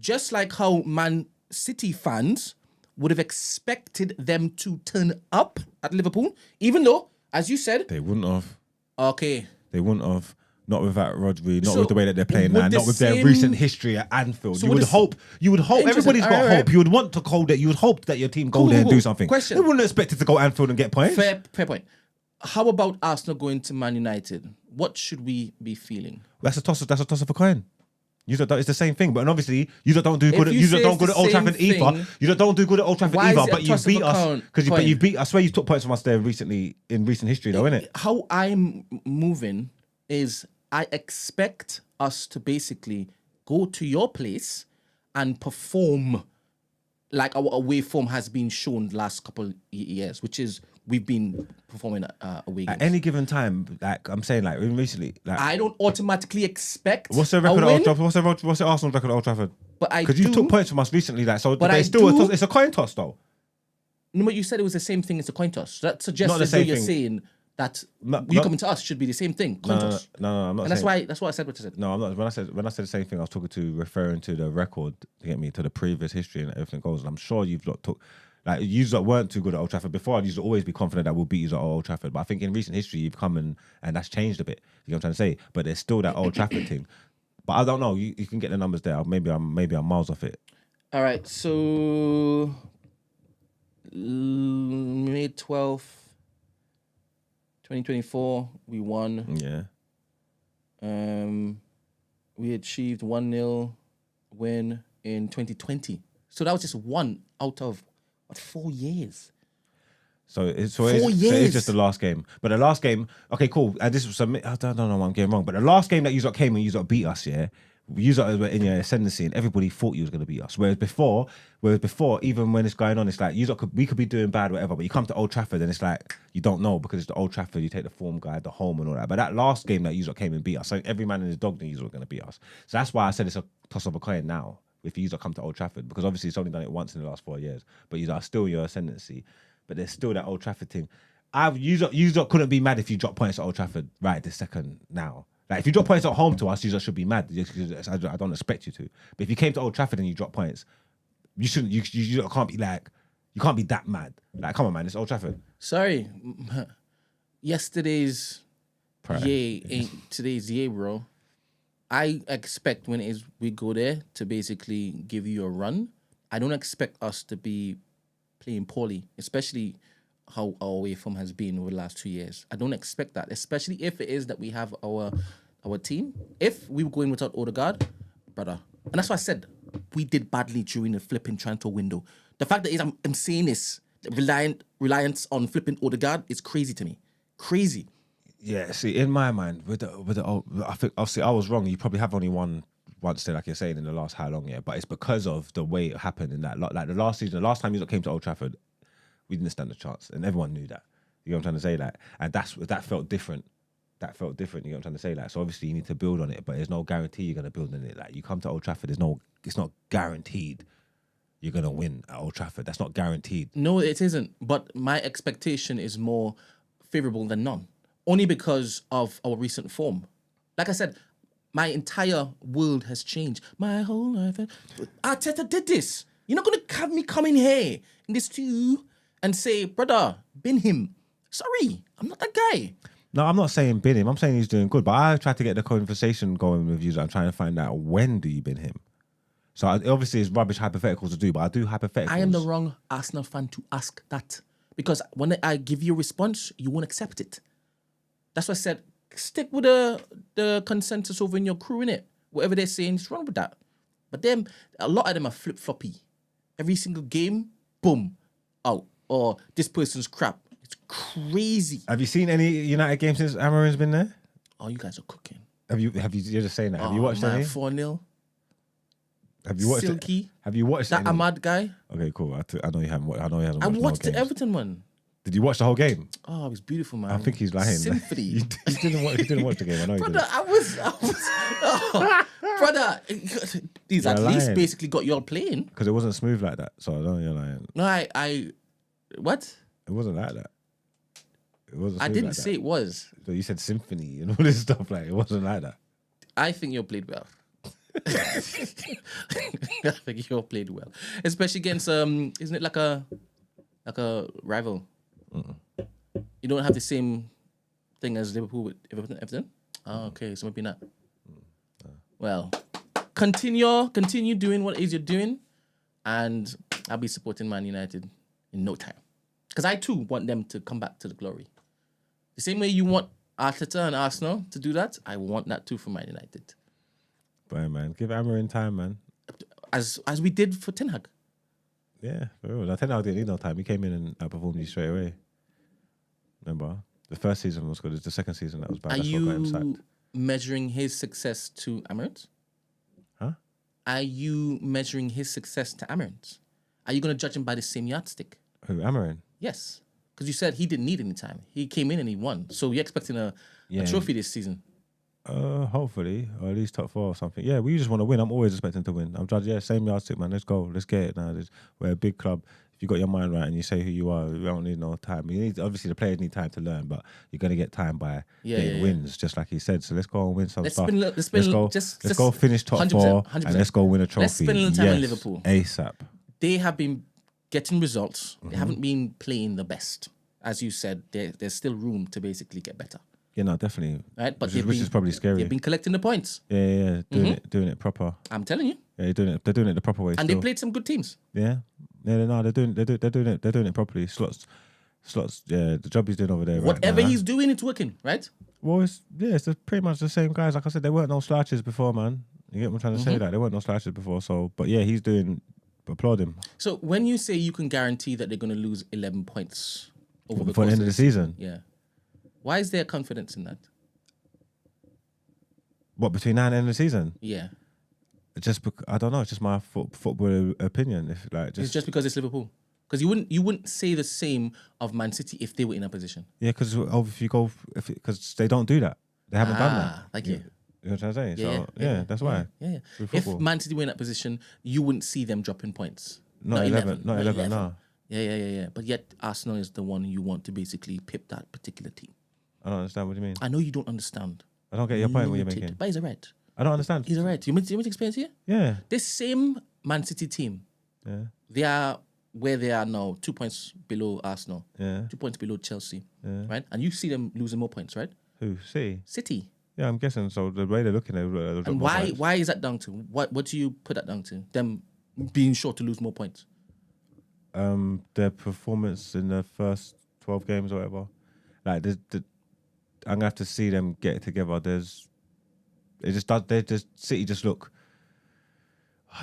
just like how Man City fans would have expected them to turn up at Liverpool, even though, as you said... They wouldn't have. Okay. They wouldn't have. Not without Rodri, not with the way that they're playing now, not with their recent history at Anfield. So you would hope, everybody's got hope. You would want to call that, you would hope that your team go there and do something. Question. They wouldn't expect it to go Anfield and get points. Fair point. How about Arsenal going to Man United? What should we be feeling? That's a toss of a coin. It's the same thing, but obviously you don't do good. You don't go to Old Trafford either. You don't do good at Old Trafford either. But you beat us because you beat. I swear you took points from us there recently in recent history, though, innit? How I'm moving is I expect us to basically go to your place and perform like our away form has been shown the last couple of years, which is we've been performing away games. At any given time, like I'm saying, like recently, like I don't automatically expect. What's the record at Old Trafford? What's the Arsenal record at Old Trafford? But because you took points from us recently, like so. But it's a coin toss, though. No, but you said it was the same thing as a coin toss. That suggests that you're saying that you coming to us should be the same thing. Coin toss. No, I'm not. And that's why I said what I said. No, I'm not. When I said the same thing, I was referring to the record to get me to the previous history and everything goes. And I'm sure you've not took. Like, you weren't too good at Old Trafford before. I used to always be confident that we'll beat you at Old Trafford. But I think in recent history, you've come and that's changed a bit. You know what I'm trying to say? But there's still that Old Trafford thing. But I don't know. You can get the numbers there. Maybe I'm miles off it. All right. So May 12th, 2024, we won. Yeah. We achieved 1-0 win in 2020. So that was just one out of 4 years. So it's 4 years. So it's just the last game. But the last game, okay, cool. This was I don't know what I'm getting wrong. But the last game that you came and you beat us, yeah. You were in your ascendancy and everybody thought you was going to beat us. Whereas before, even when it's going on, it's like we could be doing bad, whatever. But you come to Old Trafford and it's like you don't know because it's the Old Trafford. You take the form guide, the home and all that. But that last game that you came and beat us, so every man and his dog knew you were going to beat us. So that's why I said it's a toss of a coin now. If you come to Old Trafford, because obviously it's only done it once in the last 4 years, but you are still your ascendancy. But there's still that Old Trafford thing. You couldn't be mad if you drop points at Old Trafford right this second now. Like if you drop points at home to us, you should be mad. I don't expect you to. But if you came to Old Trafford and you drop points, you shouldn't. You can't be like you can't be that mad. Like come on, man, it's Old Trafford. Sorry, yesterday's yay ain't today's yay, bro. I expect when we go there to basically give you a run. I don't expect us to be playing poorly, especially how our away form has been over the last 2 years. I don't expect that, especially if it is that we have our team. If we were going without Odegaard, brother, and that's why I said we did badly during the flipping transfer window. The fact that I'm saying this, reliance on flipping Odegaard is crazy to me. Crazy. Yeah, see, in my mind, with the I think obviously I was wrong. You probably have only won once, like you're saying, in the last how long, yeah? But it's because of the way it happened in that, like the last season, the last time you came to Old Trafford, we didn't stand a chance, and everyone knew that. You know what I'm trying to say, like, and that felt different. That felt different. You know what I'm trying to say, like, so obviously you need to build on it, but there's no guarantee you're gonna build on it. Like, you come to Old Trafford, it's not guaranteed you're gonna win at Old Trafford. That's not guaranteed. No, it isn't. But my expectation is more favourable than none. Only because of our recent form. Like I said, my entire world has changed. My whole life. Arteta did this. You're not going to have me come in here in this too and say, brother, bin him. Sorry, I'm not that guy. No, I'm not saying bin him. I'm saying he's doing good. But I tried to get the conversation going with you. I'm trying to find out when do you bin him. So obviously it's rubbish hypotheticals to do, but I do hypotheticals. I am the wrong Arsenal fan to ask that. Because when I give you a response, you won't accept it. That's why I said, stick with the consensus over in your crew, innit? Whatever they're saying is wrong with that. But then, a lot of them are flip-floppy. Every single game, boom, out. Or this person's crap. It's crazy. Have you seen any United games since Amarin's been there? Oh, you guys are cooking. You're just saying that. Have you watched any? 4-0. Have you watched Silky. it? Have you watched that any? Ahmad guy? Okay, cool. I know you haven't watched. I know he hasn't I watched watched no the games. Everton one. Did you watch the whole game? Oh, it was beautiful, man. I think he's lying. Symphony. you didn't watch the game. I know you Brother, didn't. Brother, he's at least lying. basically got you all playing. Because it wasn't smooth like that. So I don't know you're lying. No, what? It wasn't like that. It wasn't. I smooth didn't like say that. it was. So you said symphony and all this stuff. Like it wasn't like that. I think you played well. I think you played well, especially against isn't it like a rival? You don't have the same thing as Liverpool with Everton. Oh, okay, so maybe not. Well, continue doing what it is you're doing, and I'll be supporting Man United in no time, because I too want them to come back to the glory. The same way you want Arteta and Arsenal to do that, I want that too for Man United. But man, give Amarin time, man. As we did for Ten Hag. Yeah, for real. Ten Hag didn't need no time. He came in and outperformed you straight away. Remember, the first season was good. It's the second season that was bad. Are That's what got him you sacked. measuring his success to Amaranth? Huh? Are you measuring his success to Amaranth? Are you going to judge him by the same yardstick? Who, Amarin? Yes. Because you said he didn't need any time. He came in and he won. So you're expecting a trophy this season. Hopefully, or at least top 4 or something. Yeah, we just want to win. I'm always expecting to win. I'm judging, same yardstick, man. Let's go. Let's get it now. We're a big club. If you got your mind right and you say who you are, we don't need no time. Obviously, the players need time to learn, but you're going to get time by getting wins, just like he said. So let's go and win some stuff. Let's go finish top 4 100%. And let's go win a trophy. Let's spend a little time in Liverpool. ASAP. They have been getting results. They haven't been playing the best. As you said, there's still room to basically get better. Yeah, no, definitely. Right, but which is probably scary. They've been collecting the points. Yeah, doing it proper. I'm telling you. Yeah, they're doing it the proper way. And they played some good teams. Yeah, no, they're doing it properly. Slots. Yeah, the job he's doing over there. Whatever he's doing, it's working, right? Well, it's pretty much the same guys. Like I said, there weren't no slouches before, man. You get what I'm trying to say? That there weren't no slouches before. So, but yeah, he's doing. Applaud him. So when you say you can guarantee that they're going to lose 11 points over before the end of the season, yeah, why is there confidence in that? What, between now and the end of the season? Yeah. I don't know. It's just my football opinion. It's just because it's Liverpool. Because you wouldn't say the same of Man City if they were in a position. Yeah, because because they don't do that. They haven't done that. Thank you. You know what I'm saying? Yeah, so that's why. Yeah. If Man City were in that position, you wouldn't see them dropping points. Not 11. Not 11. No. Yeah. But yet Arsenal is the one you want to basically pip that particular team. I don't understand what you mean. I know you don't understand. I don't get your point. What you're making. But he's a red. I don't understand. He's a red. You want me to explain it to you? Yeah. This same Man City team. Yeah. They are where they are now, 2 points below Arsenal. Yeah. 2 points below Chelsea. Yeah. Right? And you see them losing more points, right? Who? City. Yeah, I'm guessing. So the way they're looking at it. And why is that down to? What do you put that down to? Them being sure to lose more points? Their performance in the first 12 games or whatever. Like, I'm gonna have to see them get it together. City just look.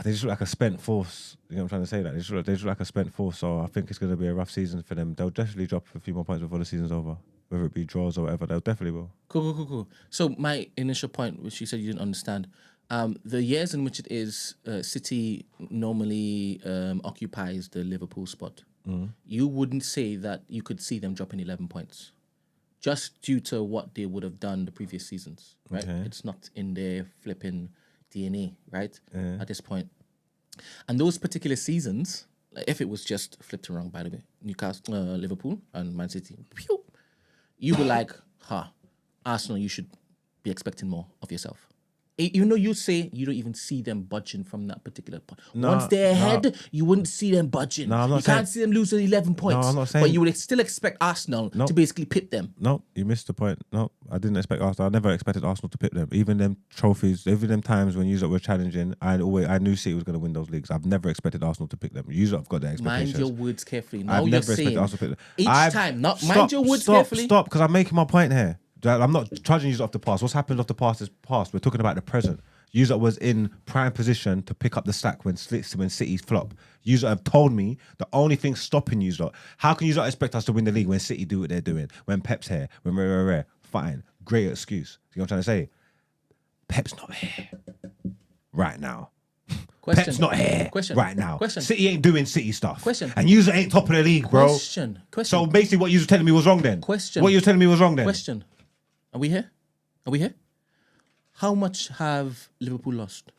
They just look like a spent force. You know what I'm trying to say? That they just look like a spent force. So I think it's going to be a rough season for them. They'll definitely drop a few more points before the season's over. Whether it be draws or whatever, they'll definitely will. Cool. So my initial point, which you said you didn't understand, the years in which it is City normally occupies the Liverpool spot, you wouldn't say that you could see them dropping 11 points. Just due to what they would have done the previous seasons, right? Okay. It's not in their flipping DNA, right? Yeah. At this point. And those particular seasons, if it was just flipped around, by the way, Newcastle, Liverpool and Man City, you were like, Arsenal, you should be expecting more of yourself. Even though you say you don't even see them budging from that particular point. No, Once they're ahead, you wouldn't see them budging. No, I'm not you saying- can't see them losing 11 points. I'm not saying- But you would still expect Arsenal to basically pit them. No, you missed the point. No, I didn't expect Arsenal. I never expected Arsenal to pip them. Even them trophies, even them times when you were challenging, I knew City was going to win those leagues. I've never expected Arsenal to pick them. You have got their expectations. Mind your words carefully. Now I've you're never expected saying Arsenal to pick them. each time. Mind your words carefully. Stop, because I'm making my point here. I'm not charging you off the past. What's happened off the past is past. We're talking about the present. User was in prime position to pick up the slack when City's flop. User have told me the only thing stopping you lot. How can you expect us to win the league when City do what they're doing? When Pep's here, when rare, fine, great excuse. You know what I'm trying to say? Pep's not here right now. Question. Pep's not here right now. Question. City ain't doing City stuff. Question. And user ain't top of the league, bro. Question. So basically, what you were telling me was wrong then. Question. What you were telling me was wrong then. Question. Are we here? Are we here? How much have Liverpool lost?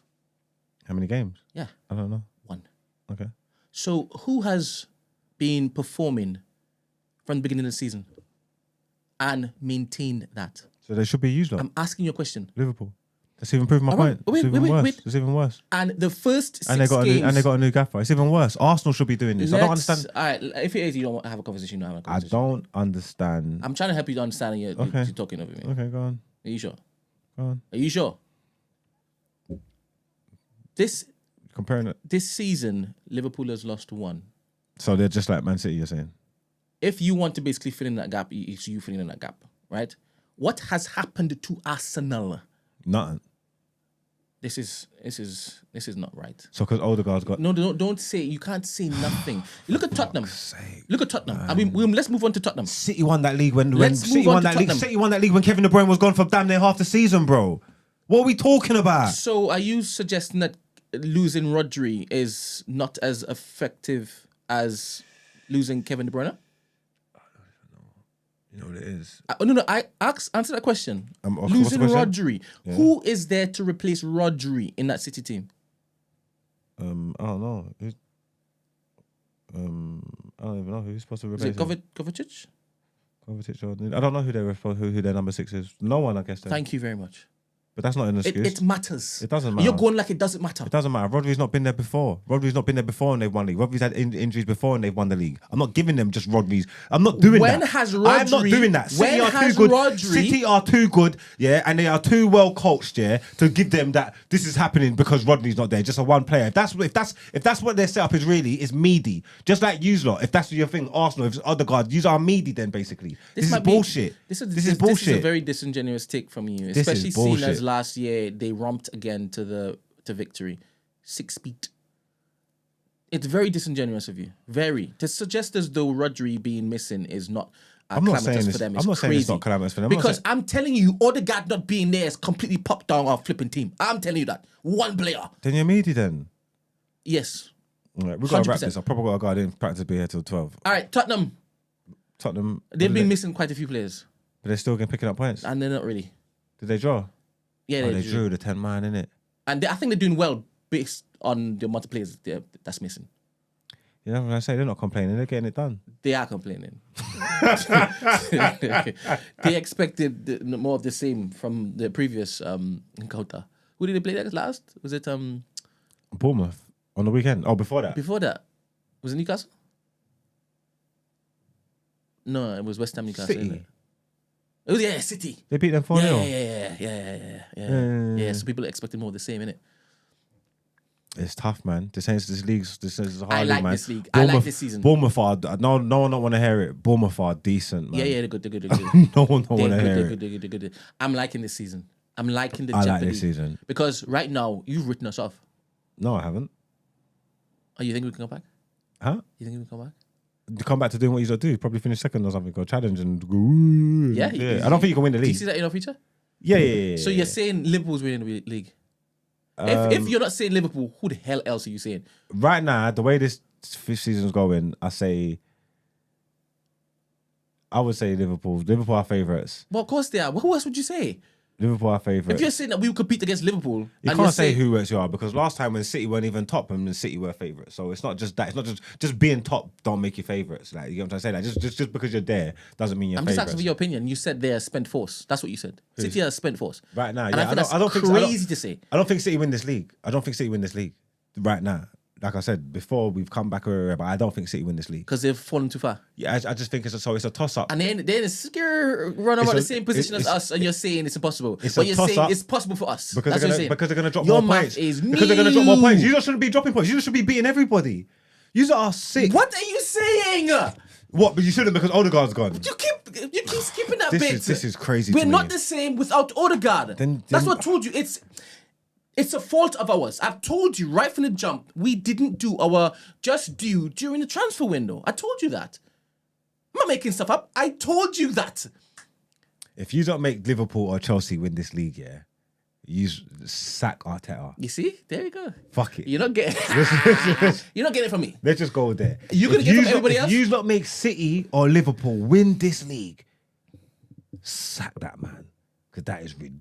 How many games? Yeah. I don't know. 1. Okay. So who has been performing from the beginning of the season and maintained that? So they should be used lot. I'm asking you a question. Liverpool. That's even proving my Alright, point. It's even worse. It's even worse. And the first 6 And they got games... a new gaffer. It's even worse. Arsenal should be doing this. I don't understand. All right, if it is, you don't want to have a conversation, you don't have a I conversation. don't understand. I'm trying to help you to understand and you're Okay. talking over me. Okay, go on. Are you sure? Go on. Are you sure? Comparing it. This season, Liverpool has lost 1. So they're just like Man City, you're saying? If you want to basically fill in that gap, it's you filling in that gap, right? What has happened to Arsenal? Nothing. This is not right. So because Odegaard's got... No, don't say, you can't say nothing. Look at Tottenham. Sake, Look at Tottenham. I mean, let's move on to Tottenham. City won that league when Let's City move on won to that league. Tottenham. City won that league when Kevin De Bruyne was gone for damn near half the season, bro. What are we talking about? So are you suggesting that losing Rodri is not as effective as losing Kevin De Bruyne? You know what it is. No. Answer that question. What's Losing the question? Rodri. Yeah. Who is there to replace Rodri in that City team? I don't know. I don't even know who's supposed to replace him. Kovacic? Kovacic. I don't know who their number 6 is. No one, I guess. Then. Thank you very much. But that's not an excuse. It matters. It doesn't matter. You're going like it doesn't matter. It doesn't matter. Rodri's not been there before. And they've won the league. Rodri's had injuries before and they've won the league. I'm not giving them just Rodri's. I'm not doing that. I'm not doing that. City are too good. City are too good, yeah, and they are too well coached, yeah, to give them that this is happening because Rodri's not there. Just a one player. If that's what their setup is really, is meaty. Just like you lot. If that's your thing, Arsenal, if it's Odegaard, you are meaty then basically. This is bullshit. This is bullshit. This is a very disingenuous take from you, especially seeing as last year they romped again to victory. 6 feet. It's very disingenuous of you. Very. To suggest as though Rodri being missing is not calamitous for them. I'm not saying it's not calamitous for them. Because I'm telling you, Odegaard not being there is completely popped down our flipping team. I'm telling you that. One player. Then you're meaty then. Yes. All right, we've got to wrap this. I've probably got a guy in practice to be here till 12. All right, Tottenham. They've been missing quite a few players. But they're still picking up points. And they're not really. Did they draw? Yeah, they drew the 10 man, innit? And I think they're doing well based on the amount of players that's missing. You know what I say? They're not complaining. They're getting it done. They are complaining. They expected more of the same from the previous encounter. Who did they play that last? Was it Bournemouth on the weekend? Oh, before that. Before that, was it Newcastle? No, it was West Ham Newcastle. City. Isn't it? It was City. They beat them 4-0. Yeah. So people are expecting more of the same, innit? It's tough, man. This is a hard I league, like man. this league. I like this season. Bournemouth are no one don't want to hear it. Bournemouth are decent, man. Yeah, they're good. No one don't want to hear it. They're good. I'm liking this season. I'm liking the I Champions like this League. season. Because right now, you've written us off. No, I haven't. Oh, you think we can come back? Huh? You think we can come back? You come back to doing what you got to do. Probably finish second or something. Go challenge and go. Ooh. Yeah. I don't think you can win the league. Do you see that in our future? Yeah. So you're saying Liverpool's winning the league? If you're not saying Liverpool, who the hell else are you saying? Right now, the way this season's going, I would say Liverpool. Liverpool are favourites. Well, of course they are. Who else would you say? Liverpool are favourite. If you're saying that we will compete against Liverpool, you can't say who else you are, because last time when City weren't even top and City were favourites. So it's not just that. It's not just being top don't make you favourites. Like, you know what I'm trying to say? Like, just because you're there doesn't mean you're I'm favourites. just asking for your opinion. You said they're spent force. That's what you said. City are spent force. Right now, and yeah. I don't think that's crazy to say. I don't think City win this league. I don't think City win this league right now. Like I said before, we've come back, but I don't think City win this league because they've fallen too far. Yeah, I just think it's a toss up. And they're in a scare run about the same position as us, and you're saying it's impossible. But you're saying it's possible for us. Because they're going to drop your more points. Because they're going to drop more points. You shouldn't be dropping points. You should be beating everybody. You are sick. What are you saying? What? But you shouldn't, because Odegaard's gone. You keep skipping that bit. This is crazy. We're not the same without Odegaard. That's what I told you. It's a fault of ours. I've told you right from the jump, we didn't do our just due during the transfer window. I told you that. I'm not making stuff up. I told you that. If you don't make Liverpool or Chelsea win this league, yeah, you sack Arteta. You see? There you go. Fuck it. You're not getting it from me. Let's just go there. You're going to get it from everybody else? If you not make City or Liverpool win this league, sack that man. Because that is ridiculous.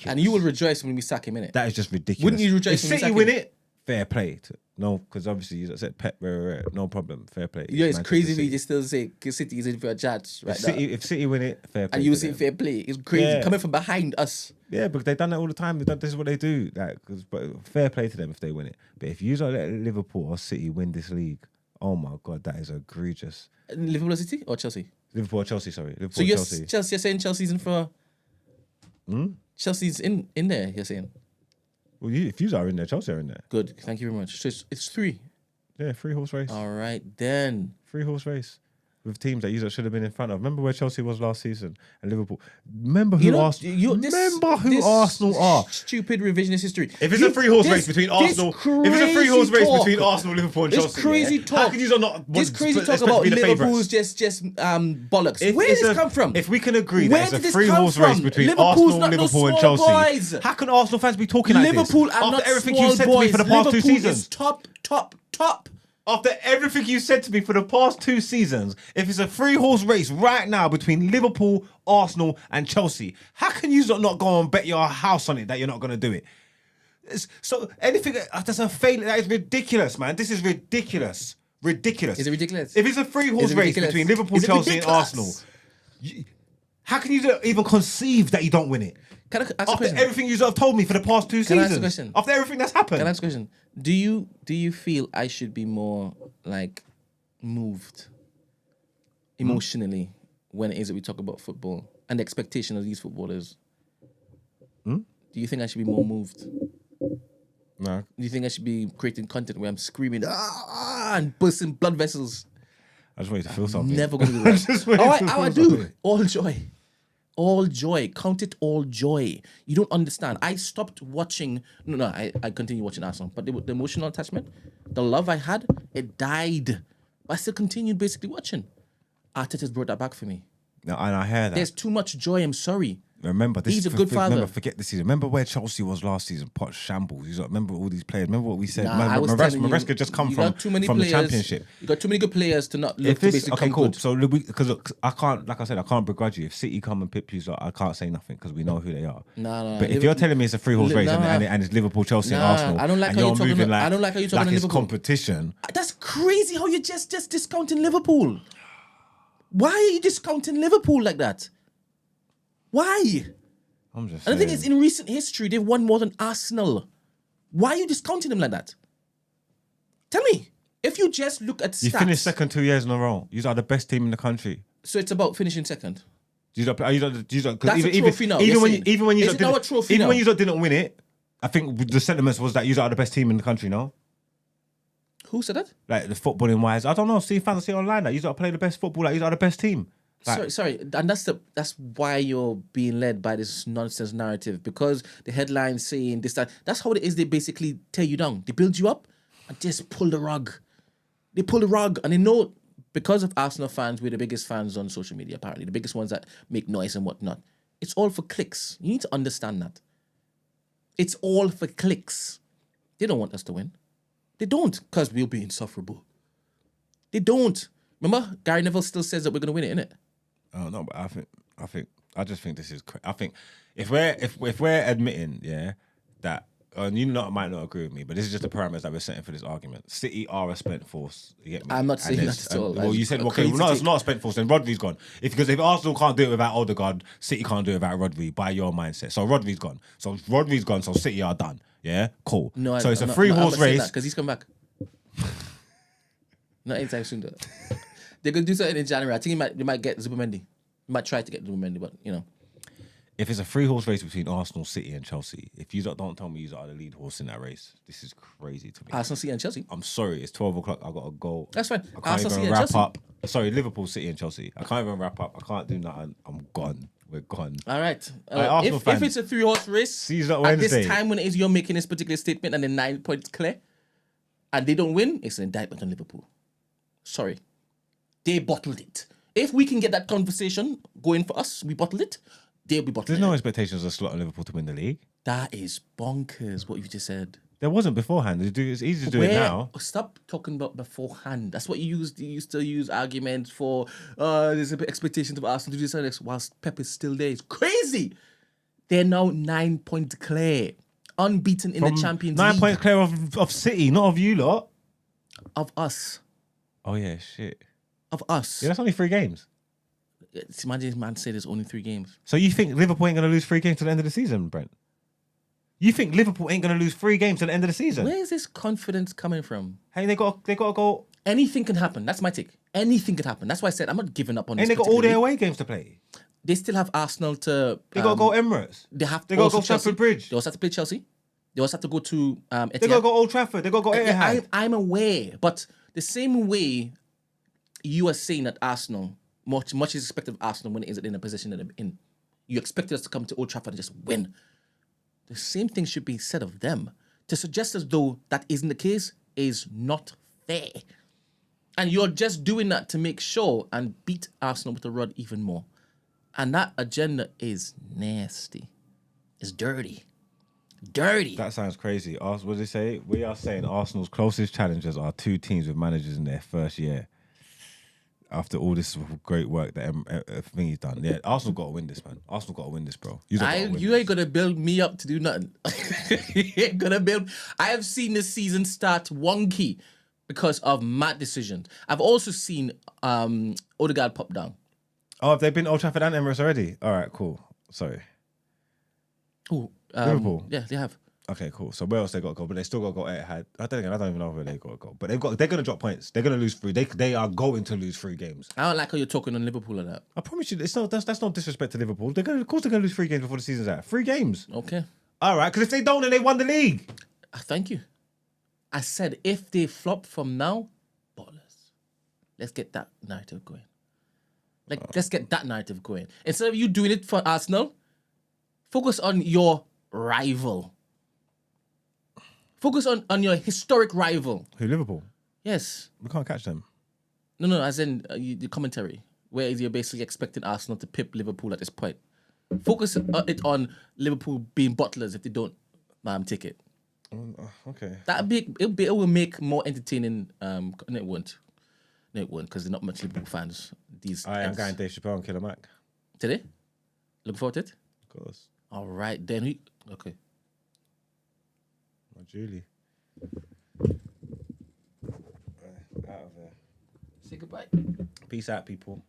And you will rejoice when we sack him, innit? That is just ridiculous. Wouldn't you rejoice if when we City sack win him? it? Fair play. No, because obviously you said Pep, no problem. Fair play. Yeah, it's Manchester crazy City. that you still say City is in for a judge right now. If City win it, fair play. And you say fair play. It's crazy coming from behind us. Yeah, because they've done that all the time. This is what they do. But fair play to them if they win it. But if you don't let Liverpool or City win this league, oh my God, that is egregious. Liverpool or City or Chelsea? Liverpool or Chelsea, sorry. Liverpool So or you're Chelsea. You're saying Chelsea's in for... Chelsea's in there, you're saying? Well, if you are in there, Chelsea are in there. Good, thank you very much. So it's 3. Yeah, 3-horse race. All right, then. 3-horse race. With teams that you should have been in front of. Remember where Chelsea was last season and Liverpool. Remember who Arsenal are. Stupid revisionist history. If it's a 3-horse race between Arsenal, Liverpool, and Chelsea, this crazy talk. How can you not? This crazy talk about Liverpool's just bollocks. Where did this come from? If we can agree that it's a 3-horse race between Arsenal, Liverpool, and Chelsea, how can Arsenal fans be talking like this? Liverpool are not everything small you said boys. to me for the past 2 seasons. Is top. After everything you said to me for the past 2 seasons, if it's a 3-horse race right now between Liverpool, Arsenal, and Chelsea, how can you not go and bet your house on it that you're not going to do it? So anything that doesn't fail, that is ridiculous, man. This is ridiculous. Ridiculous. Is it ridiculous? If it's a 3-horse race between Liverpool, Chelsea, and Arsenal, how can you even conceive that you don't win it? Can I ask After a question? everything you have told me for the past 2 seasons. Can I ask a question? After everything that's happened. Can I ask a question? Do you feel I should be more like moved emotionally when it is that we talk about football and the expectation of these footballers? Do you think I should be more moved? No. Do you think I should be creating content where I'm screaming and bursting blood vessels? I just want you to feel something. Never gonna do that. I do. All joy. All joy. Count it all joy. You don't understand. I stopped watching. I continue watching Arsenal. But the emotional attachment, the love I had, it died. But I still continued basically watching. Arteta's brought that back for me. No, and I hear that. There's too much joy. I'm sorry. Remember, this He's a good father. Remember, forget this season. Remember where Chelsea was last season? Pot shambles. Remember all these players. Remember what we said. Maresca just come from the Championship. You got too many good players to not look If to it's basically okay, come cool. good. So because I can't, like I said, I can't begrudge you. If City come and pip you, so I can't say nothing because we know who they are. No. But if you're telling me it's a 3-horse race and it's Liverpool, Chelsea, and Arsenal, I don't like and how you're you're talking. moving I don't like how you're talking like it's Liverpool. competition. That's crazy how you're just discounting Liverpool. Why are you discounting Liverpool like that? Why? I'm just And the saying. thing is, in recent history, they've won more than Arsenal. Why are you discounting them like that? Tell me. If you just look at stats... You finished second 2 years in a row. You are the best team in the country. So it's about finishing second? That's a trophy now. Even when you didn't win it, I think the sentiments was that you are the best team in the country, no? Who said that? Like the footballing wise. I don't know. See fans see online that you got to play the best football, like you are the best team. Like, Sorry, and that's why you're being led by this nonsense narrative, because the headlines saying this, that. That's how it is. They basically tear you down. They build you up and just pull the rug. They pull the rug, and they know because of Arsenal fans, we're the biggest fans on social media. Apparently, the biggest ones that make noise and whatnot. It's all for clicks. You need to understand that. It's all for clicks. They don't want us to win. They don't, because we'll be insufferable. They don't. Remember, Gary Neville still says that we're going to win it, innit? I don't know, but I think I just think this is. I think if we're admitting, that. And you might not agree with me, but this is just the parameters that we're setting for this argument. City are a spent force. You get me? I'm not saying that at all. Well, you said, okay, it's not a spent force, then Rodri's gone. Because if Arsenal can't do it without Odegaard, City can't do it without Rodri, by your mindset. So Rodri's gone. So City are done. Yeah? Cool. No, so it's a three-horse race. Because he's come back. Not anytime soon, though. They're going to do something in January. I think they might get Zubimendi. They might try to get Zubimendi, but, If it's a three-horse race between Arsenal, City, and Chelsea, if you don't tell me you are the lead horse in that race, this is crazy to me. Arsenal, City, and Chelsea. I'm sorry, it's 12 o'clock. I got to go. That's fine. I can't Arsenal, even City, wrap and Chelsea. up. Sorry, Liverpool, City, and Chelsea. I can't even wrap up. I can't do nothing. I'm gone. We're gone. All right. Arsenal If it's a three-horse race, Season at Wednesday. this time when it is you're making this particular statement and the 9 points clear, and they don't win, it's an indictment on Liverpool. Sorry. They bottled it. If we can get that conversation going for us, we bottled it. They'll be bottling There's no it. expectations of slot on Liverpool to win the league. That is bonkers, what you just said. There wasn't beforehand. It's easy to do it now. Stop talking about beforehand. That's what you used. You still use arguments for, there's an expectation of Arsenal to do this and this whilst Pep is still there. It's crazy. They're now 9 points clear. Unbeaten in the Champions League. 9 points clear of City, not of you lot. Of us. Oh, yeah, shit. Of us. Yeah, that's only 3 games. Imagine man say there's only 3 games. So you think Liverpool ain't going to lose 3 games to the end of the season, Brent? You think Liverpool ain't going to lose 3 games to the end of the season? Where is this confidence coming from? Hey, they got to go. Anything can happen. That's my take. Anything can happen. That's why I said I'm not giving up on this. And they got all their away games to play. They still have Arsenal to. They got to go Emirates. They have. They got to go Chelsea. Stamford Bridge. They also have to play Chelsea. They also have to go to Etihad. They got to go Old Trafford. They got to go Etihad. I'm aware, but the same way you are saying that Arsenal, much is expected of Arsenal when it is in a position that they're in. You expected us to come to Old Trafford and just win. The same thing should be said of them. To suggest as though that isn't the case is not fair. And you're just doing that to make sure and beat Arsenal with the rod even more. And that agenda is nasty. It's dirty. Dirty. That sounds crazy. What did they say? We are saying Arsenal's closest challengers are 2 teams with managers in their first year. After all this great work that Thingy's done. Yeah, Arsenal got to win this, man. Arsenal got to win this, bro. You ain't going to build me up to do nothing. You ain't going to build... I have seen this season start wonky because of mad decisions. I've also seen Odegaard pop down. Oh, have they been Old Trafford and Emirates already? All right, cool. Sorry. Ooh, Liverpool? Yeah, they have. Okay, cool. So where else they got to go? But they still got to go Etihad. I don't even know where they got to go. But they're going to drop points. They're going to lose 3. They are going to lose 3 games. I don't like how you're talking on Liverpool like that. I promise you, that's not disrespect to Liverpool. Of course they're going to lose 3 games before the season's out. 3 games. Okay. All right, because if they don't, then they won the league. Thank you. I said if they flop from now, ballers. Let's get that narrative going. Let's get that narrative going. Instead of you doing it for Arsenal, focus on your rival. Focus on your historic rival. Who, Liverpool? Yes. We can't catch them. No, as in the commentary, where you're basically expecting Arsenal to pip Liverpool at this point. Focus it on Liverpool being bottlers if they don't take it. Okay. It will make more entertaining. No, it won't. No, it won't because they're not much Liverpool fans. I'm going Dave Chappelle and Killer Mac. Today? Look forward to it? Of course. All right, then. Okay. Julie. Out of there. Say goodbye. Peace out, people.